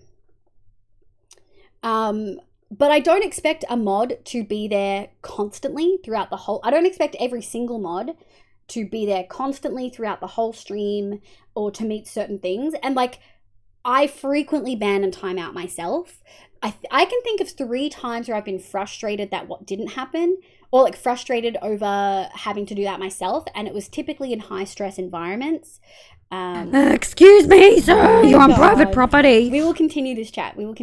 But I don't expect a mod to be there constantly throughout the whole. I don't expect every single mod to be there constantly throughout the whole stream or to meet certain things. And like, I frequently ban and time out myself. I can think of 3 times where I've been frustrated that what didn't happen, or like frustrated over having to do that myself. And it was typically in high stress environments. Excuse me, sir. You're on private property. We will continue this chat. Raiders,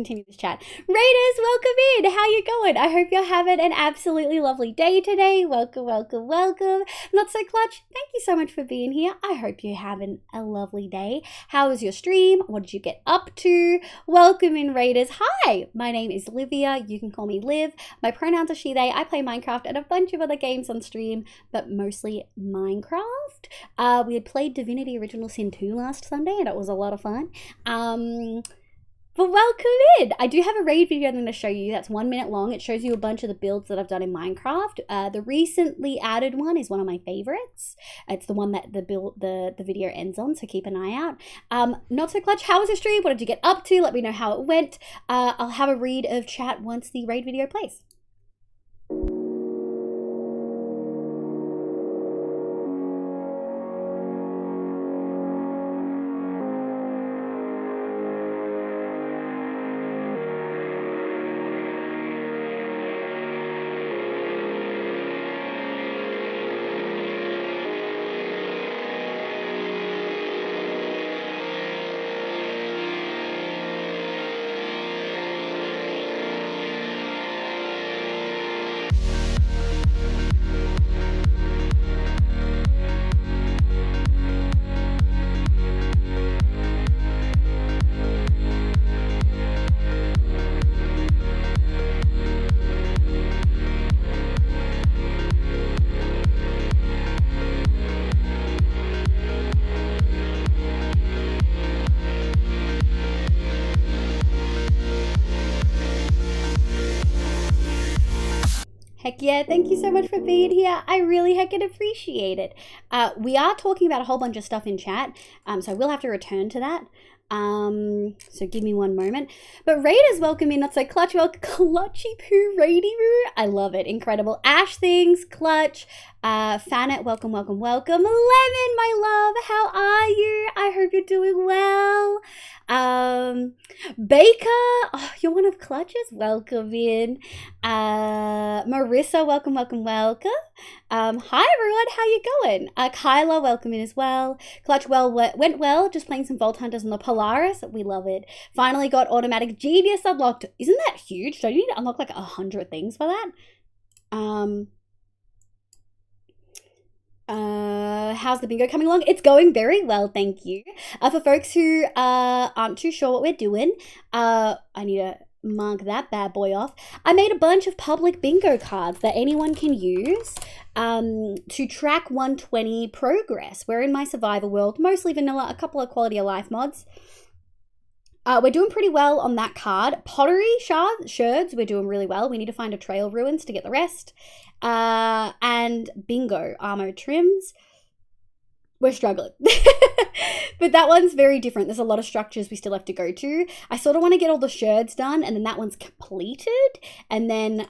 welcome in. How you going? I hope you're having an absolutely lovely day today. Welcome. Not so clutch. Thank you so much for being here. I hope you're having a lovely day. How was your stream? What did you get up to? Welcome in, Raiders. Hi, my name is Livia. You can call me Liv. My pronouns are she, they. I play Minecraft and a bunch of other games on stream, but mostly Minecraft. We had played Divinity Original Sin 2 last Sunday and it was a lot of fun. But welcome in. I do have a raid video I'm going to show you that's 1 minute long. It shows you a bunch of the builds that I've done in Minecraft. The recently added one is one of my favorites. It's the one that the video ends on, so keep an eye out. Not so clutch, how was your stream? What did you get up to? Let me know how it went. I'll have a read of chat once the raid video plays. Heck yeah, thank you so much for being here. I really heckin' appreciate it. We are talking about a whole bunch of stuff in chat, so I will have to return to that. So give me one moment. But Raiders welcome in, not so clutch, clutchy poo Raidy Roo. I love it, incredible. Ash things, clutch, Fanet, welcome. Lemon, my love, how are you? I hope you're doing well. Baker, oh, you're one of Clutch's, welcome in. Marissa, welcome. Hi everyone, how you going? Kyla, welcome in as well. Clutch went well, just playing some Vault Hunters on the Polaris. We love it. Finally got automatic genius unlocked. Isn't that huge? Don't you need to unlock like 100 things for that? How's the bingo coming along? It's going very well, thank you. For folks who aren't too sure what we're doing, I need to mark that bad boy off. I made a bunch of public bingo cards that anyone can use to track 120 progress. We're in my survival world, mostly vanilla, a couple of quality of life mods. We're doing pretty well on that card. Pottery shards, we're doing really well. We need to find a trail ruins to get the rest. And bingo, armor trims. We're struggling. But that one's very different. There's a lot of structures we still have to go to. I sort of want to get all the shards done, and then that one's completed. And then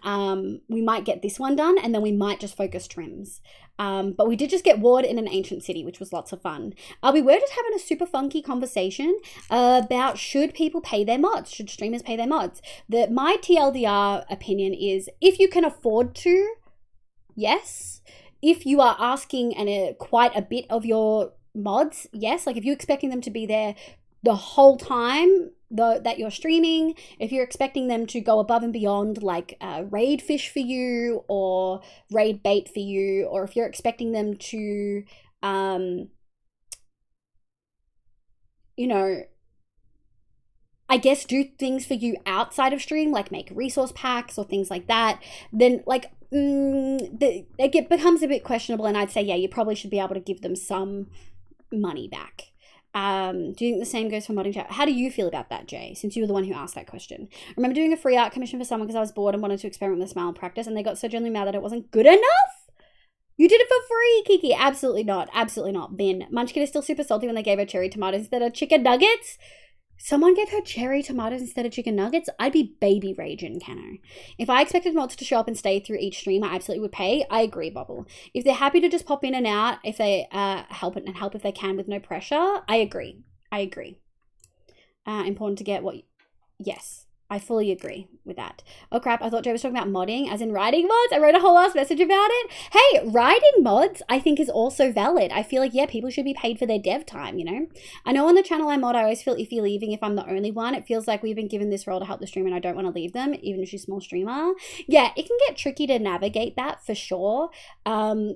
we might get this one done, and then we might just focus trims. But we did just get ward in an ancient city, which was lots of fun. We were just having a super funky conversation about should people pay their mods? Should streamers pay their mods? My TLDR opinion is if you can afford to, yes. If you are asking quite a bit of your mods, yes. Like if you're expecting them to be there the whole time that you're streaming, if you're expecting them to go above and beyond like raid fish for you or raid bait for you, or if you're expecting them to you know, I guess do things for you outside of stream, like make resource packs or things like that, then like it becomes a bit questionable, and I'd say, yeah, you probably should be able to give them some money back. Do you think the same goes for modding chat? How do you feel about that, Jay, since you were the one who asked that question? I remember doing a free art commission for someone because I was bored and wanted to experiment with smile practice, and they got so genuinely mad that it wasn't good enough? You did it for free, Kiki. Absolutely not. Absolutely not. Bin. Munchkin is still super salty when they gave her cherry tomatoes instead of chicken nuggets. Someone gave her cherry tomatoes instead of chicken nuggets? I'd be baby raging, Cano. If I expected mods to show up and stay through each stream, I absolutely would pay. I agree, Bubble. If they're happy to just pop in and out, if they help if they can with no pressure, I agree. Important to get yes. I fully agree with that. Oh crap, I thought Jay was talking about modding, as in writing mods. I wrote a whole ass message about it. Hey, writing mods, I think, is also valid. I feel like, yeah, people should be paid for their dev time, you know? I know on the channel I mod, I always feel iffy leaving if I'm the only one. It feels like we've been given this role to help the streamer and I don't want to leave them, even if she's a small streamer. Yeah, it can get tricky to navigate that for sure. I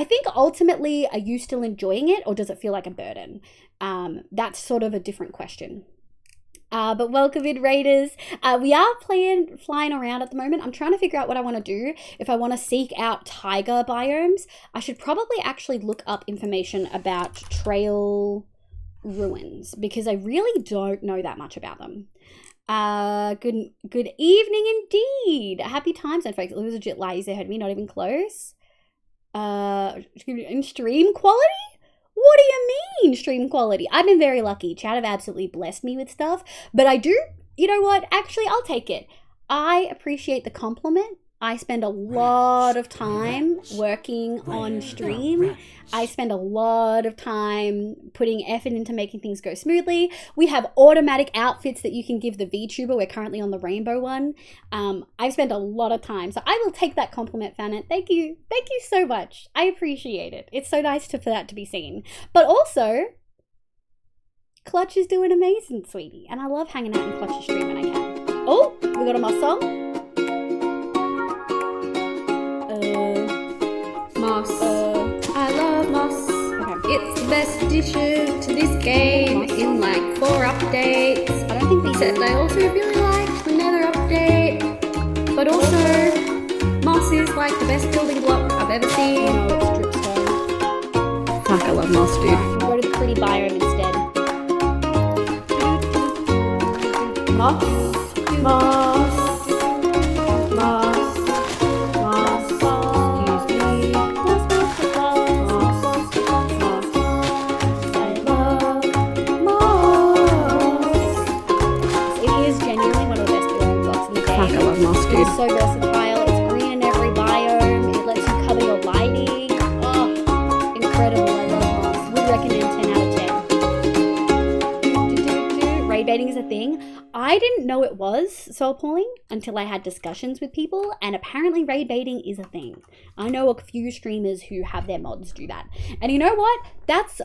think ultimately, are you still enjoying it or does it feel like a burden? That's sort of a different question. But welcome in, Raiders. We are flying around at the moment. I'm trying to figure out what I want to do. If I want to seek out tiger biomes, I should probably actually look up information about trail ruins because I really don't know that much about them. Good evening indeed. Happy times, and folks. It was legit lies. They heard me, not even close. In stream quality? What do you mean, stream quality? I've been very lucky. Chat have absolutely blessed me with stuff. But I do, you know what? Actually, I'll take it. I appreciate the compliment. I spend a lot of time working on stream. I spend a lot of time putting effort into making things go smoothly. We have automatic outfits that you can give the VTuber. We're currently on the rainbow one. I spend a lot of time. So I will take that compliment, Fanet. Thank you. Thank you so much. I appreciate it. It's so nice for that to be seen. But also, Clutch is doing amazing, sweetie. And I love hanging out in Clutch's stream when I can. Oh, we got a moss song. Moss. I love moss. Okay. It's the best addition to this game in like 4 updates. I don't think they said they also really like the nether update. But also, moss is like the best building block I've ever seen. No, it's dripstone. Fuck, I love moss, dude. Go to the pretty biome instead. Moss. Moss. Moss. is so versatile. It's green in every biome. It lets you cover your lighting. Oh, incredible. I love moss. Would recommend 10 out of 10. Raid baiting is a thing. I didn't know it was so appalling until I had discussions with people, and apparently raid baiting is a thing. I know a few streamers who have their mods do that. And you know what?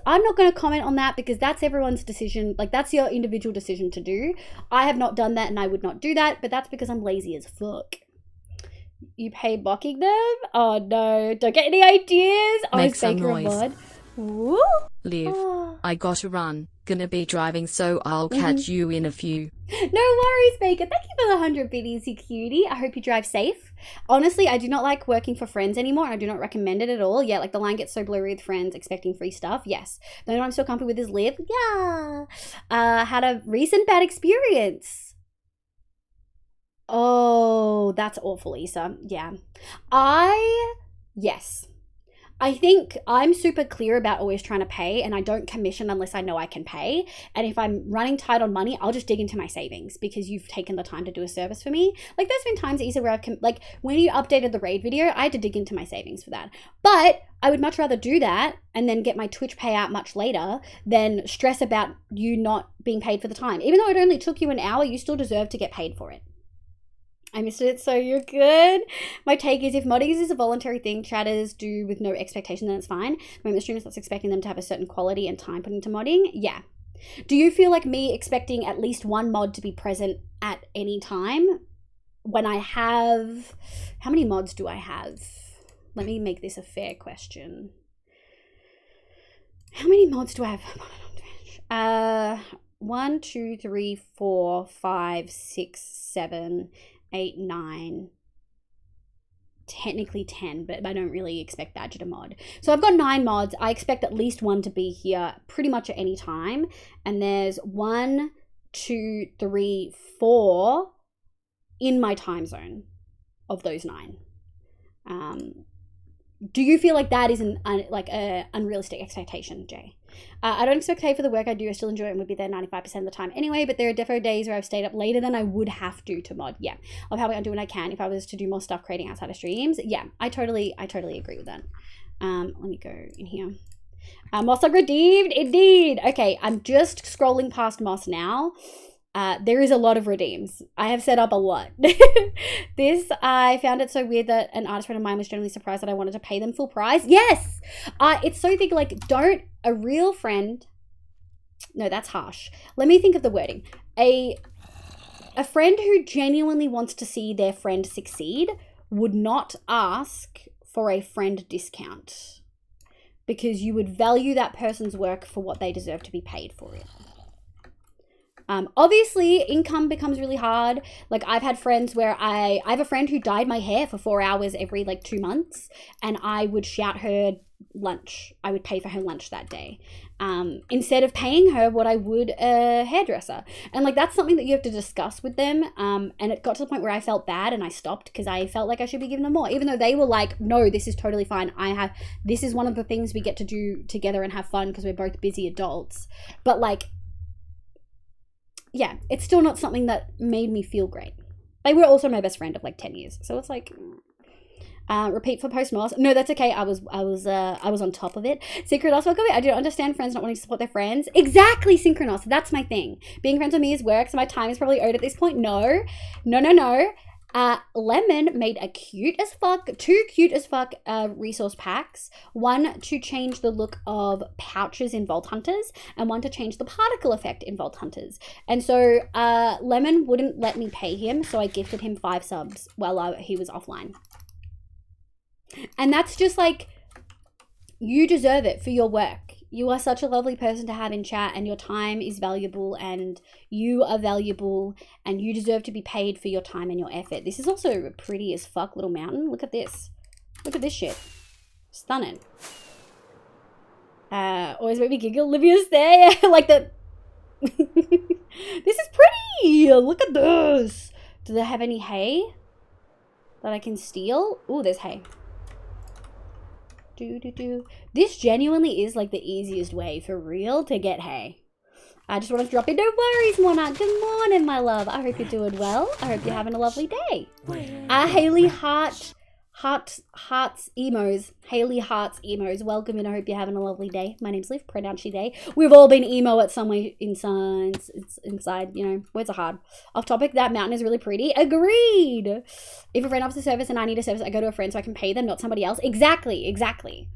I'm not going to comment on that because that's everyone's decision. Like, that's your individual decision to do. I have not done that and I would not do that, but that's because I'm lazy as fuck. You pay blocking them? Oh no, don't get any ideas. Make some noise. Woo? Liv, I gotta run. Gonna be driving, so I'll catch you in a few. No worries, Baker. Thank you for the 100 biddies, you cutie. I hope you drive safe. Honestly, I do not like working for friends anymore. I do not recommend it at all. Yeah, like the line gets so blurry with friends expecting free stuff. Yes. The only one I'm still comfy with is Liv. Yeah. Had a recent bad experience. Oh, that's awful, Issa. Yeah. Yes. I think I'm super clear about always trying to pay, and I don't commission unless I know I can pay. And if I'm running tight on money, I'll just dig into my savings because you've taken the time to do a service for me. Like, there's been times, Isa, where like when you updated the raid video, I had to dig into my savings for that. But I would much rather do that and then get my Twitch payout much later than stress about you not being paid for the time. Even though it only took you an hour, you still deserve to get paid for it. I missed it, so you're good. My take is if modding is a voluntary thing chatters do with no expectation, then it's fine. When the streamer starts expecting them to have a certain quality and time put into modding, yeah. Do you feel like me expecting at least one mod to be present at any time when I have... How many mods do I have? Let me make this a fair question. How many mods do I have? 1, 2, 3, 4, 5, 6, 7... 8, 9, technically 10, but I don't really expect Badger to mod. So I've got 9 mods. I expect at least one to be here pretty much at any time. And there's 1, 2, 3, 4 in my time zone of those 9. Do you feel like that is an unrealistic expectation, Jay? I don't expect pay for the work I do. I still enjoy it and would be there 95% of the time anyway, but there are defo days where I've stayed up later than I would have to mod. Yeah, I'll probably do what I can if I was to do more stuff creating outside of streams. Yeah, I totally agree with that. Let me go in here. Moss redeemed, indeed. Okay, I'm just scrolling past Moss now. There is a lot of redeems. I have set up a lot. I found it so weird that an artist friend of mine was generally surprised that I wanted to pay them full price. Yes! It's so thick, like, a real friend, no, that's harsh. Let me think of the wording. A friend who genuinely wants to see their friend succeed would not ask for a friend discount because you would value that person's work for what they deserve to be paid for it. Obviously, income becomes really hard. Like, I've had friends where I have a friend who dyed my hair for 4 hours every, 2 months, and I would shout her lunch. I would pay for her lunch that day. Instead of paying her what I would a hairdresser. And, that's something that you have to discuss with them. And it got to the point where I felt bad and I stopped because I felt like I should be giving them more. Even though they were like, no, this is totally fine. This is one of the things we get to do together and have fun because we're both busy adults. But, yeah, it's still not something that made me feel great. They were also my best friend of 10 years. So it's repeat for post Moss. No, that's okay. I was on top of it. Synchronos, welcome. I don't understand friends not wanting to support their friends. Exactly, Synchronos. That's my thing. Being friends with me is work, so my time is probably owed at this point. No. Lemon made two cute as fuck resource packs. One to change the look of pouches in Vault Hunters, and one to change the particle effect in Vault Hunters. And so Lemon wouldn't let me pay him, so I gifted him 5 subs while he was offline. And that's just you deserve it for your work. You are such a lovely person to have in chat, and your time is valuable, and you are valuable, and you deserve to be paid for your time and your effort. This is also a pretty as fuck little mountain. Look at this. Look at this shit. Stunning. Always make me giggle. Olivia's there. This is pretty. Look at this. Do they have any hay that I can steal? Ooh, there's hay. This genuinely is the easiest way for real to get hay. I just wanted to drop in. No worries, Monarch. Good morning, my love. I hope you're doing well. I hope you're having a lovely day. Haley Hearts Emos. Haley Hearts Emos. Welcome in. I hope you're having a lovely day. My name's Liv. Pronounce your day. We've all been emo at some way inside. It's inside, you know. Words are hard. Off topic, that mountain is really pretty. Agreed. If a friend offers a service and I need a service, I go to a friend so I can pay them, not somebody else. Exactly.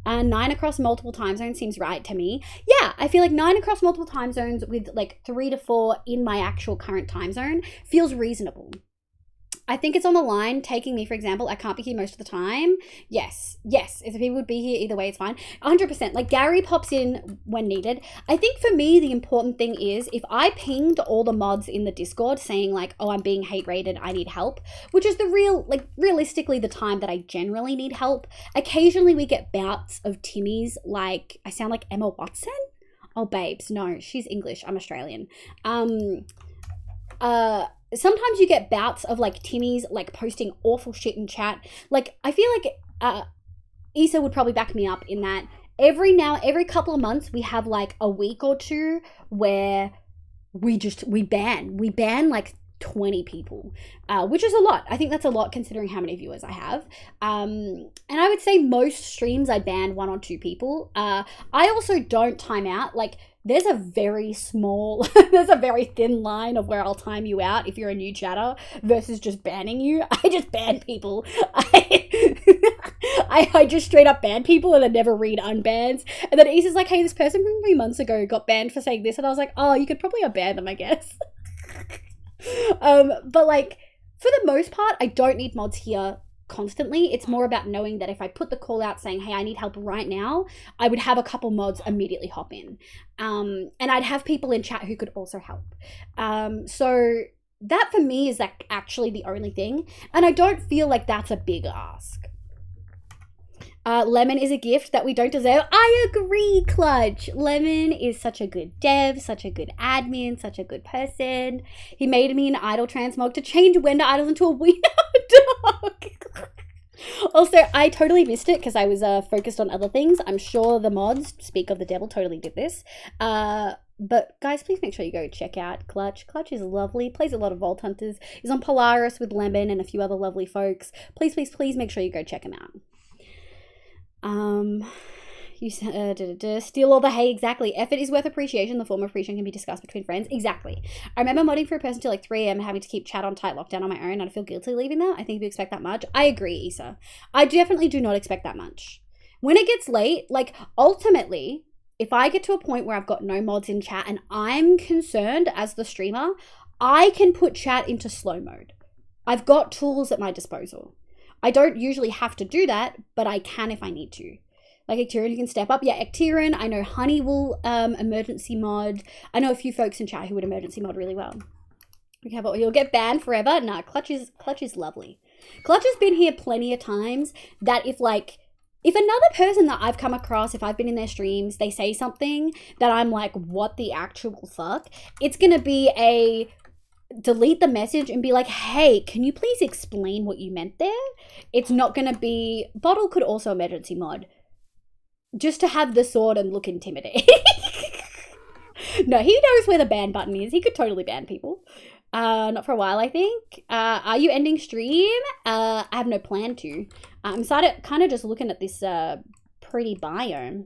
9 across multiple time zones seems right to me. Yeah, I feel like 9 across multiple time zones with like 3 to 4 in my actual current time zone feels reasonable. I think it's on the line. Taking me, for example, I can't be here most of the time. Yes. If the people would be here either way, it's fine. 100%. Like Gary pops in when needed. I think for me, the important thing is if I pinged all the mods in the Discord saying like, oh, I'm being hate raided, I need help, which is realistically the time that I generally need help. Occasionally we get bouts of Timmys, like I sound like Emma Watson. Oh, babes. No, she's English. I'm Australian. Sometimes you get bouts of like Timmy's like posting awful shit in chat. Like I feel like Issa would probably back me up in that every couple of months we have like a week or two where we ban like 20 people, which is a lot. I think that's a lot considering how many viewers I have. And I would say most streams I ban 1 or 2 people. I also don't time out. Like there's a very thin line of where I'll time you out if you're a new chatter versus just banning you. I just ban people. I just straight up ban people and then never read unbans. And then Issa's like, hey, this person from 3 months ago got banned for saying this. And I was like, oh, you could probably unban them, I guess. But like, for the most part, I don't need mods here constantly. It's more about knowing that if I put the call out saying, hey, I need help right now, I would have a couple mods immediately hop in. And I'd have people in chat who could also help. So that for me is like actually the only thing. And I don't feel like that's a big ask. Lemon is a gift that we don't deserve. I agree, Clutch. Lemon is such a good dev, such a good admin, such a good person. He made me an idol transmog to change Wender idols into a wiener dog. Also, I totally missed it because I was focused on other things. I'm sure the mods, speak of the devil, totally did this. But guys, please make sure you go check out Clutch. Clutch is lovely, plays a lot of Vault Hunters, is on Polaris with Lemon and a few other lovely folks. Please make sure you go check him out. You said, steal all the hate. Exactly. Effort is worth appreciation. The form of appreciation can be discussed between friends. Exactly. I remember modding for a person till like 3 a.m. having to keep chat on tight lockdown on my own. I'd feel guilty leaving that. I think if you expect that much. I agree, Issa. I definitely do not expect that much. When it gets late, like ultimately, if I get to a point where I've got no mods in chat and I'm concerned as the streamer, I can put chat into slow mode. I've got tools at my disposal. I don't usually have to do that, but I can if I need to. Like Ectirian, you can step up. Yeah, Ectirian, I know Honey will emergency mod. I know a few folks in chat who would emergency mod really well. Okay, but you'll get banned forever. Nah, Clutch is lovely. Clutch has been here plenty of times that if another person that I've come across, if I've been in their streams, they say something that I'm like, what the actual fuck? It's going to be a delete the message and be like, hey, can you please explain what you meant there? It's not going to be, Bottle could also emergency mod. Just to have the sword and look intimidating. No, he knows where the ban button is. He could totally ban people. Not for a while, I think. Are you ending stream? I have no plan to. I'm started kind of just looking at this pretty biome.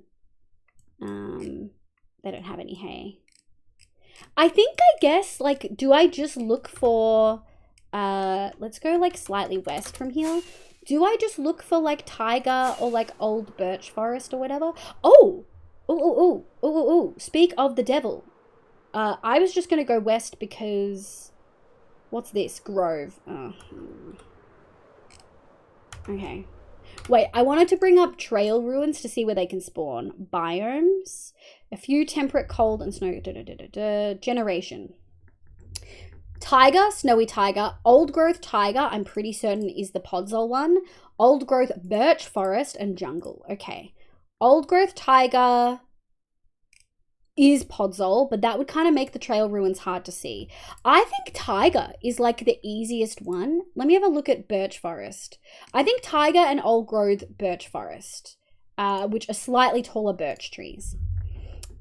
They don't have any hay. I guess, like, do I just look for, let's go, like, slightly west from here. Do I just look for, like, taiga or, like, old birch forest or whatever? Oh! Ooh. Speak of the devil. I was just gonna go west because... What's this? Grove. Oh. Okay. Wait, I wanted to bring up trail ruins to see where they can spawn. Biomes. A few temperate cold and snow. Generation. Taiga, snowy taiga. Old growth taiga, I'm pretty certain is the Podzol one. Old growth birch forest and jungle. Okay. Old growth taiga is Podzol, but that would kind of make the trail ruins hard to see. I think taiga is like the easiest one. Let me have a look at birch forest. I think taiga and old growth birch forest, which are slightly taller birch trees.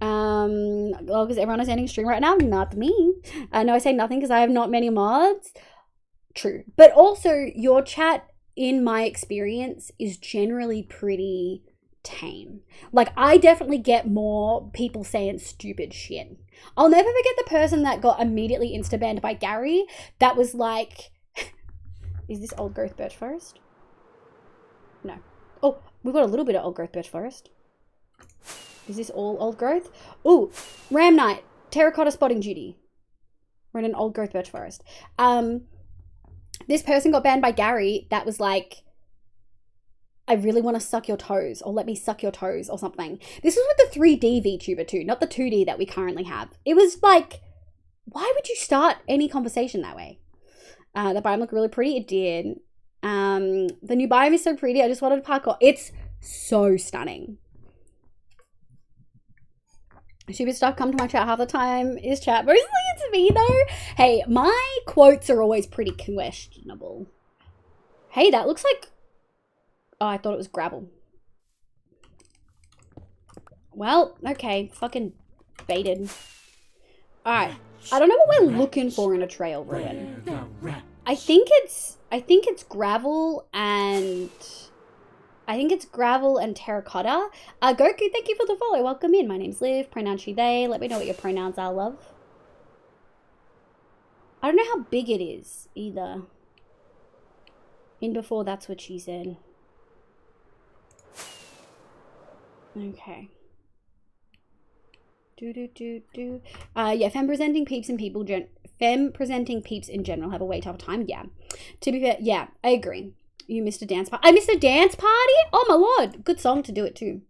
Well, because everyone is ending stream right now, not me. No, I say nothing because I have not many mods. True. But also, your chat, in my experience, is generally pretty tame. Like, I definitely get more people saying stupid shit. I'll never forget the person that got immediately insta-banned by Gary that was like, is this old growth birch forest? No. Oh, we've got a little bit of old growth birch forest. Is this all old growth? Ooh, Ram Knight, terracotta spotting duty. We're in an old growth birch forest. This person got banned by Gary that was like, I really want to suck your toes, or let me suck your toes, or something. This was with the 3D VTuber too, not the 2D that we currently have. It was like, why would you start any conversation that way? The biome looked really pretty. It did. The new biome is so pretty. I just wanted to parkour. It's so stunning. Stupid stuff come to my chat half the time. Is chat mostly it's me though? Hey, my quotes are always pretty questionable. Hey, that looks like, oh, I thought it was gravel. Well, okay, fucking baited. Alright, I don't know what we're looking for in a trail ruin. I think it's gravel and terracotta. Goku, thank you for the follow. Welcome in. My name's Liv. Pronoun she, they. Let me know what your pronouns are, love. I don't know how big it is either. In before, that's what she said. Okay. Yeah, femme presenting peeps in general have a way tougher time. Yeah. To be fair, yeah, I agree. You missed a dance party. I missed a dance party? Oh my lord. Good song to do it too.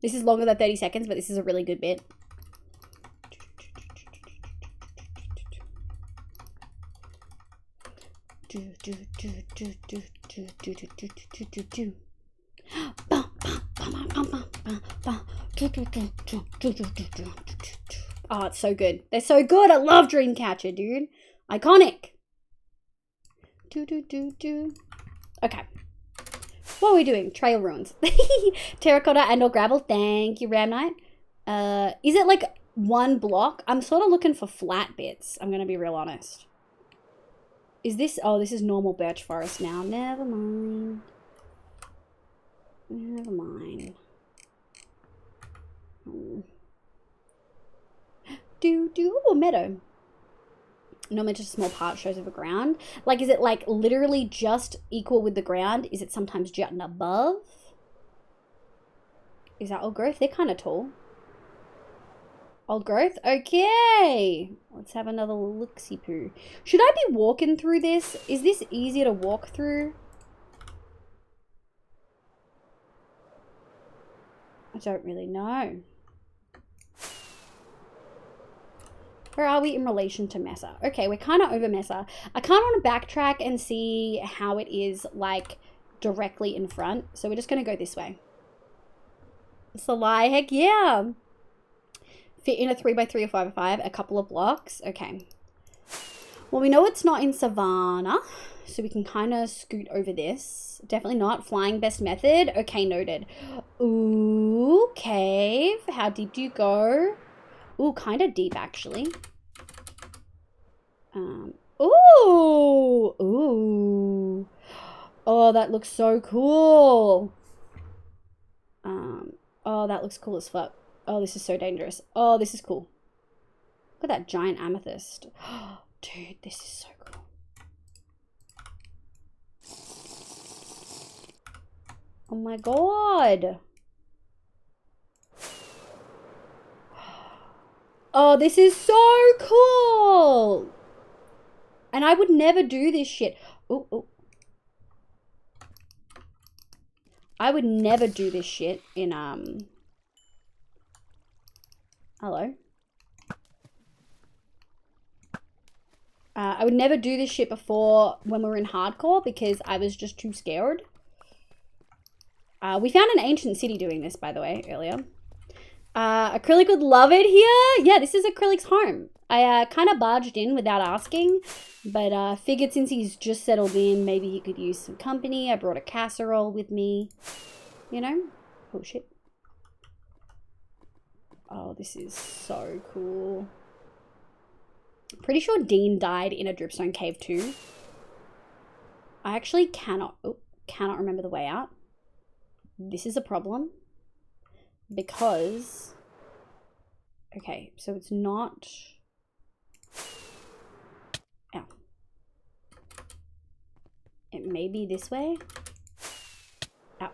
This is longer than 30 seconds, but this is a really good bit. Oh, it's so good. They're so good. I love Dreamcatcher, dude. Iconic. Okay. What are we doing? Trail ruins. Terracotta and or gravel. Thank you, Ram Knight. Is it like one block? I'm sort of looking for flat bits. I'm going to be real honest. Is this... Oh, this is normal birch forest now. Never mind. Never mind. Oh, meadow. Normally just a small part shows of the ground. Like, is it like literally just equal with the ground? Is it sometimes jutting above? Is that old growth? They're kind of tall. Old growth? Okay. Let's have another look-see-poo. Should I be walking through this? Is this easier to walk through? I don't really know. Where are we in relation to Mesa? Okay, we're kind of over Mesa. I kind of want to backtrack and see how it is, like, directly in front. So we're just going to go this way. It's a lie. Heck yeah. Fit in a 3x3 or 5x5. A couple of blocks. Okay. Well, we know it's not in Savannah. So we can kind of scoot over this. Definitely not. Flying best method. Okay, noted. Ooh, cave. How deep do you go? Ooh, kind of deep, actually. Ooh. Ooh. Oh, that looks so cool. Oh, that looks cool as fuck. Oh, this is so dangerous. Oh, this is cool. Look at that giant amethyst. Dude, this is so cool. Oh my god. Oh, this is so cool. And I would never do this shit. Ooh, ooh. I would never do this shit in Hello. I would never do this shit before when we were in hardcore because I was just too scared. We found an ancient city doing this, by the way, earlier. Acrylic would love it here. Yeah, this is Acrylic's home. I kind of barged in without asking, but figured since he's just settled in, maybe he could use some company. I brought a casserole with me, you know? Oh, shit. Oh, this is so cool. Pretty sure Dean died in a dripstone cave too. I actually cannot remember the way out. This is a problem. Because, okay, so it's not, ow. It may be this way. Ow.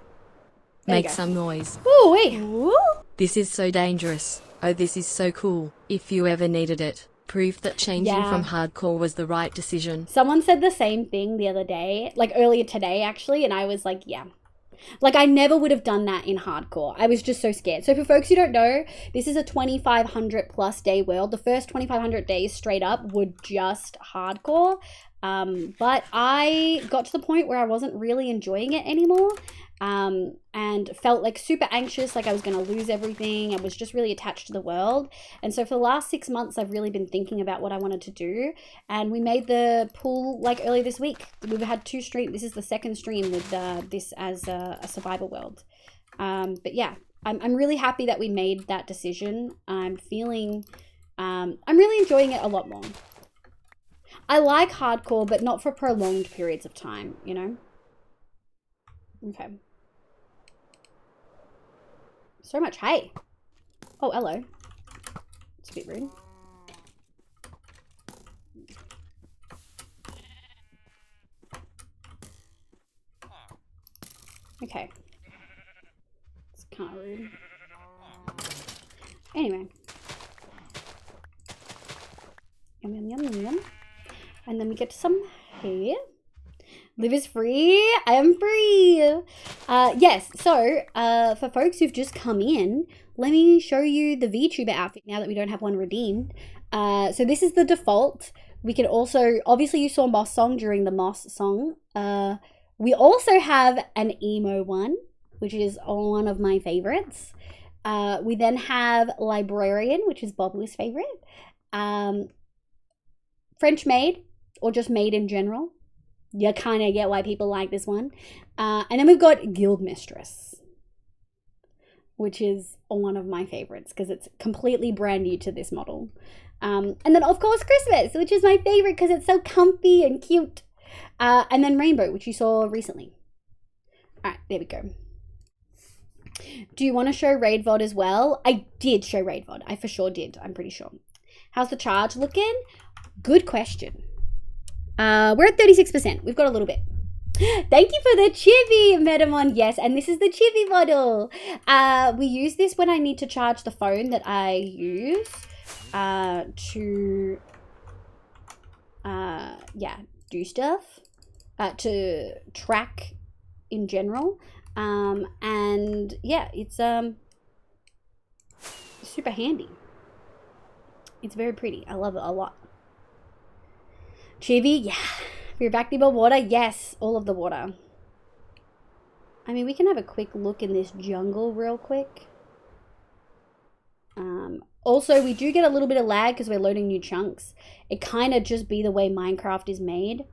Make some noise. Ooh, wait. Ooh. This is so dangerous. Oh, this is so cool. If you ever needed it. Proof that changing from hardcore was the right decision. Someone said the same thing the other day, like earlier today actually, and I was like, yeah. Like, I never would have done that in hardcore. I was just so scared. So for folks who don't know, this is a 2,500 plus day world. The first 2,500 days straight up were just hardcore. But I got to the point where I wasn't really enjoying it anymore. And felt like super anxious, like I was going to lose everything. I was just really attached to the world. And so for the last 6 months, I've really been thinking about what I wanted to do. And we made the pool like earlier this week. We've had 2 streams. This is the second stream with this as a survival world. But yeah, I'm really happy that we made that decision. I'm feeling, I'm really enjoying it a lot more. I like hardcore, but not for prolonged periods of time, you know? Okay. So much hay. Oh, hello. It's a bit rude. Okay. It's kind of rude. Anyway. Yum, yum, yum, yum, yum. And then we get some hay. Live is free. I am free. Yes, so for folks who've just come in, let me show you the VTuber outfit now that we don't have one redeemed. So this is the default. We can also, obviously you saw Moss Song during the Moss Song. We also have an emo one, which is one of my favorites. We then have Librarian, which is Boblu's favorite. French Maid, or just Maid in general. You kind of get why people like this one. And then we've got Guild Mistress, which is one of my favorites because it's completely brand new to this model. And then, of course, Christmas, which is my favorite because it's so comfy and cute. And then Rainbow, which you saw recently. All right, there we go. Do you want to show Raid VOD as well? I did show Raid VOD. I for sure did. I'm pretty sure. How's the charge looking? Good question. We're at 36%. We've got a little bit. Thank you for the chibi, Metamon. Yes, and this is the chibi model. We use this when I need to charge the phone that I use to do stuff, to track in general. And yeah, it's super handy. It's very pretty. I love it a lot. Chibi, yeah. We're back to water. Yes, all of the water. I mean, we can have a quick look in this jungle real quick. Also, we do get a little bit of lag because we're loading new chunks. It kind of just be the way Minecraft is made.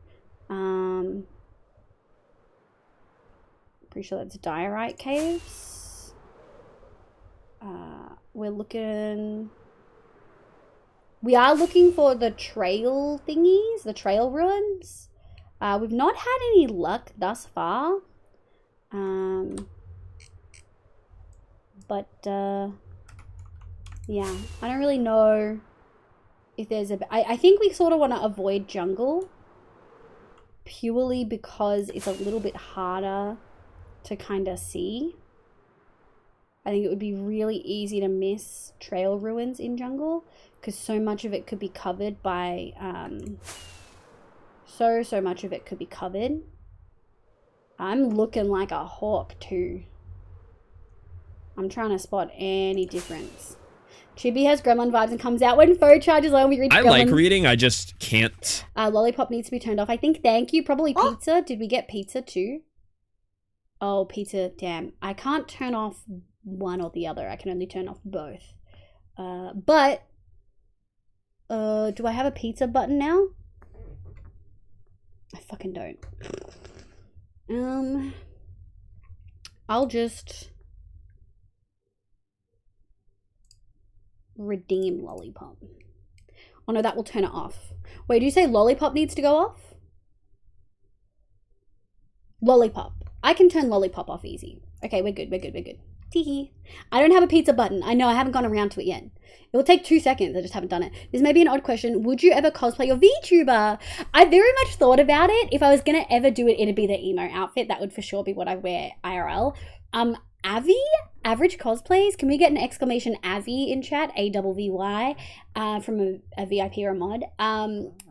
Pretty sure that's diorite caves. We're looking... We are looking for the trail thingies, the trail ruins. We've not had any luck thus far. Yeah, I don't really know if there's a... I think we sort of want to avoid jungle purely because it's a little bit harder to kind of see. I think it would be really easy to miss trail ruins in jungle because so much of it could be covered by, so much of it could be covered. I'm looking like a hawk too. I'm trying to spot any difference. Chibi has gremlin vibes and comes out when foe charges low and we reach gremlins. I like reading, I just can't. Lollipop needs to be turned off. I think thank you. Probably pizza. Did we get pizza too? Oh, pizza. Damn. I can't turn off one or the other. I can only turn off both. But do I have a pizza button now? I fucking don't. I'll just redeem lollipop. Oh no, that will turn it off. Wait, do you say lollipop needs to go off? Lollipop. I can turn lollipop off easy. Okay, we're good. Teehee. I don't have a pizza button. I know, I haven't gone around to it yet. It will take 2 seconds. I just haven't done it. This may be an odd question. Would you ever cosplay your VTuber? I very much thought about it. If I was going to ever do it, it'd be the emo outfit. That would for sure be what I wear IRL. Avi? Average cosplays? Can we get an exclamation Avi in chat? AVVY from a VIP or a mod.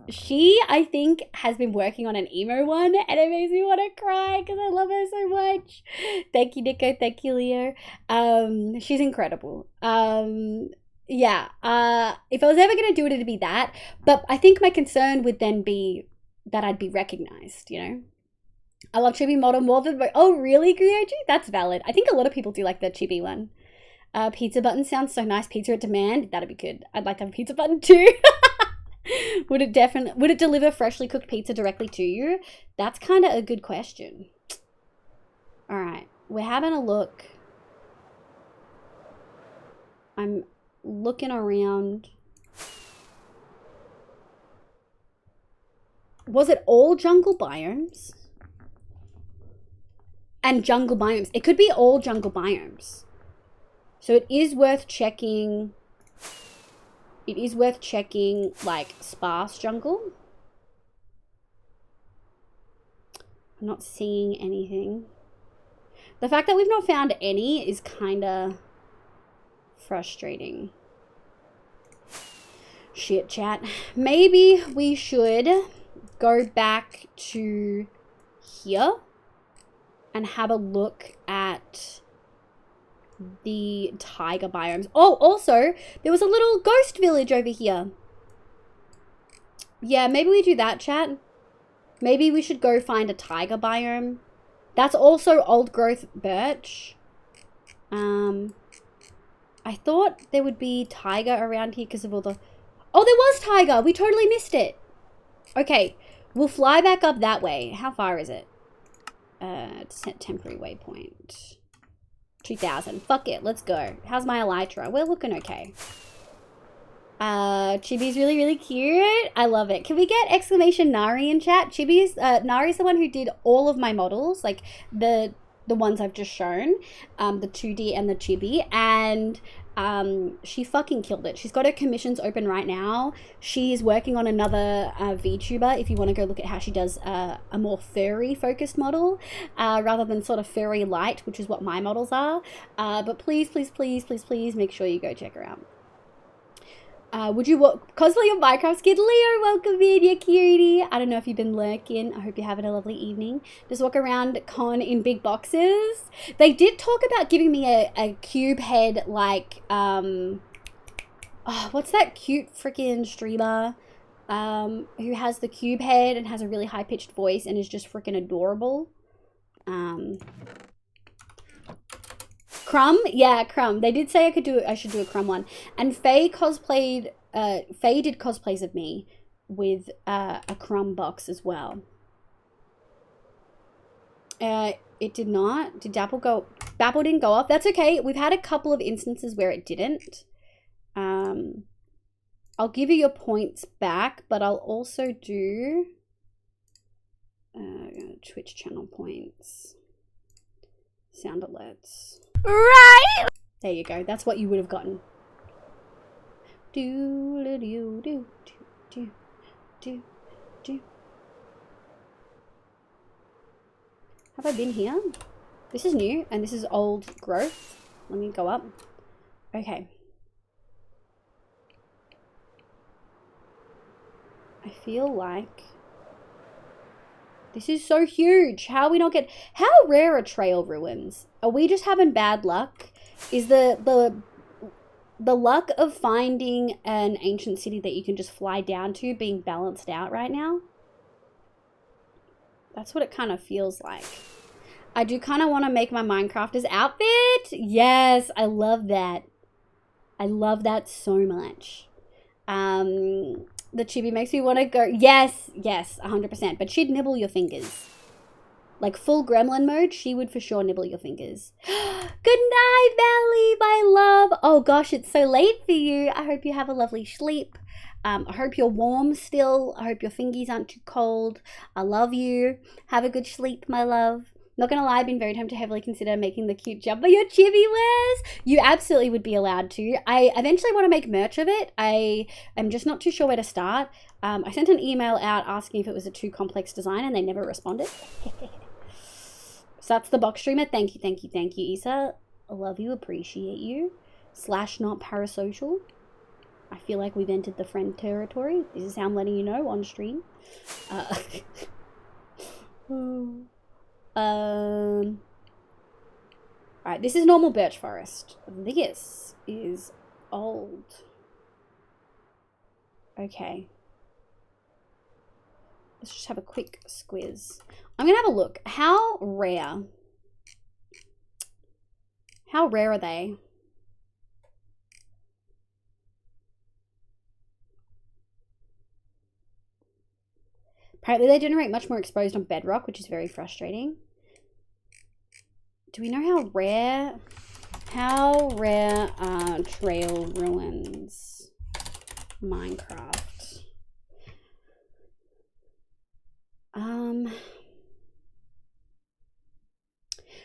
She, I think, has been working on an emo one and it makes me want to cry because I love her so much. Thank you, Nico. Thank you, Leo. She's incredible. Yeah. If I was ever going to do it, it'd be that. But I think my concern would then be that I'd be recognized, you know? I love chibi model more than... Oh, really, Grioji? That's valid. I think a lot of people do like the chibi one. Pizza button sounds so nice. Pizza at demand. That'd be good. I'd like to have a pizza button too. Would it deliver freshly cooked pizza directly to you? That's kind of a good question. All right. We're having a look. I'm looking around. Was it all jungle biomes? And jungle biomes. It could be all jungle biomes. So it is worth checking. It is worth checking, like, sparse jungle. I'm not seeing anything. The fact that we've not found any is kind of frustrating. Shit, chat. Maybe we should go back to here and have a look at the tiger biomes. Oh, also, there was a little ghost village over here. Yeah, maybe we do that, chat. Maybe we should go find a tiger biome. That's also old growth birch. I thought there would be tiger around here because of all the... Oh, there was tiger. We totally missed it. Okay, we'll fly back up that way. How far is it? Set temporary waypoint. 2000. Fuck it, let's go. How's my elytra? We're looking okay. Chibi's really, really cute. I love it. Can we get exclamation Nari in chat? Chibi's, Nari's the one who did all of my models, like the ones I've just shown, the 2D and the chibi, and she fucking killed it. She's got her commissions open right now. She's working on another VTuber if you want to go look at how she does a more furry focused model rather than sort of furry light, which is what my models are. But please, please, please, please, please make sure you go check her out. Would you cosplay your Minecraft skin? Leo, welcome in, you cutie. I don't know if you've been lurking. I hope you're having a lovely evening. Just walk around con in big boxes. They did talk about giving me a cube head, like, oh, what's that cute freaking streamer who has the cube head and has a really high-pitched voice and is just freaking adorable? Crumb? Yeah, Crumb. They did say I should do a Crumb one. And Faye did cosplays of me with a Crumb box as well. It did not. Did Dapple didn't go off? That's okay. We've had a couple of instances where it didn't. I'll give you your points back, but I'll also do Twitch channel points. Sound alerts. Right. There you go. That's what you would have gotten. Do. Have I been here? This is new and this is old growth. Let me go up. Okay. I feel like this is so huge. How rare are trail ruins? Are we just having bad luck? Is the the luck of finding an ancient city that you can just fly down to being balanced out right now. That's what it kind of feels like. I do kind of want to make my Minecrafter's outfit. Yes, I love that. I love that so much. The chibi makes me want to go. Yes, 100%. But she'd nibble your fingers. Like full gremlin mode, she would for sure nibble your fingers. Good night, Valley, my love. Oh gosh, it's so late for you. I hope you have a lovely sleep. I hope you're warm still. I hope your fingies aren't too cold. I love you. Have a good sleep, my love. Not gonna lie, I've been very tempted to heavily consider making the cute jumper your chibi wears. You absolutely would be allowed to. I eventually want to make merch of it. I am just not too sure where to start. I sent an email out asking if it was a too complex design and they never responded. So that's the box streamer. Thank you, Issa. I love you, appreciate you. / not parasocial. I feel like we've entered the friend territory. This is how I'm letting you know on stream. Alright, this is normal birch forest. This is old. Okay. Let's just have a quick squiz. I'm gonna have a look. How rare? How rare are they? Apparently they generate much more exposed on bedrock, which is very frustrating. Do we know how rare are trail ruins? Minecraft.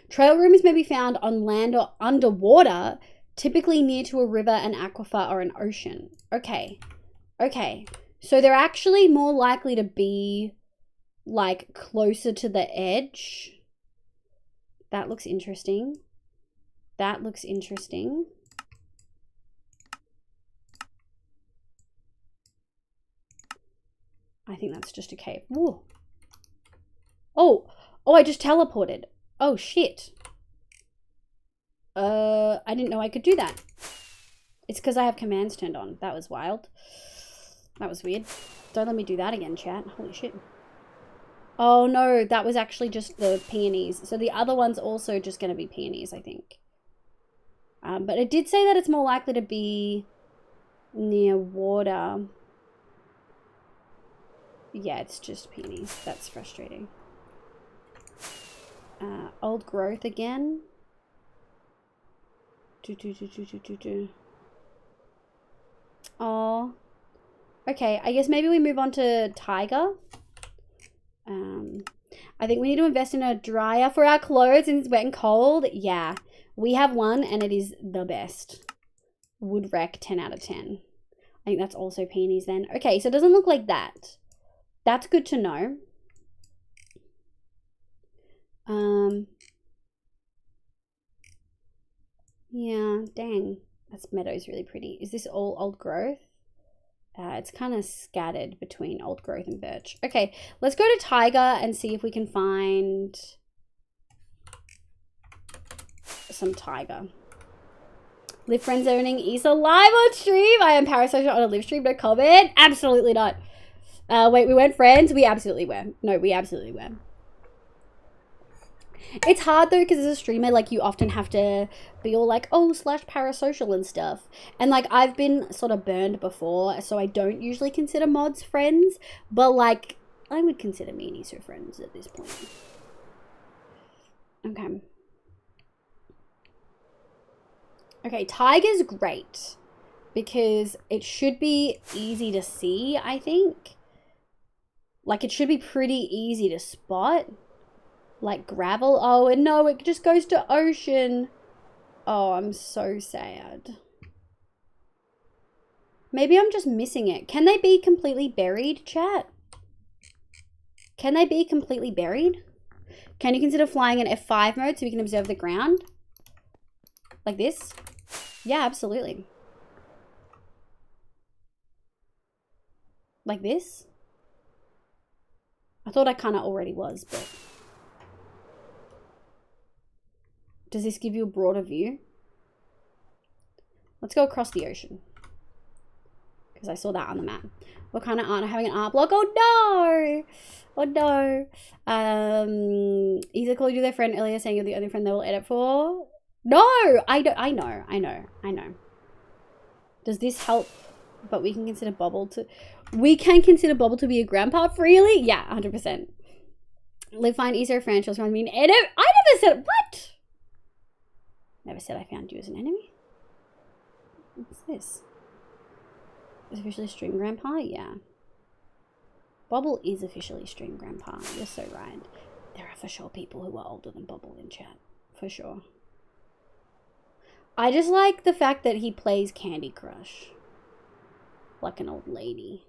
Trail ruins may be found on land or underwater, typically near to a river, an aquifer, or an ocean. Okay. So they're actually more likely to be like closer to the edge. That looks interesting. I think that's just a cave. Whoa. Oh, I just teleported. Oh shit. I didn't know I could do that. It's because I have commands turned on. That was wild. That was weird. Don't let me do that again, chat. Holy shit. Oh no, that was actually just the peonies. So the other one's also just going to be peonies, I think. But it did say that it's more likely to be near water. Yeah, it's just peonies. That's frustrating. Old growth again. Oh. Okay, I guess maybe we move on to tiger. I think we need to invest in a dryer for our clothes since it's wet and cold. Yeah, we have one and it is the best. Wood wreck, 10 out of 10. I think that's also peonies then. Okay, so it doesn't look like that. That's good to know. Yeah, dang. That's meadow's really pretty. Is this all old growth? It's kind of scattered between old growth and birch. Okay, let's go to tiger and see if we can find some tiger. Live friend zoning is alive on stream. I am parasocial on a live stream. No comment. Absolutely not. Wait, we weren't friends? We absolutely were. No, we absolutely were. It's hard though because as a streamer, like, you often have to be all like, oh, /parasocial and stuff. And like, I've been sort of burned before, so I don't usually consider mods friends. But like, I would consider meanies your friends at this point. Okay. Okay, tiger's great because it should be easy to see, I think. Like, it should be pretty easy to spot. Like gravel. Oh, and no, it just goes to ocean. Oh, I'm so sad. Maybe I'm just missing it. Can they be completely buried, chat? Can they be completely buried? Can you consider flying in F5 mode so we can observe the ground? Like this? Yeah, absolutely. Like this? I thought I kind of already was, but... Does this give you a broader view? Let's go across the ocean. Because I saw that on the map. What kind of art? Having an art block? Oh no! Oh no. Isa called you their friend earlier saying you're the only friend they will edit for. No! I know. Does this help? But we can consider Bobble to... We can consider Bobble to be a grandpa freely? Yeah, 100%. Live find Isa a friend. She'll find me an enemy. I never said... What? Never said I found you as an enemy. What's this? Is officially stream grandpa? Yeah. Bobble is officially stream grandpa. You're so right. There are for sure people who are older than Bobble in chat. For sure. I just like the fact that he plays Candy Crush. Like an old lady.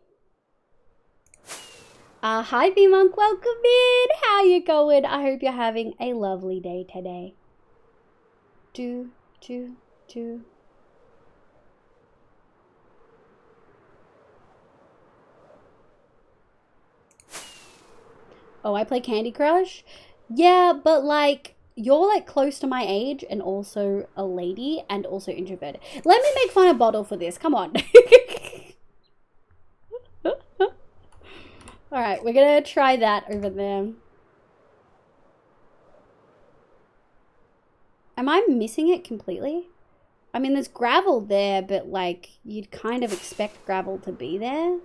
Hi V-Monk, welcome in! How you going? I hope you're having a lovely day today. Do. Oh, I play Candy Crush? Yeah, but like, you're like close to my age and also a lady and also introverted. Let me make fun of Bottle for this, come on. Alright, we're gonna try that over there. Am I missing it completely? I mean, there's gravel there, but like, you'd kind of expect gravel to be there.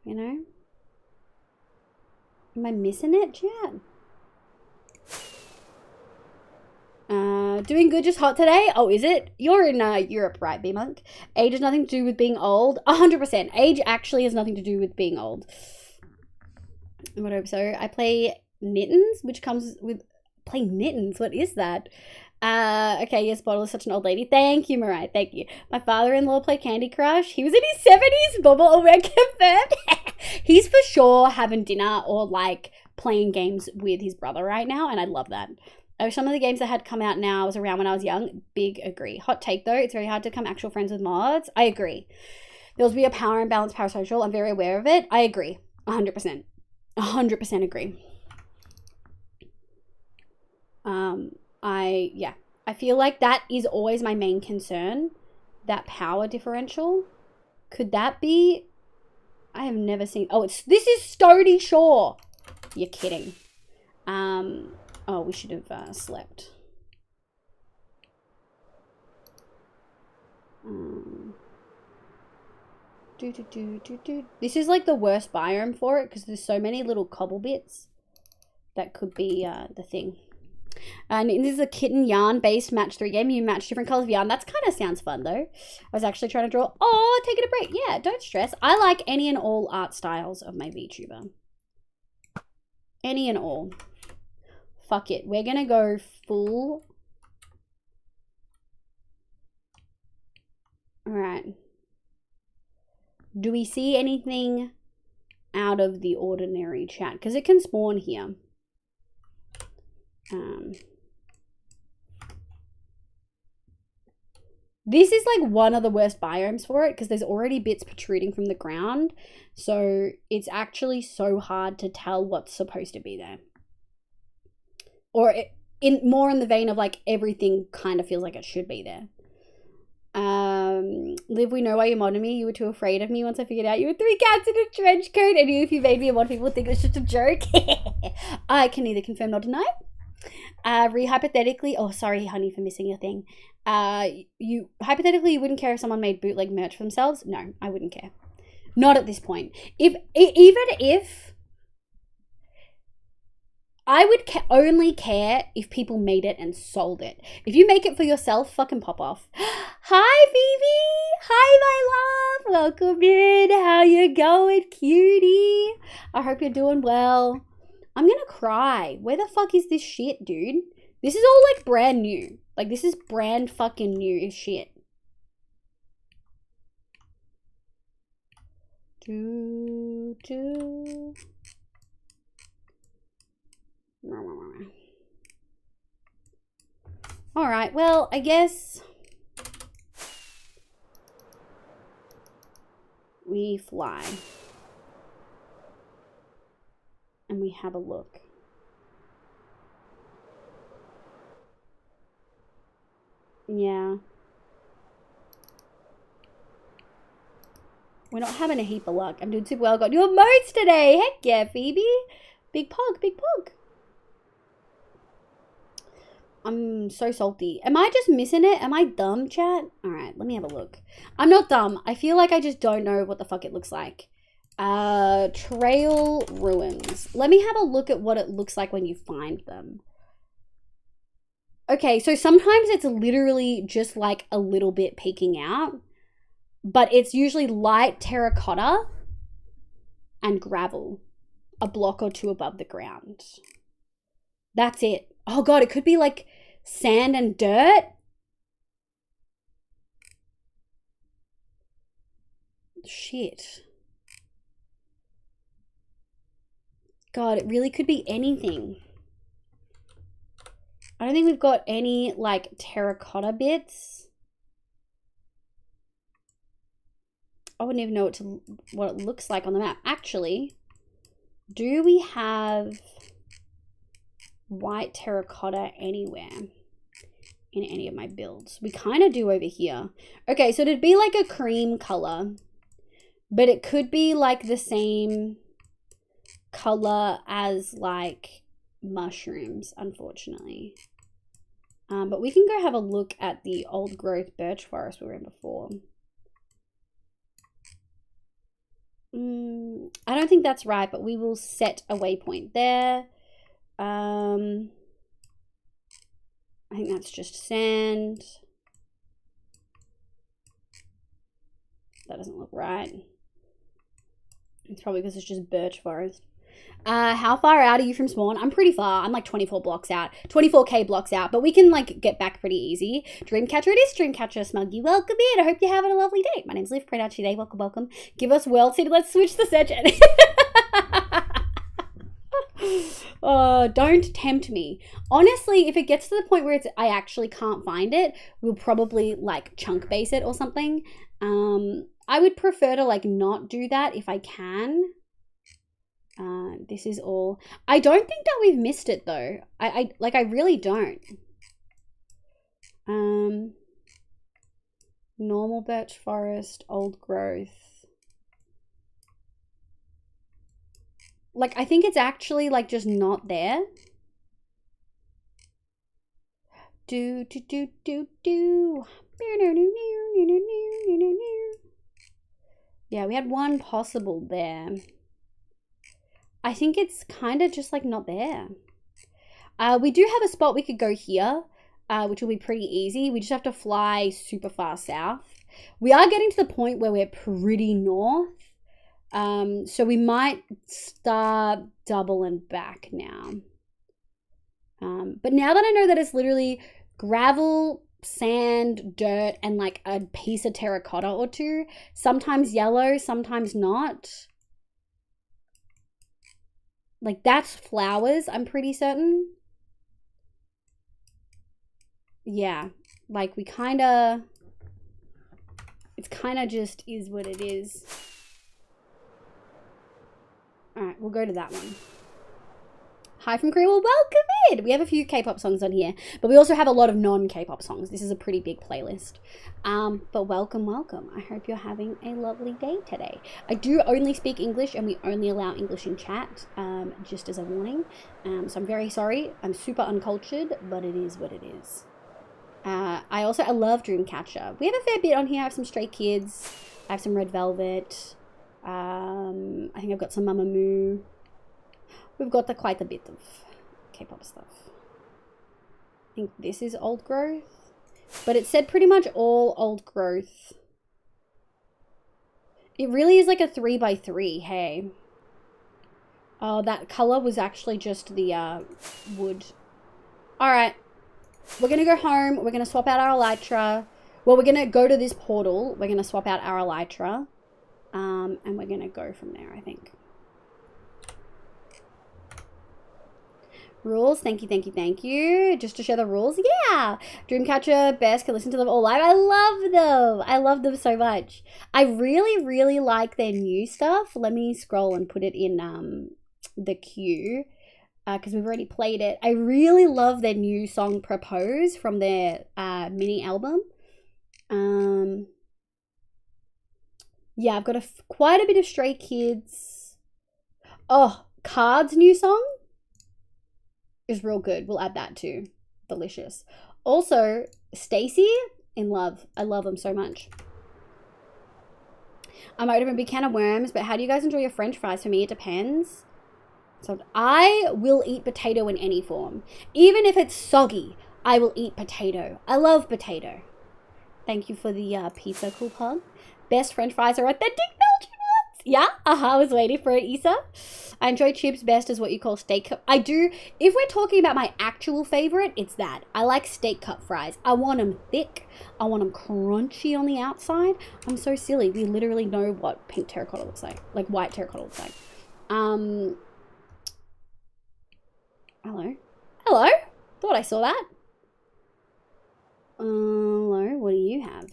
You know? Am I missing it, Chad? Doing good, just hot today? Oh, is it? You're in Europe, right, B-Monk? Age has nothing to do with being old. 100%. Age actually has nothing to do with being old. I would hope so. I play Mittens, which comes with... Play Mittens? What is that? Okay, yes, Bottle is such an old lady. Thank you, Mariah. Thank you. My father-in-law played Candy Crush. He was in his 70s. Bobble already confirmed. He's for sure having dinner or like playing games with his brother right now, and I love that. Some of the games that had come out now was around when I was young. Big agree. Hot take though, it's very hard to become actual friends with mods. I agree. There'll be a power imbalance, parasocial. I'm very aware of it. I agree. 100%. 100% agree. I feel like that is always my main concern. That power differential. Could that be? I have never seen. Oh, this is Stony Shore. You're kidding. Oh, we should have slept. This is like the worst biome for it because there's so many little cobble bits that could be the thing. And this is a kitten yarn based match 3 game. You match different colors of yarn. That's kind of sounds fun though. I was actually trying to draw. Oh, taking a break. Yeah, don't stress. I like any and all art styles of my VTuber. Any and all. Fuck it. We're gonna go full. Alright. Do we see anything out of the ordinary, chat? Because it can spawn here. This is like one of the worst biomes for it because there's already bits protruding from the ground. So it's actually so hard to tell what's supposed to be there. Or more in the vein of like everything kind of feels like it should be there. Liv, we know why you modded me. You were too afraid of me once I figured out you were 3 cats in a trench coat. And if you made me a mod, people would think it's just a joke. I can neither confirm nor deny. Hypothetically, oh sorry honey for missing your thing. You hypothetically you wouldn't care if someone made bootleg merch for themselves? No, I wouldn't care. Not at this point. Even if I would only care if people made it and sold it. If you make it for yourself, fucking pop off. Hi, Phoebe. Hi, my love. Welcome in. How you going, cutie? I hope you're doing well. I'm gonna cry. Where the fuck is this shit, dude? This is all like brand new. Like this is brand fucking new as shit. Alright, well, I guess we fly. And we have a look. Yeah. We're not having a heap of luck. I'm doing super well. Got new emotes today. Heck yeah, Phoebe. Big pog, big pog. I'm so salty. Am I just missing it? Am I dumb, chat? All right, let me have a look. I'm not dumb. I feel like I just don't know what the fuck it looks like. Trail ruins. Let me have a look at what it looks like when you find them. Okay, so sometimes it's literally just like a little bit peeking out, but it's usually light terracotta and gravel, a block or two above the ground. That's it. Oh God, it could be like sand and dirt. Shit. God, it really could be anything. I don't think we've got any like terracotta bits. I wouldn't even know what it looks like on the map. Actually, do we have white terracotta anywhere in any of my builds? We kind of do over here. Okay, so it'd be like a cream color, but it could be like the same color as like mushrooms, unfortunately. But we can go have a look at the old growth birch forest we were in before. I don't think that's right, but we will set a waypoint there. I think that's just sand. That doesn't look right. It's probably because it's just birch forest. How far out are you from spawn? I'm pretty far. I'm like 24 blocks out, 24k blocks out, but we can like get back pretty easy. Dreamcatcher, it is Dreamcatcher Smuggy. Welcome in. I hope you're having a lovely day. My name's Liv. Pray out today. Welcome, welcome. Give us World City. Let's switch the session. Don't tempt me. Honestly, if it gets to the point where I actually can't find it, we'll probably like chunk base it or something. I would prefer to like not do that if I can. This is all. I don't think that we've missed it though. I really don't. Normal birch forest, old growth. Like I think it's actually like just not there. Do. Yeah, we had one possible there. I think it's kind of just like not there. We do have a spot we could go here, which will be pretty easy. We just have to fly super far south. We are getting to the point where we're pretty north. So we might start doubling back now. But now that I know that it's literally gravel, sand, dirt, and like a piece of terracotta or two, sometimes yellow, sometimes not. Like that's flowers, I'm pretty certain. Yeah, like we kind it's kind of just is what it is. All right, we'll go to that one. Hi from Korea, well, welcome in. We have a few K-pop songs on here, but we also have a lot of non-K-pop songs. This is a pretty big playlist. But welcome, welcome. I hope you're having a lovely day today. I do only speak English and we only allow English in chat, just as a warning. So I'm very sorry. I'm super uncultured, but it is what it is. I love Dreamcatcher. We have a fair bit on here. I have some Stray Kids. I have some Red Velvet. I think I've got some Mamamoo. We've got quite a bit of K-pop stuff. I think this is old growth, but it said pretty much all old growth. It really is like a 3x3, hey. Oh, that color was actually just the wood. All right, we're gonna go home. We're gonna swap out our elytra. Well, we're gonna go to this portal. We're gonna swap out our elytra, and we're gonna go from there, I think. Rules, thank you, thank you, thank you. Just to share the rules, yeah. Dreamcatcher, best, can listen to them all live. I love them. I love them so much. I really, really like their new stuff. Let me scroll and put it in the queue because we've already played it. I really love their new song Propose from their mini album. Yeah, I've got quite a bit of Stray Kids. Oh, Card's new song is real good. We'll add that too. Delicious. Also, Stacy, in love. I love them so much. I might have a big can of worms, but how do you guys enjoy your French fries? For me, it depends. So I will eat potato in any form. Even if it's soggy, I will eat potato. I love potato. Thank you for the pizza coupon. Best French fries are authentic Belgian ones. Yeah, I was waiting for it, Issa. I enjoy chips best as what you call steak cut. I do. If we're talking about my actual favorite, it's that. I like steak cut fries. I want them thick. I want them crunchy on the outside. I'm so silly. We literally know what pink terracotta looks like white terracotta looks like. Hello. Hello. Thought I saw that. Hello. What do you have?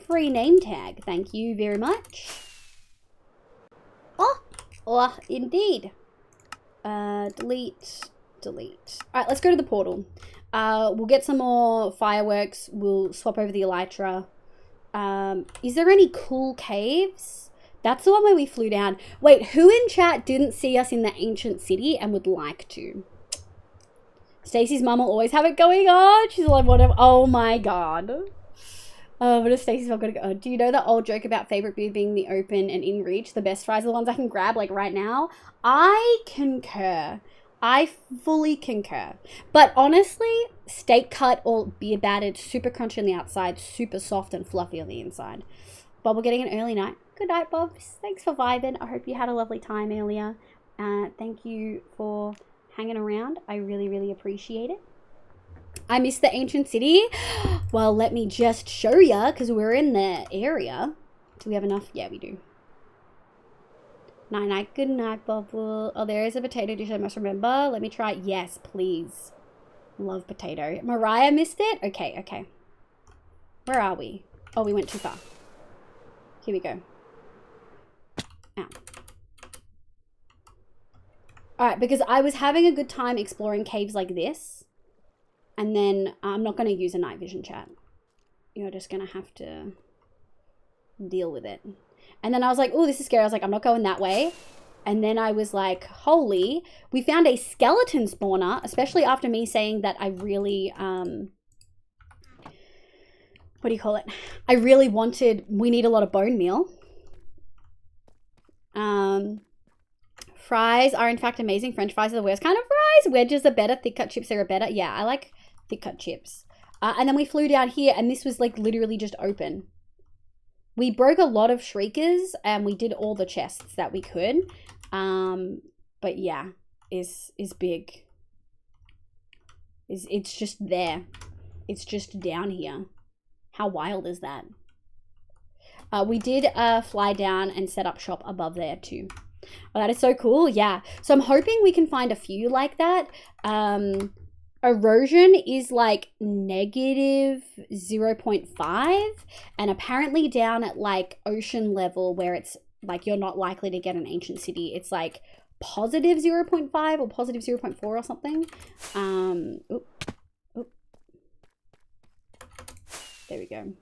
Free name tag. Thank you very much. Oh, indeed. Delete. All right, let's go to the portal. We'll get some more fireworks. We'll swap over the elytra. Is there any cool caves? That's the one where we flew down. Wait, who in chat didn't see us in the ancient city and would like to? Stacey's mum will always have it going on. She's like, whatever. Oh my god. But if Stacey's mum gonna go, do you know the old joke about favorite beer being the open and in reach? The best fries are the ones I can grab like right now. I concur. I fully concur. But honestly, steak cut or beer battered, super crunchy on the outside, super soft and fluffy on the inside. Bob, we're getting an early night. Good night, Bob. Thanks for vibing. I hope you had a lovely time earlier. Thank you for hanging around. I really, really appreciate it. I miss the ancient city. Well, let me just show ya, because we're in the area. Do we have enough? Yeah, we do. Night. Good night, Bubble. Oh, there is a potato dish I must remember. Let me try it. Yes, please. Love potato. Mariah missed it? Okay. Where are we? Oh, we went too far. Here we go. Ow. Alright, because I was having a good time exploring caves like this. And then I'm not going to use a night vision chat. You're just going to have to deal with it. And then I was like, oh, this is scary. I was like, I'm not going that way. And then I was like, holy, we found a skeleton spawner, especially after me saying that I really, what do you call it? I really wanted, we need a lot of bone meal. Fries are in fact amazing. French fries are the worst kind of fries. Wedges are better. Thick cut chips are better. Yeah, I like thick cut chips. And then we flew down here and this was like literally just open. We broke a lot of shriekers and we did all the chests that we could. But yeah, is big. It's just there. It's just down here. How wild is that? We did fly down and set up shop above there too. Oh, that is so cool. Yeah. So I'm hoping we can find a few like that. Erosion is like negative 0.5 and apparently down at like ocean level where it's like you're not likely to get an ancient city, it's like positive 0.5 or positive 0.4 or something. Oop. There we go.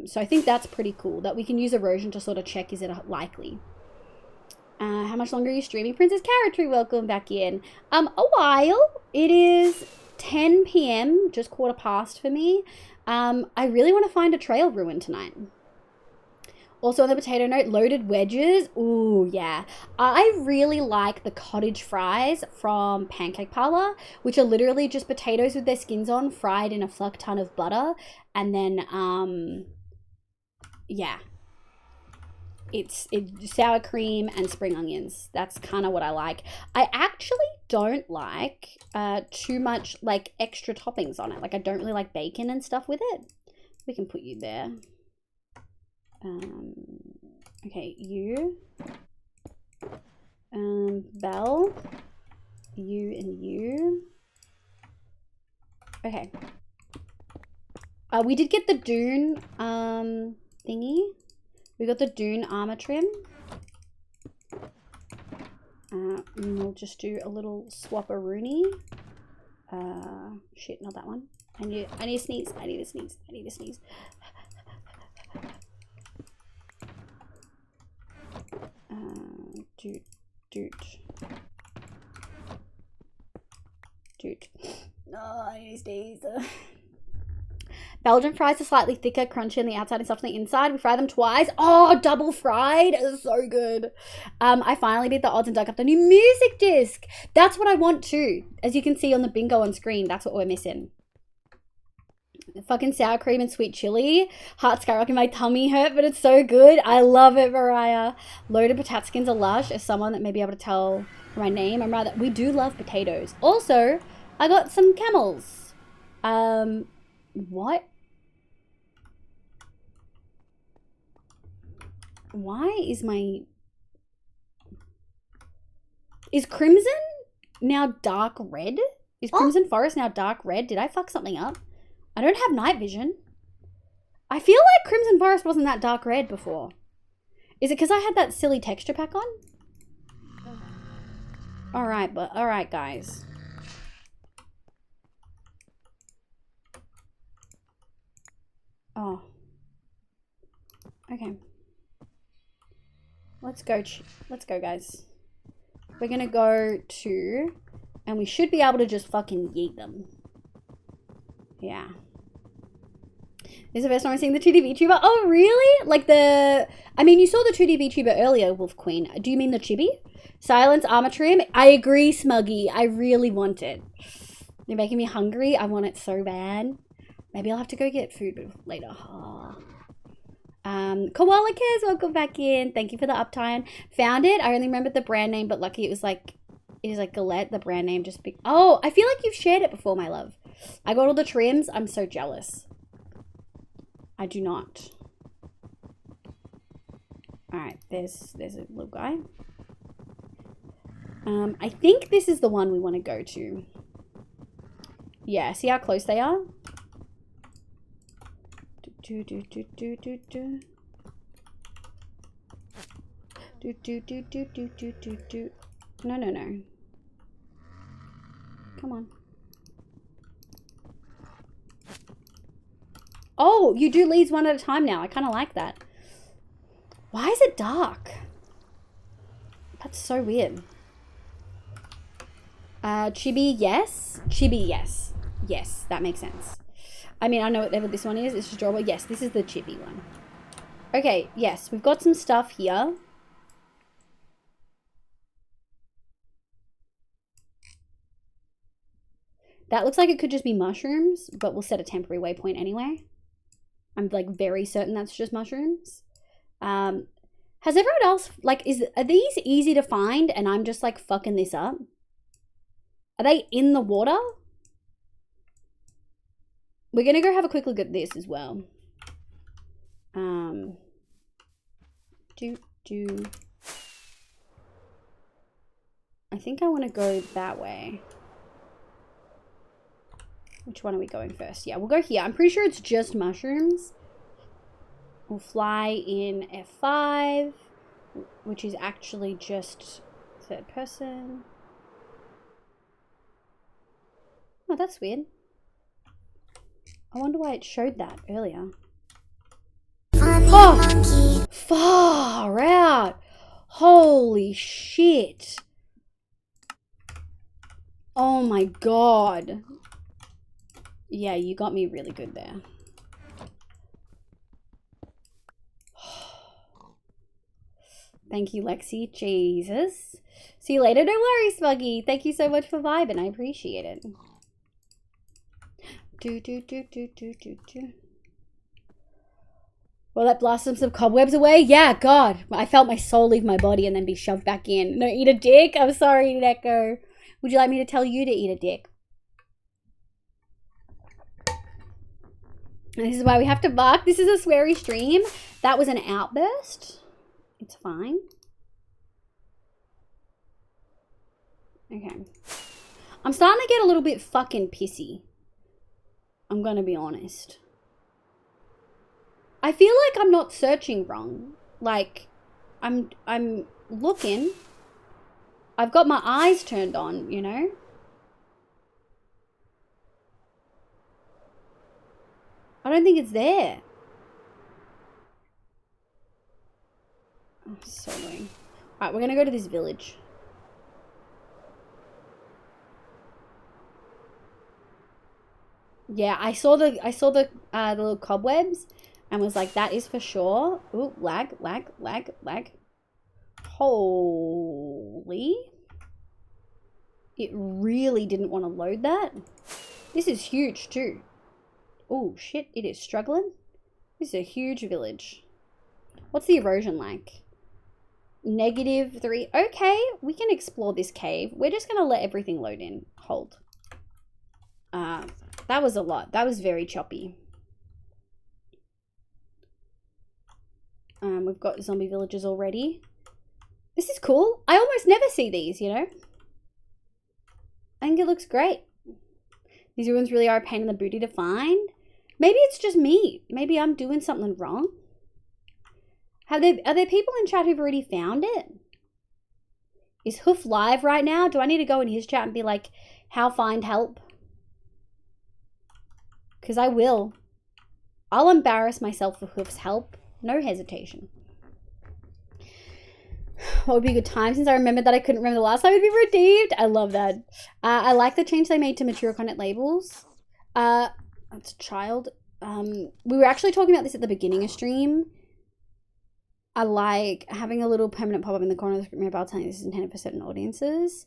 So I think that's pretty cool that we can use erosion to sort of check, is it likely? How much longer are you streaming? Princess Carrot Tree, welcome back in. A while. It is 10 p.m, just quarter past for me. I really want to find a trail ruin tonight. Also on the potato note, loaded wedges. Ooh, yeah. I really like the cottage fries from Pancake Parlor, which are literally just potatoes with their skins on, fried in a fuck ton of butter. And then, yeah. It's sour cream and spring onions. That's kind of what I like. I actually don't like too much like extra toppings on it. Like I don't really like bacon and stuff with it. We can put you there. Okay, you. Belle. You and you. Okay. We did get the Dune thingy. We got the Dune armor trim. We'll just do a little swap-a-rooney. Shit, not that one. I need to sneeze. I need to sneeze. I need to sneeze. Dude. No, I need to sneeze. Belgian fries are slightly thicker, crunchy on the outside and soft on the inside. We fry them twice. Oh, double fried. It's so good. I finally beat the odds and dug up the new music disc. That's what I want too. As you can see on the bingo on screen, that's what we're missing. Fucking sour cream and sweet chili. Heart skyrocketing, my tummy hurt, but it's so good. I love it, Mariah. Loaded potato skins are lush. As someone that may be able to tell my name, I'm rather, we do love potatoes. Also, I got some camels. What? Why is is Crimson now dark red? Is Crimson Forest now dark red? Did I fuck something up? I don't have night vision. I feel like Crimson Forest wasn't that dark red before. Is it because I had that silly texture pack on? Alright, guys. Oh. Okay. Let's go, guys. We're gonna go to, and we should be able to just fucking yeet them. Yeah. This is the first time I'm seeing the 2D VTuber. Oh, really? Like I mean, you saw the 2D VTuber earlier, Wolf Queen. Do you mean the chibi? Silence, armor trim. I agree, Smuggy. I really want it. You're making me hungry. I want it so bad. Maybe I'll have to go get food later. Oh. Koala Cares, welcome back in. Thank you for the uptime. Found it. I only remembered the brand name, but lucky it is like Galette, the brand name. Just big. Oh, I feel like you've shared it before, my love. I got all the trims. I'm so jealous. I do not. Alright, there's a little guy. I think this is the one we want to go to. Yeah, see how close they are? No. Come on. Oh, you do leads one at a time now. I kind of like that. Why is it dark? That's so weird. Chibi, yes. Chibi, yes. Yes, that makes sense. I mean, I know whatever this one is. It's just adorable. Yes, this is the chibi one. Okay, yes. We've got some stuff here. That looks like it could just be mushrooms, but we'll set a temporary waypoint anyway. I'm like very certain that's just mushrooms. Has everyone else, like, are these easy to find and I'm just like fucking this up? Are they in the water? We're gonna go have a quick look at this as well. I think I want to go that way. Which one are we going first? Yeah, we'll go here. I'm pretty sure it's just mushrooms. We'll fly in F5, which is actually just third person. Oh, that's weird. I wonder why it showed that earlier. Oh, far out. Holy shit. Oh my god. Yeah, you got me really good there. Thank you, Lexi. Jesus. See you later. Don't worry, Smuggy. Thank you so much for vibing. I appreciate it. Well, that blasted some cobwebs away. Yeah, God. I felt my soul leave my body and then be shoved back in. No, eat a dick? I'm sorry, Neko. Would you like me to tell you to eat a dick? And this is why we have to bark. This is a sweary stream. That was an outburst. It's fine. Okay. I'm starting to get a little bit fucking pissy. I'm gonna be honest. I feel like I'm not searching wrong. Like, I'm looking. I've got my eyes turned on, you know? I don't think it's there. Oh, so annoying. Alright, we're gonna go to this village. Yeah, I saw the little cobwebs and was like, that is for sure. Ooh, lag. Holy. It really didn't want to load that. This is huge too. Oh shit, it is struggling. This is a huge village. What's the erosion like? -3. Okay, we can explore this cave. We're just gonna let everything load in. Hold. That was a lot. That was very choppy. We've got zombie villages already. This is cool. I almost never see these, you know? I think it looks great. These ruins really are a pain in the booty to find. Maybe it's just me. Maybe I'm doing something wrong. Are there people in chat who've already found it? Is Hoof live right now? Do I need to go in his chat and be like, how find help? Because I will. I'll embarrass myself for Hoof's help. No hesitation. What would be a good time since I remembered that I couldn't remember the last time it'd be redeemed? I love that. I like the change they made to mature content labels. That's a child. We were actually talking about this at the beginning of stream. I like having a little permanent pop-up in the corner of the mobile telling this is intended for certain audiences.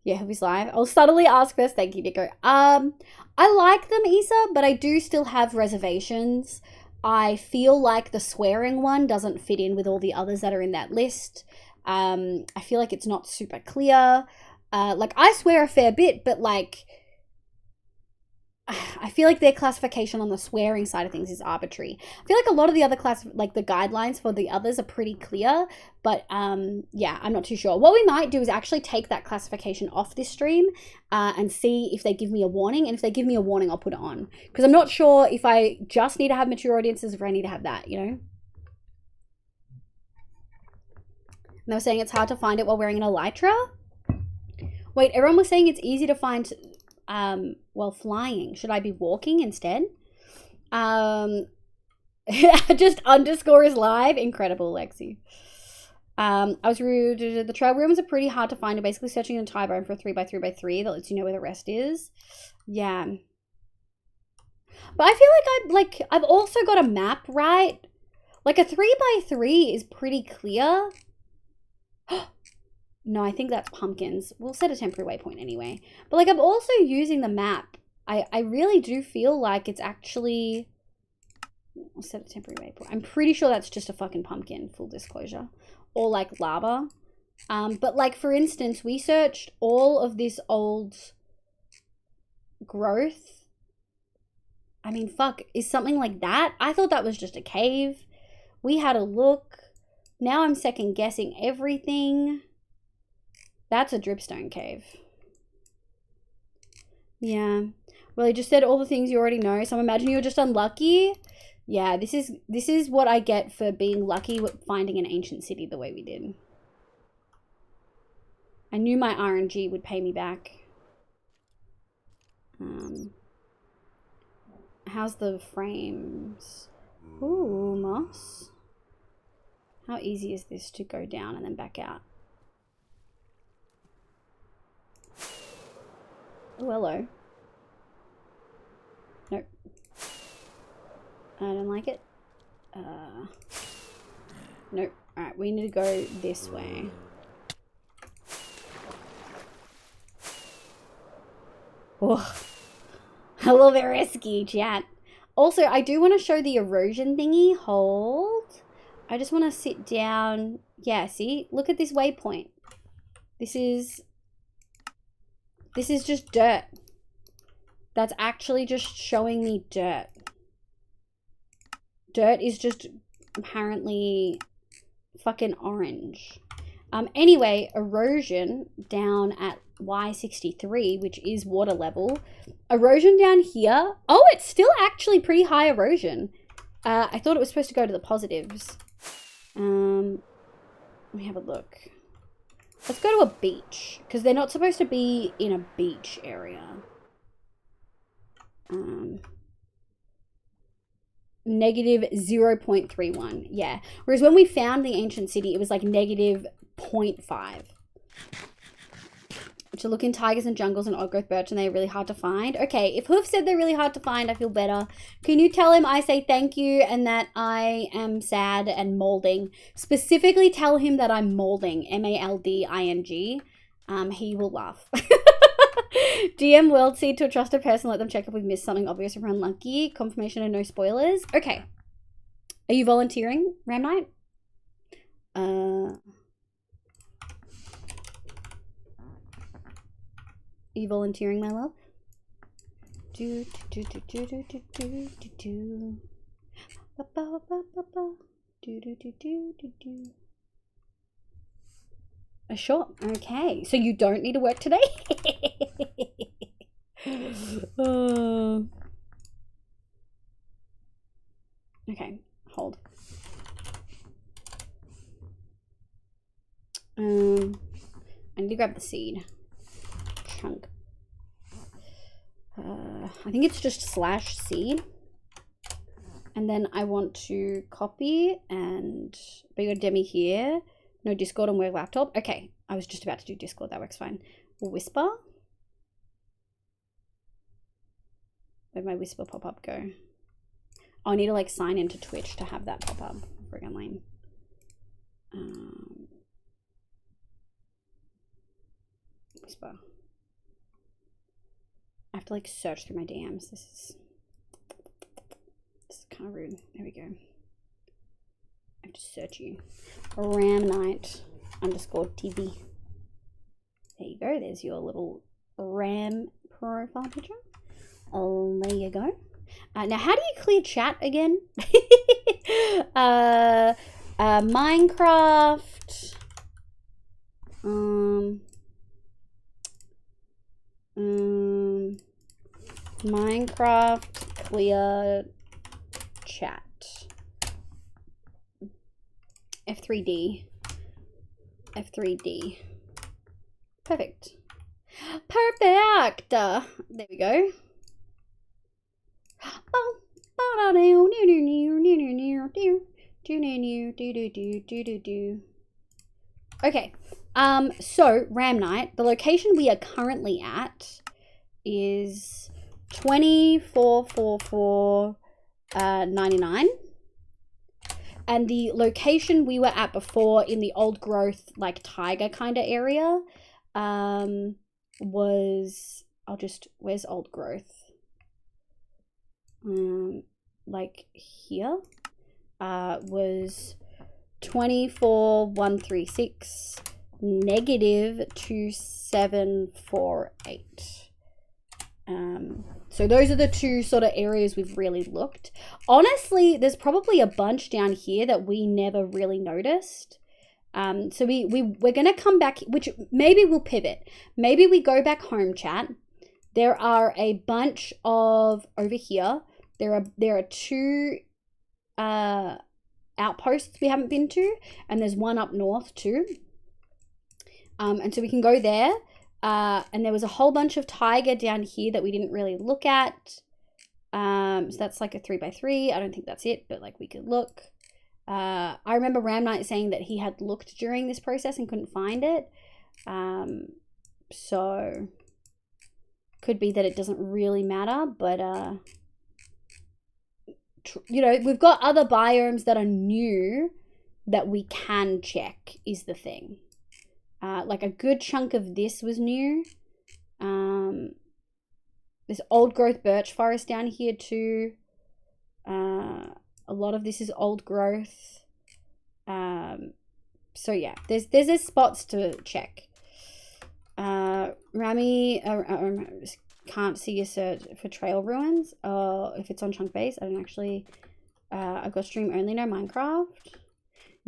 Yeah, Hoovy's live. I'll subtly ask first. Thank you, Nico. I like them, Issa, but I do still have reservations. I feel like the swearing one doesn't fit in with all the others that are in that list. I feel like it's not super clear. Like, I swear a fair bit, but, like, I feel like their classification on the swearing side of things is arbitrary. I feel like a lot of the other the guidelines for the others are pretty clear, but yeah, I'm not too sure. What we might do is actually take that classification off this stream and see if they give me a warning, and if they give me a warning, I'll put it on. Because I'm not sure if I just need to have mature audiences, if I need to have that, you know? And they were saying it's hard to find it while wearing an elytra? Wait, everyone was saying it's easy to find while flying. Should I be walking instead? Just underscore is live. Incredible, Lexi. I was rude. The trail rooms are pretty hard to find. You're basically searching an entire bone for a 3x3x3 that lets you know where the rest is. Yeah. But I feel like I've also got a map, right? Like a 3x3 is pretty clear. No, I think that's pumpkins. We'll set a temporary waypoint anyway. But, like, I'm also using the map. I really do feel like it's actually... We'll set a temporary waypoint. I'm pretty sure that's just a fucking pumpkin, full disclosure. Or, like, lava. But, like, for instance, we searched all of this old growth. I mean, fuck, is something like that? I thought that was just a cave. We had a look. Now I'm second guessing everything. That's a dripstone cave. Yeah. Well, I just said all the things you already know, so I'm imagining you're just unlucky. Yeah, this is what I get for being lucky with finding an ancient city the way we did. I knew my RNG would pay me back. How's the frames? Ooh, moss. How easy is this to go down and then back out? Oh, hello. Nope. I don't like it. Nope. Alright, we need to go this way. Oh, a little bit risky, chat. Also, I do want to show the erosion thingy. Hold. I just want to sit down. Yeah, see? Look at this waypoint. This is just dirt. That's actually just showing me dirt. Dirt is just apparently fucking orange. Anyway, erosion down at Y63, which is water level. Erosion down here. Oh, it's still actually pretty high erosion. I thought it was supposed to go to the positives. Let me have a look. Let's go to a beach, because they're not supposed to be in a beach area. negative 0.31. Yeah. Whereas when we found the ancient city, it was like negative 0.5. To look in tigers and jungles and old growth birch, and they're really hard to find. Okay, if Hoof said they're really hard to find, I feel better. Can you tell him I say thank you and that I am sad and molding? Specifically tell him that I'm molding, M-A-L-D-I-N-G. He will laugh. DM World Seed to a trusted person, let them check if we've missed something obvious or unlucky. Confirmation and no spoilers. Okay. Are you volunteering, Ram Knight? Are you volunteering, my love? Do do do do do do do do do. Ba ba ba ba ba. Do do do do do do. Sure. Okay. So you don't need to work today? Okay. Hold. I need to grab the seed. Chunk. I think it's just /seed. And then I want to copy and but you got Demi here. No Discord on work laptop. Okay, I was just about to do Discord. That works fine. Whisper. Where'd my Whisper pop-up go? Oh, I need to like sign into Twitch to have that pop up. Friggin' lame. Whisper. I have to like search through my DMs. This is kind of rude. There we go. I have to search you. Ram Knight _TV. There you go. There's your little Ram profile picture. Oh, there you go. Now, how do you clear chat again? Minecraft. Minecraft clear chat. F3D. F3D. Perfect. Perfect. There we go. Okay. So Ram Knight, the location we are currently at is 244499. And the location we were at before in the old growth, like tiger kind of area, was, where's old growth? Like here, was 24136 negative 2748. So those are the two sort of areas we've really looked. Honestly, there's probably a bunch down here that we never really noticed. So we're gonna come back, which maybe we'll pivot. Maybe we go back home, chat. There are a bunch of over here. There are two outposts we haven't been to, and there's one up north too. And so we can go there. And there was a whole bunch of tiger down here that we didn't really look at. So that's like a 3x3. I don't think that's it, but like we could look. I remember Ram Knight saying that he had looked during this process and couldn't find it. So could be that it doesn't really matter, but you know, we've got other biomes that are new that we can check is the thing. Like a good chunk of this was new. There's old growth birch forest down here too. A lot of this is old growth. So yeah, there's spots to check. Rami, just can't see your search for trail ruins. If it's on chunk base, I don't actually. I've got stream only, no Minecraft.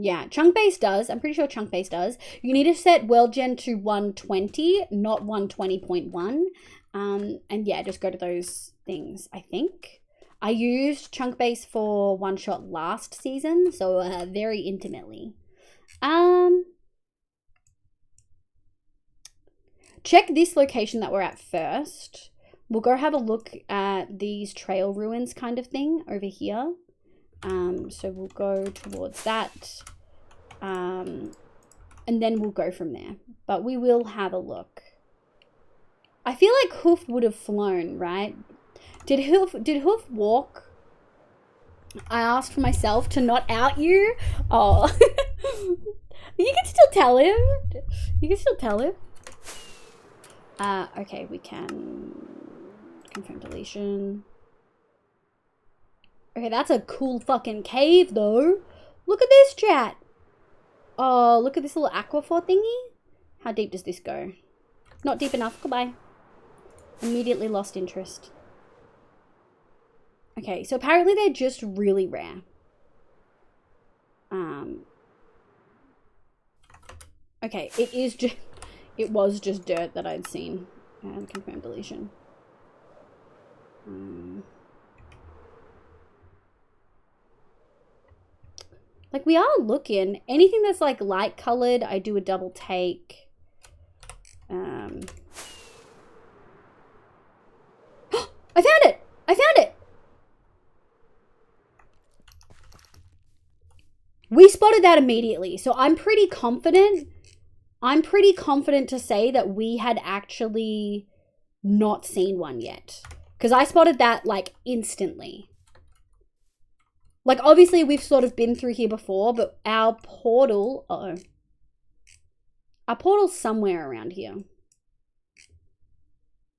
Yeah, chunk base does. I'm pretty sure chunk base does. You need to set world gen to 120, not 120.1. And yeah, just go to those things, I think. I used chunk base for one shot last season, so very intimately. Check this location that we're at first. We'll go have a look at these trail ruins kind of thing over here. So we'll go towards that. And then we'll go from there. But we will have a look. I feel like Hoof would have flown, right? Did Hoof walk? I asked for myself to not out you. Oh. You can still tell him. You can still tell him. Okay, we can confirm deletion. Okay, that's a cool fucking cave, though. Look at this, chat. Oh, look at this little aquaphor thingy. How deep does this go? Not deep enough. Goodbye. Immediately lost interest. Okay, so apparently they're just really rare. Okay, it was just dirt that I'd seen. Confirm deletion. Like, we are looking. Anything that's like light colored, I do a double take. I found it! I found it! We spotted that immediately, so I'm pretty confident to say that we had actually not seen one yet. Because I spotted that, like, instantly. Like, obviously, we've sort of been through here before, but our portal... Uh-oh. Our portal's somewhere around here.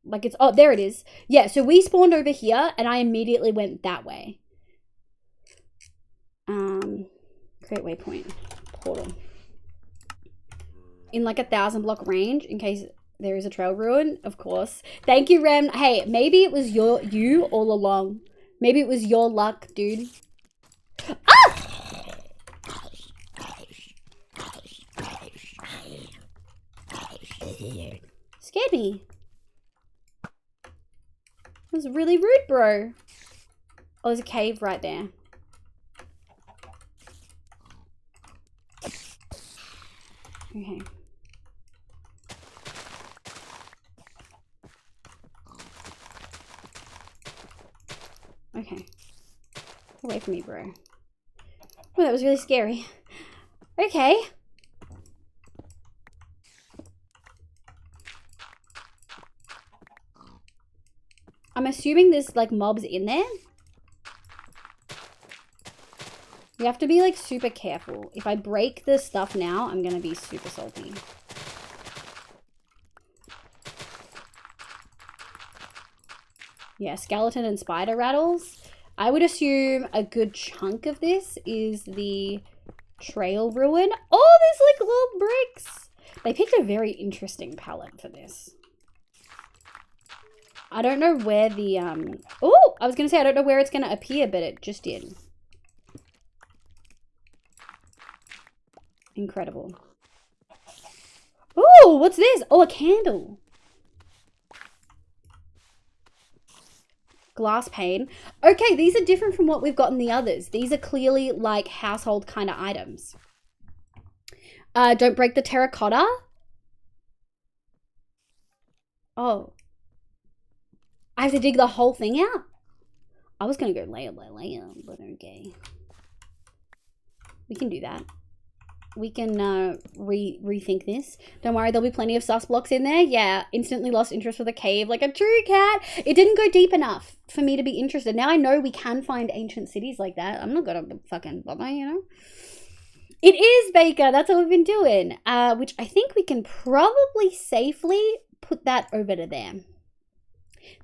Like, it's... Oh, there it is. Yeah, so we spawned over here, and I immediately went that way. Create waypoint. Portal. In, like, 1,000 block range, in case there is a trail ruin, of course. Thank you, Rem. Hey, maybe it was you all along. Maybe it was your luck, dude. Ah! Scared me. It was really rude, bro. Oh, there's a cave right there. Okay. Okay. Away from me, bro. Oh, that was really scary. Okay. I'm assuming there's like mobs in there. You have to be like super careful. If I break this stuff now, I'm gonna be super salty. Yeah, skeleton and spider rattles. I would assume a good chunk of this is the trail ruin. Oh, there's like little bricks. They picked a very interesting palette for this. I don't know where the, oh, I was gonna say, I don't know where it's gonna appear, but it just did. Incredible. Oh, what's this? Oh, a candle. Glass pane. Okay, these are different from what we've got in the others. These are clearly like household kind of items. Don't break the terracotta. Oh. I have to dig the whole thing out? I was gonna go layer by layer, but okay. We can do that. We can rethink this. Don't worry, there'll be plenty of sus blocks in there. Yeah, instantly lost interest with a cave like a true cat. It didn't go deep enough for me to be interested. Now I know we can find ancient cities like that. I'm not gonna fucking bother, you know? It is, Baker. That's what we've been doing. Which I think we can probably safely put that over to there.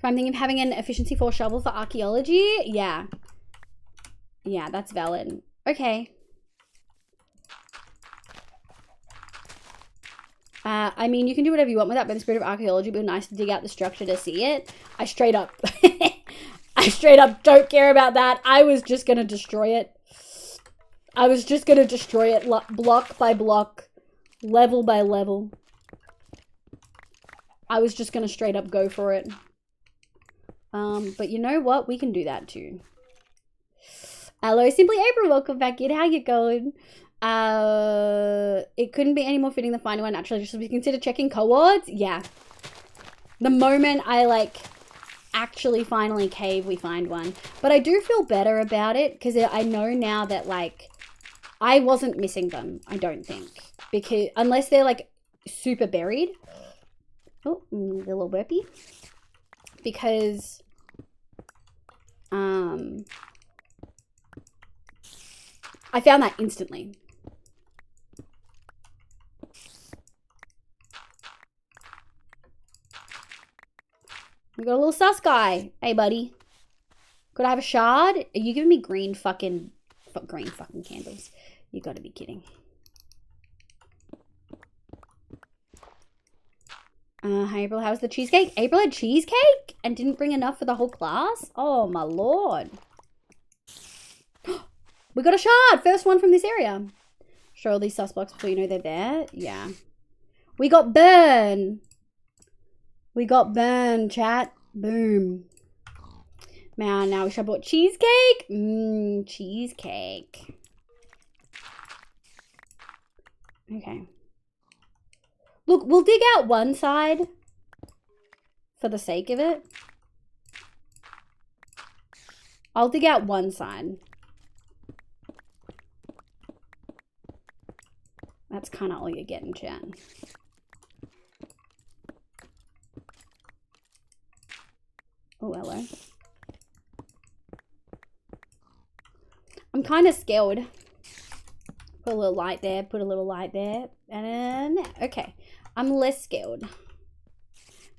So I'm thinking of having an efficiency 4 shovel for archaeology. Yeah. Yeah, that's valid. Okay. I mean, you can do whatever you want with that, but in the spirit of archaeology, it would be nice to dig out the structure to see it. I straight up don't care about that. I was just going to destroy it. I was just going to destroy it block by block, level by level. I was just going to straight up go for it. But you know what? We can do that too. Hello, Simply April. Welcome back in. How you going? It couldn't be any more fitting than finding one naturally. Should we consider checking coords? Yeah. The moment I like actually finally cave we find one. But I do feel better about it because I know now that like I wasn't missing them, I don't think. Because unless they're like super buried. Oh, the little burpee. Because I found that instantly. We got a little sus guy. Hey, buddy. Could I have a shard? Are you giving me green fucking candles? You gotta be kidding. Hi, April. How's the cheesecake? April had cheesecake and didn't bring enough for the whole class? Oh, my lord. We got a shard. First one from this area. Show all these sus blocks before you know they're there. Yeah. We got burn. We got burn, chat. Boom. Man, now we should have bought cheesecake. Cheesecake. Okay. Look, we'll dig out one side for the sake of it. I'll dig out one side. That's kind of all you're getting, chat. Oh, hello. I'm kind of scared. Put a little light there, put a little light there. And then, okay. I'm less scared.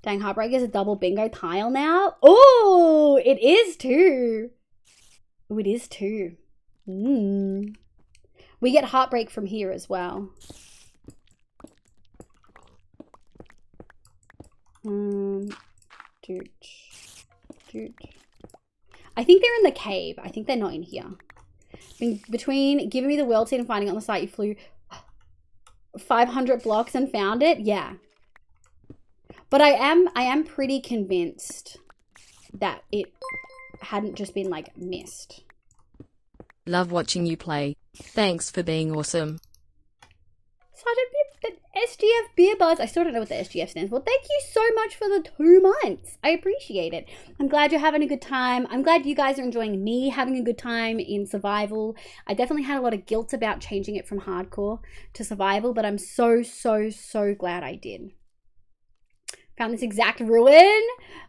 Dang, Heartbreak is a double bingo tile now. Oh, it is too. Oh, it is too. We get Heartbreak from here as well. Dude. I think they're in the cave. I think they're not in here. Between giving me the world seed and finding it on the site, you flew 500 blocks and found it. Yeah. But I am pretty convinced that it hadn't just been like missed. Love watching you play. Thanks for being awesome. SGF Beer Buzz. I still don't know what the SGF stands for. Thank you so much for the 2 months. I appreciate it. I'm glad you're having a good time. I'm glad you guys are enjoying me having a good time in survival. I definitely had a lot of guilt about changing it from hardcore to survival, but I'm so glad I did. Found this exact ruin.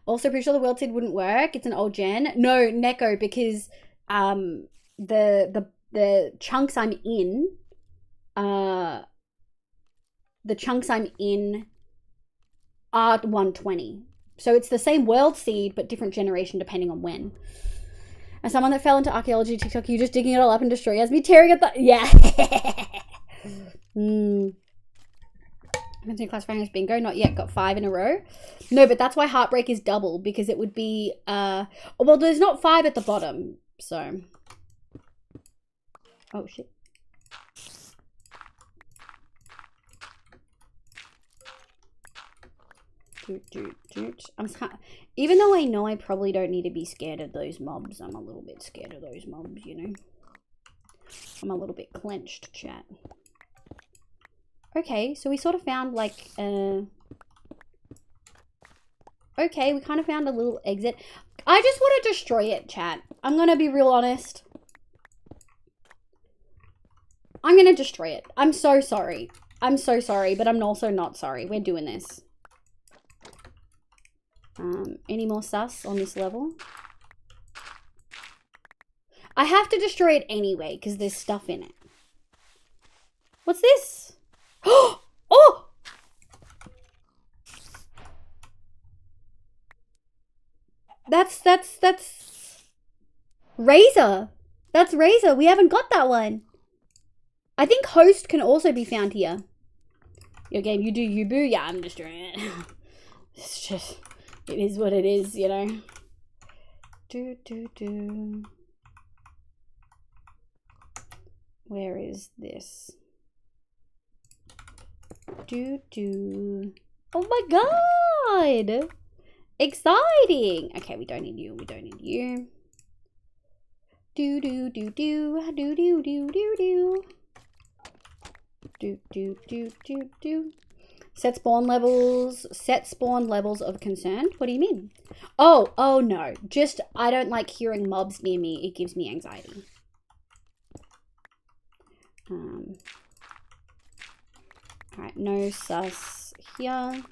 Also pretty sure the world seed wouldn't work. It's an old gen. No, Neko, because the chunks I'm in are 120. So it's the same world seed, but different generation depending on when. As someone that fell into archaeology TikTok, you just digging it all up and destroying as me tearing at the... Yeah. Continue classifying as bingo. Not yet. Got 5 in a row. No, but that's why Heartbreak is double, because it would be... well, there's not 5 at the bottom, so... Oh, shit. Even though I know I probably don't need to be scared of those mobs, I'm a little bit scared of those mobs, you know. I'm a little bit clenched, chat. Okay, so we sort of found like okay, we kind of found a little exit. I just want to destroy it, chat. I'm gonna be real honest. I'm gonna destroy it. I'm so sorry. I'm so sorry, but I'm also not sorry. We're doing this. Any more sus on this level? I have to destroy it anyway because there's stuff in it. What's this? Oh! That's Razor. That's Razor. We haven't got that one. I think Host can also be found here. Your game, you do you, boo. Yeah, I'm destroying it. It's just... It is what it is, you know. Where is this? Oh my god! Exciting! Okay, we don't need you. We don't need you. Set spawn levels of concern. What do you mean? Oh no. Just, I don't like hearing mobs near me. It gives me anxiety. Alright, no sus here.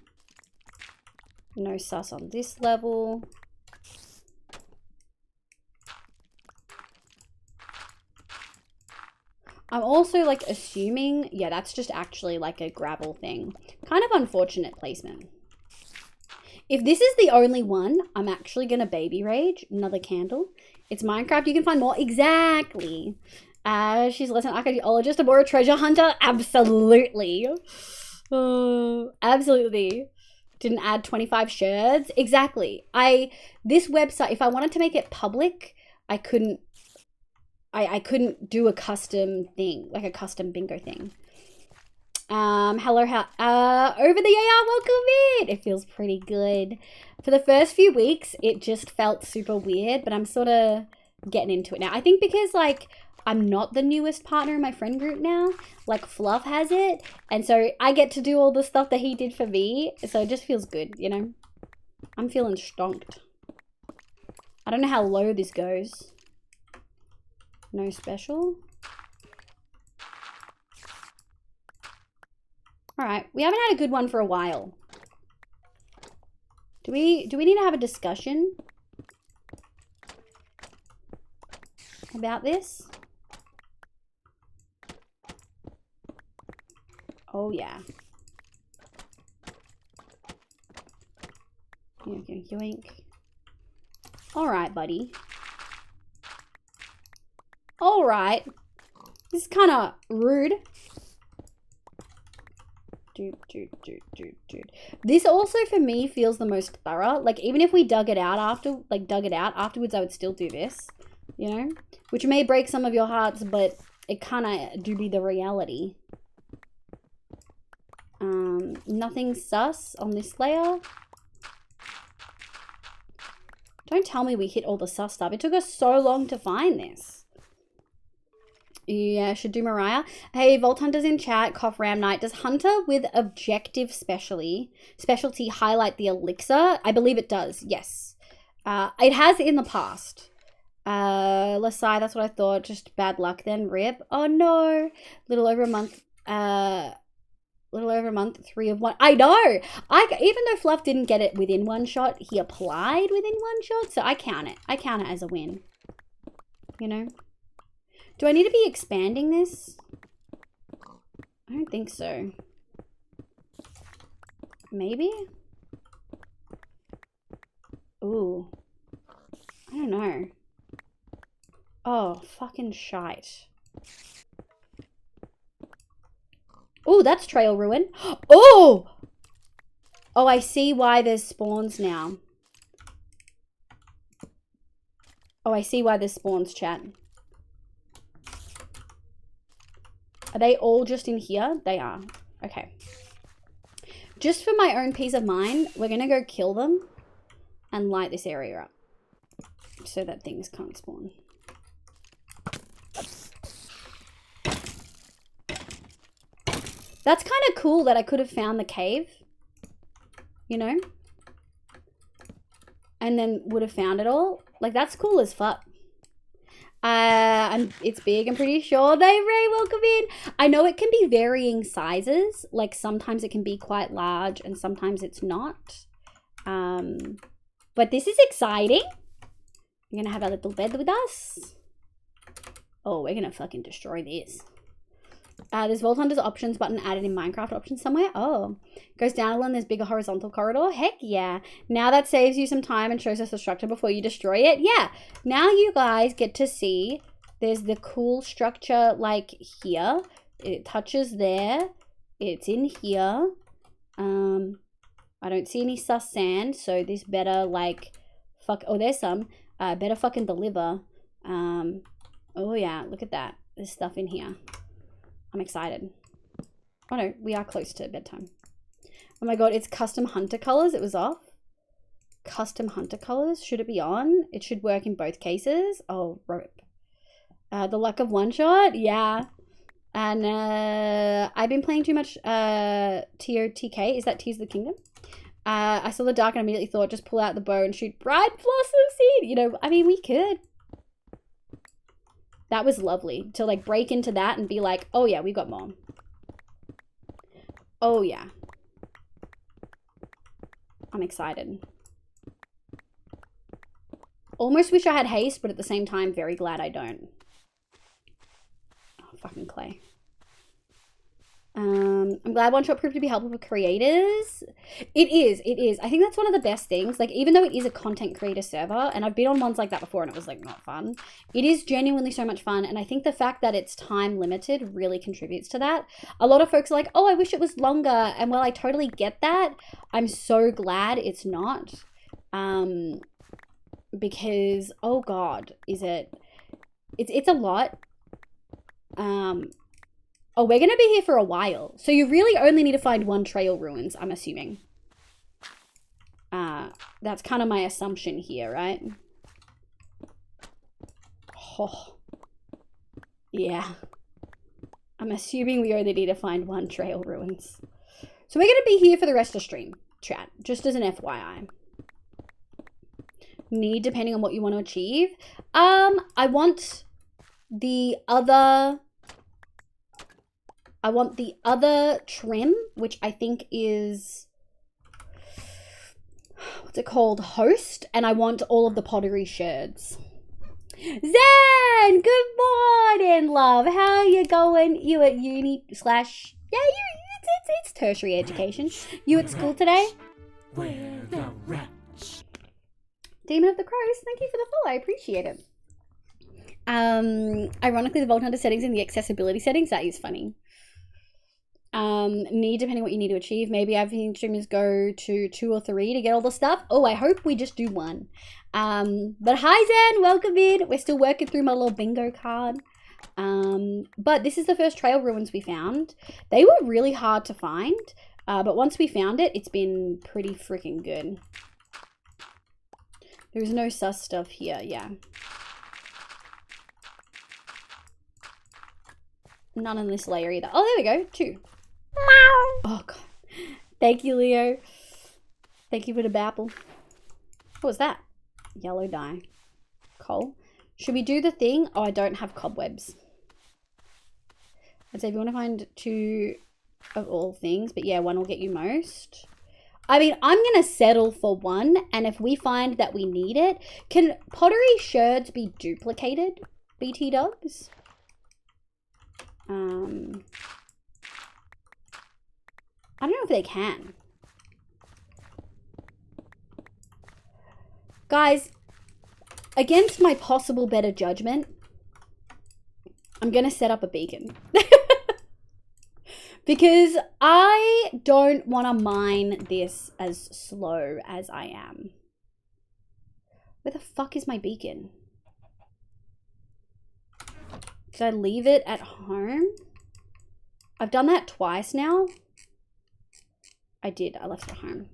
No sus on this level. I'm also like assuming, yeah, that's just actually like a gravel thing. Kind of unfortunate placement. If this is the only one, I'm actually gonna baby rage. Another candle. It's Minecraft, you can find more. Exactly. She's less an archaeologist, a more a treasure hunter. Absolutely. Absolutely. Didn't add 25 shirts. Exactly. This website, if I wanted to make it public, I couldn't do a custom thing, like a custom bingo thing. Hello, over the AR, welcome in. It feels pretty good. For the first few weeks, it just felt super weird, but I'm sort of getting into it now. I think because like I'm not the newest partner in my friend group now, like Fluff has it, and so I get to do all the stuff that he did for me, so it just feels good, you know? I'm feeling stonked. I don't know how low this goes. No special. Alright, we haven't had a good one for a while. Do we need to have a discussion about this? Oh yeah. Yoink, yoink. Alright, buddy. Alright. This is kind of rude. Dude. This also for me feels the most thorough. Like even if we dug it out afterwards, I would still do this, you know? Which may break some of your hearts, but it kind of do be the reality. Nothing sus on this layer. Don't tell me we hit all the sus stuff. It took us so long to find this. Yeah, should do Mariah. Hey, Vault Hunter's in chat. Cough Ram Knight. Does Hunter with objective specialty highlight the elixir? I believe it does. Yes. It has in the past. Lasai, that's what I thought. Just bad luck then. Rip. Oh no. Little over a month. 3 of 1. I know. Even though Fluff didn't get it within one shot, he applied within one shot, so I count it. I count it as a win. You know. Do I need to be expanding this? I don't think so. Maybe? Ooh. I don't know. Oh, fucking shite. Ooh, that's Trail Ruin. Oh! Oh, I see why there's spawns now. Oh, I see why there's spawns, chat. Are they all just in here? They are. Okay. Just for my own peace of mind, we're going to go kill them and light this area up so that things can't spawn. That's kind of cool that I could have found the cave, you know, and then would have found it all. Like, that's cool as fuck. And it's big, I'm pretty sure. They Ray, welcome in. I know it can be varying sizes. Like sometimes it can be quite large and sometimes it's not. But this is exciting. We're gonna have a little bed with us. Oh, we're gonna fucking destroy this. There's Vault Hunter's options button added in Minecraft options somewhere. Oh, goes down a little and there's bigger horizontal corridor. Heck yeah. Now that saves you some time and shows us the structure before you destroy it. Yeah. Now you guys get to see there's the cool structure like here. It touches there. It's in here. I don't see any sus sand, so this better like fuck. Oh, there's some. Better fucking deliver. Oh yeah, look at that. There's stuff in here. I'm excited. Oh no, we are close to bedtime. Oh my god, it's custom hunter colors. It was off. Custom hunter colors. Should it be on? It should work in both cases. Oh, rope. The luck of one shot. Yeah. And I've been playing too much TOTK. Is that Tears of the Kingdom? I saw the dark and immediately thought, just pull out the bow and shoot Bright Blossom Seed. You know, I mean, we could. That was lovely to like break into that and be like, oh yeah, we got more. Oh yeah. I'm excited. Almost wish I had haste, but at the same time, very glad I don't. Oh, fucking clay. I'm glad One Shot proved to be helpful for creators. It is. I think that's one of the best things. Like, even though it is a content creator server, and I've been on ones like that before and it was like not fun, it is genuinely so much fun. And I think the fact that it's time limited really contributes to that. A lot of folks are like, oh, I wish it was longer. And while I totally get that, I'm so glad it's not. Because, oh God, it's a lot. Oh, we're going to be here for a while. So you really only need to find one trail ruins, I'm assuming. That's kind of my assumption here, right? Oh. Yeah. I'm assuming we only need to find one trail ruins. So we're going to be here for the rest of stream, chat. Just as an FYI. Need, depending on what you want to achieve. I want the other trim, which I think is, what's it called? Host. And I want all of the pottery sherds. Zen, good morning, love. How are you going? You at uni / yeah, it's tertiary education. You at school today? Where the wretch. Demon of the Crows, thank you for the follow. I appreciate it. Ironically, the Vault Hunter settings in the accessibility settings, that is funny. Need, depending on what you need to achieve. Maybe I've seen streamers go to 2 or 3 to get all the stuff. Oh, I hope we just do 1. But hi Zen, welcome in. We're still working through my little bingo card. But this is the first trail ruins we found. They were really hard to find, but once we found it, it's been pretty freaking good. There's no sus stuff here, yeah. None in this layer either. Oh, there we go, 2. Oh, God. Thank you, Leo. Thank you for the babble. What was that? Yellow dye. Coal. Should we do the thing? Oh, I don't have cobwebs. I'd say if you want to find 2 of all things, but yeah, 1 will get you most. I mean, I'm going to settle for 1, and if we find that we need it, can pottery sherds be duplicated, BT dubs? I don't know if they can. Guys, against my possible better judgment, I'm going to set up a beacon. Because I don't want to mine this as slow as I am. Where the fuck is my beacon? Did I leave it at home? I've done that twice now. I did. I left it at home.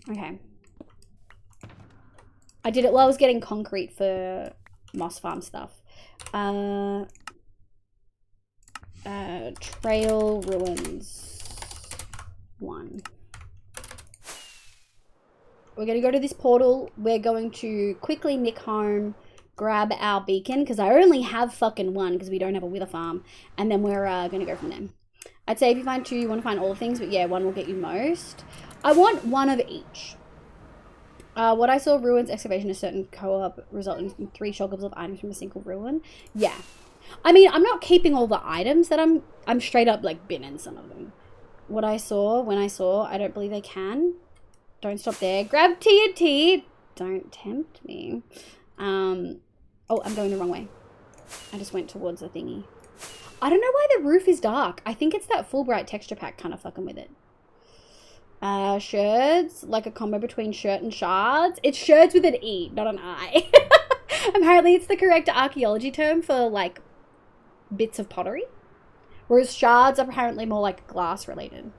Okay. I did it while I was getting concrete for Moss Farm stuff. Trail ruins 1. We're going to go to this portal. We're going to quickly nick home, grab our beacon, because I only have fucking 1 because we don't have a wither farm, and then we're going to go from there. I'd say if you find 2, you want to find all the things, but yeah, 1 will get you most. I want 1 of each. What I saw, ruins excavation, a certain co-op resulting in 3 shulkers of items from a single ruin. Yeah. I mean, I'm not keeping all the items that I'm straight up like binning some of them. What I saw, when I saw, I don't believe they can. Don't stop there. Grab TNT. Don't tempt me. Oh, I'm going the wrong way. I just went towards the thingy. I don't know why the roof is dark. I think it's that Fulbright texture pack kind of fucking with it. Sherds, like a combo between shirt and shards. It's sherds with an E, not an I. Apparently it's the correct archaeology term for like bits of pottery. Whereas shards are apparently more like glass related.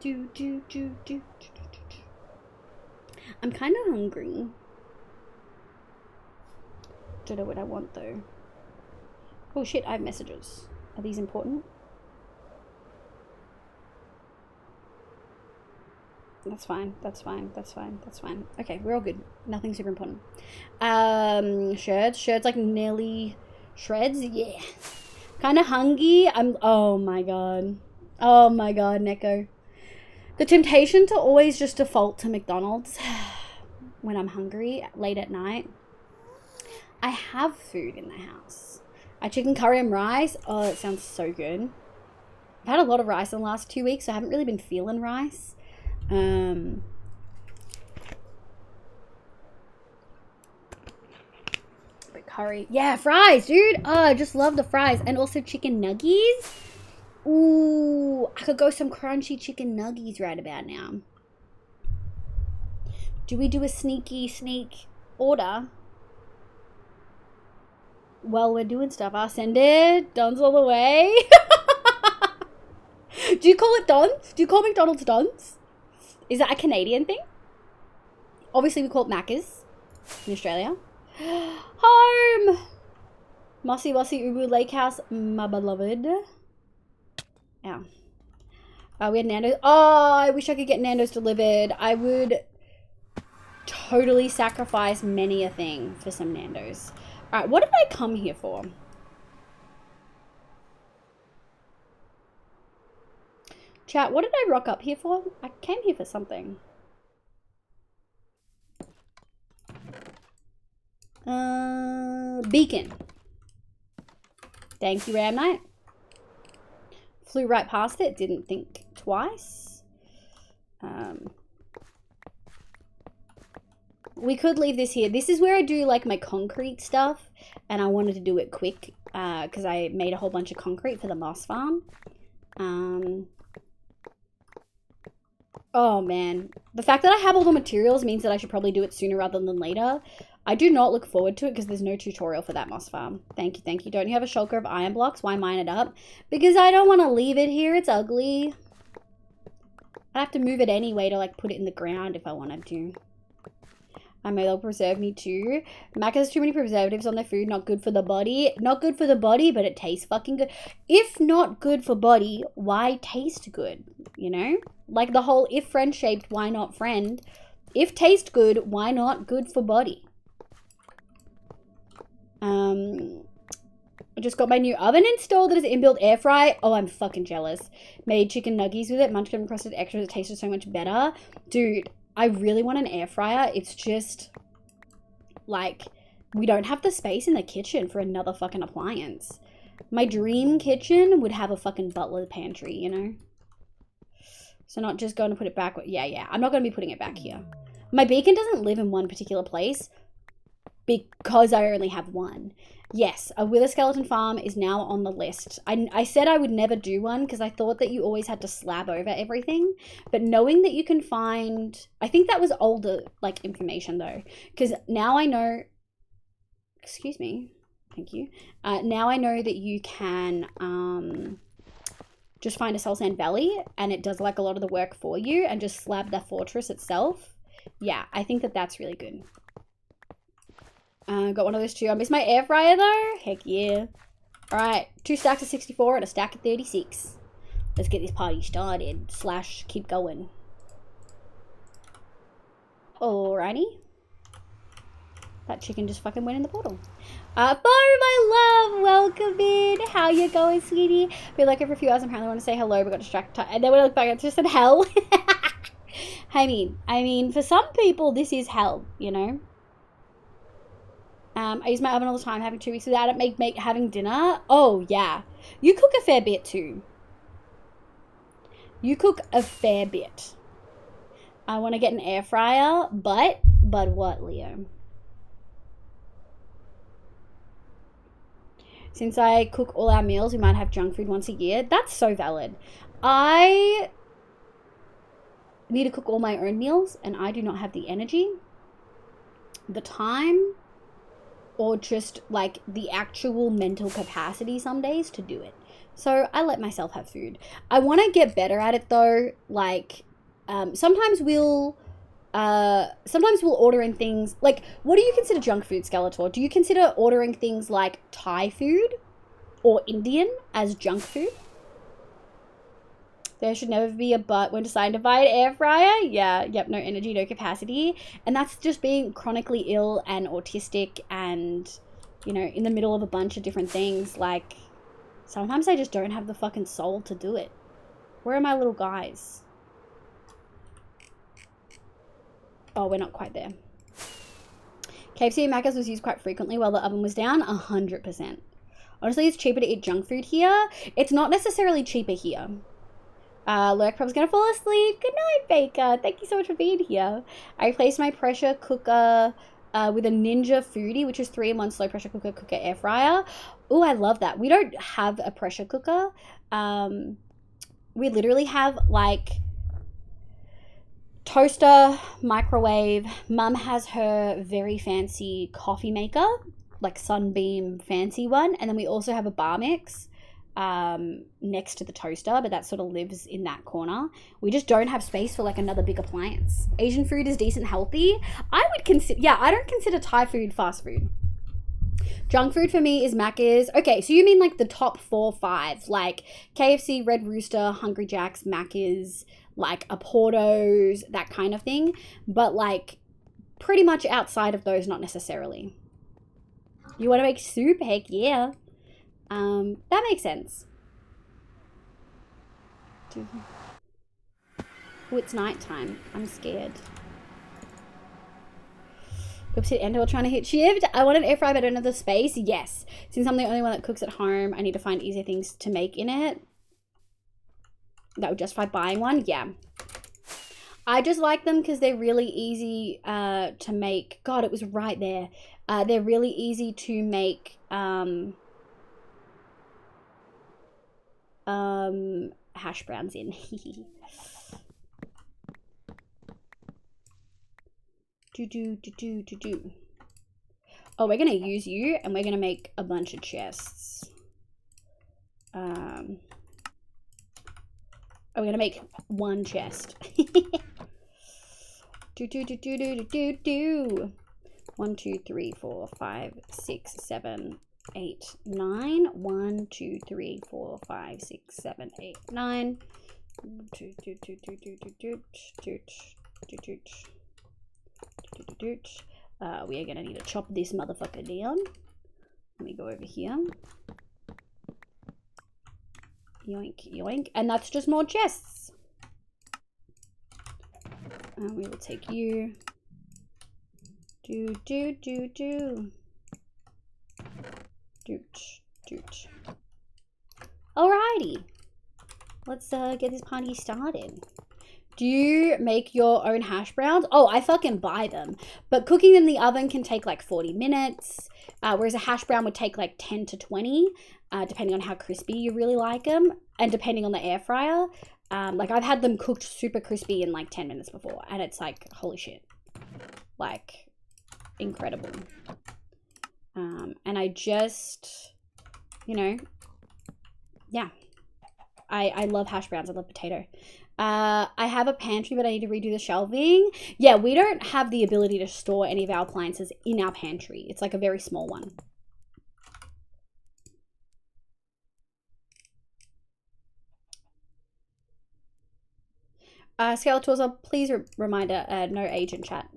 I'm kind of hungry. Don't know what I want though. Oh shit, I have messages. Are these important? That's fine. That's fine. That's fine. That's fine. Okay, we're all good. Nothing super important. Shirts. Shirts like nearly shreds. Yeah. Kind of hungry. Oh my god. Oh my god, Neko. The temptation to always just default to McDonald's when I'm hungry late at night. I have food in the house. I chicken curry and rice. Oh, it sounds so good. I've had a lot of rice in the last 2 weeks, so I haven't really been feeling rice. But curry. Yeah, fries, dude. Oh, I just love the fries. And also chicken nuggies. Ooh, I could go some crunchy chicken nuggies right about now. Do we do a sneak order? While we're doing stuff, I'll send it. Don's all the way. Do you call it Don's? Do you call McDonald's Don's? Is that a Canadian thing? Obviously, we call it Macca's in Australia. Home! Mossy Ubu Lake House, my beloved. Yeah. We had Nando's. Oh, I wish I could get Nando's delivered. I would totally sacrifice many a thing for some Nando's. All right, what did I come here for? Chat, what did I rock up here for? I came here for something. Beacon. Thank you, Ram Knight. Flew right past it, didn't think twice. We could leave this here. This is where I do like my concrete stuff, and I wanted to do it quick because I made a whole bunch of concrete for the moss farm. Oh man, the fact that I have all the materials means that I should probably do it sooner rather than later. I do not look forward to it because there's no tutorial for that moss farm. Thank you, thank you. Don't you have a shulker of iron blocks? Why mine it up? Because I don't want to leave it here. It's ugly. I have to move it anyway to like put it in the ground if I wanted to. I may they'll preserve me too. Mac has too many preservatives on their food. Not good for the body. Not good for the body, but it tastes fucking good. If not good for body, why taste good? You know? Like the whole if friend shaped, why not friend? If taste good, why not good for body? I just got my new oven installed that is inbuilt air fry. Oh, I'm fucking jealous. Made chicken nuggies with it. Munchkin crusted extras. It tasted so much better. Dude, I really want an air fryer. It's just like we don't have the space in the kitchen for another fucking appliance. My dream kitchen would have a fucking butler pantry, you know? So not just going to put it back. Yeah. I'm not going to be putting it back here. My beacon doesn't live in one particular place because I only have one. Yes, a wither skeleton farm is now on the list. I said I would never do one because I thought that you always had to slab over everything. But knowing that you can find... I think that was older like information though. Because now I know... Excuse me. Thank you. Now I know that you can just find a soul sand valley and it does like a lot of the work for you and just slab the fortress itself. Yeah, I think that that's really good. Got one of those too. I miss my air fryer though. Heck yeah. Alright, 2 stacks of 64 and a stack of 36. Let's get this party started. / keep going. Alrighty. That chicken just fucking went in the portal. Bo, my love, welcome in. How you going, sweetie? Been like it for a few hours. Apparently want to say hello, but got distracted. And then when I look back, it just said hell. I mean, for some people, this is hell, you know? I use my oven all the time, having 2 weeks without it, having dinner. Oh, yeah. You cook a fair bit, too. You cook a fair bit. I want to get an air fryer, but what, Leo? Since I cook all our meals, we might have junk food once a year. That's so valid. I need to cook all my own meals, and I do not have the energy, the time, or just like the actual mental capacity some days to do it. So I let myself have food. I want to get better at it though. Like sometimes we'll order in things like, what do you consider junk food, Skeletor? Do you consider ordering things like Thai food? or Indian as junk food. There should never be a but when deciding to buy an air fryer. Yeah, yep, no energy, no capacity. And that's just being chronically ill and autistic and, you know, in the middle of a bunch of different things. Like, sometimes I just don't have the fucking soul to do it. Where are my little guys? Oh, we're not quite there. KFC and Macca's was used quite frequently while the oven was down. 100%. Honestly, it's cheaper to eat junk food here. It's not necessarily cheaper here. Lurk probably gonna fall asleep. Good night, Baker. Thank you so much for being here. I replaced my pressure cooker with a Ninja Foodie, which is 3-in-1 slow pressure cooker air fryer. Oh, I love that. We don't have a pressure cooker. We literally have like toaster, microwave. Mum has her very fancy coffee maker, like Sunbeam fancy one, and then we also have a bar mix next to the toaster, but that sort of lives in that corner. We just don't have space for like another big appliance. Asian food is decent, healthy. I would consider, yeah, I don't consider Thai food fast food. Junk food for me is Macca's. Okay, so you mean like the top 4 or 5, like KFC, Red Rooster, Hungry Jack's, Macca's, like a Porto's, that kind of thing. But like pretty much outside of those, not necessarily. You want to make soup? Heck yeah. That makes sense. Oh, it's nighttime. I'm scared. Oops, hit enter while trying to hit shift. I want an air fryer but I don't have the space. Yes. Since I'm the only one that cooks at home, I need to find easier things to make in it. That would justify buying one. Yeah. I just like them because they're really easy to make. God, it was right there. They're really easy to make hash browns in. Oh, we're gonna use you and we're gonna make a bunch of chests. Oh, we're gonna make one chest. 1, 2, 3, 4, 5, 6, 7, 8, 9. 1, 2, 3, 4, 5, 6, 7, 8, 9. We are gonna need to chop this motherfucker down. Let me go over here. Yoink, yoink. And that's just more chests. And we will take you. Alrighty. Let's get this party started. Do you make your own hash browns? Oh, I fucking buy them. But cooking them in the oven can take like 40 minutes. Whereas a hash brown would take like 10 to 20, depending on how crispy you really like them. And depending on the air fryer. Like I've had them cooked super crispy in like 10 minutes before. And it's like, holy shit. Like, incredible. And I just, you know, yeah. I love hash browns. I love potato. I have a pantry, but I need to redo the shelving. Yeah, we don't have the ability to store any of our appliances in our pantry. It's like a very small one. Skeletor, please reminder, no age in chat.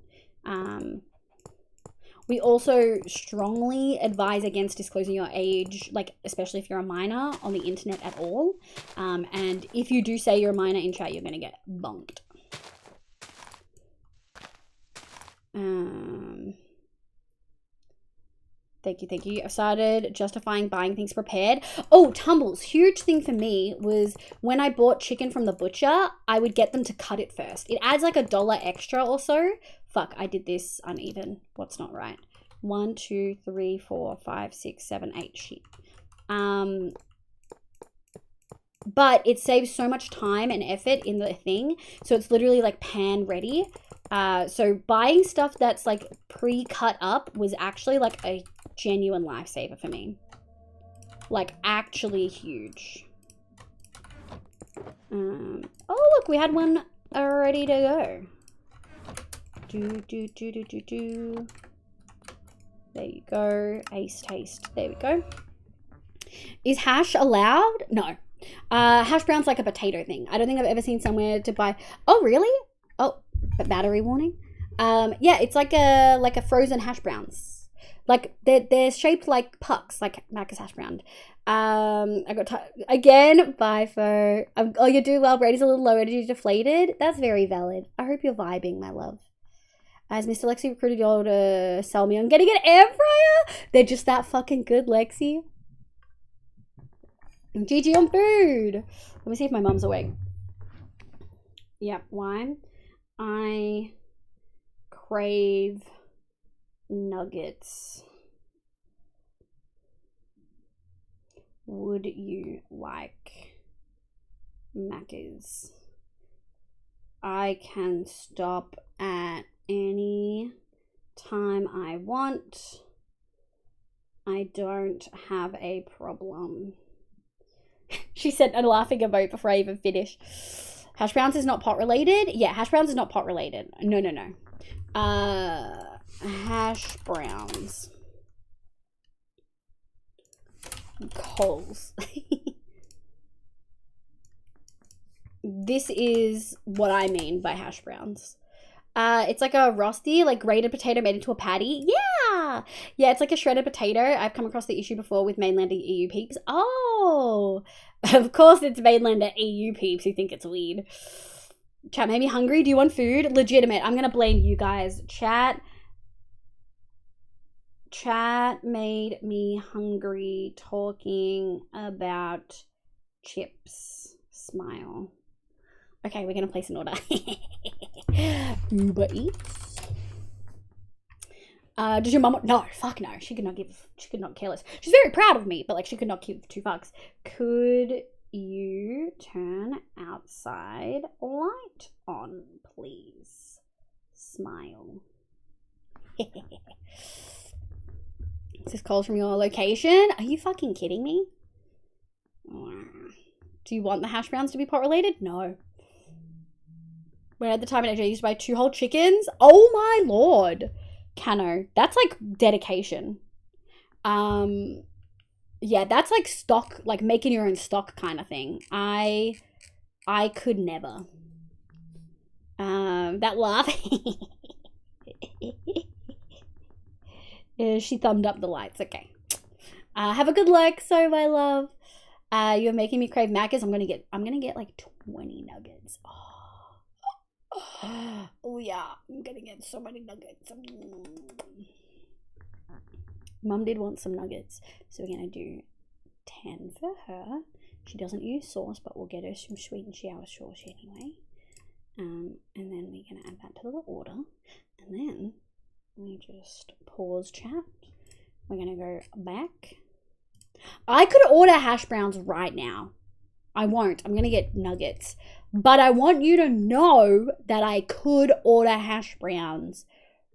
We also strongly advise against disclosing your age, like especially if you're a minor, on the internet at all. And if you do say you're a minor in chat, you're going to get bonked. Thank you, thank you. I've started justifying buying things prepared. Oh, Tumbles. Huge thing for me was when I bought chicken from the butcher, I would get them to cut it first. It adds like $1 extra or so. Fuck, I did this uneven. What's not right? 1, 2, 3, 4, 5, 6, 7, 8 sheep. But it saves so much time and effort in the thing. So it's literally like pan ready. So buying stuff that's like pre-cut up was actually like a genuine lifesaver for me. Like actually huge. Oh look, we had one ready to go. There you go. Ace taste. There we go. Is hash allowed? No. Hash brown's like a potato thing. I don't think I've ever seen somewhere to buy. Oh, really? Oh, but battery warning. Yeah, it's like a frozen hash browns. Like they're shaped like pucks, like Macca's hash brown. I got again. Bye for. Oh, you do well. Brady's a little low energy, deflated. That's very valid. I hope you're vibing, my love. Has Mr. Lexi recruited you all to sell me on getting an air fryer? They're just that fucking good, Lexi. GG on food. Let me see if my mum's awake. Yep, why? I crave nuggets. Would you like Macca's? I can stop at any time I want. I don't have a problem. She said a laughing emote before I even finish. Hash browns is not pot related? Yeah, hash browns is not pot related. No. Hash browns. Coles. This is what I mean by hash browns. It's like a rosti, like grated potato made into a patty. Yeah, it's like a shredded potato. I've come across the issue before with mainland EU peeps. Oh, of course it's mainland EU peeps who think it's weird. Chat made me hungry. Do you want food? Legitimate. I'm gonna blame you guys. Chat made me hungry talking about chips. Smile. Okay, we're gonna place an order. Uber Eats. Does your mum? No, fuck no. She could not care less. She's very proud of me, but like she could not give 2 fucks. Could you turn outside light on, please? Smile. Is this calls from your location? Are you fucking kidding me? Do you want the hash browns to be pot related? No. When at the time I used to buy 2 whole chickens. Oh my lord. Cano. That's like dedication. Yeah, that's like stock, like making your own stock kind of thing. I could never. That laugh. She thumbed up the lights. Okay. Have a good luck, so my love. You're making me crave Macca's. I'm gonna get like 20 nuggets. Oh yeah, I'm gonna get so many nuggets. Mum did want some nuggets, so we're gonna do 10 for her. She doesn't use sauce, but we'll get her some sweet and sour sauce anyway. And then we're gonna add that to the order, and then we just pause chat. We're gonna go back. I could order hash browns right now. I won't. I'm gonna get nuggets. But I want you to know that I could order hash browns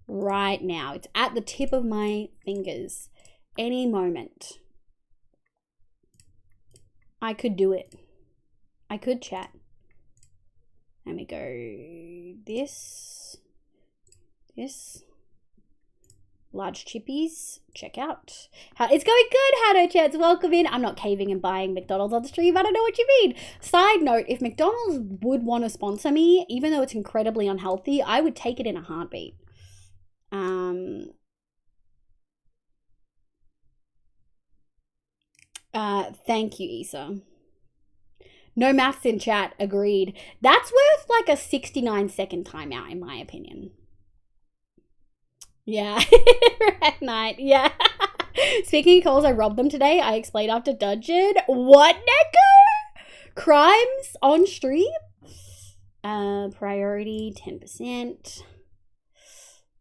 right now. It's at the tip of my fingers. Any moment. I could do it. I could chat. Let me go this. Large chippies, check out. It's going good, Hado Chats. Welcome in. I'm not caving and buying McDonald's on the stream. I don't know what you mean. Side note, if McDonald's would want to sponsor me, even though it's incredibly unhealthy, I would take it in a heartbeat. Thank you, Issa. No maths in chat. Agreed. That's worth like a 69-second timeout, in my opinion. Yeah, red night, yeah. Speaking of calls, I robbed them today. I explained after dungeon. What, Neko? Crimes on stream? Priority 10%.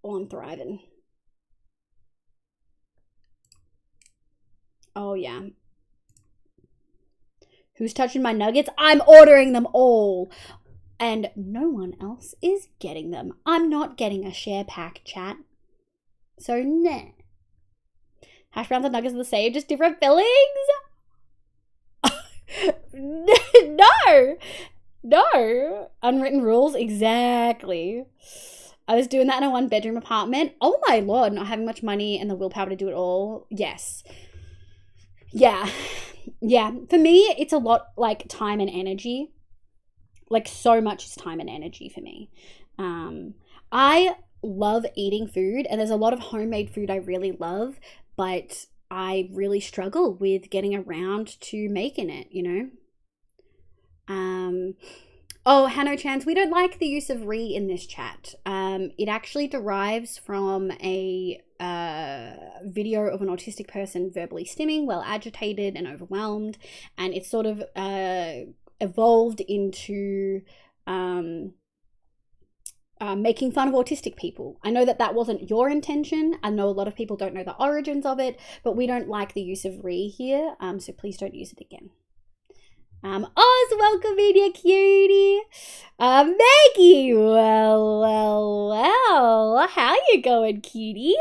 Oh, I'm thriving. Oh, yeah. Who's touching my nuggets? I'm ordering them all. And no one else is getting them. I'm not getting a share pack, chat. So, nah. Hash browns and nuggets are the same, just different fillings? No. Unwritten rules, exactly. I was doing that in a 1-bedroom apartment. Oh my lord, not having much money and the willpower to do it all. Yes. Yeah. Yeah, for me, it's a lot like time and energy. Like so much is time and energy for me. I love eating food, and there's a lot of homemade food I really love, but I really struggle with getting around to making it, you know? Oh, Hanno Chans, we don't like the use of re in this chat. It actually derives from a video of an autistic person verbally stimming, well agitated and overwhelmed, and it's sort of evolved into making fun of autistic people. I know that that wasn't your intention. I know a lot of people don't know the origins of it, but we don't like the use of re here, so please don't use it again. Oz, welcome in, you cutie. Maggie, well, how you going, cutie?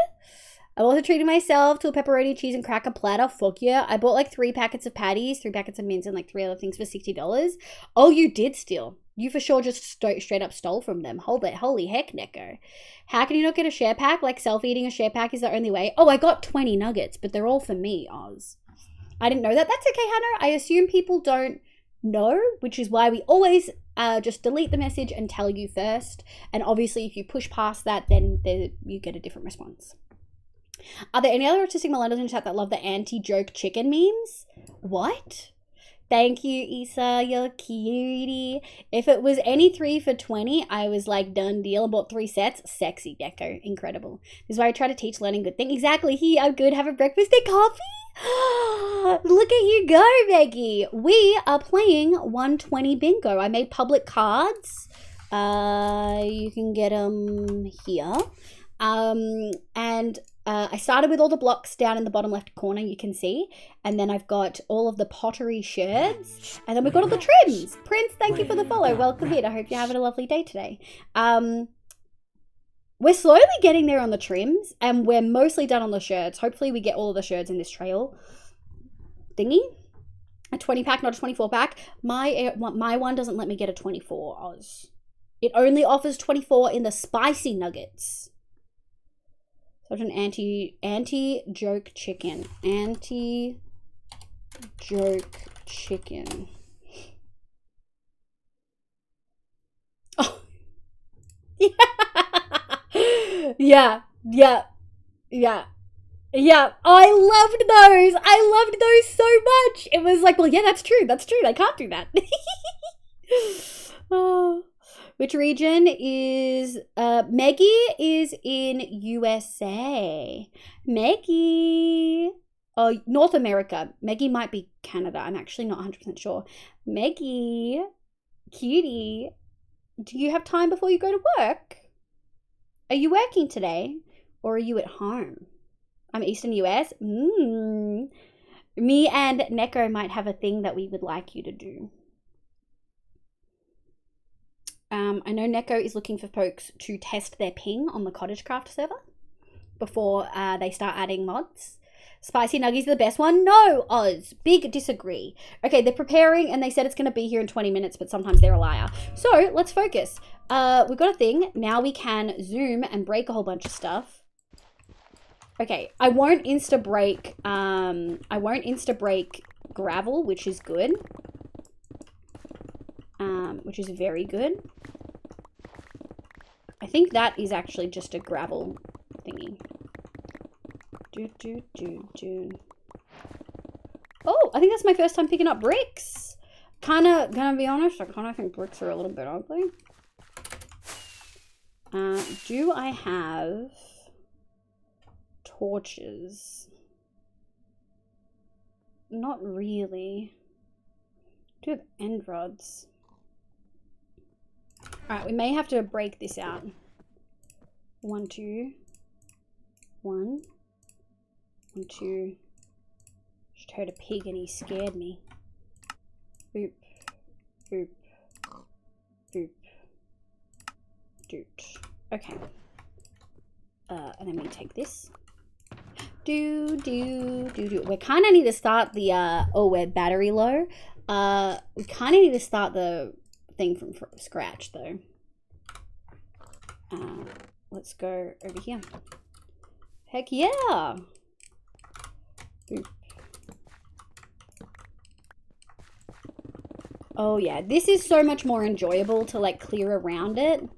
I'm also treating myself to a pepperoni, cheese, and cracker platter. Fuck yeah. I bought like 3 packets of patties, 3 packets of mints, and like 3 other things for $60. Oh, you did steal. You for sure just straight up stole from them. Holy heck, Neko. How can you not get a share pack? Like self-eating a share pack is the only way. Oh, I got 20 nuggets, but they're all for me, Oz. I didn't know that. That's okay, Hannah. I assume people don't know, which is why we always just delete the message and tell you first. And obviously, if you push past that, then you get a different response. Are there any other autistic millennials in chat that love the anti-joke chicken memes? What? Thank you, Issa. You're cutie. If it was any 3 for $20, I was like, done deal. I bought 3 sets. Sexy, Deco. Incredible. This is why I try to teach learning good thing. Exactly. Here, I'm good. Have a breakfast and coffee. Look at you go, Maggie. We are playing 120 bingo. I made public cards. You can get them here. And I started with all the blocks down in the bottom left corner, you can see. And then I've got all of the pottery sherds. And then we've got all the trims. Prince, thank you for the follow. Welcome in. I hope you're having a lovely day today. We're slowly getting there on the trims, and we're mostly done on the sherds. Hopefully we get all of the sherds in this trail thingy. A 20 pack, not a 24 pack. My one doesn't let me get a 24, Oz. It only offers 24 in the spicy nuggets. Such an anti-joke chicken. Anti-joke chicken. Oh. Yeah. Oh, I loved those so much. It was like, well, yeah, that's true. I can't do that. Oh. Which region is Maggie is in USA. Maggie. Oh, North America. Maggie might be Canada. I'm actually not 100% sure. Maggie, cutie, do you have time before you go to work? Are you working today or are you at home? I'm Eastern US. Me and Neko might have a thing that we would like you to do. I know Neko is looking for folks to test their ping on the Cottagecraft server before they start adding mods. Spicy Nuggies are the best one? No, Oz. Big disagree. Okay, they're preparing and they said it's going to be here in 20 minutes, but sometimes they're a liar. So, let's focus. We've got a thing. Now we can zoom and break a whole bunch of stuff. Okay, I won't insta-break gravel, which is good. Which is very good. I think that is actually just a gravel thingy. Oh, I think that's my first time picking up bricks. Gonna be honest, I kinda think bricks are a little bit ugly. Do I have torches? Not really. I do have end rods. Alright, we may have to break this out. 1, 2. 1. 1, 2. Just heard a pig and he scared me. Boop. Boop. Boop. Doot. Okay. And then we take this. We kind of need to start the, oh, we're battery low. We kind of need to start the thing from scratch, though. Let's go over here. Heck yeah! Boop. Oh yeah, this is so much more enjoyable to like clear around it.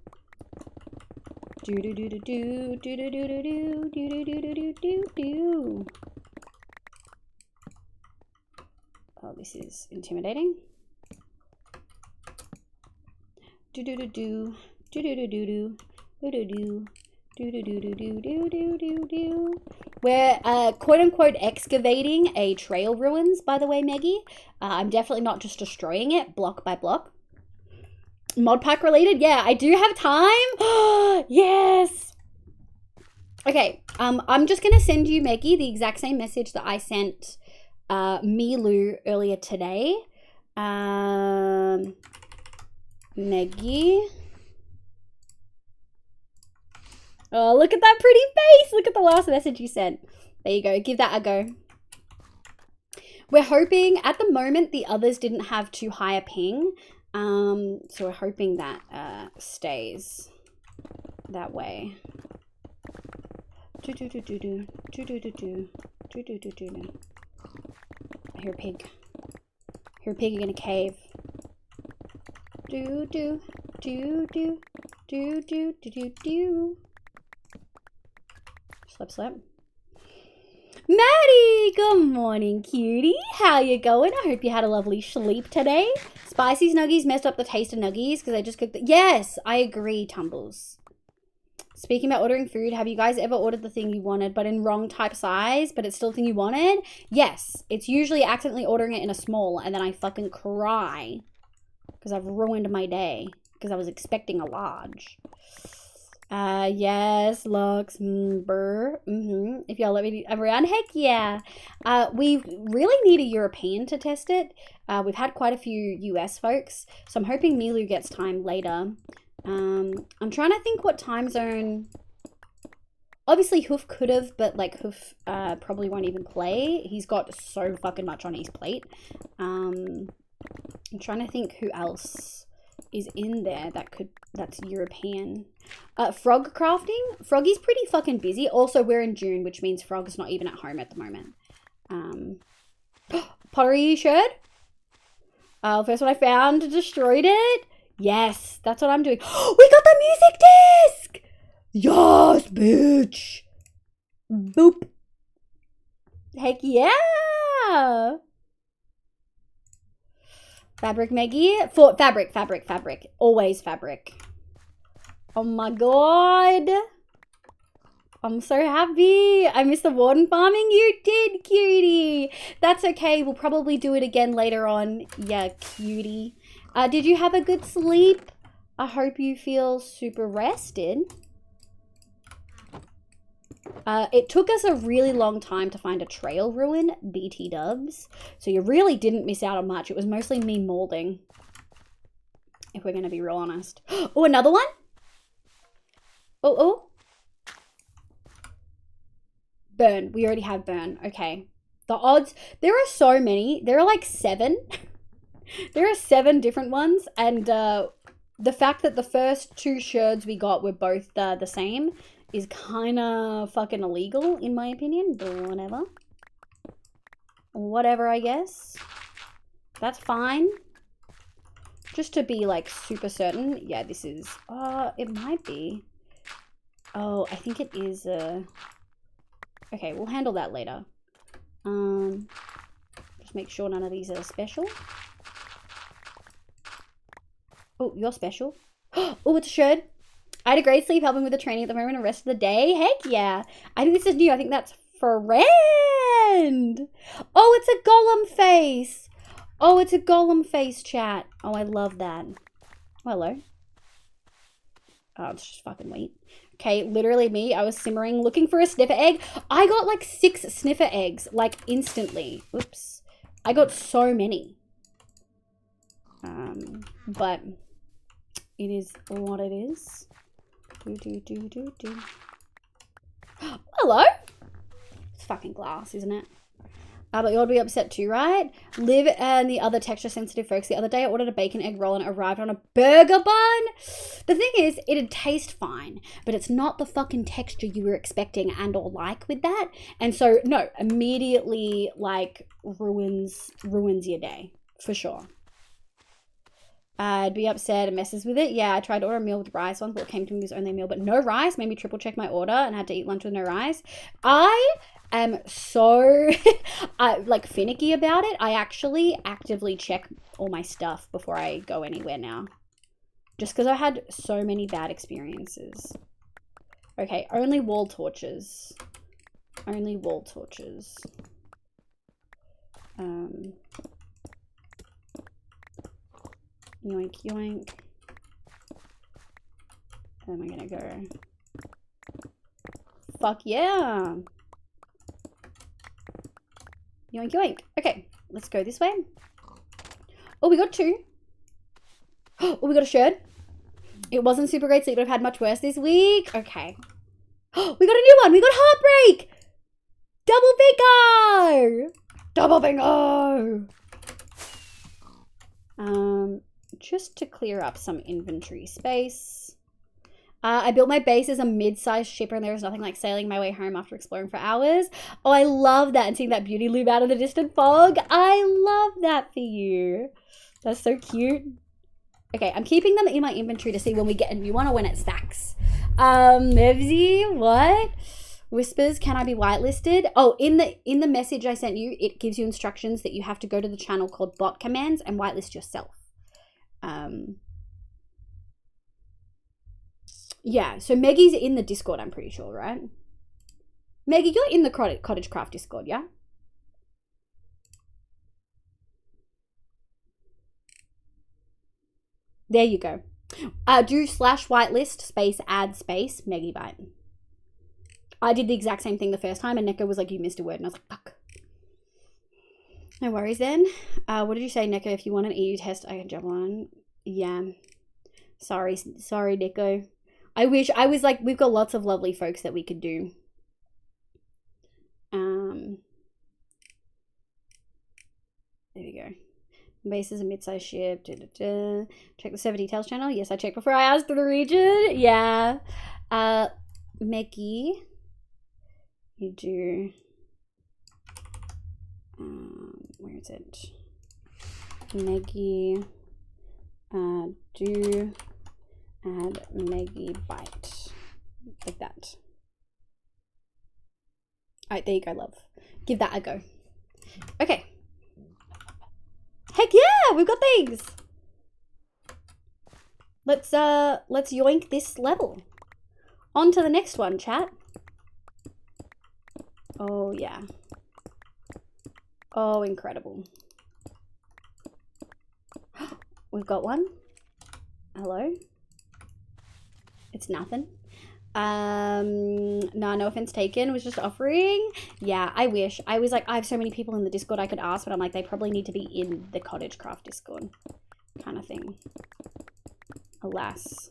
Do do do do do do do do do do do do do do do do. Oh, this is intimidating. Do do do do do do do do do do do. Do do do do do do do do do. We're quote unquote excavating a trail ruins, by the way, Maggie. I'm definitely not just destroying it block by block. Mod pack related? Yeah, I do have time. Yes. Okay, I'm just gonna send you, Maggie, the exact same message that I sent Milu earlier today. Maggie. Oh, look at that pretty face. Look at the last message you sent. There you go. Give that a go. We're hoping, at the moment, the others didn't have too high a ping. So we're hoping that stays that way. I hear a pig. I hear a pig in a cave. Do do do do do do do do do. Slip, slip. Maddie, good morning, cutie. How you going? I hope you had a lovely sleep today. Spicy Nuggies messed up the taste of Nuggies because I just cooked it. Yes, I agree, Tumbles. Speaking about ordering food, have you guys ever ordered the thing you wanted but in wrong type size, but it's still the thing you wanted? Yes, it's usually accidentally ordering it in a small and then I fucking cry because I've ruined my day because I was expecting a large. Yes, Lux, burr. If y'all let me around, heck yeah. We really need a European to test it. We've had quite a few US folks, so I'm hoping Milu gets time later. I'm trying to think what time zone. Obviously, Hoof could have, but like Hoof probably won't even play. He's got so fucking much on his plate. I'm trying to think who else is in there that's European. Frog crafting. Froggy's pretty fucking busy. Also, we're in June, which means Frog's not even at home at the moment. Pottery sherd. First one I found, destroyed it. Yes, that's what I'm doing. We got the music disc. Yes, bitch. Boop. Heck yeah. Fabric, Maggie. For fabric. Always fabric. Oh my god. I'm so happy. I missed the warden farming. You did, cutie. That's okay. We'll probably do it again later on. Yeah, cutie. Did you have a good sleep? I hope you feel super rested. It took us a really long time to find a trail ruin, BT dubs. So you really didn't miss out on much. It was mostly me molding, if we're going to be real honest. Oh, another one? Oh. Burn. We already have burn. Okay. The odds. There are so many. There are like 7. There are 7 different ones. And the fact that the first 2 sherds we got were both the same is kind of fucking illegal, in my opinion. But whatever. Whatever, I guess. That's fine. Just to be, like, super certain. Yeah, this is... it might be. Oh, I think it is... Okay, we'll handle that later. Just make sure none of these are special. Oh, you're special. Oh, it's a sherd. I had a great sleep helping with the training at the moment and rest of the day. Heck yeah. I think this is new. I think that's friend. Oh, it's a golem face. Oh, it's a golem face, chat. Oh, I love that. Oh, hello. Oh, let's just fucking wait. Okay, literally me. I was simmering looking for a sniffer egg. I got like 6 sniffer eggs, like instantly. Oops. I got so many. But it is what it is. Do. Hello. It's fucking glass, isn't it? But you ought to be upset too, right? Liv and the other texture sensitive folks. The other day I ordered a bacon egg roll and it arrived on a burger bun. The thing is, it'd taste fine, but it's not the fucking texture you were expecting and or like with that. And so, no, immediately like ruins your day for sure. I'd be upset and messes with it. Yeah, I tried to order a meal with rice once, but what came to me was only a meal, but no rice. Made me triple check my order and had to eat lunch with no rice. I am so like finicky about it. I actually actively check all my stuff before I go anywhere now. Just because I had so many bad experiences. Okay, only wall torches. Only wall torches. Yoink, yoink. And we're gonna go. Fuck yeah. Yoink, yoink. Okay, let's go this way. Oh, we got 2. Oh, we got a shirt. It wasn't super great sleep, but I've had much worse this week. Okay. Oh, we got a new one. We got Heartbreak. Double bingo. Double bingo. Just to clear up some inventory space. I built my base as a mid-sized shipper, and there was nothing like sailing my way home after exploring for hours. Oh, I love that, and seeing that beauty loom out of the distant fog. I love that for you. That's so cute. Okay, I'm keeping them in my inventory to see when we get a new one or when it stacks. Mevsy, what? Whispers, can I be whitelisted? Oh, in the message I sent you, it gives you instructions that you have to go to the channel called bot commands and whitelist yourself. Yeah, so Maggie's in the Discord, I'm pretty sure, right? Maggie, you're in the Cottage Craft Discord, yeah? There you go. Do /whitelist space add space Maggie Bite. I did the exact same thing the first time, and Neko was like, you missed a word, and I was like, fuck. No worries then. What did you say, Neko? If you want an EU test, I can jump on. Yeah. Sorry, Neko. I wish I was like, we've got lots of lovely folks that we could do. There we go. Base is a mid-sized ship. Check the server details channel. Yes, I checked before I asked for the region. Yeah. Mickey, you do. Where is it? Maggie, do add Maggie Bite, like that. All right, there you go, love. Give that a go. Okay. Heck yeah, we've got things. Let's yoink this level. On to the next one, chat. Oh yeah. Oh, incredible. We've got one. Hello. It's nothing. No offense taken. Was just offering. Yeah, I wish. I was like, I have so many people in the Discord I could ask, but I'm like, they probably need to be in the Cottage Craft Discord kind of thing. Alas.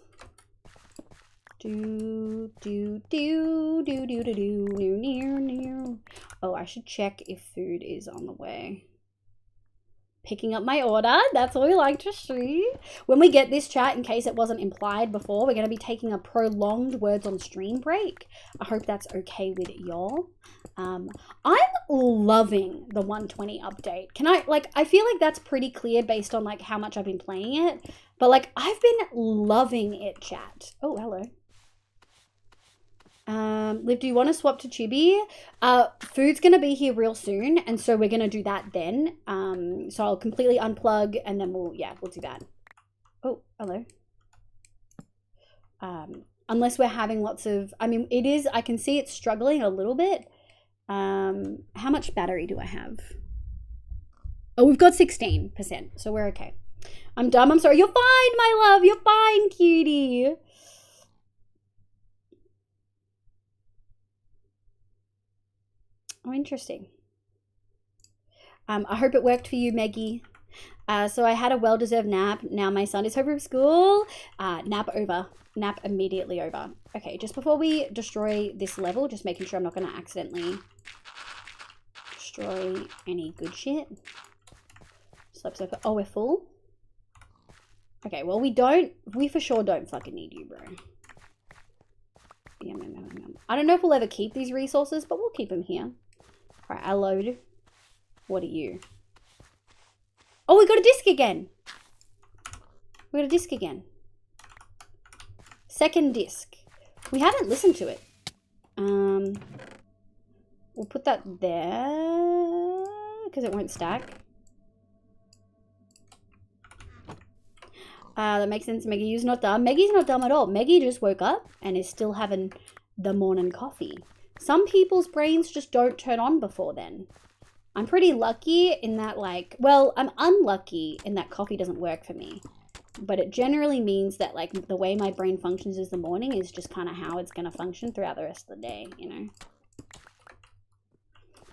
Oh, I should check if food is on the way. Picking up my order. That's what we like to see. When we get this, chat, in case it wasn't implied before, we're going to be taking a prolonged words on stream break. I hope that's okay with y'all. I'm loving the 120 update. I feel like that's pretty clear based on like how much I've been playing it, but like I've been loving it, chat. Oh, hello. Liv, do you want to swap to Chibi? Food's gonna be here real soon, and so we're gonna do that then. So I'll completely unplug, and then we'll do that. Oh, hello. Unless we're having lots of, I mean, it is, I can see it's struggling a little bit. How much battery do I have? Oh, we've got 16%, so we're okay. I'm dumb, I'm sorry. You're fine, my love, you're fine, cutie. Oh, interesting. I hope it worked for you, Maggie. So I had a well-deserved nap. Now my son is home from school. Nap over. Nap immediately over. Okay, just before we destroy this level, just making sure I'm not going to accidentally destroy any good shit. Slip. Oh, we're full? Okay, well, we for sure don't fucking need you, bro. Yum. I don't know if we'll ever keep these resources, but we'll keep them here. All right, I load. What are you? Oh, we got a disc again. We got a disc again. Second disc. We haven't listened to it. We'll put that there because it won't stack. That makes sense. Maggie, you's not dumb. Maggie's not dumb at all. Maggie just woke up and is still having the morning coffee. Some people's brains just don't turn on before then. I'm pretty lucky in that, like, well, I'm unlucky in that coffee doesn't work for me. But it generally means that, like, the way my brain functions is the morning is just kind of how it's going to function throughout the rest of the day, you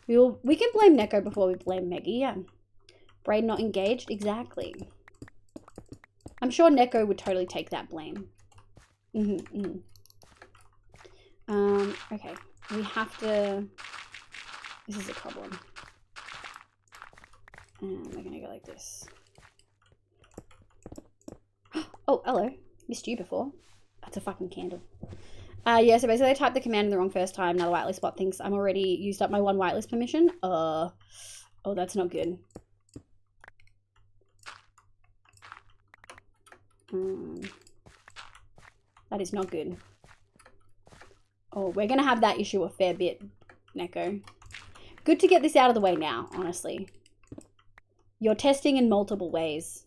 know? We can blame Neko before we blame Maggie, yeah. Brain not engaged? Exactly. I'm sure Neko would totally take that blame. Okay. We have to... This is a problem. And we're going to go like this. Oh, hello. Missed you before. That's a fucking candle. Yeah, so basically I typed the command in the wrong first time. Now the whitelist bot thinks I'm already used up my one whitelist permission. Oh, that's not good. That is not good. Oh, we're going to have that issue a fair bit, Neko. Good to get this out of the way now, honestly. You're testing in multiple ways.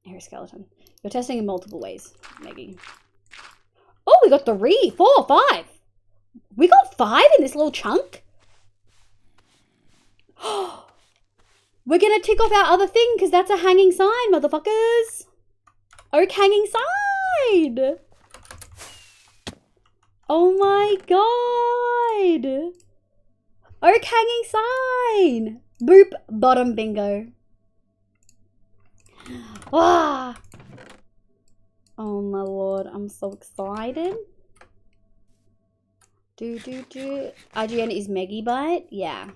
Hair skeleton. You're testing in multiple ways, Maggie. Oh, we got 3, 4, 5. We got 5 in this little chunk. We're going to tick off our other thing because that's a hanging sign, motherfuckers. Oak hanging sign. Oh my god. Oak hanging sign. Boop, bottom bingo. Ah. Oh my lord, I'm so excited. IGN is Maggie Bite? Yeah.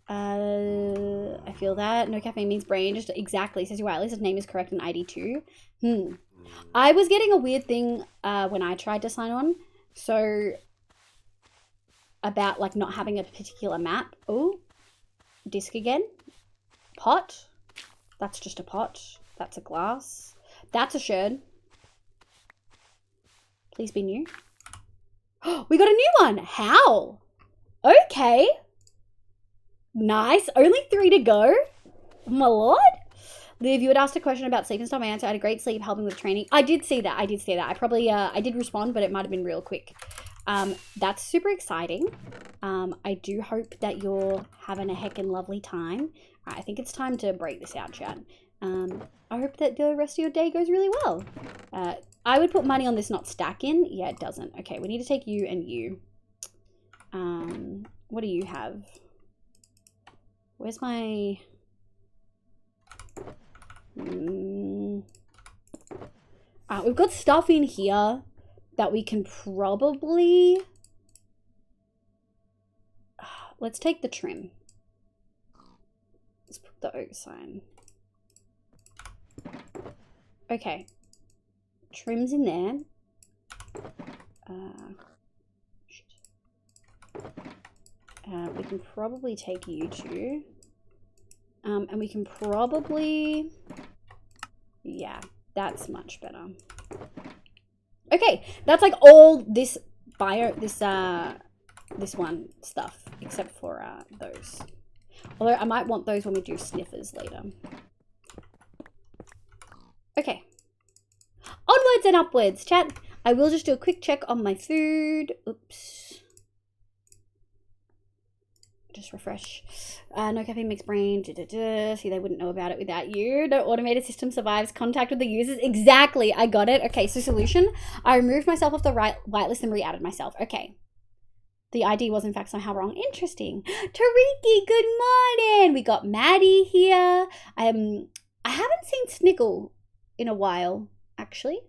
I feel that. No caffeine means brain. Just exactly. Says your whitelist. His name is correct in ID too. I was getting a weird thing when I tried to sign on. So about like not having a particular map. Oh, disc again. Pot. That's just a pot. That's a glass. That's a sherd. Please be new. We got a new one. How? Okay. Nice. Only 3 to go. Oh my lord. Liv, you had asked a question about sleep and stuff. My answer, I had a great sleep helping with training. I did see that. I probably, I did respond, but it might have been real quick. That's super exciting. I do hope that you're having a heckin' lovely time. I think it's time to break this out, chat. I hope that the rest of your day goes really well. I would put money on this not stacking. Yeah, it doesn't. Okay, we need to take you and you. What do you have? Where's my... we've got stuff in here that we can probably... Let's take the trim. Let's put the oak sign. Okay. Trim's in there. We can probably take you two. And we can probably... Yeah, that's much better. Okay, that's like all this this one stuff, except for those. Although I might want those when we do sniffers later. Okay. Onwards and upwards, chat. I will just do a quick check on my food. Oops. Just refresh. No caffeine makes brain. See, they wouldn't know about it without you. No automated system survives contact with the users. Exactly. I got it. Okay, so solution. I removed myself off the whitelist and re-added myself. Okay. The ID was in fact somehow wrong. Interesting. Tariki, good morning. We got Maddie here. I haven't seen Snickle in a while, actually.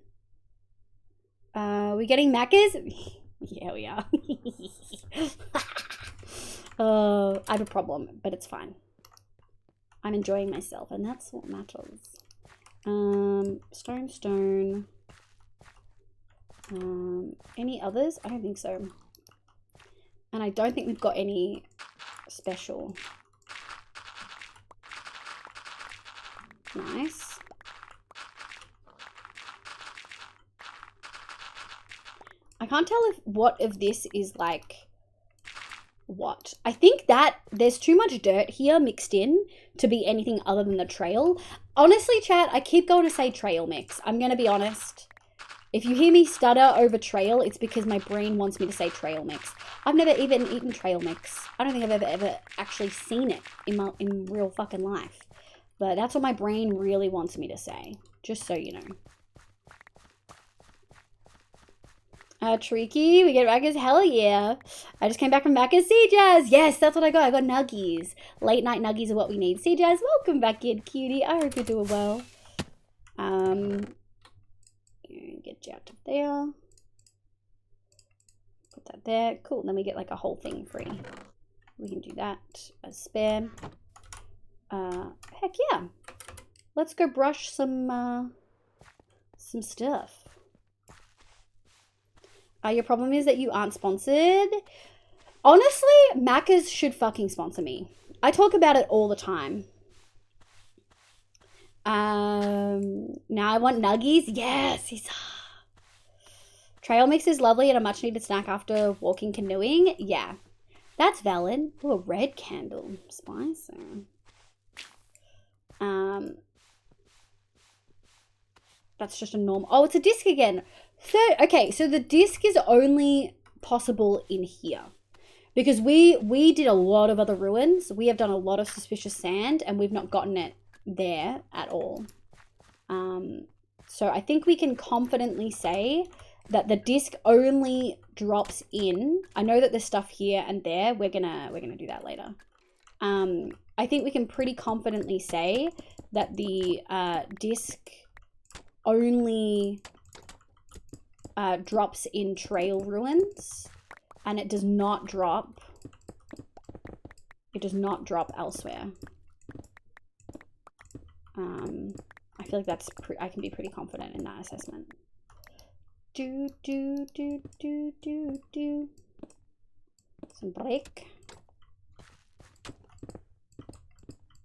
We getting Maccas? Yeah, we are. I have a problem, but it's fine. I'm enjoying myself, and that's what matters. Stone. Any others? I don't think so. And I don't think we've got any special. Nice. I can't tell if what of this is like what. I think that there's too much dirt here mixed in to be anything other than the trail. Honestly, chat, I keep going to say trail mix. I'm going to be honest. If you hear me stutter over trail, it's because my brain wants me to say trail mix. I've never even eaten trail mix. I don't think I've ever actually seen it in real fucking life. But that's what my brain really wants me to say. Just so you know. Tricky, we get Macca's, hell yeah. I just came back from Macca's. C-Jazz, yes, that's what I got. I got nuggies. Late night nuggies are what we need. C-Jazz, welcome back in, cutie. I hope you're doing well. Get you out of there. Put that there. Cool, then we get like a whole thing free. We can do that as spare. Heck yeah. Let's go brush some stuff. Your problem is that you aren't sponsored. Honestly, Macca's should fucking sponsor me. I talk about it all the time. Now I want nuggies. Yes. Trail mix is lovely and a much needed snack after walking canoeing. Yeah, that's valid. Oh, a red candle. Spicy. That's just a normal. Oh, it's a disc again. Okay, so the disc is only possible in here because we did a lot of other ruins. We have done a lot of suspicious sand and we've not gotten it there at all. So I think we can confidently say that the disc only drops in. I know that there's stuff here and there. We're gonna do that later. I think we can pretty confidently say that the disc only drops in trail ruins, and it does not drop elsewhere. I feel like that's I can be pretty confident in that assessment. Some break.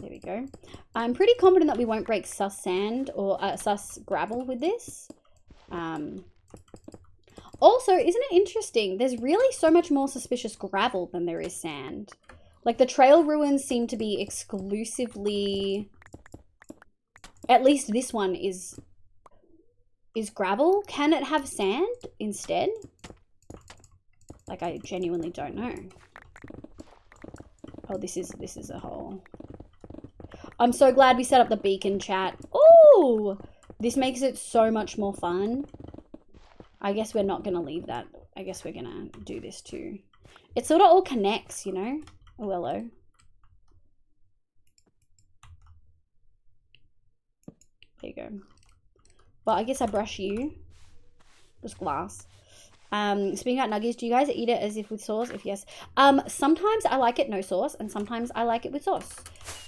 There we go. I'm pretty confident that we won't break sus sand or sus gravel with this. Also, isn't it interesting? There's really so much more suspicious gravel than there is sand. Like, the trail ruins seem to be exclusively... At least this one is gravel. Can it have sand instead? Like, I genuinely don't know. Oh, this is a hole. I'm so glad we set up the beacon, chat. Oh, this makes it so much more fun. I guess we're not going to leave that. I guess we're going to do this too. It sort of all connects, you know? Oh, hello. There you go. Well, I guess I brush you. Just glass. Speaking about nuggies, do you guys eat it as if with sauce? If yes. Sometimes I like it no sauce, and sometimes I like it with sauce.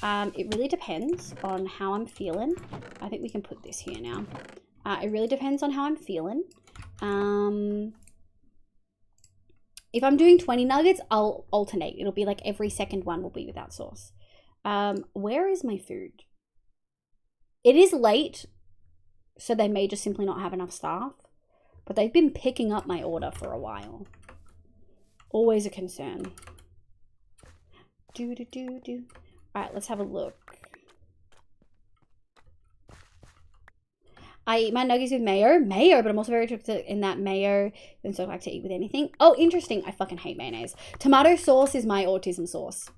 It really depends on how I'm feeling. I think we can put this here now. It really depends on how I'm feeling. If I'm doing 20 nuggets, I'll alternate. It'll be like every second one will be without sauce. Where is my food? It is late, so they may just simply not have enough staff. But they've been picking up my order for a while. Always a concern. Alright, let's have a look. I eat my nuggies with mayo. Mayo, but I'm also very interested in that mayo. Then so I like to eat with anything. Oh, interesting. I fucking hate mayonnaise. Tomato sauce is my autism sauce.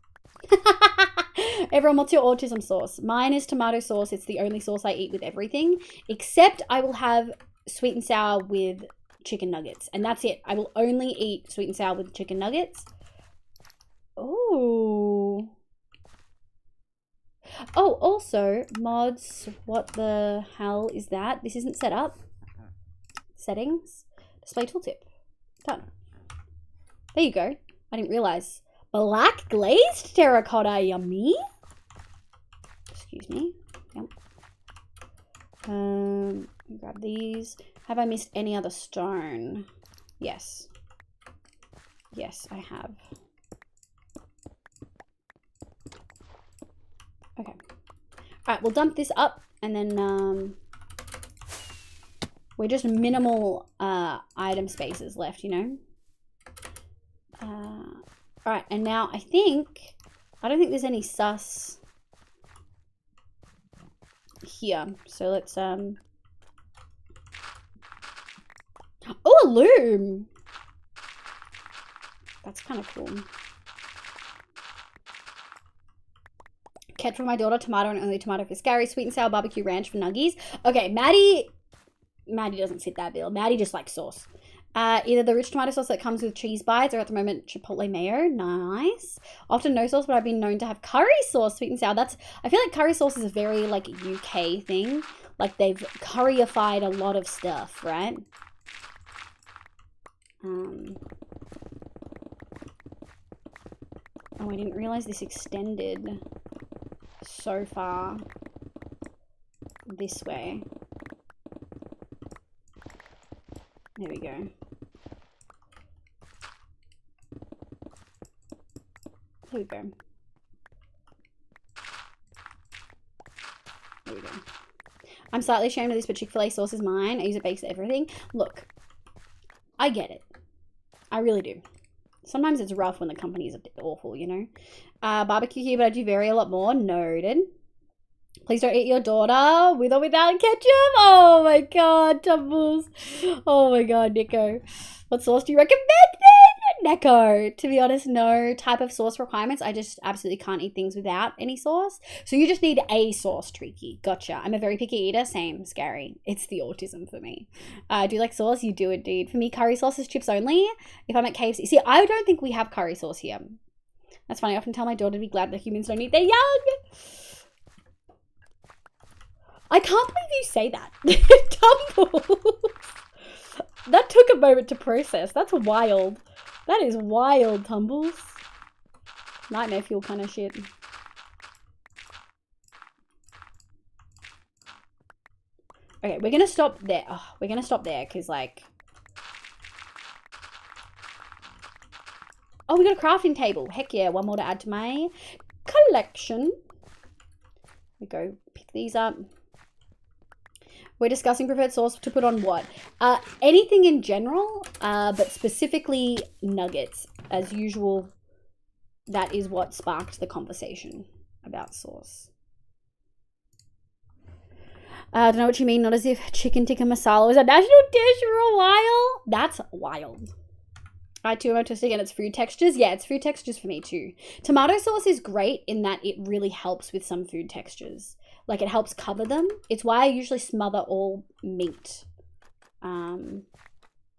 Everyone, what's your autism sauce? Mine is tomato sauce. It's the only sauce I eat with everything. Except I will have sweet and sour with chicken nuggets. And that's it. I will only eat sweet and sour with chicken nuggets. Oh. Oh, also, mods, what the hell is that? This isn't set up. Settings. Display tooltip. Done. There you go. I didn't realize. Black glazed terracotta, yummy. Excuse me. Yep. Grab these. Have I missed any other stone? Yes. Yes, I have. Okay. Alright, we'll dump this up And then we're just minimal item spaces left, you know? Alright, and now I don't think there's any sus here. So let's oh, a loom! That's kind of cool. Ketchup for my daughter, tomato and only tomato for Scary, sweet and sour barbecue ranch for nuggies. Okay, Maddie doesn't fit that bill. Maddie just likes sauce. Either the rich tomato sauce that comes with cheese bites or at the moment chipotle mayo. Nice. Often no sauce, but I've been known to have curry sauce, sweet and sour. I feel like curry sauce is a very like UK thing. Like they've curryified a lot of stuff, right? Oh, I didn't realize this extended so far this way. There we go. There we go. There we go. I'm slightly ashamed of this, but Chick-fil-A sauce is mine. I use it bakes everything. Look, I get it. I really do. Sometimes it's rough when the companies are awful, you know? Barbecue here, but I do vary a lot more. Noted. Please don't eat your daughter with or without ketchup. Oh my god, Tumbles. Oh my god, Nico. What sauce do you recommend then? Neko. To be honest, no type of sauce requirements. I just absolutely can't eat things without any sauce. So you just need a sauce, Tricky. Gotcha. I'm a very picky eater. Same. Scary. It's the autism for me. Do you like sauce? You do indeed. For me, curry sauce is chips only. If I'm at KFC. See, I don't think we have curry sauce here. That's funny. I often tell my daughter to be glad that humans don't eat their young. I can't believe you say that. Tumbles. That took a moment to process. That's wild. That is wild, Tumbles. Nightmare fuel kind of shit. Okay, we're gonna stop there. Oh, we're gonna stop there because, like... Oh, we got a crafting table. Heck yeah, one more to add to my collection. Here we go. Pick these up. We're discussing preferred sauce to put on what? Anything in general, but specifically nuggets. As usual, that is what sparked the conversation about sauce. I don't know what you mean. Not as if chicken tikka masala was a national dish for a while. That's wild. I too am autistic and it's food textures. Yeah, it's food textures for me too. Tomato sauce is great in that it really helps with some food textures. Like it helps cover them. It's why I usually smother all meat. I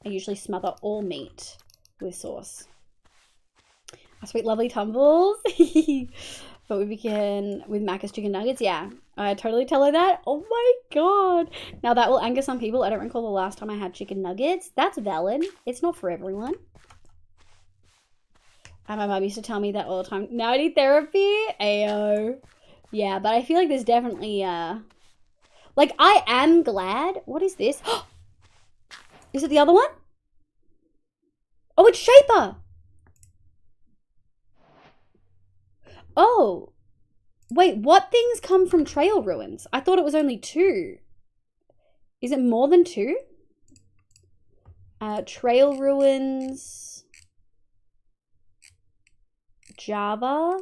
usually smother all meat with sauce. A sweet lovely Tumbles. But we can with Macca's chicken nuggets. Yeah, I totally tell her that. Oh my god. Now that will anger some people. I don't recall the last time I had chicken nuggets. That's valid. It's not for everyone. And my mum used to tell me that all the time. Now I need therapy. Ayo. Yeah, but I feel like there's definitely, like, I am glad. What is this? Is it the other one? Oh, it's Shaper. Oh. Wait, what things come from trail ruins? I thought it was only 2. Is it more than 2? Trail ruins. Java.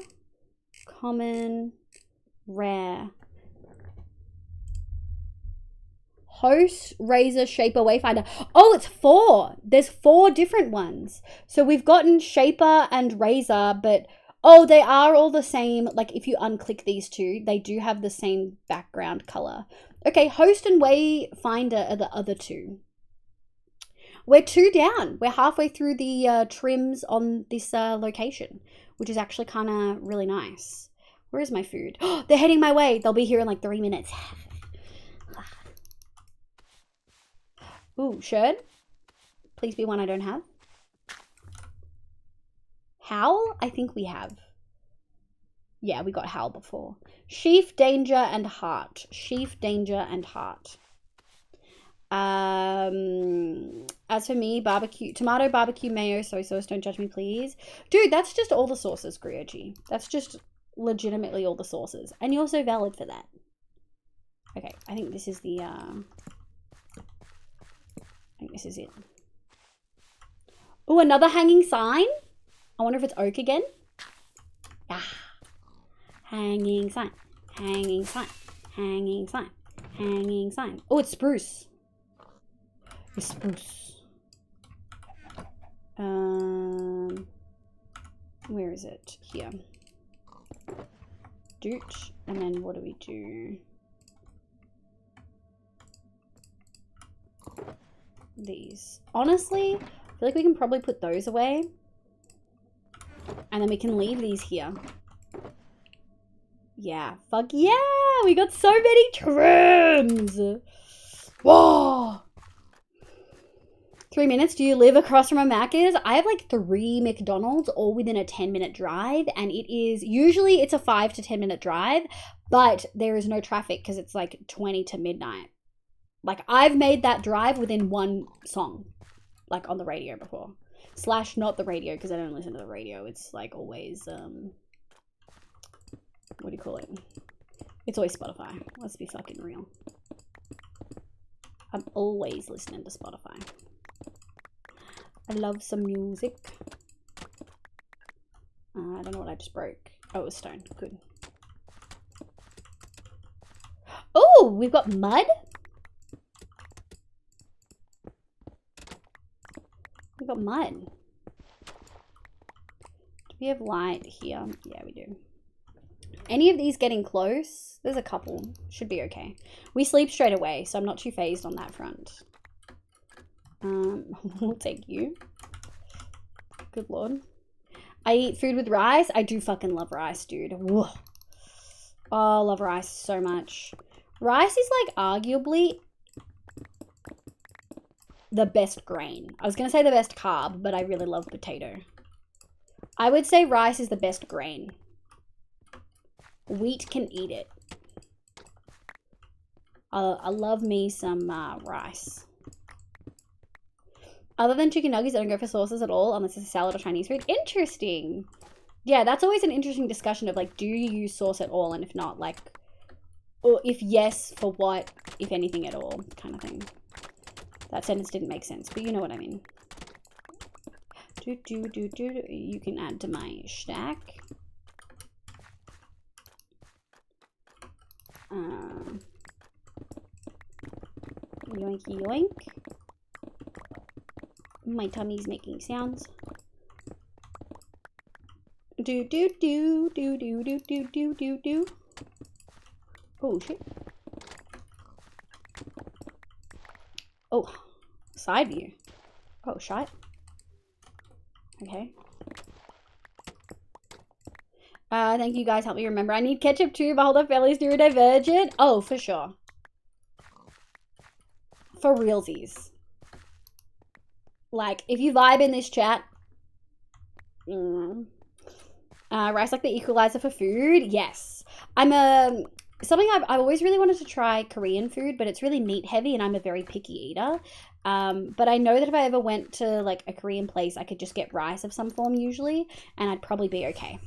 Common. Rare. Host, Razor, Shaper, Wayfinder. Oh, it's 4. There's 4 different ones. So we've gotten Shaper and Razor, but oh, they are all the same. Like if you unclick these two, they do have the same background color. Okay, Host and Wayfinder are the other 2. We're 2 down. We're halfway through the trims on this location, which is actually kind of really nice. Where is my food? Oh, they're heading my way. They'll be here in like 3 minutes. Ooh, shirt. Please be one I don't have. Howl? I think we have. Yeah, we got Howl before. Sheaf, Danger, and Heart. Sheaf, Danger, and Heart. As for me, tomato, barbecue, mayo, soy sauce. Don't judge me, please. Dude, that's just all the sauces, Grioji. That's just legitimately all the sauces. And you're so valid for that. Okay, I think this is the, I think this is it. Oh, another hanging sign? I wonder if it's oak again. Ah. Hanging sign, hanging sign, hanging sign, hanging sign. Oh, it's spruce. It's spruce. Where is it? Here. Doot. And then what do we do? These. Honestly, I feel like we can probably put those away. And then we can leave these here. Yeah. Fuck yeah! We got so many trims! Whoa! 3 minutes? Do you live across from a Macca's? I have like 3 McDonald's all within a 10-minute drive, and it is usually it's a 5 to 10 minute drive, but there is no traffic because it's like 20 to midnight. Like I've made that drive within one song, like on the radio before. Slash not the radio because I don't listen to the radio. It's like always what do you call it? It's always Spotify. Let's be fucking real. I'm always listening to Spotify. I love some music. I don't know what I just broke. Oh, it was stone. Good. Oh, we've got mud. We've got mud. Do we have light here? Yeah, we do. Any of these getting close? There's a couple. Should be okay. We sleep straight away, so I'm not too phased on that front. We'll take you. Good lord. I eat food with rice. I do fucking love rice, dude. Whoa. Oh, I love rice so much. Rice is like arguably the best grain. I was going to say the best carb, but I really love potato. I would say rice is the best grain. Wheat can eat it. I love me some rice. Other than chicken nuggets, I don't go for sauces at all unless it's a salad or Chinese food. Interesting. Yeah, that's always an interesting discussion of like, do you use sauce at all? And if not, like, or if yes, for what, if anything at all, kind of thing. That sentence didn't make sense, but you know what I mean. You can add to my stack. Yoinky yoink. My tummy's making sounds. Do do do do do do do do do do. Oh shit. Oh, side view. Oh shite. Okay. Thank you guys. Help me remember. I need ketchup too. Behold the fellies neurodivergent. Oh, for sure. For realsies. Like, if you vibe in this chat. Rice like the equalizer for food. Yes. I'm a... Something I've always really wanted to try Korean food, but it's really meat heavy and I'm a very picky eater. But I know that if I ever went to like a Korean place, I could just get rice of some form usually, and I'd probably be okay.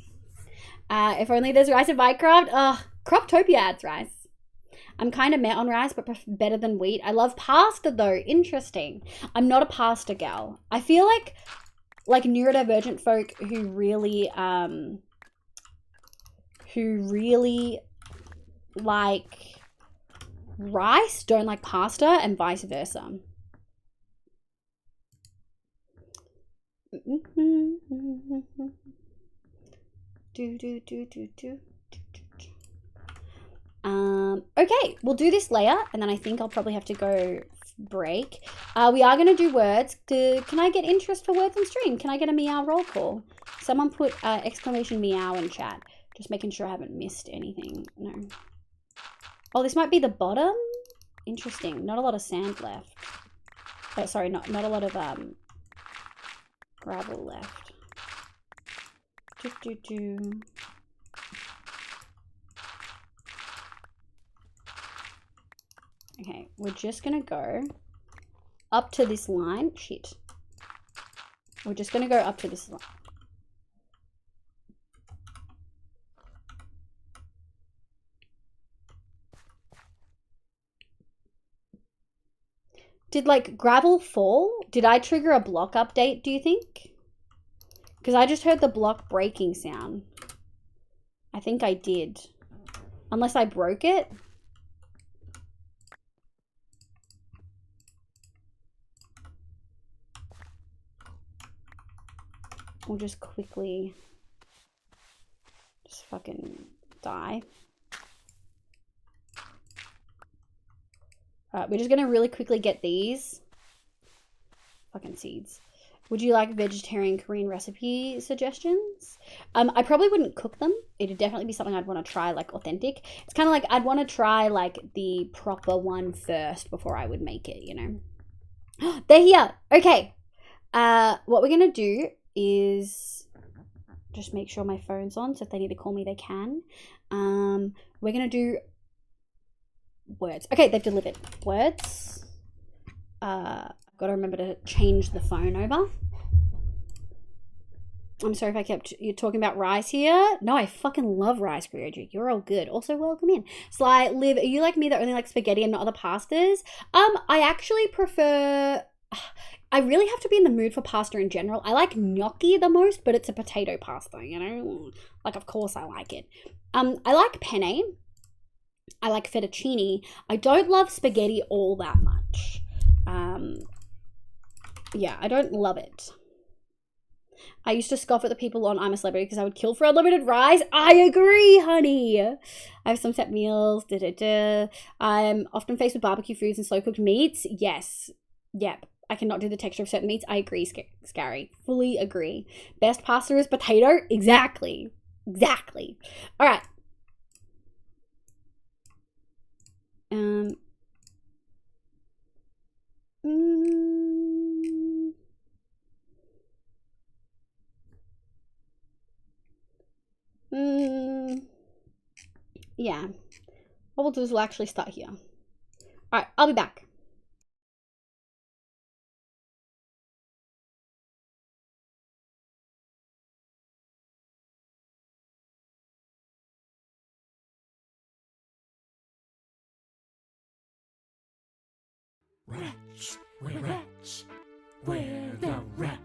If only there's rice in Minecraft. Croptopia adds rice. I'm kind of met on rice, but better than wheat. I love pasta though. Interesting. I'm not a pasta gal. I feel like neurodivergent folk who really like rice don't like pasta, and vice versa. Okay, we'll do this layer, and then I think I'll probably have to go break. We are going to do words. Can I get interest for words on stream? Can I get a meow roll call? Someone put exclamation meow in chat. Just making sure I haven't missed anything. No. Oh, this might be the bottom? Interesting. Not a lot of sand left. Oh, sorry, not a lot of gravel left. Okay, we're just gonna go up to this line. Shit. We're just gonna go up to this line. Did like gravel fall? Did I trigger a block update, do you think? Because I just heard the block breaking sound. I think I did. Unless I broke it. We'll just quickly just fucking die. Alright, we're just gonna really quickly get these fucking seeds. Would you like vegetarian Korean recipe suggestions? I probably wouldn't cook them. It'd definitely be something I'd want to try, like, authentic. It's kind of like I'd want to try, like, the proper one first before I would make it, you know? They're here! Okay. What we're going to do is just make sure my phone's on, so if they need to call me, they can. We're going to do words. Okay, they've delivered. Words. Got to remember to change the phone over. I'm sorry if I kept you talking about rice here. No, I fucking love rice, Ryoji. You're all good. Also, welcome in. Sly, Liv, are you like me that only like spaghetti and not other pastas? I actually prefer... I really have to be in the mood for pasta in general. I like gnocchi the most, but it's a potato pasta, you know? Like, of course I like it. I like penne. I like fettuccine. I don't love spaghetti all that much. Yeah, I don't love it. I used to scoff at the people on I'm a Celebrity because I would kill for unlimited rice. I agree, honey. I have some set meals. I'm often faced with barbecue foods and slow cooked meats. Yes. Yep. I cannot do the texture of certain meats. I agree, Scary. Fully agree. Best pasta is potato? Exactly. Exactly. All right. Yeah. What we'll do is we'll actually start here. All right, I'll be back. Wretch, wretch, where the wretch?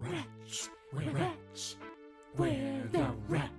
Wretch, wretch, we're the wretch.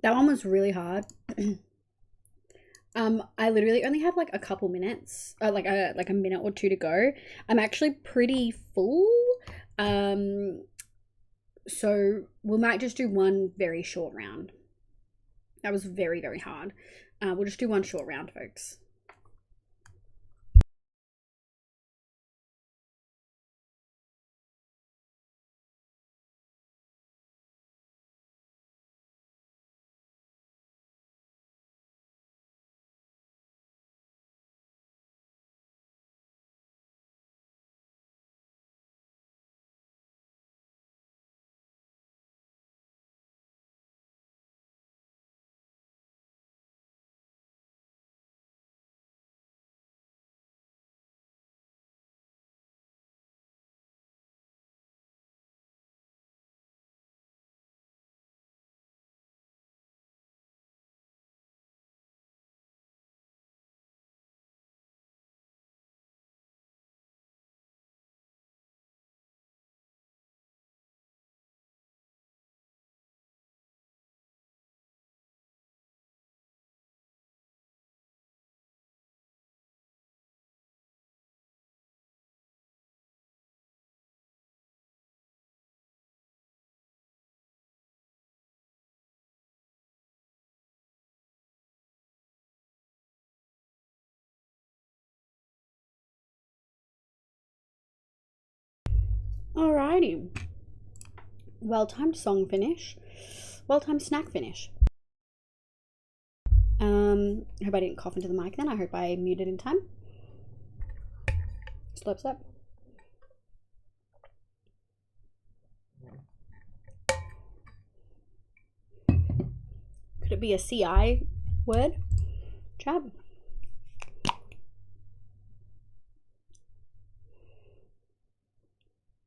That one was really hard. I literally only have like a couple minutes, like a minute or two to go. I'm actually pretty full. So we might just do one very short round. That was very, very hard. We'll just do one short round, folks. Alrighty. Well-timed song finish. Well-timed snack finish. I hope I didn't cough into the mic then. I hope I muted in time. Slurp, slurp. Could it be a CI word? Chab.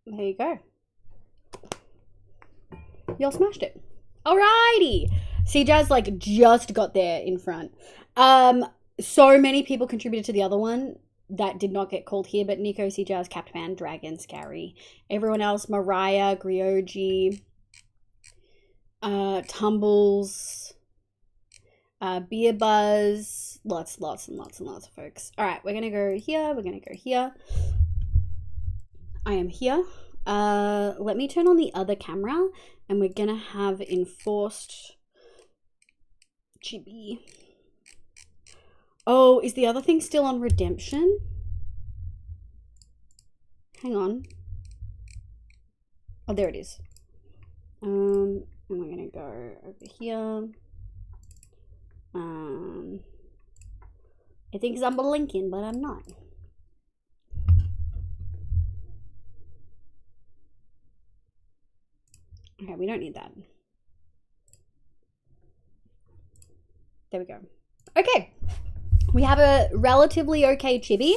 There you go. Y'all smashed it. Alrighty. CJ's like just got there in front. So many people contributed to the other one that did not get called here, but Nico, CJ's, Captain Dragon, Scary. Everyone else, Mariah, Grioji, Tumbles, Beer Buzz, lots and lots of folks. Alright, we're gonna go here, we're gonna go here. I am here. Let me turn on the other camera and we're gonna have enforced Chibi. Oh, is the other thing still on redemption? Hang on. Oh, there it is. And we're gonna go over here. I think I'm blinking, but I'm not. Okay, we don't need that. There we go. Okay. We have a relatively okay chibi.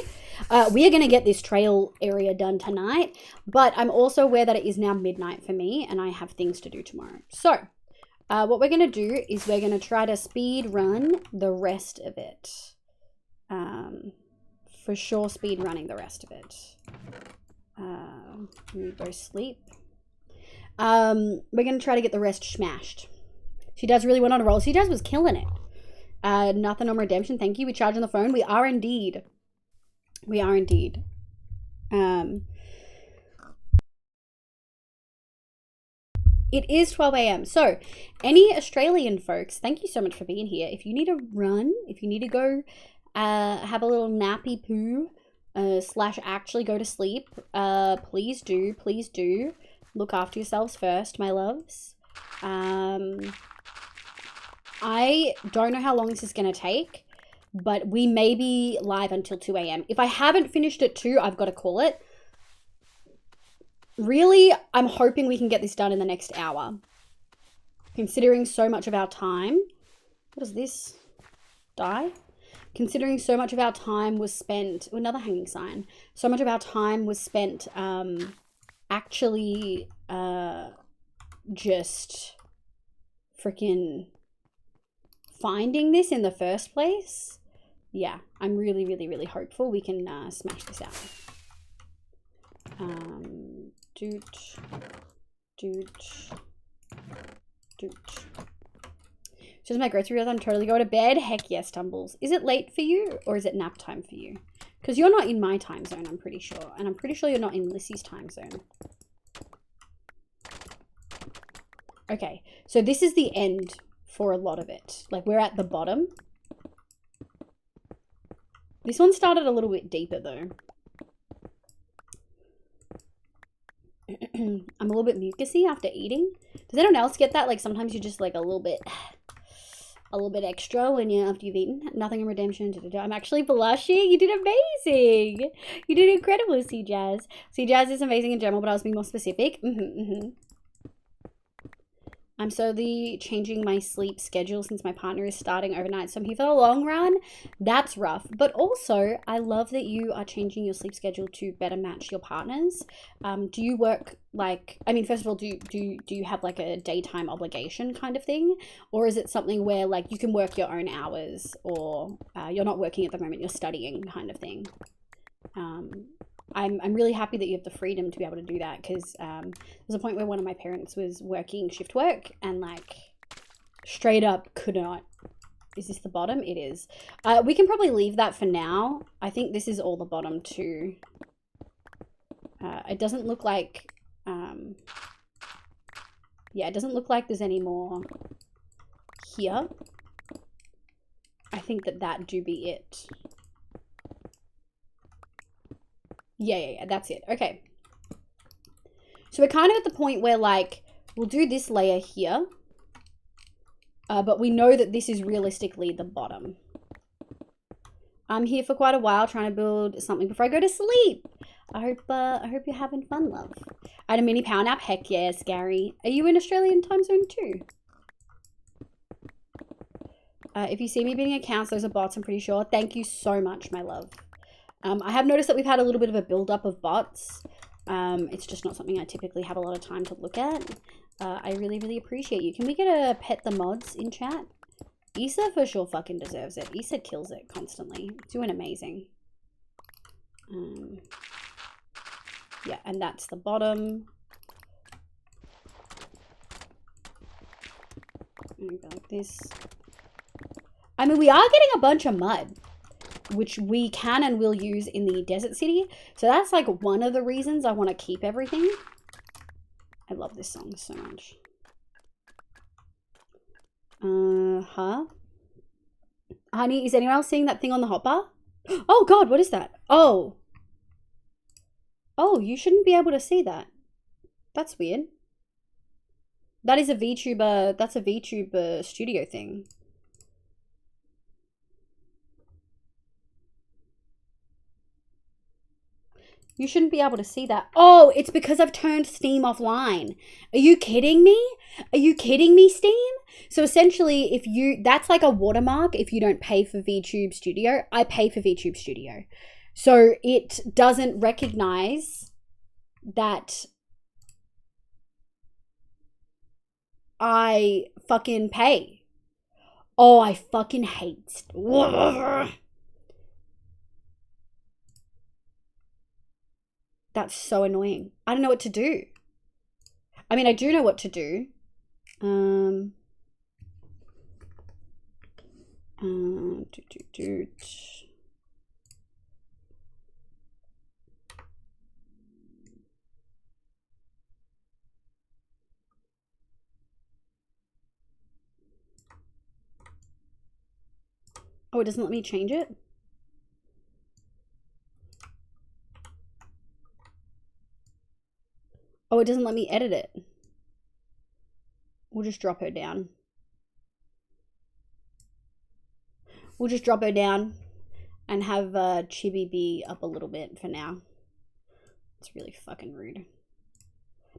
We are going to get this trail area done tonight, but I'm also aware that it is now midnight for me and I have things to do tomorrow. So, what we're going to do is we're going to try to speed run the rest of it. For sure speed running the rest of it. Let me go sleep. We're going to try to get the rest smashed. She does really went on a roll. She does was killing it. Nothing on redemption. Thank you. We charge on the phone. We are indeed. We are indeed. It is 12 a.m. So, any Australian folks, thank you so much for being here. If you need a run, if you need to go have a little nappy poo, / actually go to sleep, please do. Please do. Look after yourselves first, my loves. I don't know how long this is going to take, but we may be live until 2 a.m. If I haven't finished at 2, I've got to call it. Really, I'm hoping we can get this done in the next hour. Considering so much of our time... What is this? Die? Considering so much of our time was spent... Oh, another hanging sign. So much of our time was spent actually just freaking finding this in the first place. Yeah, I'm really, really, really hopeful we can smash this out. Doot. Just my grocery other than totally go to bed. Heck yes, Tumbles. Is it late for you or is it nap time for you? Because you're not in my time zone, I'm pretty sure. And I'm pretty sure you're not in Lissy's time zone. Okay, so this is the end for a lot of it. Like, we're at the bottom. This one started a little bit deeper, though. I'm a little bit mucusy after eating. Does anyone else get that? Like, sometimes you're just, like, a little bit extra when after you've eaten. Nothing in redemption. I'm actually blushing. You did amazing. You did incredible, C Jazz. C Jazz is amazing in general, but I was being more specific. I'm slowly changing my sleep schedule since my partner is starting overnight. So I'm here for the long run. That's rough. But also, I love that you are changing your sleep schedule to better match your partner's. Do you work like, I mean, first of all, do you have like a daytime obligation kind of thing? Or is it something where like you can work your own hours or you're not working at the moment, you're studying kind of thing? I'm really happy that you have the freedom to be able to do that because there's a point where one of my parents was working shift work and like straight up could not. Is this the bottom? It is. We can probably leave that for now. I think this is all the bottom too. It doesn't look like, yeah, it doesn't look like there's any more here. I think that do be it. Yeah, that's it. Okay. So we're kind of at the point where, like, we'll do this layer here. But we know that this is realistically the bottom. I'm here for quite a while trying to build something before I go to sleep. I hope you're having fun, love. I had a mini power nap. Heck yes, Gary. Are you in Australian time zone too? If you see me being accounts, those are bots, I'm pretty sure. Thank you so much, my love. I have noticed that we've had a little bit of a build-up of bots. It's just not something I typically have a lot of time to look at. I really, really appreciate you. Can we get a pet the mods in chat? Issa for sure fucking deserves it. Issa kills it constantly. Doing amazing. Yeah, and that's the bottom. And we go like this. I mean, we are getting a bunch of mud, which we can and will use in the desert city. So that's like one of the reasons I want to keep everything. I love this song so much. Honey, is anyone else seeing that thing on the hotbar? Oh God, what is that? Oh, you shouldn't be able to see that. That's weird. That is a VTuber, that's a VTuber studio thing. You shouldn't be able to see that. Oh, it's because I've turned Steam offline. Are you kidding me? Are you kidding me, Steam? So essentially, that's like a watermark if you don't pay for VTube Studio. I pay for VTube Studio. So it doesn't recognize that I fucking pay. Oh, I fucking hate. That's so annoying. I don't know what to do. I mean, I do know what to do. Oh, it doesn't let me change it? Oh, it doesn't let me edit it. We'll just drop her down. We'll just drop her down and have Chibi be up a little bit for now. It's really fucking rude.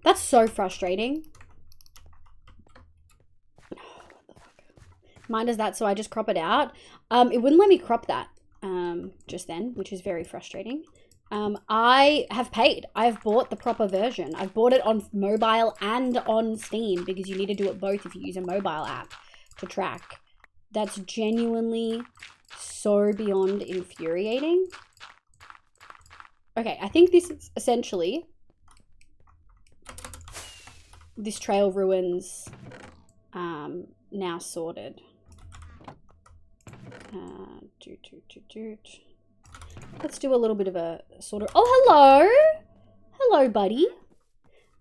That's so frustrating. What the fuck? Mine does that, so I just crop it out. It wouldn't let me crop that just then, which is very frustrating. I have paid. I've bought the proper version. I've bought it on mobile and on Steam because you need to do it both if you use a mobile app to track. That's genuinely so beyond infuriating. Okay, I think this is essentially this trail ruins now sorted. Let's do a little bit of a sort of... Oh, hello! Hello, buddy.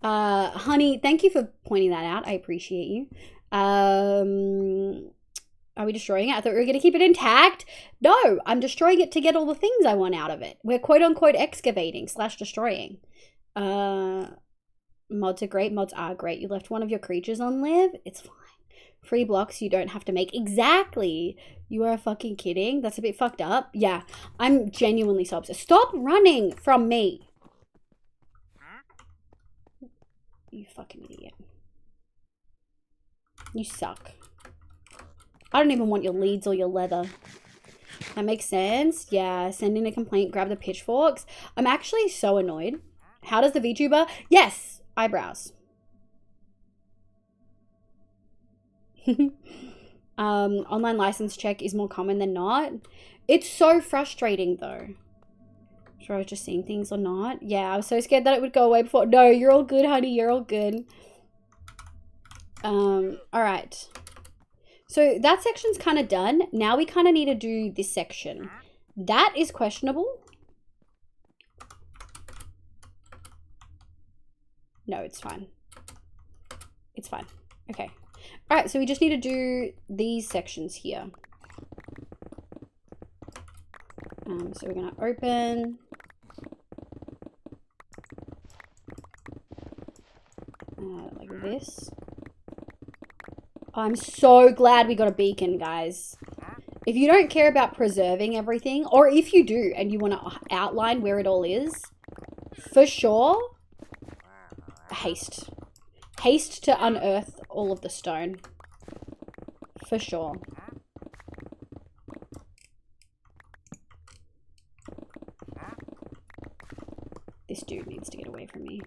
Honey, thank you for pointing that out. I appreciate you. Are we destroying it? I thought we were going to keep it intact. No, I'm destroying it to get all the things I want out of it. We're quote-unquote excavating / destroying. Mods are great. Mods are great. You left one of your creatures on live. It's fine. Free blocks you don't have to make. Exactly. You are fucking kidding. That's a bit fucked up. Yeah, I'm genuinely so upset. Stop running from me. You fucking idiot. You suck. I don't even want your leads or your leather. That makes sense. Yeah, send in a complaint, grab the pitchforks. I'm actually so annoyed. How does the VTuber? Yes, eyebrows. Online license check is more common than not. It's so frustrating though. Sure, I was just seeing things or not. Yeah, I was so scared that it would go away before. No, you're all good, honey. You're all good. All right. So that section's kind of done. Now we kind of need to do this section. That is questionable. No, it's fine. It's fine. Okay. All right, so we just need to do these sections here. So we're gonna open. Like this. Oh, I'm so glad we got a beacon, guys. If you don't care about preserving everything, or if you do and you want to outline where it all is, for sure, haste. Haste to unearth all of the stone. For sure. This dude needs to get away from me.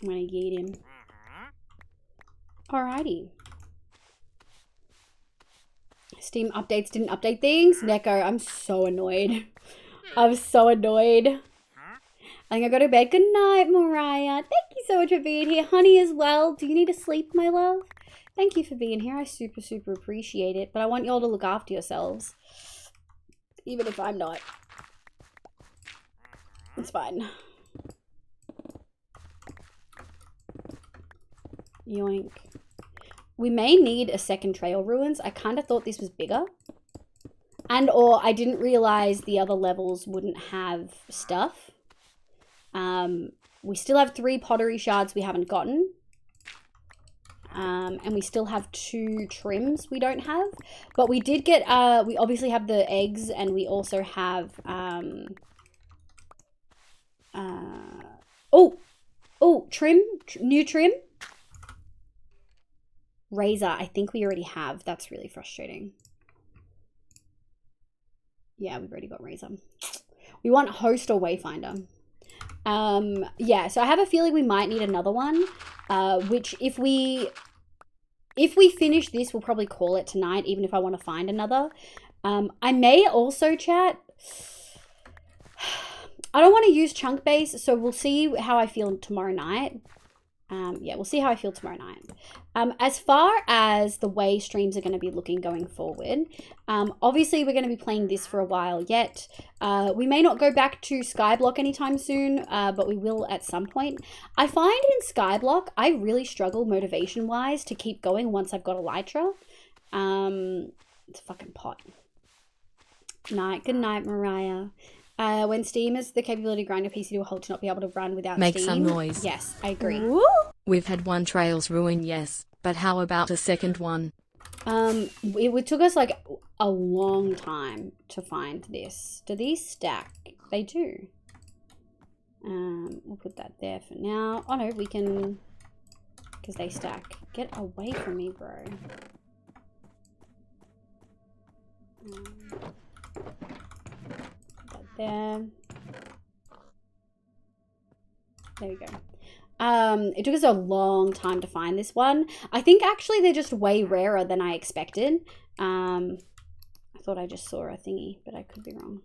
I'm gonna yeet him. Alrighty. Steam updates didn't update things. Neko, I'm so annoyed. I'm so annoyed. I think I go to bed. Good night, Mariah. Thank you so much for being here. Honey as well. Do you need to sleep, my love? Thank you for being here. I super, super appreciate it. But I want y'all to look after yourselves. Even if I'm not. It's fine. Yoink. We may need a second trail ruins. I kind of thought this was bigger. And or I didn't realize the other levels wouldn't have stuff. We still have 3 pottery shards we haven't gotten. And we still have 2 trims we don't have. But we did get, we obviously have the eggs and we also have, trim, new trim. Razor, I think we already have. That's really frustrating. Yeah, we've already got Razor. We want Host or Wayfinder. Yeah, so I have a feeling we might need another one. Which if we finish this, we'll probably call it tonight, even if I want to find another. I may also, chat. I don't want to use chunk base, so we'll see how I feel tomorrow night. Yeah, we'll see how I feel tomorrow night. As far as the way streams are going to be looking going forward, obviously we're going to be playing this for a while yet. We may not go back to Skyblock anytime soon, but we will at some point. I find in Skyblock, I really struggle motivation-wise to keep going once I've got Elytra. It's a fucking pot. Night. Good night, Mariah. When Steam has the capability to grind your PC to a halt to not be able to run without Make Steam. some noise. Yes, I agree. We've had 1 Trails ruin, yes, but how about a second one? It took us like a long time to find this. Do these stack? They do. We'll put that there for now. Oh no, we can, because they stack. Get away from me, bro. There we go. It took us a long time to find this one. I think actually they're just way rarer than I expected. I thought I just saw a thingy, but I could be wrong.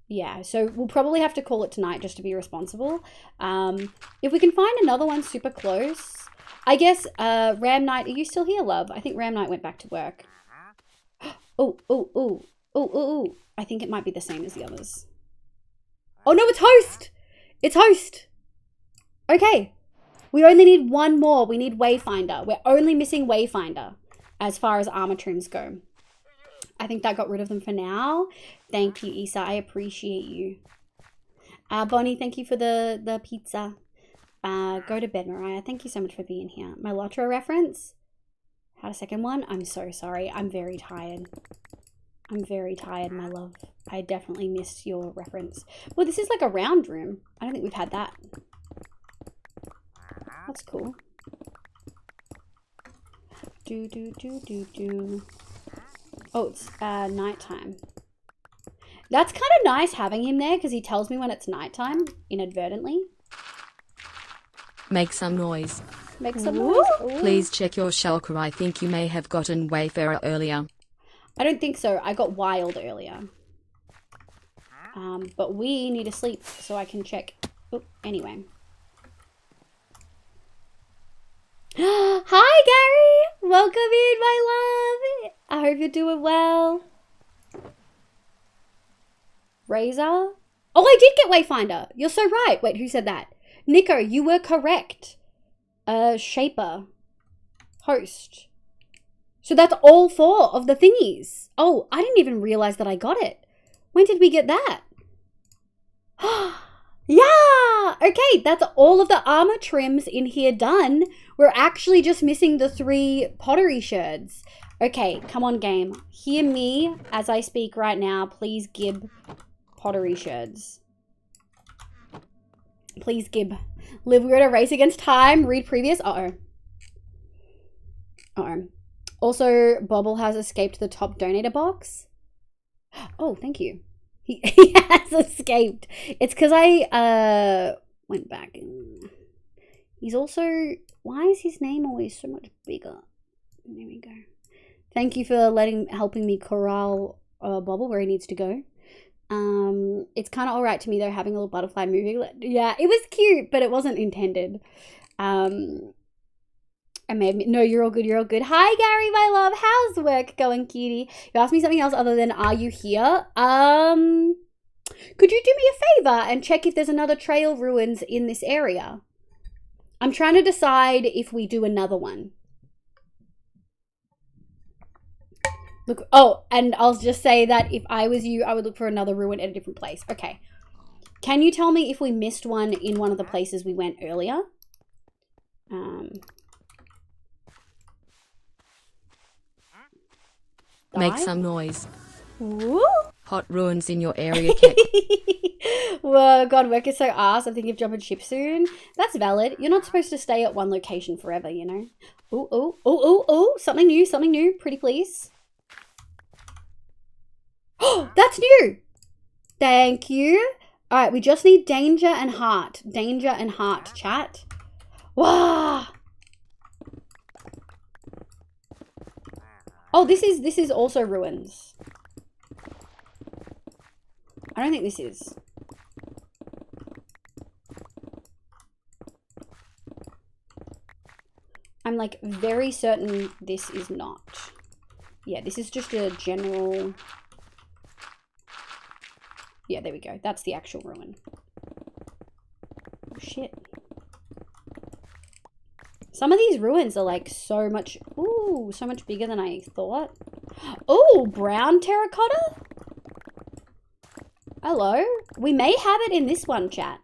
Yeah, so we'll probably have to call it tonight just to be responsible. If we can find another one super close, I guess, Ram Knight, are you still here, love? I think Ram Knight went back to work. Oh, oh, oh, oh, oh, oh. I think it might be the same as the others. Oh no, it's Host! It's Host! Okay. We only need one more. We need Wayfinder. We're only missing Wayfinder as far as armor trims go. I think that got rid of them for now. Thank you, Issa. I appreciate you. Bonnie, thank you for the pizza. Go to bed, Mariah. Thank you so much for being here. My Lotro reference. Had a second one. I'm so sorry. I'm very tired. I'm very tired, my love. I definitely missed your reference. Well, this is like a round room. I don't think we've had that. That's cool. Do. Oh, it's nighttime. That's kind of nice having him there because he tells me when it's nighttime inadvertently. Make some noise. Make some noise. Ooh. Please check your shulker. I think you may have gotten Wayfarer earlier. I don't think so. I got Wild earlier. But we need to sleep so I can check. Oh, anyway. Hi, Gary. Welcome in, my love. I hope you're doing well. Razor. Oh, I did get Wayfinder. You're so right. Wait, who said that? Nico, you were correct. Shaper. Host. So that's all 4 of the thingies. Oh, I didn't even realize that I got it. When did we get that? Yeah! Okay, that's all of the armor trims in here done. We're actually just missing the 3 pottery sherds. Okay, come on, game. Hear me as I speak right now. Please gib pottery sherds. Please gib. Liv, we're in a race against time. Read previous. Uh-oh. Uh-oh. Also, Bobble has escaped the top donator box. Oh, thank you. He has escaped. It's because I went back. He's also... Why is his name always so much bigger? There we go. Thank you for helping me corral Bobble where he needs to go. It's kind of alright to me though, having a little butterfly moving. Yeah, it was cute, but it wasn't intended. No, you're all good, you're all good. Hi, Gary, my love. How's work going, cutie? You asked me something else other than, are you here? Could you do me a favor and check if there's another trail ruins in this area? I'm trying to decide if we do another one. Look, oh, and I'll just say that if I was you, I would look for another ruin at a different place. Okay. Can you tell me if we missed one in one of the places we went earlier? Make some noise. Woo! Hot ruins in your area, Kek. Whoa, God, work is so arse. I'm thinking of jumping ship soon. That's valid. You're not supposed to stay at one location forever, you know? Ooh, ooh, ooh, ooh, ooh. Something new, something new. Pretty please. Oh, that's new. Thank you. All right, we just need danger and heart. Danger and heart, chat. Wow. Oh, this is also ruins. I don't think this is. I'm like very certain this is not. Yeah, this is just a general. Yeah, there we go. That's the actual ruin. Oh, shit. Some of these ruins are like so much, ooh, so much bigger than I thought. Oh, brown terracotta? Hello. We may have it in this one, chat.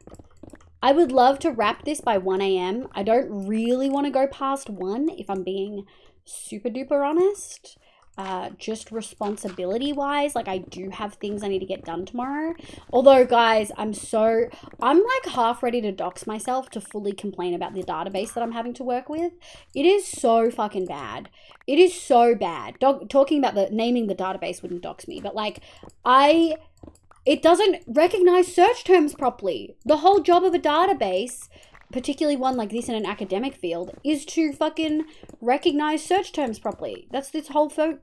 I would love to wrap this by 1 AM. I don't really want to go past 1 if I'm being super duper honest. Just responsibility wise, like I do have things I need to get done tomorrow. Although guys, I'm like half ready to dox myself to fully complain about the database that I'm having to work with. It is so fucking bad. It is so bad. Talking about naming the database wouldn't dox me, but like it doesn't recognize search terms properly. The whole job of a database, particularly one like this in an academic field, is to fucking recognize search terms properly. That's this whole very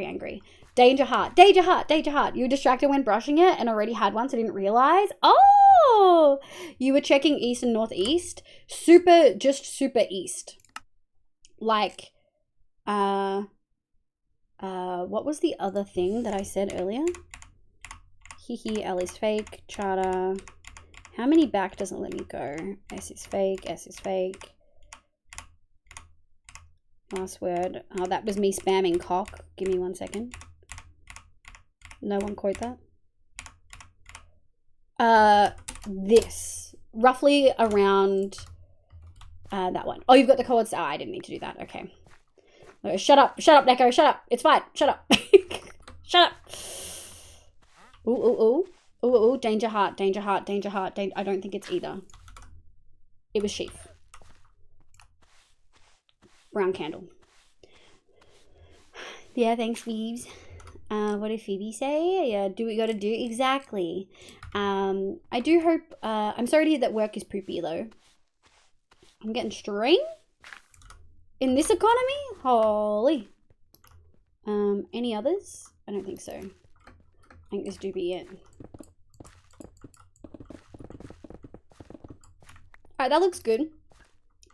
angry. Danger heart, danger heart, danger heart. You were distracted when brushing it and already had one, so didn't realize. Oh, you were checking east and northeast. Just super east. Like, what was the other thing that I said earlier? L is fake, charter. How many back doesn't let me go? S is fake, S is fake. Last word. Oh, that was me spamming cock. Give me 1 second. No one quote that. This. Roughly around that one. Oh, you've got the codes. Oh, I didn't need to do that. Okay. No, shut up, Neko, shut up. It's fine. Shut up. Shut up. Ooh, danger heart, danger heart, danger heart. I don't think it's either. It was sheaf. Brown candle. Yeah, thanks, Phoebes. What did Phoebe say? Yeah, do what you gotta do. Exactly. I do hope, I'm sorry to hear that work is poopy though. I'm getting string in this economy? Holy. Any others? I don't think so. I think this do be it. Alright, that looks good.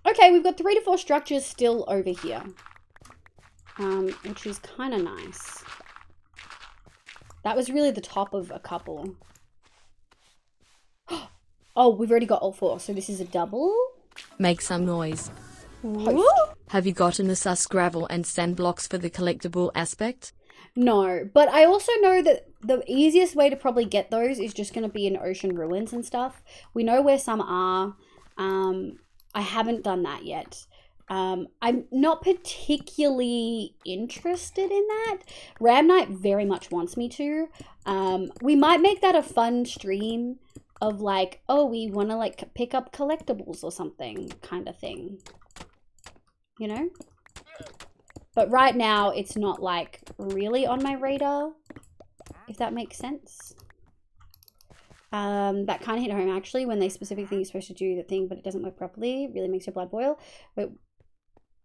Okay, we've got 3 to 4 structures still over here. Which is kind of nice. That was really the top of a couple. Oh, we've already got all 4, so this is a double. Make some noise. Host. Have you gotten the sus gravel and sand blocks for the collectible aspect? No, but I also know that the easiest way to probably get those is just going to be in ocean ruins and stuff. We know where some are. I haven't done that yet. I'm not particularly interested in that. Ram Knight very much wants me to. We might make that a fun stream of like, oh, we want to like pick up collectibles or something kind of thing. You know? But right now, it's not like really on my radar, if that makes sense. That kind of hit home actually when they specifically are supposed to do the thing, but it doesn't work properly. It really makes your blood boil. But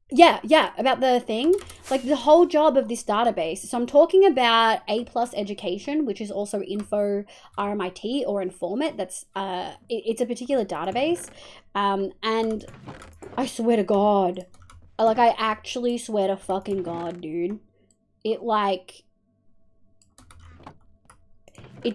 yeah, about the thing, like the whole job of this database. So I'm talking about A+ education, which is also info RMIT or Informant. That's it's a particular database, and I swear to God. Like, I actually swear to fucking God, dude. It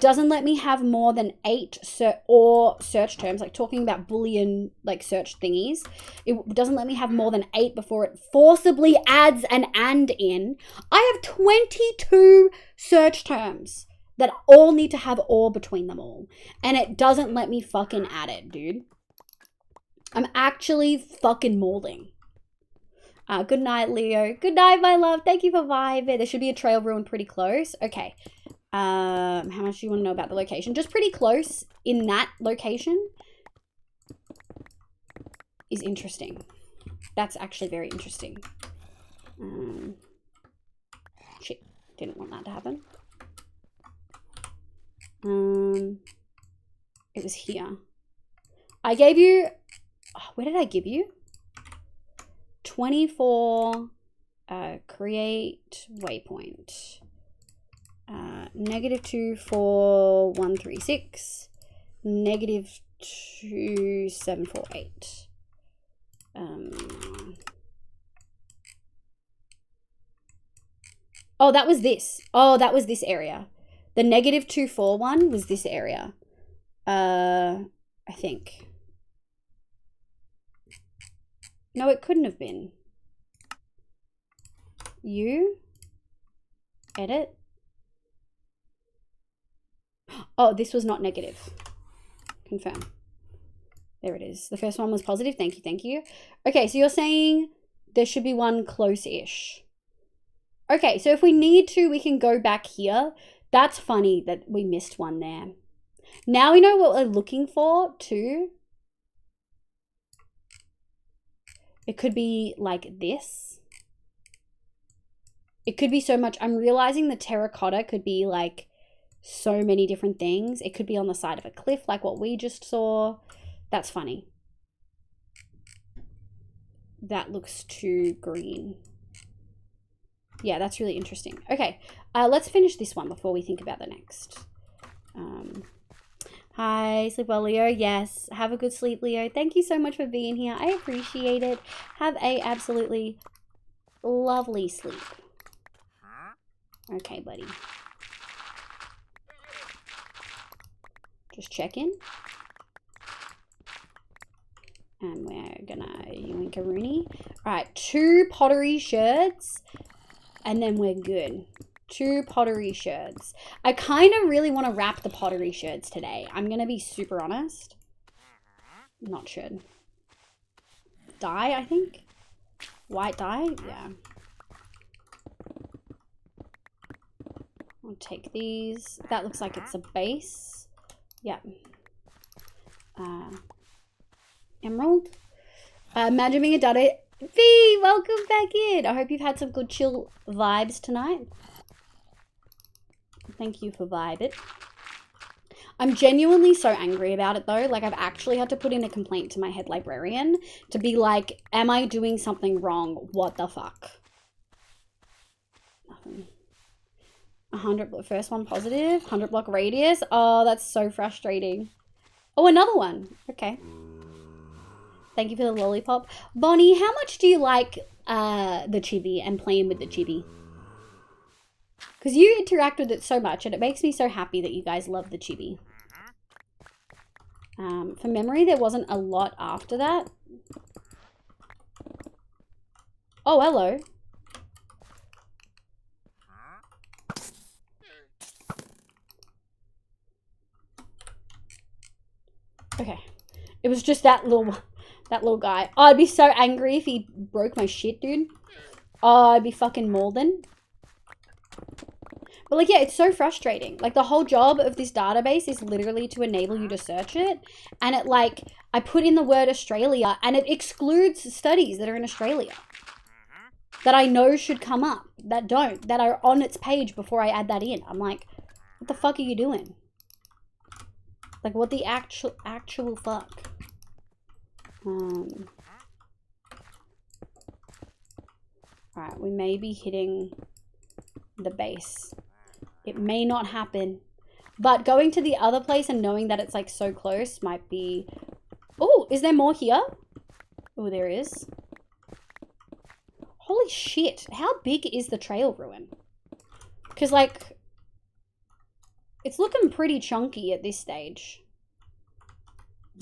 doesn't let me have more than 8 search terms, like talking about Boolean, like, search thingies. It doesn't let me have more than 8 before it forcibly adds an and in. I have 22 search terms that all need to have or between them all. And it doesn't let me fucking add it, dude. I'm actually fucking molding. Good night, Leo. Good night, my love. Thank you for vibing. There should be a trail ruin pretty close. Okay. How much do you want to know about the location? Just pretty close in that location is interesting. That's actually very interesting. Shit. Didn't want that to happen. It was here. I gave you... Oh, where did I give you? 24 create waypoint. -2 for 136. -2 748. Oh, that was this. Oh, that was this area. The -24 one was this area. I think. No, it couldn't have been. You edit. Oh, this was not negative. Confirm. There it is. The first one was positive. Thank you, thank you. Okay, so you're saying there should be one close-ish. Okay, so if we need to, we can go back here. That's funny that we missed one there. Now we know what we're looking for, too. It could be like this. It could be so much. I'm realizing the terracotta could be like so many different things. It could be on the side of a cliff like what we just saw. That's funny. That looks too green. Yeah, that's really interesting. Okay, let's finish this one before we think about the next. Hi, sleep well, Leo. Yes, have a good sleep, Leo. Thank you so much for being here. I appreciate it. Have a absolutely lovely sleep. Okay, buddy. Just check in. And we're gonna yoink-a-rooney. Alright, 2 pottery sherds. And then we're good. 2 pottery sherds. I kind of really want to wrap the pottery sherds today. I'm gonna be super honest. Not sherd. Dye, I think? White dye? Yeah. I'll take these. That looks like it's a base. Yep. Emerald. Imagine being a dada. V, welcome back in. I hope you've had some good chill vibes tonight. Thank you for vibing. I'm genuinely so angry about it though. Like I've actually had to put in a complaint to my head librarian to be like, am I doing something wrong? What the fuck? Nothing. 100 first one positive, 100 block radius. Oh, that's so frustrating. Oh, another one. Okay. Thank you for the lollipop. Bonnie, how much do you like the chibi and playing with the chibi? Because you interact with it so much and it makes me so happy that you guys love the chibi. For memory, there wasn't a lot after that. Oh, hello. Okay. It was just that little guy. Oh, I'd be so angry if he broke my shit, dude. Oh, I'd be fucking Malden. But like, yeah, it's so frustrating. Like the whole job of this database is literally to enable you to search it. And it like, I put in the word Australia and it excludes studies that are in Australia. That I know should come up. That don't. That are on its page before I add that in. I'm like, what the fuck are you doing? Like what the actual fuck? Alright, we may be hitting the base. It may not happen. But going to the other place and knowing that it's like so close might be... Oh, is there more here? Oh, there is. Holy shit. How big is the trail ruin? Because like... It's looking pretty chunky at this stage.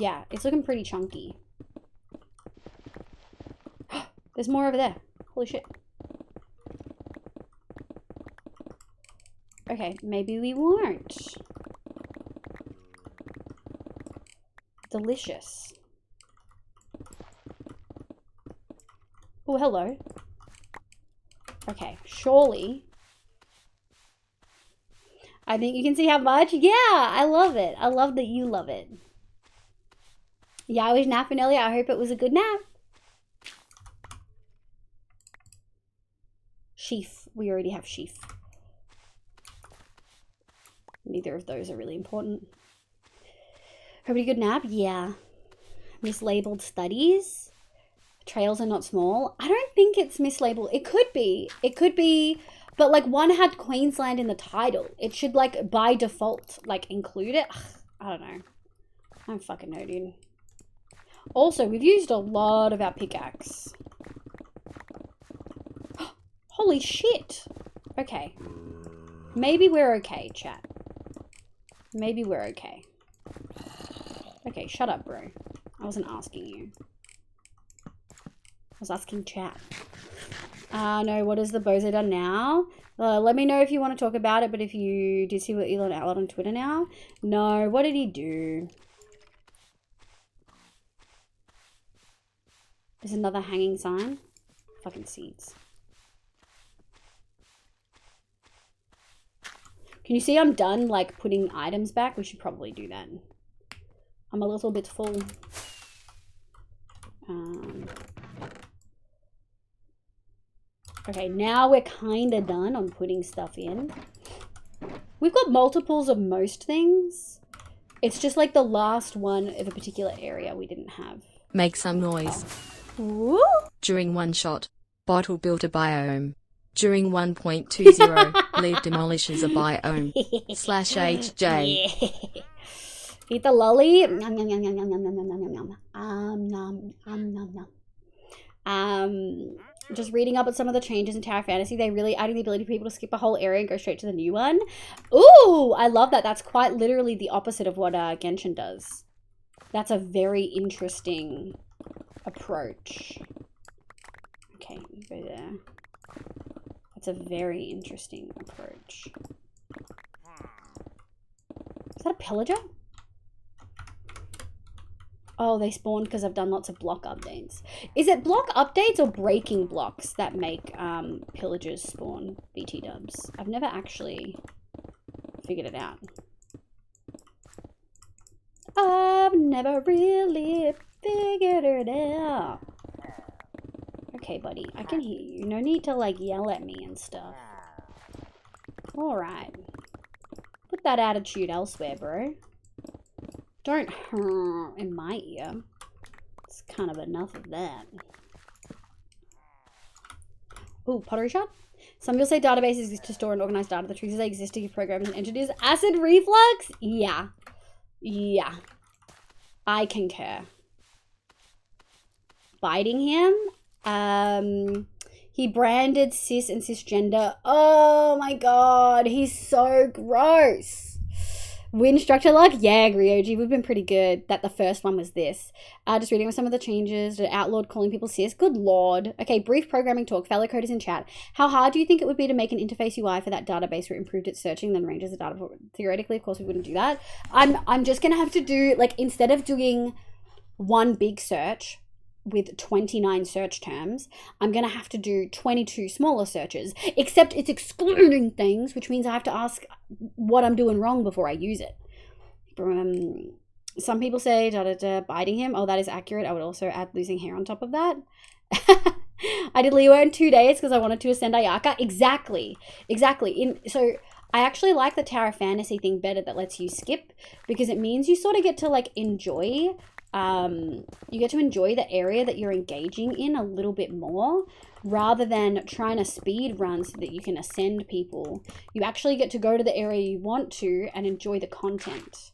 Yeah, it's looking pretty chunky. There's more over there. Holy shit. Okay, maybe we won't. Delicious. Oh, hello. Okay, surely. I think you can see how much. Yeah, I love it. I love that you love it. Yeah, I was napping earlier. I hope it was a good nap. Sheaf. We already have sheaf. Neither of those are really important. Hope you good nap? Yeah. Mislabeled studies. Trails are not small. I don't think it's mislabeled. It could be. It could be. But like one had Queensland in the title. It should like by default like include it. Ugh, I don't know. I don't fucking know, dude. Also, we've used a lot of our pickaxe. Holy shit. Okay. Maybe we're okay, chat. Maybe we're okay. Okay, shut up, bro. I wasn't asking you. I was asking chat. No, what has the bozo done now? Let me know if you want to talk about it, but if you did see what Elon outlawed on Twitter now. No, what did he do? There's another hanging sign. Fucking seeds. Can you see I'm done, like, putting items back? We should probably do that. I'm a little bit full. Okay, now we're kind of done on putting stuff in. We've got multiples of most things. It's just like the last one of a particular area we didn't have. Make some noise. Ooh. During one shot, Bottle built a biome. During 1.20, leaf demolishes a biome. /HJ. Yeah. Eat the lolly. Nom, nom, nom, nom, nom, nom, nom, nom, nom, nom. Nom, nom, nom. Just reading up on some of the changes in Tower Fantasy, they really adding the ability for people to skip a whole area and go straight to the new one. Ooh, I love that. That's quite literally the opposite of what Genshin does. That's a very interesting approach. Okay, you go there. That's a very interesting approach. Is that a pillager? Oh, they spawned because I've done lots of block updates. Is it block updates or breaking blocks that make pillagers spawn BT dubs? I've never actually figured it out. I've never really figured it out. Okay, buddy, I can hear you. No need to, like, yell at me and stuff. Alright. Put that attitude elsewhere, bro. Don't in my ear. It's kind of enough of that. Ooh, pottery shop? Some people say databases exist to store and organize data. The truth is they exist to give programs and entities acid reflux? Yeah. Yeah. I concur. Biting him? He branded cis and cisgender. Oh my god, he's so gross. Win structure luck? Yeah, Ryoji, we've been pretty good. That the first one was this. Just reading some of the changes. Outlawed calling people cis. Good lord. Okay, brief programming talk. Fellow coders in chat. How hard do you think it would be to make an interface UI for that database where it improved its searching, then ranges the data? Theoretically, of course, we wouldn't do that. I'm just gonna have to do, like, instead of doing one big search with 29 search terms, I'm gonna have to do 22 smaller searches, except it's excluding things, which means I have to ask what I'm doing wrong before I use it. Some people say biting him. Oh, that is accurate. I would also add losing hair on top of that. I did Leo in 2 days because I wanted to ascend Ayaka. Exactly. So I actually like the Tower Fantasy thing better, that lets you skip, because it means you sort of get to, like, enjoy you get to enjoy the area that you're engaging in a little bit more, rather than trying to speed run so that you can ascend people. You actually get to go to the area you want to and enjoy the content.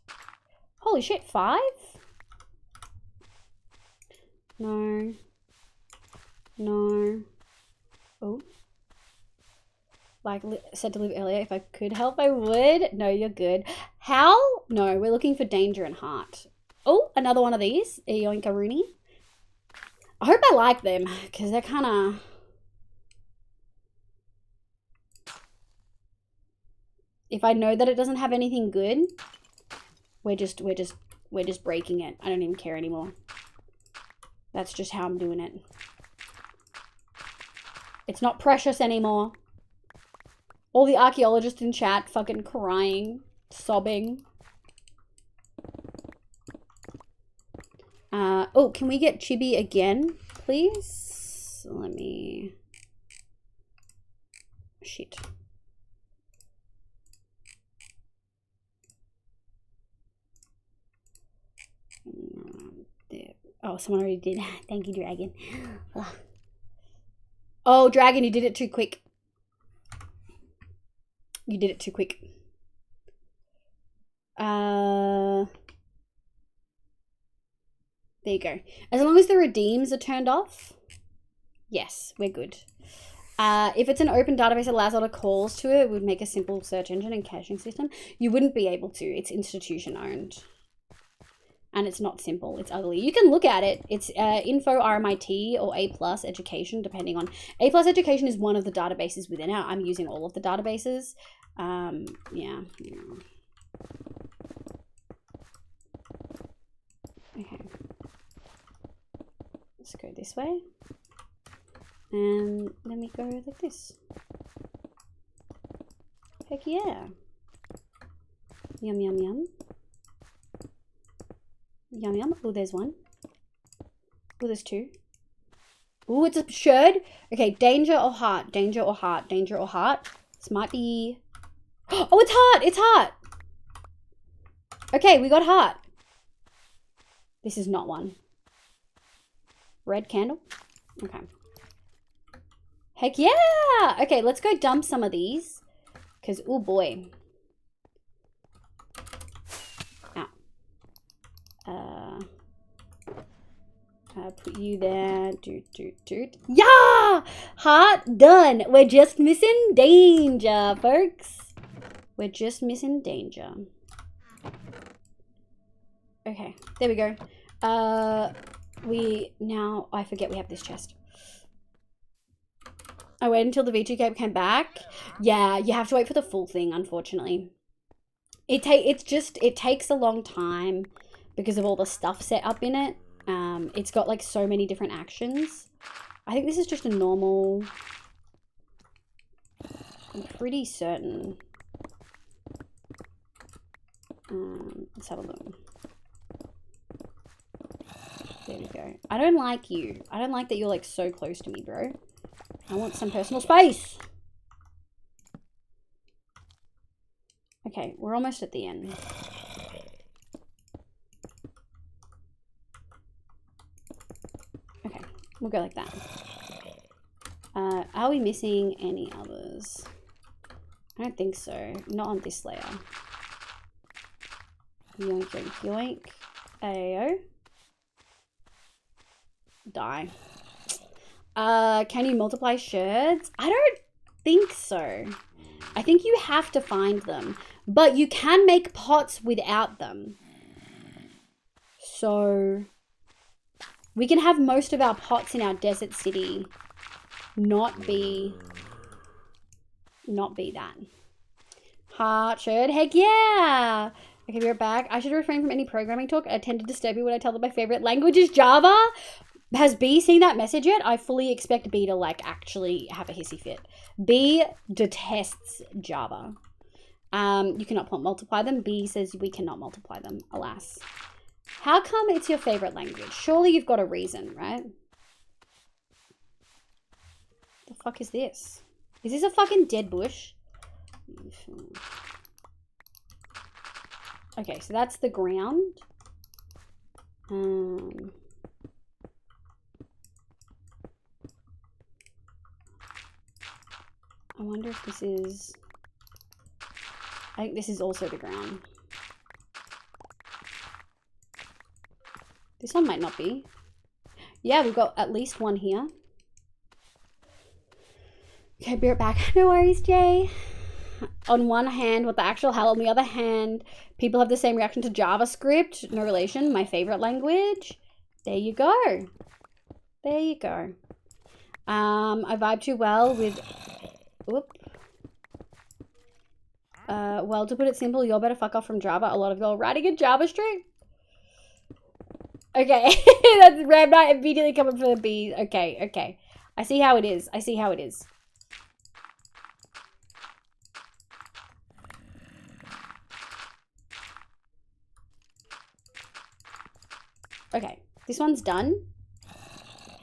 Holy shit, 5? No. Oh. Like said to live earlier, if I could help, I would. No, you're good. How? No, we're looking for danger and heart. Oh, another one of these. Yoinkaruni. I hope I like them, because they're kind of... If I know that it doesn't have anything good, we're just breaking it. I don't even care anymore. That's just how I'm doing it. It's not precious anymore. All the archaeologists in chat fucking crying, sobbing. Oh, can we get Chibi again, please? Let me... Shit. Oh, someone already did. Thank you, Dragon. Oh, Dragon, you did it too quick. You did it too quick. There you go. As long as the redeems are turned off, yes, we're good. If it's an open database that allows a lot of calls to it, it would make a simple search engine and caching system. You wouldn't be able to. It's institution owned. And it's not simple. It's ugly. You can look at it. It's info RMIT or A+ education, depending on... A+ education is one of the databases within it. I'm using all of the databases. Yeah. Okay. Let's go this way. And then we go like this. Heck yeah. Yum, yum, yum. Yum, yum. Oh, there's one. Oh, there's 2. Oh, it's a sherd. Okay, danger or heart. Danger or heart. Danger or heart. This might be... Oh, it's heart. It's heart. Okay, we got heart. This is not one. Red candle. Okay. Heck yeah! Okay, let's go dump some of these. Because, oh boy. Ow. Put you there. Doot. Yeah! Heart done. We're just missing danger, folks. We're just missing danger. Okay, there we go. I forget we have this chest. I waited until the V2 cape came back. Yeah, you have to wait for the full thing, unfortunately. It takes a long time because of all the stuff set up in it. It's got like so many different actions. I think this is just a normal. I'm pretty certain. Let's have a look. There we go. I don't like you. I don't like that you're like so close to me, bro. I want some personal space. Okay, we're almost at the end. Okay, we'll go like that. Are we missing any others? I don't think so. Not on this layer. Yoink, yoink, yoink. Ayo. Die. Can you multiply sherds? I don't think so. I think you have to find them. But you can make pots without them. So we can have most of our pots in our desert city not be that. Heart sherd, heck yeah! Okay, we're back. I should refrain from any programming talk. I tend to disturb you when I tell them my favorite language is Java. Has B seen that message yet? I fully expect B to like actually have a hissy fit. B detests Java. You cannot multiply them. B says we cannot multiply them, alas. How come it's your favorite language? Surely you've got a reason, right? The fuck is this? Is this a fucking dead bush? Okay, so that's the ground. I wonder if this is... I think this is also the ground. This one might not be. Yeah, we've got at least one here. Okay, be right back. No worries, Jay. On one hand, what the actual hell? On the other hand, people have the same reaction to JavaScript. No relation. My favorite language. There you go. There you go. I vibe too well with... Whoop. Well, to put it simple, you're better fuck off from Java. A lot of y'all writing in JavaScript. Okay. That's Ram Knight immediately coming for the bees. Okay, okay. I see how it is. I see how it is. Okay, this one's done.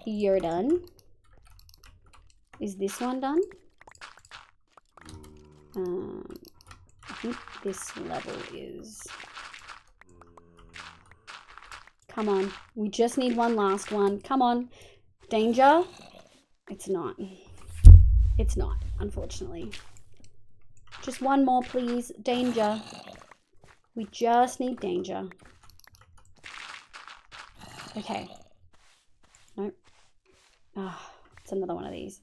You're done. Is this one done? I think this level is... Come on. We just need one last one. Come on. Danger? It's not. It's not, unfortunately. Just one more, please. Danger. We just need danger. Okay. Nope. Ah, it's another one of these.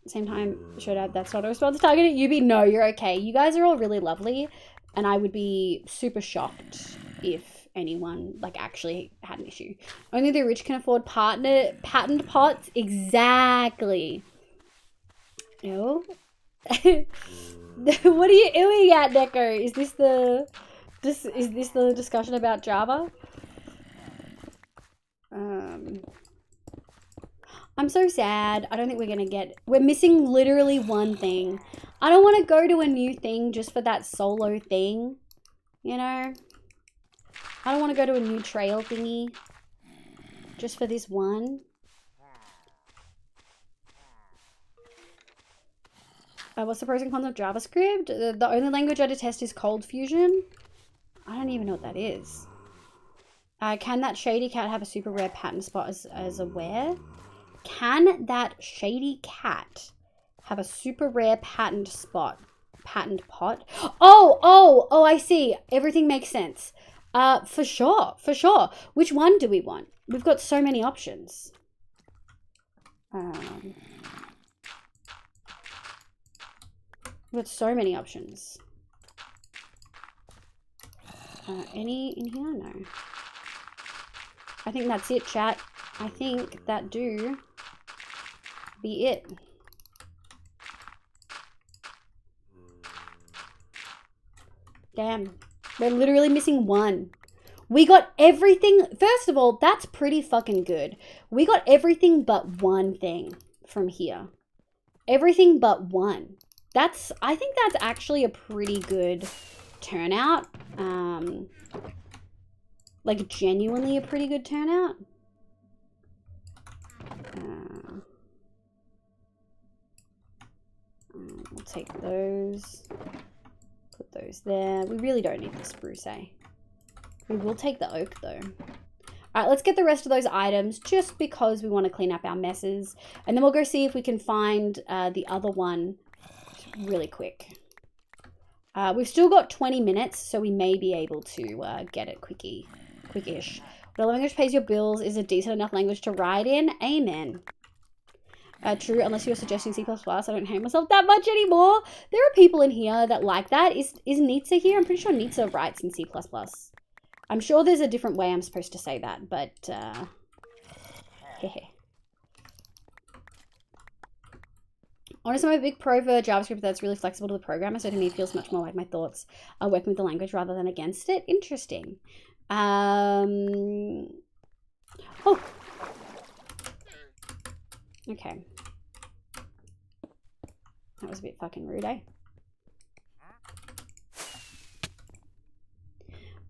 Same time, should have, that's not a response targeted. Yubi, no, you're okay. You guys are all really lovely, and I would be super shocked if anyone like actually had an issue. Only the rich can afford patent pots. Exactly. No. What are you doing at, Neko? Is this the discussion about Java? I'm so sad. I don't think we're gonna get... We're missing literally one thing. I don't want to go to a new thing just for that solo thing. You know? I don't want to go to a new trail thingy just for this one. What's the pros and cons of JavaScript? The only language I detest is Cold Fusion. I don't even know what that is. Can that shady cat have a super rare pattern spot as a wear? Can that shady cat have a super rare patent pot? Oh, I see. Everything makes sense. For sure. Which one do we want? We've got so many options. We've got so many options. Any in here? No. I think that's it, chat. I think that do be it. Damn. We're literally missing one. We got everything. First of all, that's pretty fucking good. We got everything but one thing from here. Everything but one. I think that's actually a pretty good turnout. Like genuinely a pretty good turnout. We'll take those. Put those there. We really don't need the spruce, eh? We will take the oak though. Alright, let's get the rest of those items just because we want to clean up our messes. And then we'll go see if we can find the other one really quick. We've still got 20 minutes, so we may be able to get it quickish. What language pays your bills is a decent enough language to write in. Amen. True, unless you're suggesting C++, I don't hate myself that much anymore. There are people in here that like that. Is Nitsa here? I'm pretty sure Nitsa writes in C++. I'm sure there's a different way I'm supposed to say that, but honestly, I'm a big pro for JavaScript that's really flexible to the programmer, so to me it feels much more like my thoughts are working with the language rather than against it. Interesting. Oh. Okay. That was a bit fucking rude, eh?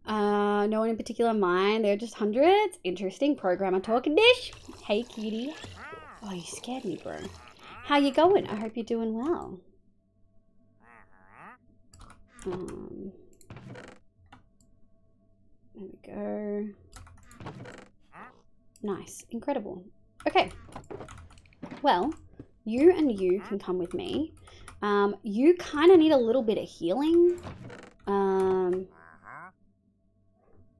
No one in particular mind. They're just hundreds. Interesting. Programmer talking dish. Hey, cutie. Oh, you scared me, bro. How you going? I hope you're doing well. There we go. Nice. Incredible. Okay. Well, you and you can come with me. You kind of need a little bit of healing.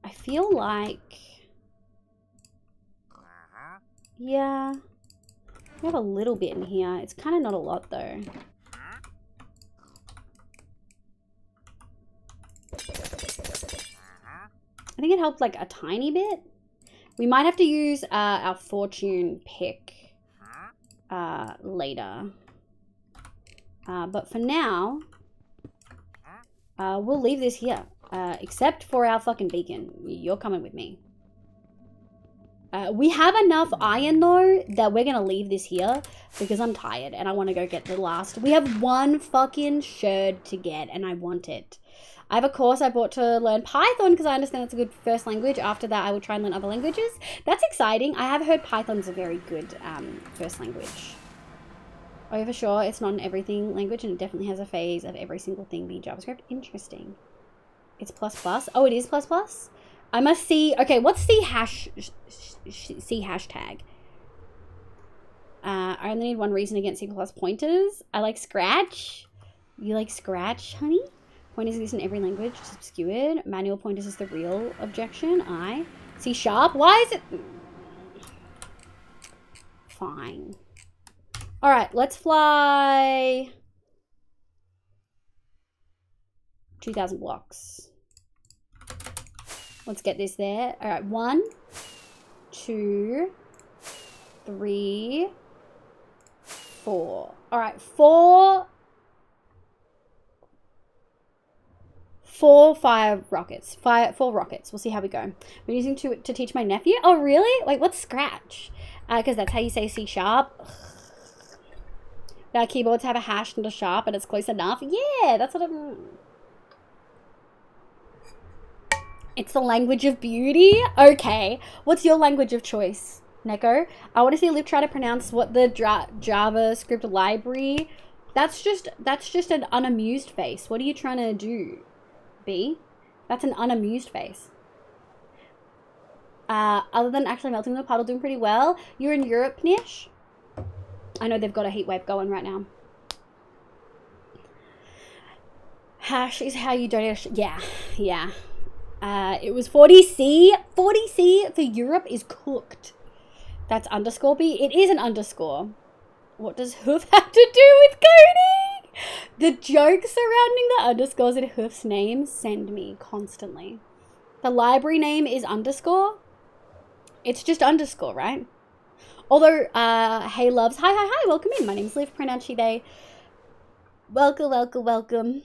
I feel like... Yeah. We have a little bit in here. It's kind of not a lot, though. I think it helped, like, a tiny bit. We might have to use our fortune pick later. But for now, we'll leave this here. Except for our fucking beacon. You're coming with me. We have enough iron, though, that we're going to leave this here because I'm tired and I want to go get the last. We have one fucking sherd to get and I want it. I have a course I bought to learn Python because I understand it's a good first language. After that, I will try and learn other languages. That's exciting. I have heard Python's a very good first language. Oh, for sure. It's not an everything language and it definitely has a phase of every single thing being JavaScript. Interesting. It's ++. Oh, it is ++? I must see. Okay, what's the hashtag? I only need one reason against C++ pointers. I like Scratch. You like Scratch, honey? Pointers exist in every language, just obscured. Manual pointers is the real objection. C#. Why is it? Fine. All right, let's fly 2,000 blocks. Let's get this there. All right, 1, 2, 3, 4. All right, 4, 5 rockets. 4 rockets. We'll see how we go. I'm using to teach my nephew. Oh, really? Wait, what's Scratch? Because that's how you say C#. Our keyboards have a hash and a sharp, and it's close enough. Yeah, that's what I'm... It's the language of beauty? Okay. What's your language of choice, Neko? I want to see Liv try to pronounce what the JavaScript library... That's just an unamused face. What are you trying to do, B? That's an unamused face. Other than actually melting the puddle, doing pretty well. You're in Europe, Nish? I know they've got a heat wave going right now. Hash is how you donate. Yeah. It was 40C. 40C for Europe is cooked. That's underscore B. It is an underscore. What does hoof have to do with coding? The jokes surrounding the underscores in Hoof's name send me constantly. The library name is underscore. It's just underscore, right? Although, hey loves, hi, welcome in. My name's Liv, pronounced she, they. Welcome.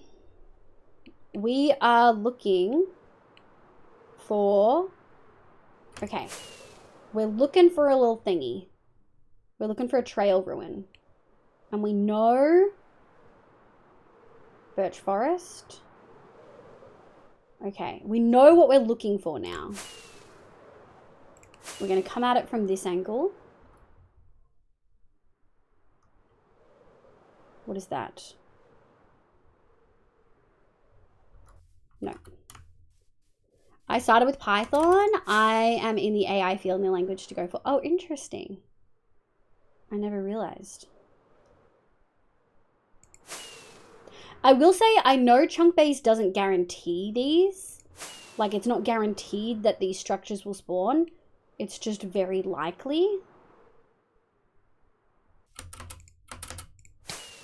We are looking for, okay, we're looking for a little thingy. We're looking for a trail ruin. And we know birch forest. Okay, we know what we're looking for now. We're going to come at it from this angle. What is that? No. I started with Python. I am in the AI field and the language to go for. Oh, interesting. I never realized. I will say I know chunk base doesn't guarantee these. Like, it's not guaranteed that these structures will spawn. It's just very likely.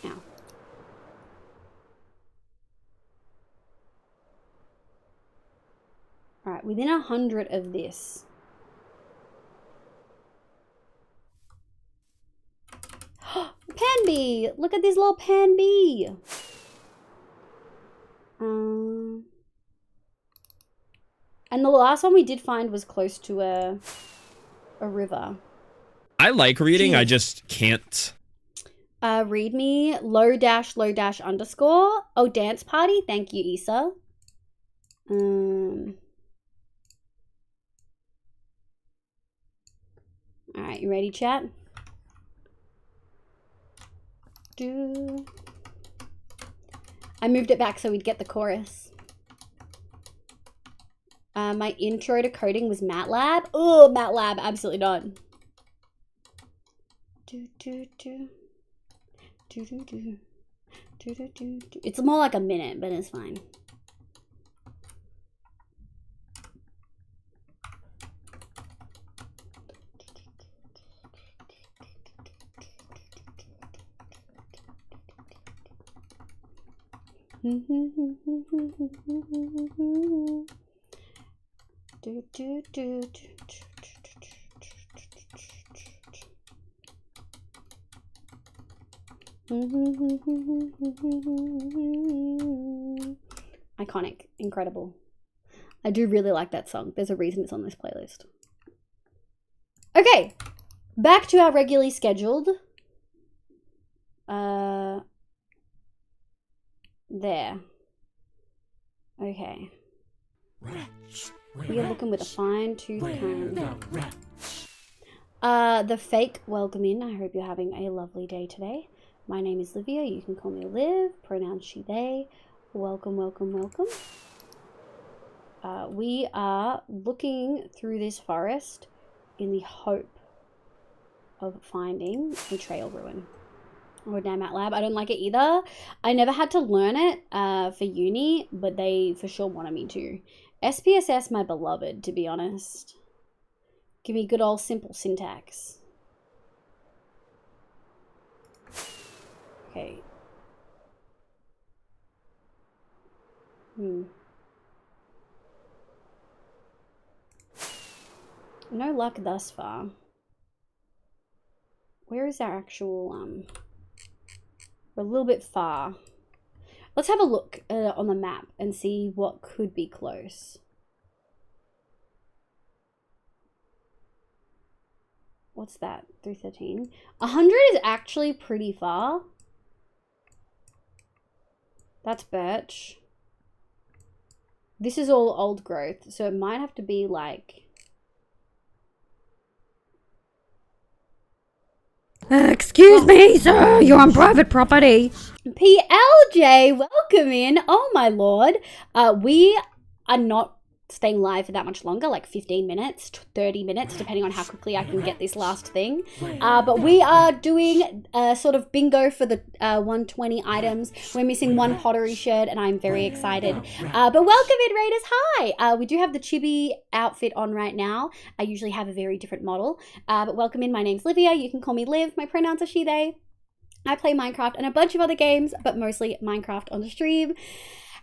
Now. Alright, within 100 of this. Pan bee! Look at this little pan bee! And the last one we did find was close to a river. I like reading, I just can't. Read me low dash underscore. Oh, dance party. Thank you, Issa. Alright, you ready, chat? I moved it back so we'd get the chorus. My intro to coding was MATLAB. Oh, MATLAB, absolutely not. It's more like a minute, but it's fine. Iconic, incredible. I do really like that song. There's a reason it's on this playlist. Okay, back to our regularly scheduled. There. Okay. We are looking with a fine-tooth comb. The fake welcome in. I hope you're having a lovely day today. My name is Livia. You can call me Liv. Pronoun she, they. Welcome. We are looking through this forest in the hope of finding a trail ruin. Or damn MATLAB. I don't like it either. I never had to learn it for uni, but they for sure wanted me to. SPSS, my beloved, to be honest. Give me good old simple syntax. Okay. No luck thus far. Where is our actual, we're a little bit far. Let's have a look on the map and see what could be close. What's that? 313. 100 is actually pretty far. That's birch. This is all old growth, so it might have to be like... Excuse me, sir. You're on private property. PLJ, welcome in. Oh my lord. We are not staying live for that much longer, like 15 minutes, 30 minutes, depending on how quickly I can get this last thing. But we are doing a sort of bingo for the 120 items. We're missing one pottery shirt, and I'm very excited. But welcome in, Raiders. Hi. We do have the chibi outfit on right now. I usually have a very different model. But welcome in. My name's Livia. You can call me Liv. My pronouns are she, they. I play Minecraft and a bunch of other games, but mostly Minecraft on the stream.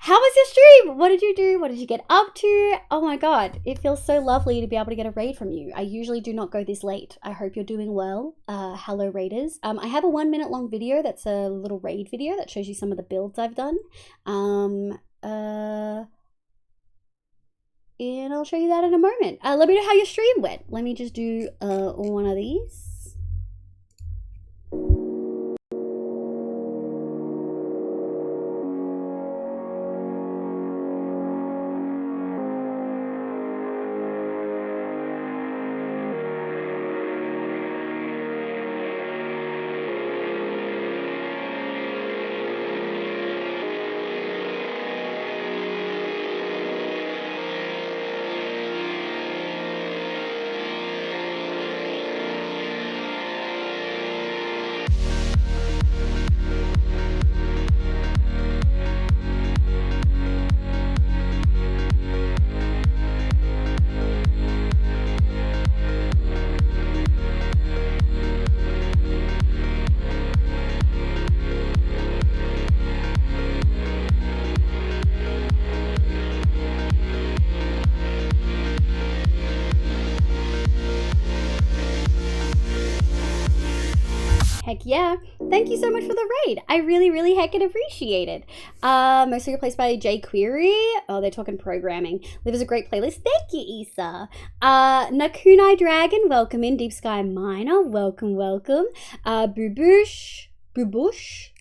How was your stream? What did you do? What did you get up to? Oh my god, it feels so lovely to be able to get a raid from you. I usually do not go this late. I hope you're doing well. Hello, raiders. I have a 1 minute long video that's a little raid video that shows you some of the builds I've done. And I'll show you that in a moment. Let me know how your stream went. Let me just do one of these. Yeah, thank you so much for the raid. I really heckin' appreciate it. Mostly replaced by jQuery. Oh, they're talking programming. Liv is a great playlist. Thank you, Issa. Nakunai Dragon, welcome in. Deep Sky Miner, welcome. Boobush,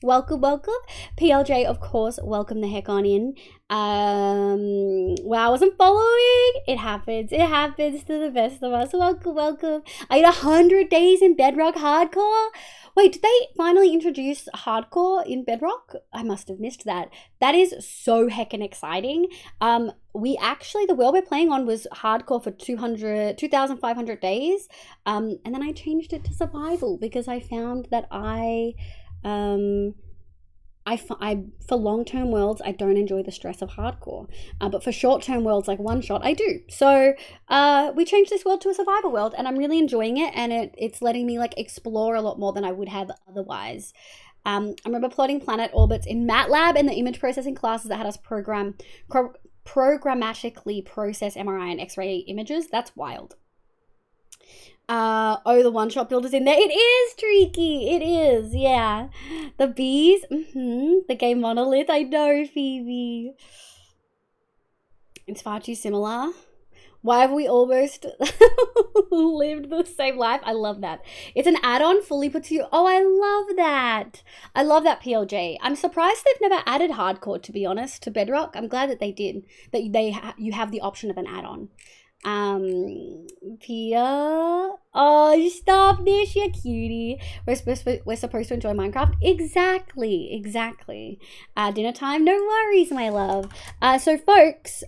welcome. PLJ, of course, welcome the heck on in. Wow, I wasn't following. It happens to the best of us. Welcome. I had 100 days in Bedrock Hardcore. Wait, did they finally introduce hardcore in Bedrock? I must have missed that. That is so heckin' exciting. The world we're playing on was hardcore for 2,500 days. And then I changed it to survival because I found that for long-term worlds, I don't enjoy the stress of hardcore. But for short-term worlds, like one shot, I do. So we changed this world to a survival world, and I'm really enjoying it, and it's letting me like explore a lot more than I would have otherwise. I remember plotting planet orbits in MATLAB and the image processing classes that had us programmatically process MRI and X-ray images. That's wild. The one-shot builder's in there. It is tricky. It is, yeah. The bees, the game monolith. I know, Phoebe. It's far too similar. Why have we almost lived the same life? I love that. It's an add-on fully put to you. Oh, I love that. I love that, PLJ. I'm surprised they've never added hardcore, to be honest, to Bedrock. I'm glad that they did. That you have the option of an add-on. Pia, oh, stop this, you cutie. We're supposed to enjoy Minecraft. Exactly. Dinner time, no worries, my love. So folks,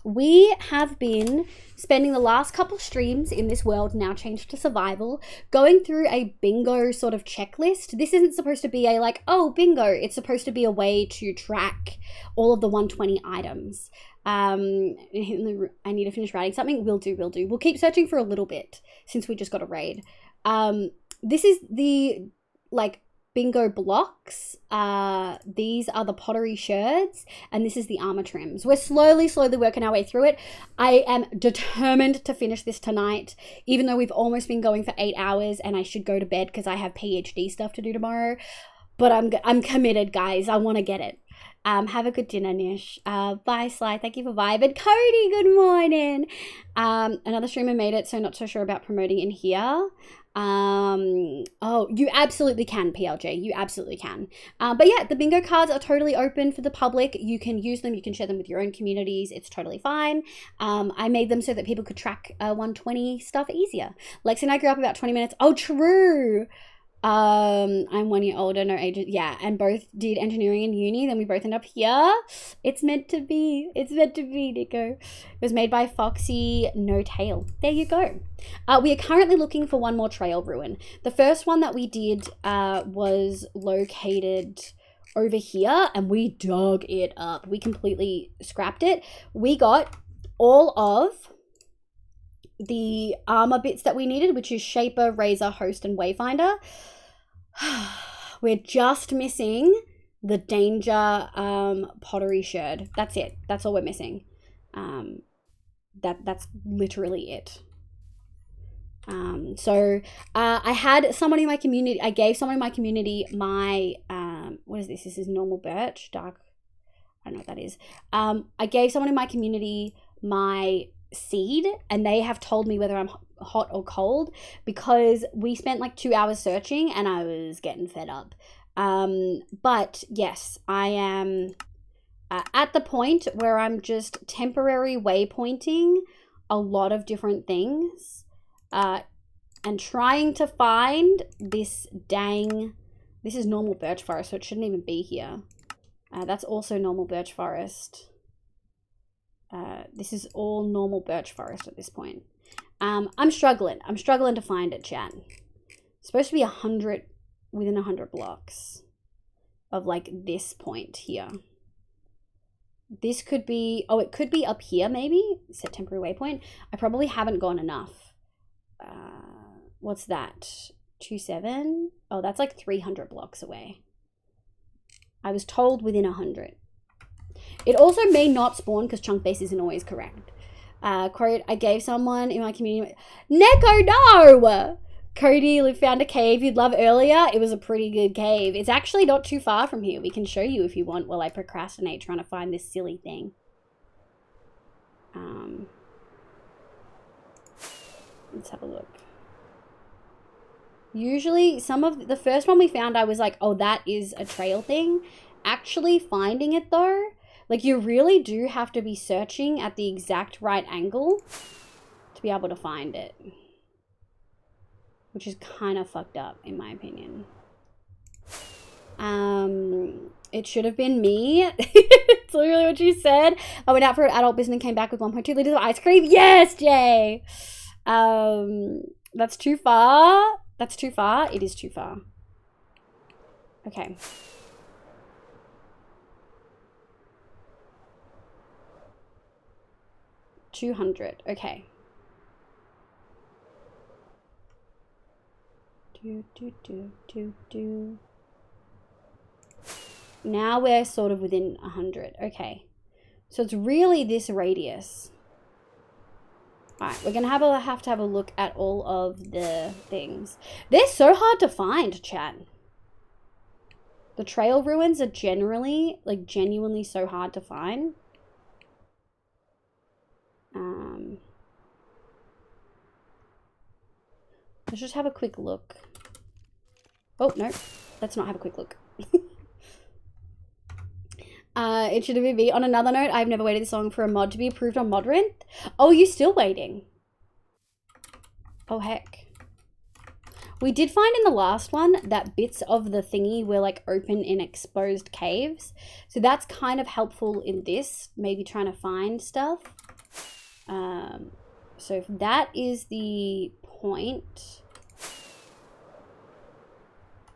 we have been spending the last couple streams in this world, now changed to survival, going through a bingo sort of checklist. This isn't supposed to be a like, oh, bingo. It's supposed to be a way to track all of the 120 items. I need to finish writing something. Will do. We'll keep searching for a little bit since we just got a raid. This is the like bingo blocks. These are the pottery sherds, and this is the armor trims. We're slowly working our way through it. I am determined to finish this tonight, even though we've almost been going for 8 hours and I should go to bed because I have PhD stuff to do tomorrow. But I'm committed, guys. I want to get it. Have a good dinner, Nish. Bye, Sly. Thank you for vibing. Cody, good morning. Another streamer made it, so not so sure about promoting in here. Oh, you absolutely can, PLJ. You absolutely can. But yeah, the bingo cards are totally open for the public. You can use them. You can share them with your own communities. It's totally fine. I made them so that people could track 120 stuff easier. Lex and I grew up about 20 minutes. Oh, true. I'm 1 year older, no age. Yeah, and both did engineering in uni. Then we both end up here. It's meant to be. It's meant to be, Nico. It was made by Foxy No Tail. There you go. We are currently looking for one more trail ruin. The first one that we did was located over here, and we dug it up. We completely scrapped it. We got all of the armor bits that we needed, which is Shaper, Razor, Host, and Wayfinder. We're just missing the Danger pottery sherd. That's it. That's all we're missing. That's literally it. So I had someone in my community, I gave someone in my community my, what is this? This is normal birch, dark, I don't know what that is. I gave someone in my community my seed, and they have told me whether I'm hot or cold, because we spent like 2 hours searching and I was getting fed up. But yes, I am at the point where I'm just temporary waypointing a lot of different things and trying to find this this is normal birch forest, so it shouldn't even be here. That's also normal birch forest. This is all normal birch forest at this point. I'm struggling to find it, chat. It's supposed to be 100, within 100 blocks of like this point here. This could be, oh, it could be up here maybe, set temporary waypoint. I probably haven't gone enough. What's that? 27? Oh, that's like 300 blocks away. I was told within 100. It also may not spawn because chunk base isn't always correct. Quote, I gave someone in my community, Neko, no! Cody found a cave you'd love earlier. It was a pretty good cave. It's actually not too far from here. We can show you if you want while I procrastinate trying to find this silly thing. Let's have a look. Usually some of the first one we found, I was like, oh, that is a trail thing. Actually finding it though, like you really do have to be searching at the exact right angle to be able to find it. Which is kind of fucked up in my opinion. It should have been me. It's literally what you said. I went out for an adult business and came back with 1.2 liters of ice cream. Yes, Jay. That's too far. That's too far. It is too far. Okay. $200. Okay. Now we're sort of within 100. Okay. So it's really this radius. Alright, we're going to have to have a look at all of the things. They're so hard to find, chat. The trail ruins are generally, like, genuinely so hard to find. Let's just have a quick look. Oh, no. Let's not have a quick look. It should have been me. On another note, I've never waited this long for a mod to be approved on Modrent. Oh, you're still waiting? Oh, heck. We did find in the last one that bits of the thingy were like open in exposed caves. So that's kind of helpful in this, maybe trying to find stuff. So if that is the point,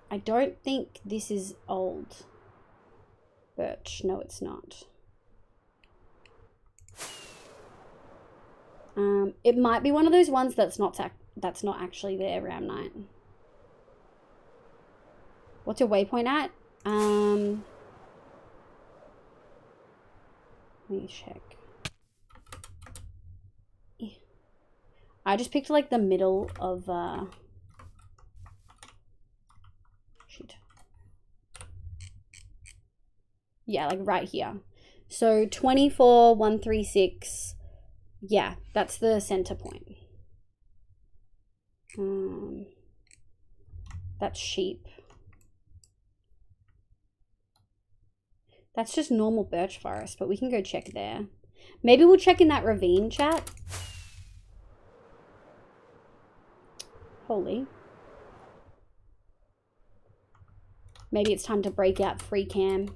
I don't think this is old birch. No, it's not. It might be one of those ones that's not actually there around night. What's your waypoint at? Let me check. Yeah. I just picked like the middle of shit. Yeah, like right here. So 24,136. Yeah, that's the center point. That's sheep. That's just normal birch forest, but we can go check there. Maybe we'll check in that ravine, chat. Holy. Maybe it's time to break out free cam.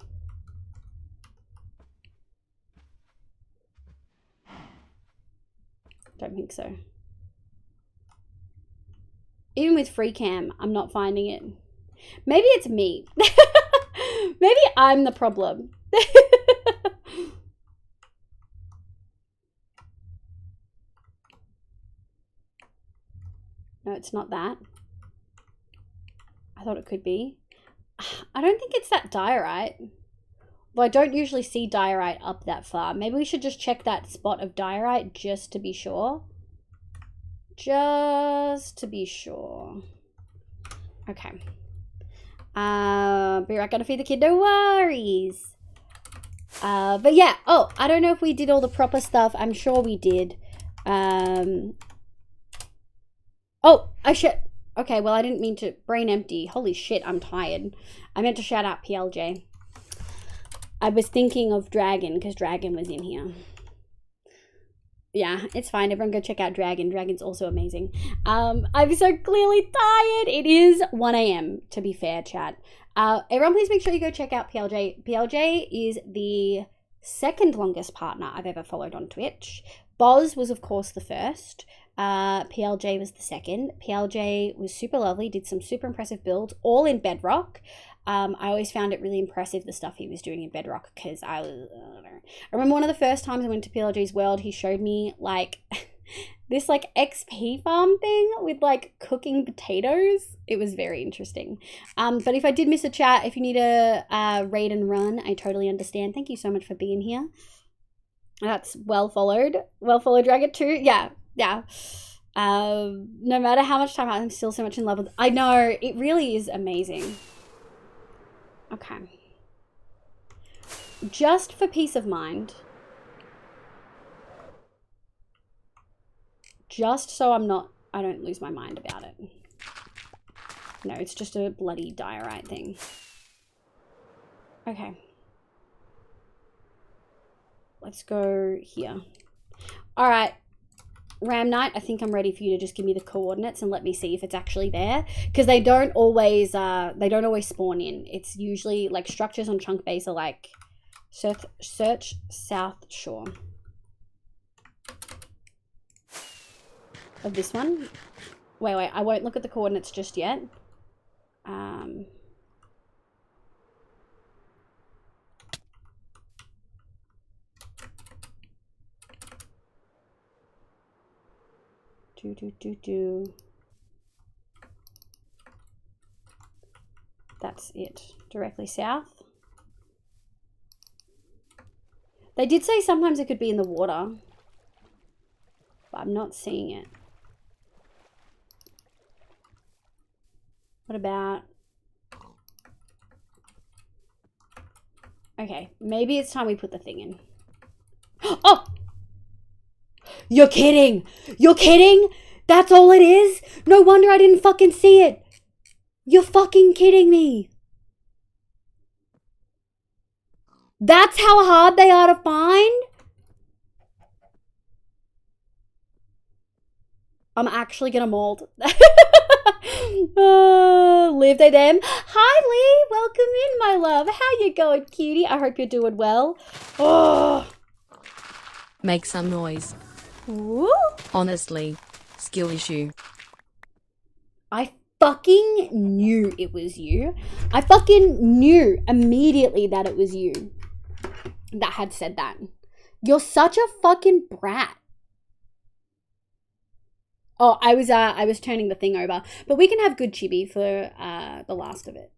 Don't think so. Even with free cam, I'm not finding it. Maybe it's me. Maybe I'm the problem. No, it's not that. I thought it could be. I don't think it's that diorite. But I don't usually see diorite up that far. Maybe we should just check that spot of diorite just to be sure. Just to be sure. Okay. Be right, gonna feed the kid, no worries. But yeah, oh, I don't know if we did all the proper stuff. I'm sure we did. Oh, I should. Okay, well, I didn't mean to. Brain empty. Holy shit, I'm tired. I meant to shout out PLJ. I was thinking of Dragon because Dragon was in here. Yeah, it's fine. Everyone go check out Dragon. Dragon's also amazing. I'm so clearly tired. It is 1 a.m. to be fair, chat. Everyone please make sure you go check out PLJ. PLJ is the second longest partner I've ever followed on Twitch. Boz was of course the first. PLJ was the second. PLJ was super lovely, did some super impressive builds, all in Bedrock. I always found it really impressive, the stuff he was doing in Bedrock, because I remember one of the first times I went to PLJ's world, he showed me like this like XP farm thing with like cooking potatoes. It was very interesting. But if I did miss a chat, if you need a raid and run, I totally understand. Thank you so much for being here. That's well followed. Well followed, Dragon 2. Yeah. No matter how much time I'm still so much in love with. I know, it really is amazing. Okay. Just for peace of mind. Just so I don't lose my mind about it. No, it's just a bloody diorite thing. Okay. Let's go here. All right. Ram Knight, I think I'm ready for you to just give me the coordinates and let me see if it's actually there, because they don't always spawn in. It's usually like structures on chunk base are like search South Shore of this one. Wait, I won't look at the coordinates just yet. That's it. Directly south. They did say sometimes it could be in the water, but I'm not seeing it. What about... Okay, maybe it's time we put the thing in. Oh! You're kidding! You're kidding? That's all it is? No wonder I didn't fucking see it. You're fucking kidding me. That's how hard they are to find? I'm actually gonna mold. Live they them. Hi Lee, welcome in my love. How you going, cutie? I hope you're doing well. Oh. Make some noise. Ooh. Honestly, skill issue. I fucking knew it was you. I fucking knew immediately that it was you that had said that. You're such a fucking brat. Oh, I was turning the thing over, but we can have good chibi for the last of it.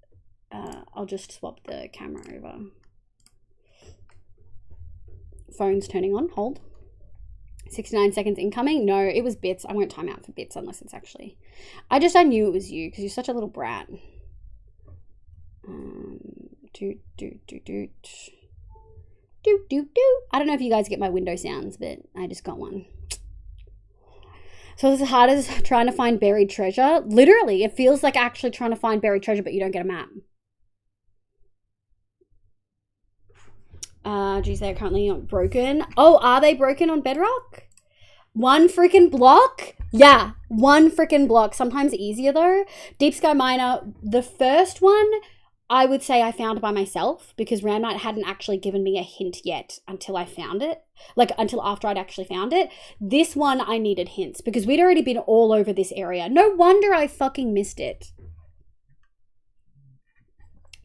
I'll just swap the camera over. Phone's turning on. Hold. 69 seconds incoming. No, it was bits. I won't time out for bits unless it's actually. I knew it was you because you're such a little brat. I don't know if you guys get my window sounds, but I just got one. So it's as hard as trying to find buried treasure. Literally, it feels like actually trying to find buried treasure, but you don't get a map. Geez, they're currently broken. Oh, are they broken on Bedrock? One freaking block? Yeah, one freaking block. Sometimes easier though. Deep Sky Miner, the first one, I would say I found by myself because Randmite hadn't actually given me a hint yet until I found it. Like, until after I'd actually found it. This one, I needed hints because we'd already been all over this area. No wonder I fucking missed it.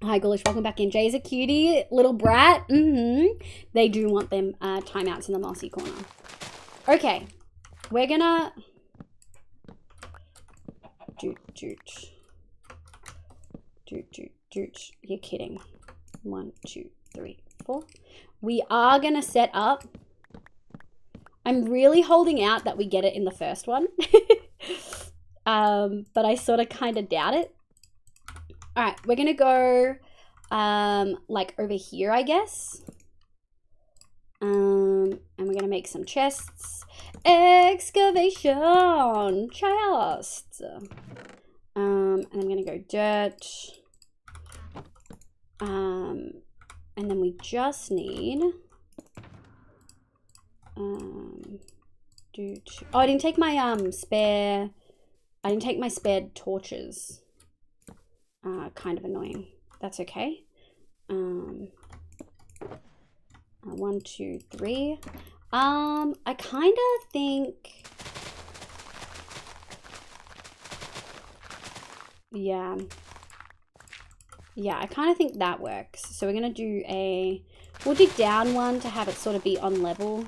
Hi, Ghoulish. Welcome back in. Jay's a cutie. Little brat. They do want them timeouts in the mossy corner. Okay. We're gonna... You're kidding. 1, 2, 3, 4. We are gonna set up. I'm really holding out that we get it in the first one. But I sort of kind of doubt it. All right, we're gonna go like over here, I guess. And we're gonna make some chests. Excavation chests. And I'm gonna go dirt. And then we just need oh, I didn't take my spare torches. Kind of annoying. That's okay. 1, 2, 3. I kind of think, yeah, I kind of think that works. So we're gonna do we'll dig down one to have it sort of be on level.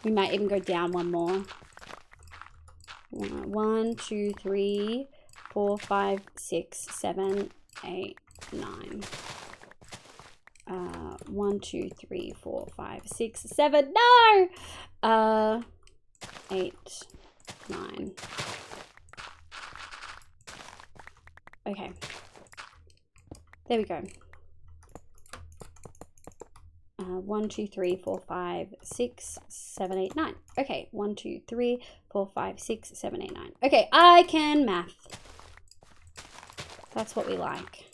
We might even go down one more. 1, 2, 3, 4, 5, 6, 7, 8, 9. 1, 2, 3, 4, 5, 6, 7. No! 8, 9. Okay. There we go. 1, 2, 3, 4, 5, 6, 7, 8, 9. Okay, 1, 2, 3, 4, 5, 6, 7, 8, 9. Okay, I can math. That's what we like.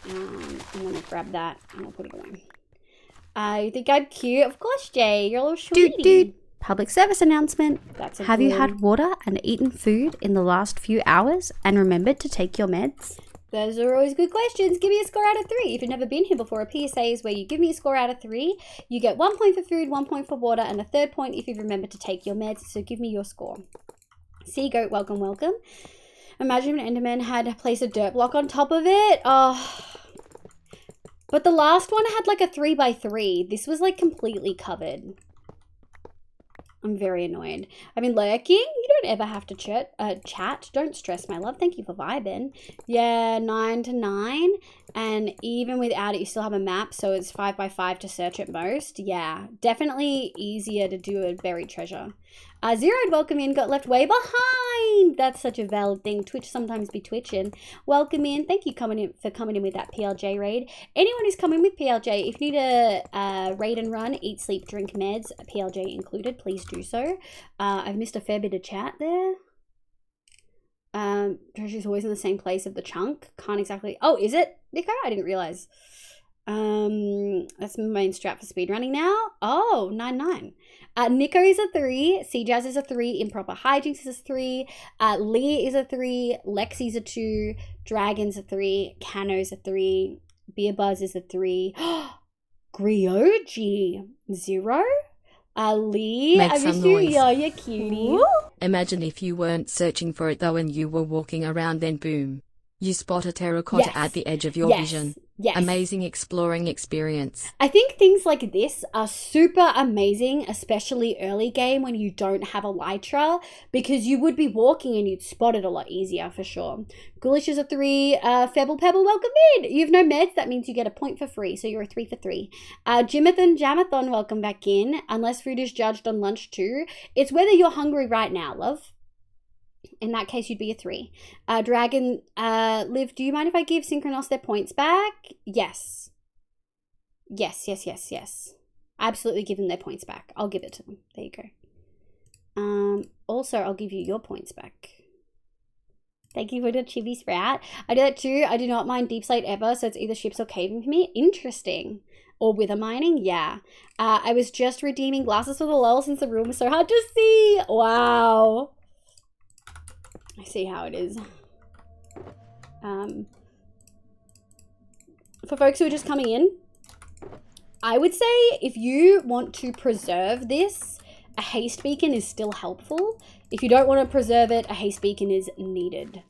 And then we'll grab that and we'll put it away. You think I'm cute? Of course, Jay. You're a little sweetie. Public service announcement. Have you had water and eaten food in the last few hours and remembered to take your meds? Those are always good questions. Give me a score out of 3. If you've never been here before, a PSA is where you give me a score out of 3. You get 1 point for food, 1 point for water, and a 3rd point if you've remembered to take your meds. So give me your score. Sea Goat, welcome, welcome. Imagine if an Enderman had placed a dirt block on top of it. Oh. But the last one had like a 3x3. This was like completely covered. I'm very annoyed. I've been lurking. You don't ever have to chat. Don't stress, my love. Thank you for vibing. Yeah, 9 to 9. And even without it, you still have a map. So it's 5x5 to search at most. Yeah, definitely easier to do a buried treasure. Zero'd welcome in. Got left way behind. That's such a valid thing. Twitch sometimes be twitching. Welcome in. Thank you for coming in with that PLJ raid. Anyone who's coming with PLJ, if you need a raid and run, eat, sleep, drink, meds, PLJ included, please do so. I've missed a fair bit of chat there. Treasure's always in the same place of the chunk. Can't exactly... Oh, is it, Nico? I didn't realize. That's my main strat for speedrunning now. Oh, 9-9. Nico is a 3, C-Jazz is a 3, Improper Hijinks is a 3, Leah is a 3, Lexi's a 2, Dragon's a 3, Cano's a 3, Beer Buzz is a 3, Grioji 0, Lee, Make I some miss you, noise. yeah, you're cutie. Imagine if you weren't searching for it though and you were walking around, then boom. You spot a terracotta at the edge of your vision. Yes. Amazing exploring experience. I think things like this are super amazing, especially early game when you don't have elytra, because you would be walking and you'd spot it a lot easier for sure. Ghoulish is a 3. Febble Pebble, welcome in. You have no meds, that means you get a point for free, so you're a 3 for 3. Jimathon Jamathon, welcome back in. Unless food is judged on lunch too. It's whether you're hungry right now, love. In that case, you'd be a 3. Dragon, Liv, do you mind if I give Synchronos their points back? Yes. Yes. Absolutely give them their points back. I'll give it to them. There you go. Also, I'll give you your points back. Thank you for the chibi sprout. I do that too. I do not mind deep slate ever, so it's either ships or caving for me. Interesting. Or wither mining? Yeah. I was just redeeming glasses for the lol since the room was so hard to see. Wow. I see how it is. For folks who are just coming in, I would say if you want to preserve this, a haste beacon is still helpful. If you don't want to preserve it, a haste beacon is needed.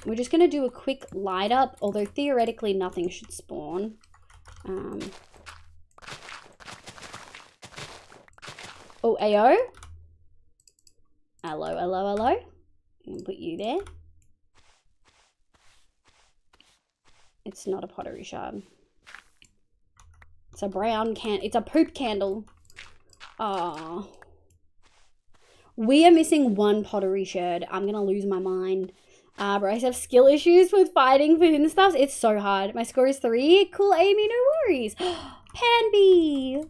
We're just going to do a quick light up, although theoretically nothing should spawn. Oh, AO. Hello, hello, hello. I'm going to put you there. It's not a pottery shard. It's a brown it's a poop candle. Ah. We are missing one pottery shard. I'm going to lose my mind. Bryce have skill issues with fighting for hidden stuff. It's so hard. My score is 3. Cool, Amy, no worries. Panby.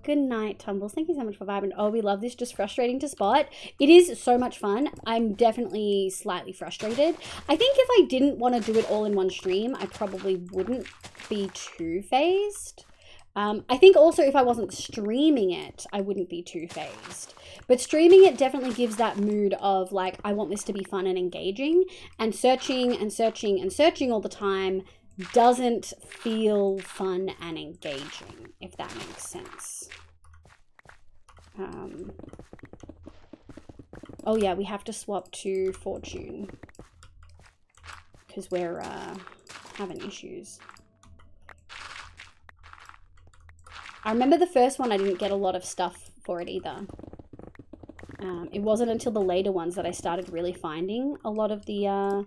Good night, Tumbles. Thank you so much for vibing. Oh, we love this. Just frustrating to spot. It is so much fun. I'm definitely slightly frustrated. I think if I didn't want to do it all in one stream, I probably wouldn't be too phased. I think also if I wasn't streaming it, I wouldn't be too phased. But streaming it definitely gives that mood of like, I want this to be fun and engaging, and searching and searching and searching all the time doesn't feel fun and engaging, if that makes sense. Oh yeah, we have to swap to Fortune because we're having issues. I remember the first one I didn't get a lot of stuff for it either. It wasn't until the later ones that I started really finding a lot of the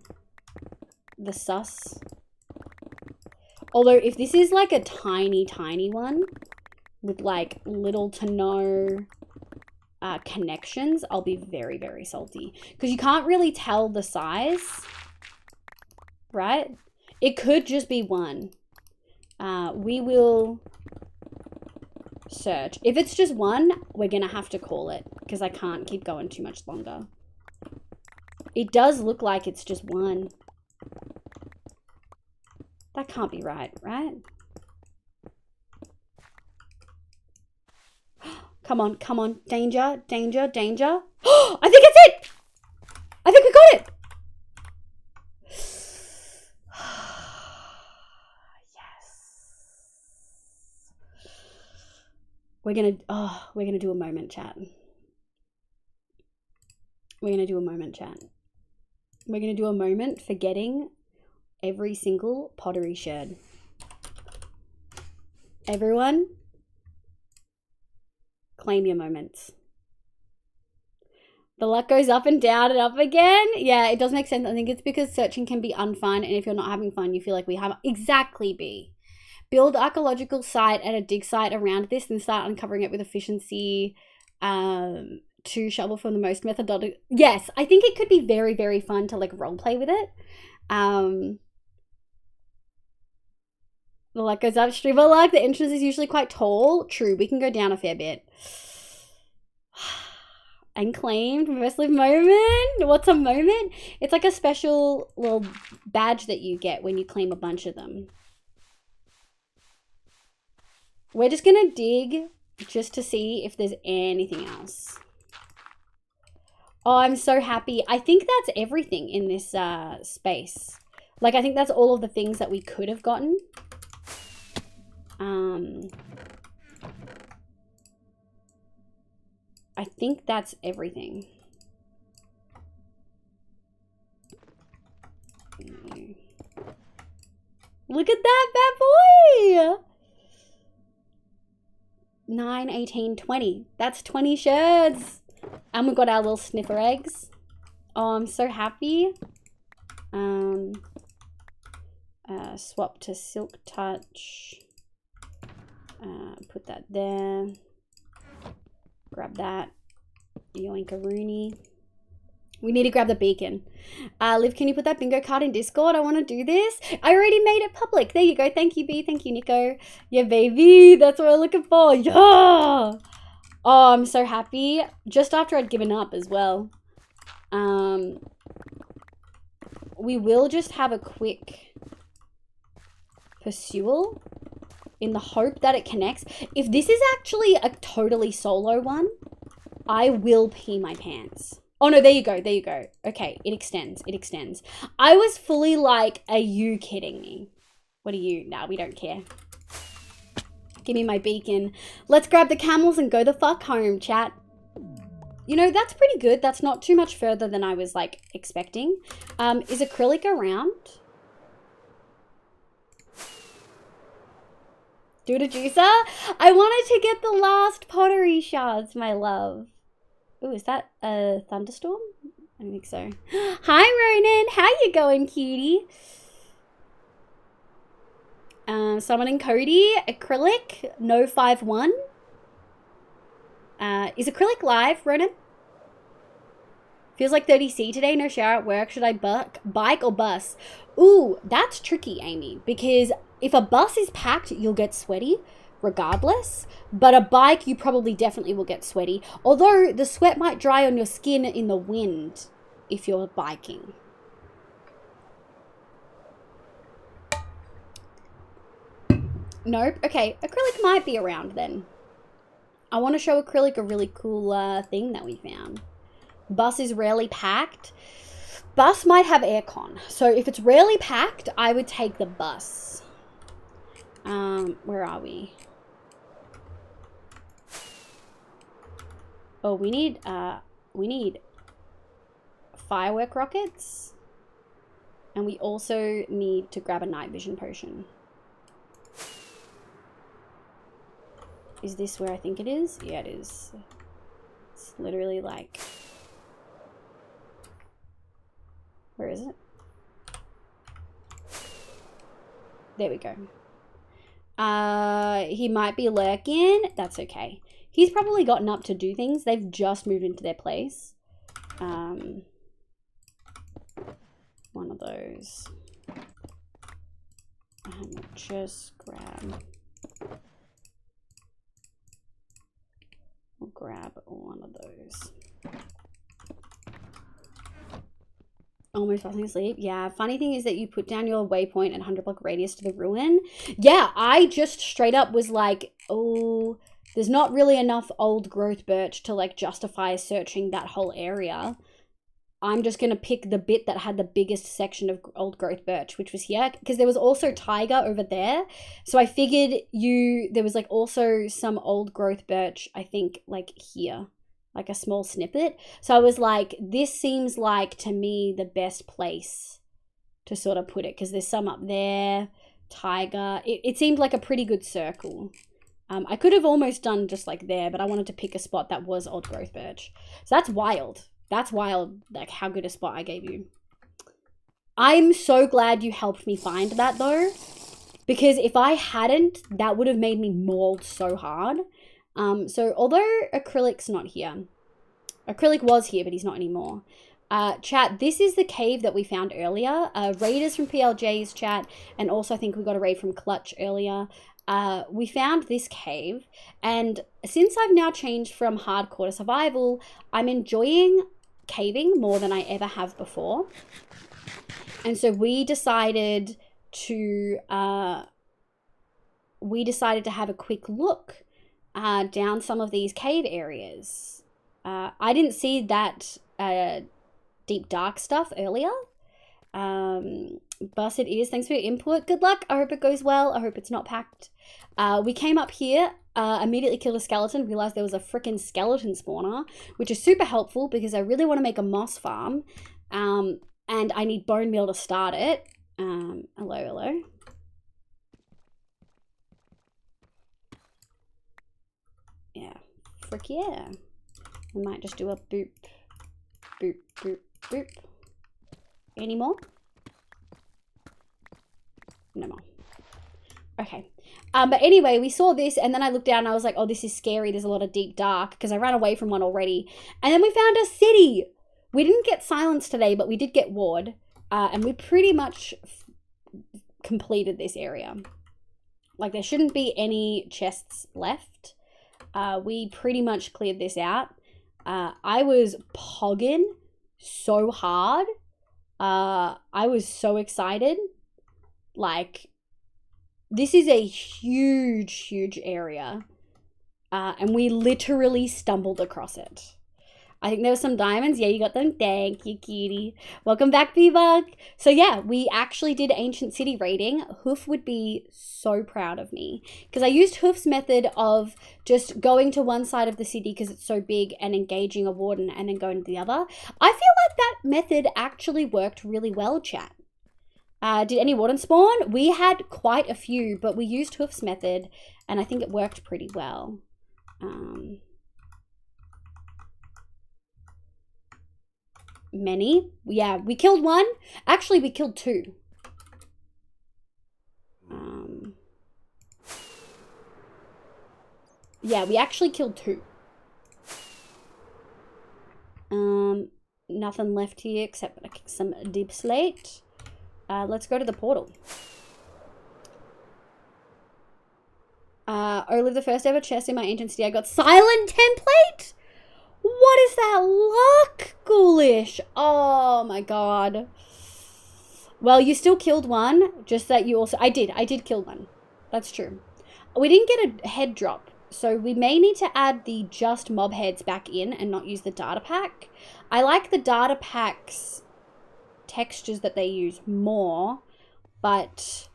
sus. Although if this is like a tiny, tiny one with like little to no connections, I'll be very, very salty. Because you can't really tell the size, right? It could just be one. We will search. If it's just one, we're gonna have to call it because I can't keep going too much longer. It does look like it's just one. That can't be right, right? Come on, come on. Danger, danger, danger. I think it's it! I think we got it! We're gonna do a moment, chat. We're gonna do a moment, chat. We're gonna do a moment for getting every single pottery shard. Everyone, claim your moments. The luck goes up and down and up again. Yeah, it does make sense. I think it's because searching can be unfun, and if you're not having fun, you feel like we have. Exactly, B. Build archaeological site and a dig site around this and start uncovering it with efficiency to shovel from the most methodological. Yes, I think it could be very, very fun to like role play with it. The luck goes up, streamer luck. The entrance is usually quite tall. True, we can go down a fair bit. And claimed first live moment. What's a moment? It's like a special little badge that you get when you claim a bunch of them. We're just gonna dig just to see if there's anything else. Oh, I'm so happy. I think that's everything in this space. Like, I think that's all of the things that we could have gotten. I think that's everything. Look at that bad boy! 9, 18, 20. That's 20 shirts. And we got our little sniffer eggs. Oh, I'm so happy. Swap to Silk Touch. Put that there. Grab that. Yoink-a-rooney. We need to grab the beacon. Liv, can you put that bingo card in Discord? I want to do this. I already made it public. There you go. Thank you, B. Thank you, Nico. Yeah, baby. That's what we're looking for. Yeah. Oh, I'm so happy. Just after I'd given up as well. We will just have a quick pursual in the hope that it connects. If this is actually a totally solo one, I will pee my pants. Oh no, there you go. There you go. Okay, it extends. It extends. I was fully like, are you kidding me? What are you? Nah, we don't care. Give me my beacon. Let's grab the camels and go the fuck home, chat. You know, that's pretty good. That's not too much further than I was like expecting. Is acrylic around? Do it a juicer? I wanted to get the last pottery shards, my love. Ooh, is that a thunderstorm? I don't think so. Hi, Ronan. How you going, cutie? Summoning Cody. Acrylic. No 5-1. Is acrylic live, Ronan? Feels like 30C today. No shower at work. Should I bike or bus? Ooh, that's tricky, Amy. Because if a bus is packed, you'll get sweaty regardless. But a bike, you probably definitely will get sweaty. Although the sweat might dry on your skin in the wind if you're biking. Nope. Okay, acrylic might be around then. I want to show acrylic a really cool thing that we found. Bus is rarely packed. Bus might have aircon. So if it's rarely packed, I would take the bus. Where are we? Oh, we need firework rockets. And we also need to grab a night vision potion. Is this where I think it is? Yeah, it is. It's literally like... Where is it? There we go. He might be lurking. That's okay. He's probably gotten up to do things. They've just moved into their place. One of those. And just grab... We'll grab one of those. Almost falling asleep. Yeah, funny thing is that you put down your waypoint and 100 block radius to the ruin. Yeah, I just straight up was like, oh, there's not really enough old growth birch to like justify searching that whole area. I'm just going to pick the bit that had the biggest section of old growth birch, which was here. Because there was also tiger over there. So I figured there was like also some old growth birch, I think, like here. Like a small snippet. So I was like, this seems like, to me, the best place to sort of put it. Because there's some up there. Tiger. It seemed like a pretty good circle. I could have almost done just like there. But I wanted to pick a spot that was old growth birch. So that's wild. That's wild, like how good a spot I gave you. I'm so glad you helped me find that though, because if I hadn't, that would have made me mauled so hard. So although acrylic's not here, acrylic was here, but he's not anymore. Chat, this is the cave that we found earlier. Raiders from PLJ's chat, and also I think we got a raid from Clutch earlier. We found this cave, and since I've now changed from hardcore to survival, I'm enjoying caving more than I ever have before. And so we decided to have a quick look down some of these cave areas. I didn't see that deep dark stuff earlier. Bus it is. Thanks for your input. Good luck. I hope it goes well. I hope it's not packed. We came up here, immediately killed a skeleton, realized there was a freaking skeleton spawner, which is super helpful because I really want to make a moss farm. And I need bone meal to start it. Hello. Yeah. Frick yeah. We might just do a boop, boop, boop, boop. Any more? No more. Okay. But anyway, we saw this and then I looked down and I was like, oh, this is scary. There's a lot of deep dark because I ran away from one already. And then we found a city. We didn't get silence today, but we did get ward. And we pretty much completed this area. Like there shouldn't be any chests left. We pretty much cleared this out. I was pogging so hard. I was so excited. Like, this is a huge area. And we literally stumbled across it. I think there were some diamonds. Yeah, you got them. Thank you, cutie. Welcome back, B-Bug. So yeah, we actually did Ancient City raiding. Hoof would be so proud of me because I used Hoof's method of just going to one side of the city because it's so big and engaging a warden and then going to the other. I feel like that method actually worked really well, chat. Did any warden spawn? We had quite a few, but we used Hoof's method and I think it worked pretty well. Many? Yeah, we killed one. Actually, we killed two. Yeah, we actually killed two. Nothing left here except some deep slate. Let's go to the portal. Only the first ever chest in my ancient city. I got silent template? What is that luck, ghoulish? Oh my god. Well, you still killed one, just that you also... I did kill one. That's true. We didn't get a head drop, so we may need to add the just mob heads back in and not use the data pack. I like the data pack's textures that they use more, but...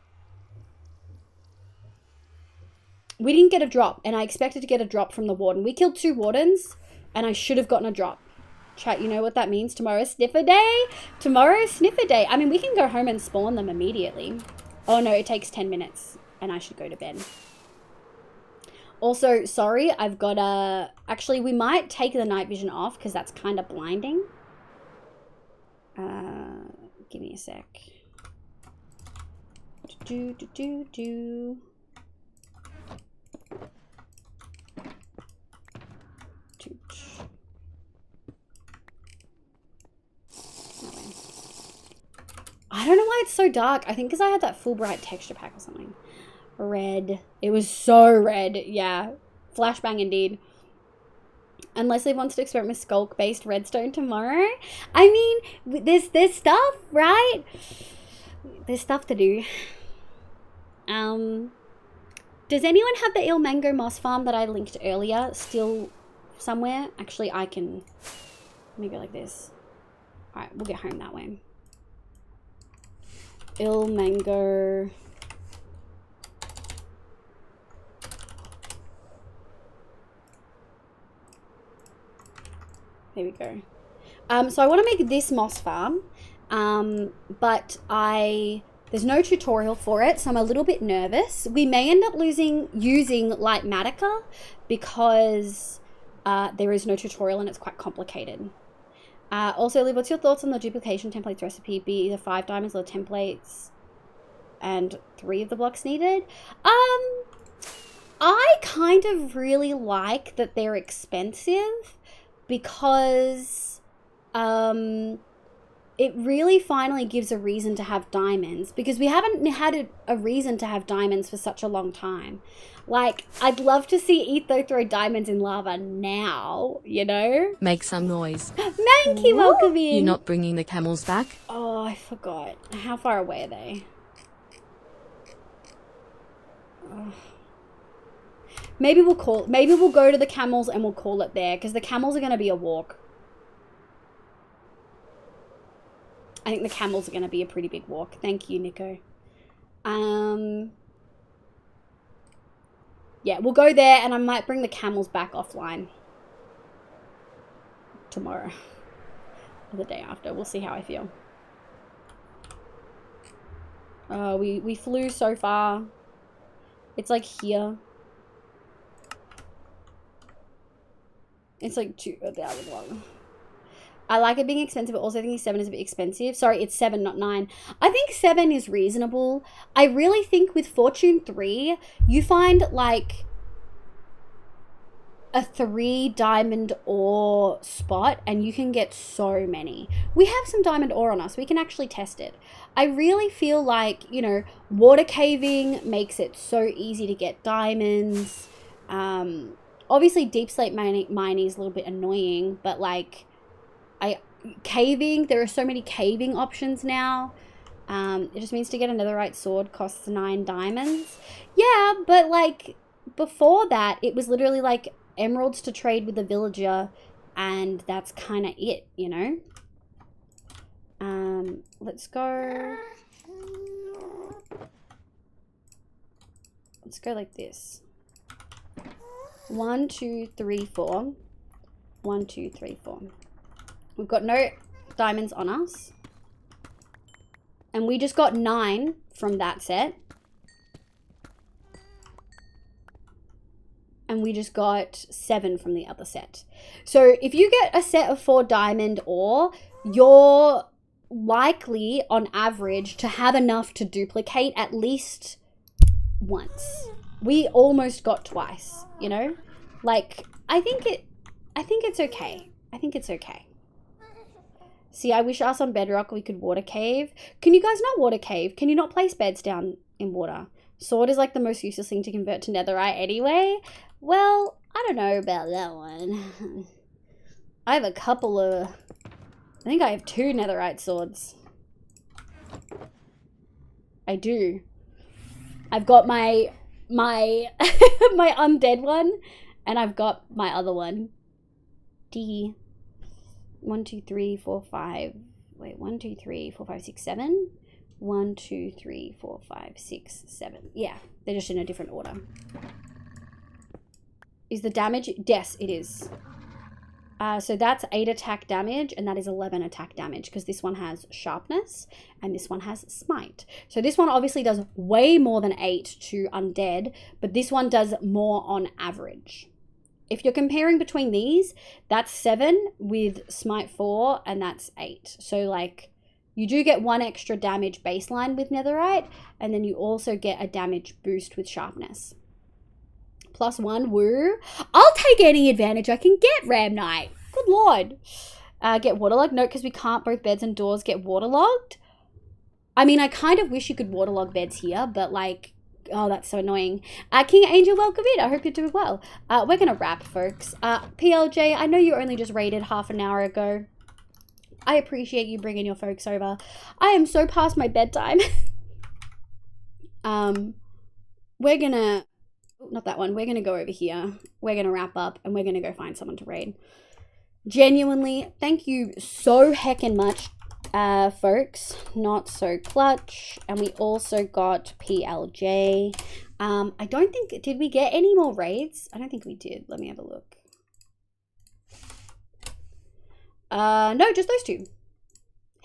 we didn't get a drop, and I expected to get a drop from the warden. We killed 2 wardens, and I should have gotten a drop. Chat, you know what that means? Tomorrow's sniffer day? Tomorrow's sniffer day. I mean, we can go home and spawn them immediately. Oh no, it takes 10 minutes, and I should go to bed. Also, sorry, I've got a... actually, we might take the night vision off, because that's kind of blinding. Give me a sec. I don't know why it's so dark. I think because I had that full bright texture pack or something. Red. It was so red. Yeah. Flashbang indeed. And Leslie wants to experiment with skulk-based redstone tomorrow. I mean, there's stuff, right? There's stuff to do. Does anyone have the Il Mango Moss Farm that I linked earlier still somewhere? Actually, I can... let me go like this. Alright, we'll get home that way. Il Mango... there we go. So I want to make this moss farm, but there's no tutorial for it, so I'm a little bit nervous. We may end up using Light Matica because there is no tutorial and it's quite complicated. Also, Liv, what's your thoughts on the duplication templates recipe? Be either 5 diamonds or templates and 3 of the blocks needed. I kind of really like that they're expensive because it really finally gives a reason to have diamonds, because we haven't had a reason to have diamonds for such a long time. Like, I'd love to see Etho throw diamonds in lava now, you know? Make some noise. Mankey, welcome in. You're not bringing the camels back? Oh, I forgot. How far away are they? Oh. Maybe we'll go to the camels and we'll call it there, because the camels are going to be a walk. I think the camels are going to be a pretty big walk. Thank you, Nico. Yeah, we'll go there, and I might bring the camels back offline tomorrow or the day after. We'll see how I feel. We flew so far. It's like here. It's like 2,000 long. I like it being expensive, but also think 7 is a bit expensive. Sorry, it's 7, not 9. I think 7 is reasonable. I really think with Fortune 3, you find like a 3 diamond ore spot and you can get so many. We have some diamond ore on us. We can actually test it. I really feel like, you know, water caving makes it so easy to get diamonds. Obviously, deep slate mining is a little bit annoying, but like, caving, there are so many caving options now. It just means to get a netherite sword costs 9 diamonds. Yeah, but like, before that, it was literally like emeralds to trade with a villager And that's kind of it, you know? Let's go. Let's go like this. 1, 2, 3, 4. 1, 2, 3, 4. We've got no diamonds on us. And we just got 9 from that set. And we just got 7 from the other set. So if you get a set of 4 diamond ore, you're likely on average to have enough to duplicate at least once. We almost got twice, you know? Like, I think it's okay. I think it's okay. See, I wish us on Bedrock we could water cave. Can you guys not water cave? Can you not place beds down in water? Sword is like the most useless thing to convert to netherite anyway. Well, I don't know about that one. I have a couple of... I think I have 2 netherite swords. I do. I've got my my undead one, and I've got my other one. D. 1, 2, 3, 4, 5. Wait, 1, 2, 3, 4, 5, 6, 7. 1, 2, 3, 4, 5, 6, 7. Yeah, they're just in a different order. Is the damage? Yes, it is. So that's 8 attack damage, and that is 11 attack damage, because this one has sharpness, and this one has smite. So this one obviously does way more than 8 to undead, but this one does more on average. If you're comparing between these, that's 7 with smite 4, and that's 8. So like, you do get 1 extra damage baseline with netherite, and then you also get a damage boost with sharpness. +1, woo. I'll take any advantage I can get, Ram Knight. Good lord. Get waterlogged? No, because we can't both beds and doors get waterlogged. I mean, I kind of wish you could waterlog beds here, but like, oh, that's so annoying. King Angel, welcome in. I hope you're doing well. We're going to wrap, folks. PLJ, I know you only just raided half an hour ago. I appreciate you bringing your folks over. I am so past my bedtime. We're going to... Not that one. We're going to go over here. We're going to wrap up, and we're going to go find someone to raid. Genuinely, thank you so heckin' much, folks. Not so clutch. And we also got PLJ. I don't think... Did we get any more raids? I don't think we did. Let me have a look. No, just those 2.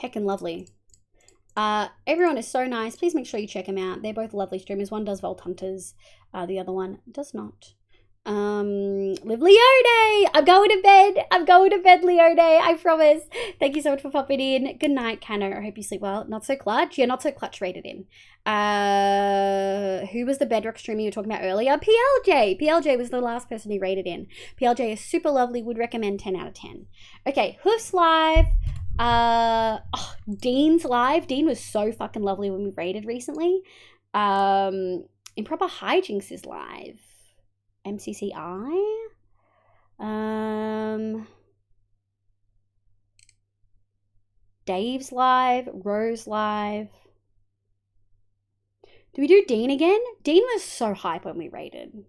Heckin' lovely. Everyone is so nice. Please make sure you check them out. They're both lovely streamers. One does Vault Hunters. The other one does not. Live Leone! I'm going to bed. I'm going to bed, Leone. I promise. Thank you so much for popping in. Good night, Cano. I hope you sleep well. Not so clutch. Yeah, not so clutch rated in. Who was the Bedrock streamer you were talking about earlier? PLJ. PLJ was the last person who rated in. PLJ is super lovely. Would recommend 10 out of 10. Okay, Hoofs live. Dean's live. Dean was so fucking lovely when we raided recently. Improper Hijinks is live. MCCI. Dave's live. Rose live. Do we do Dean again? Dean was so hype when we raided.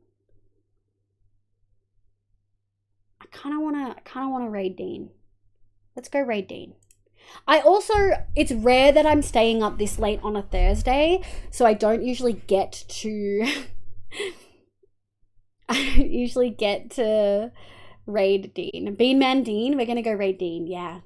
I kind of wanna raid Dean. Let's go raid Dean. It's rare that I'm staying up this late on a Thursday, so I don't usually get to raid Dean. Beanman Dean, we're gonna go raid Dean, yeah.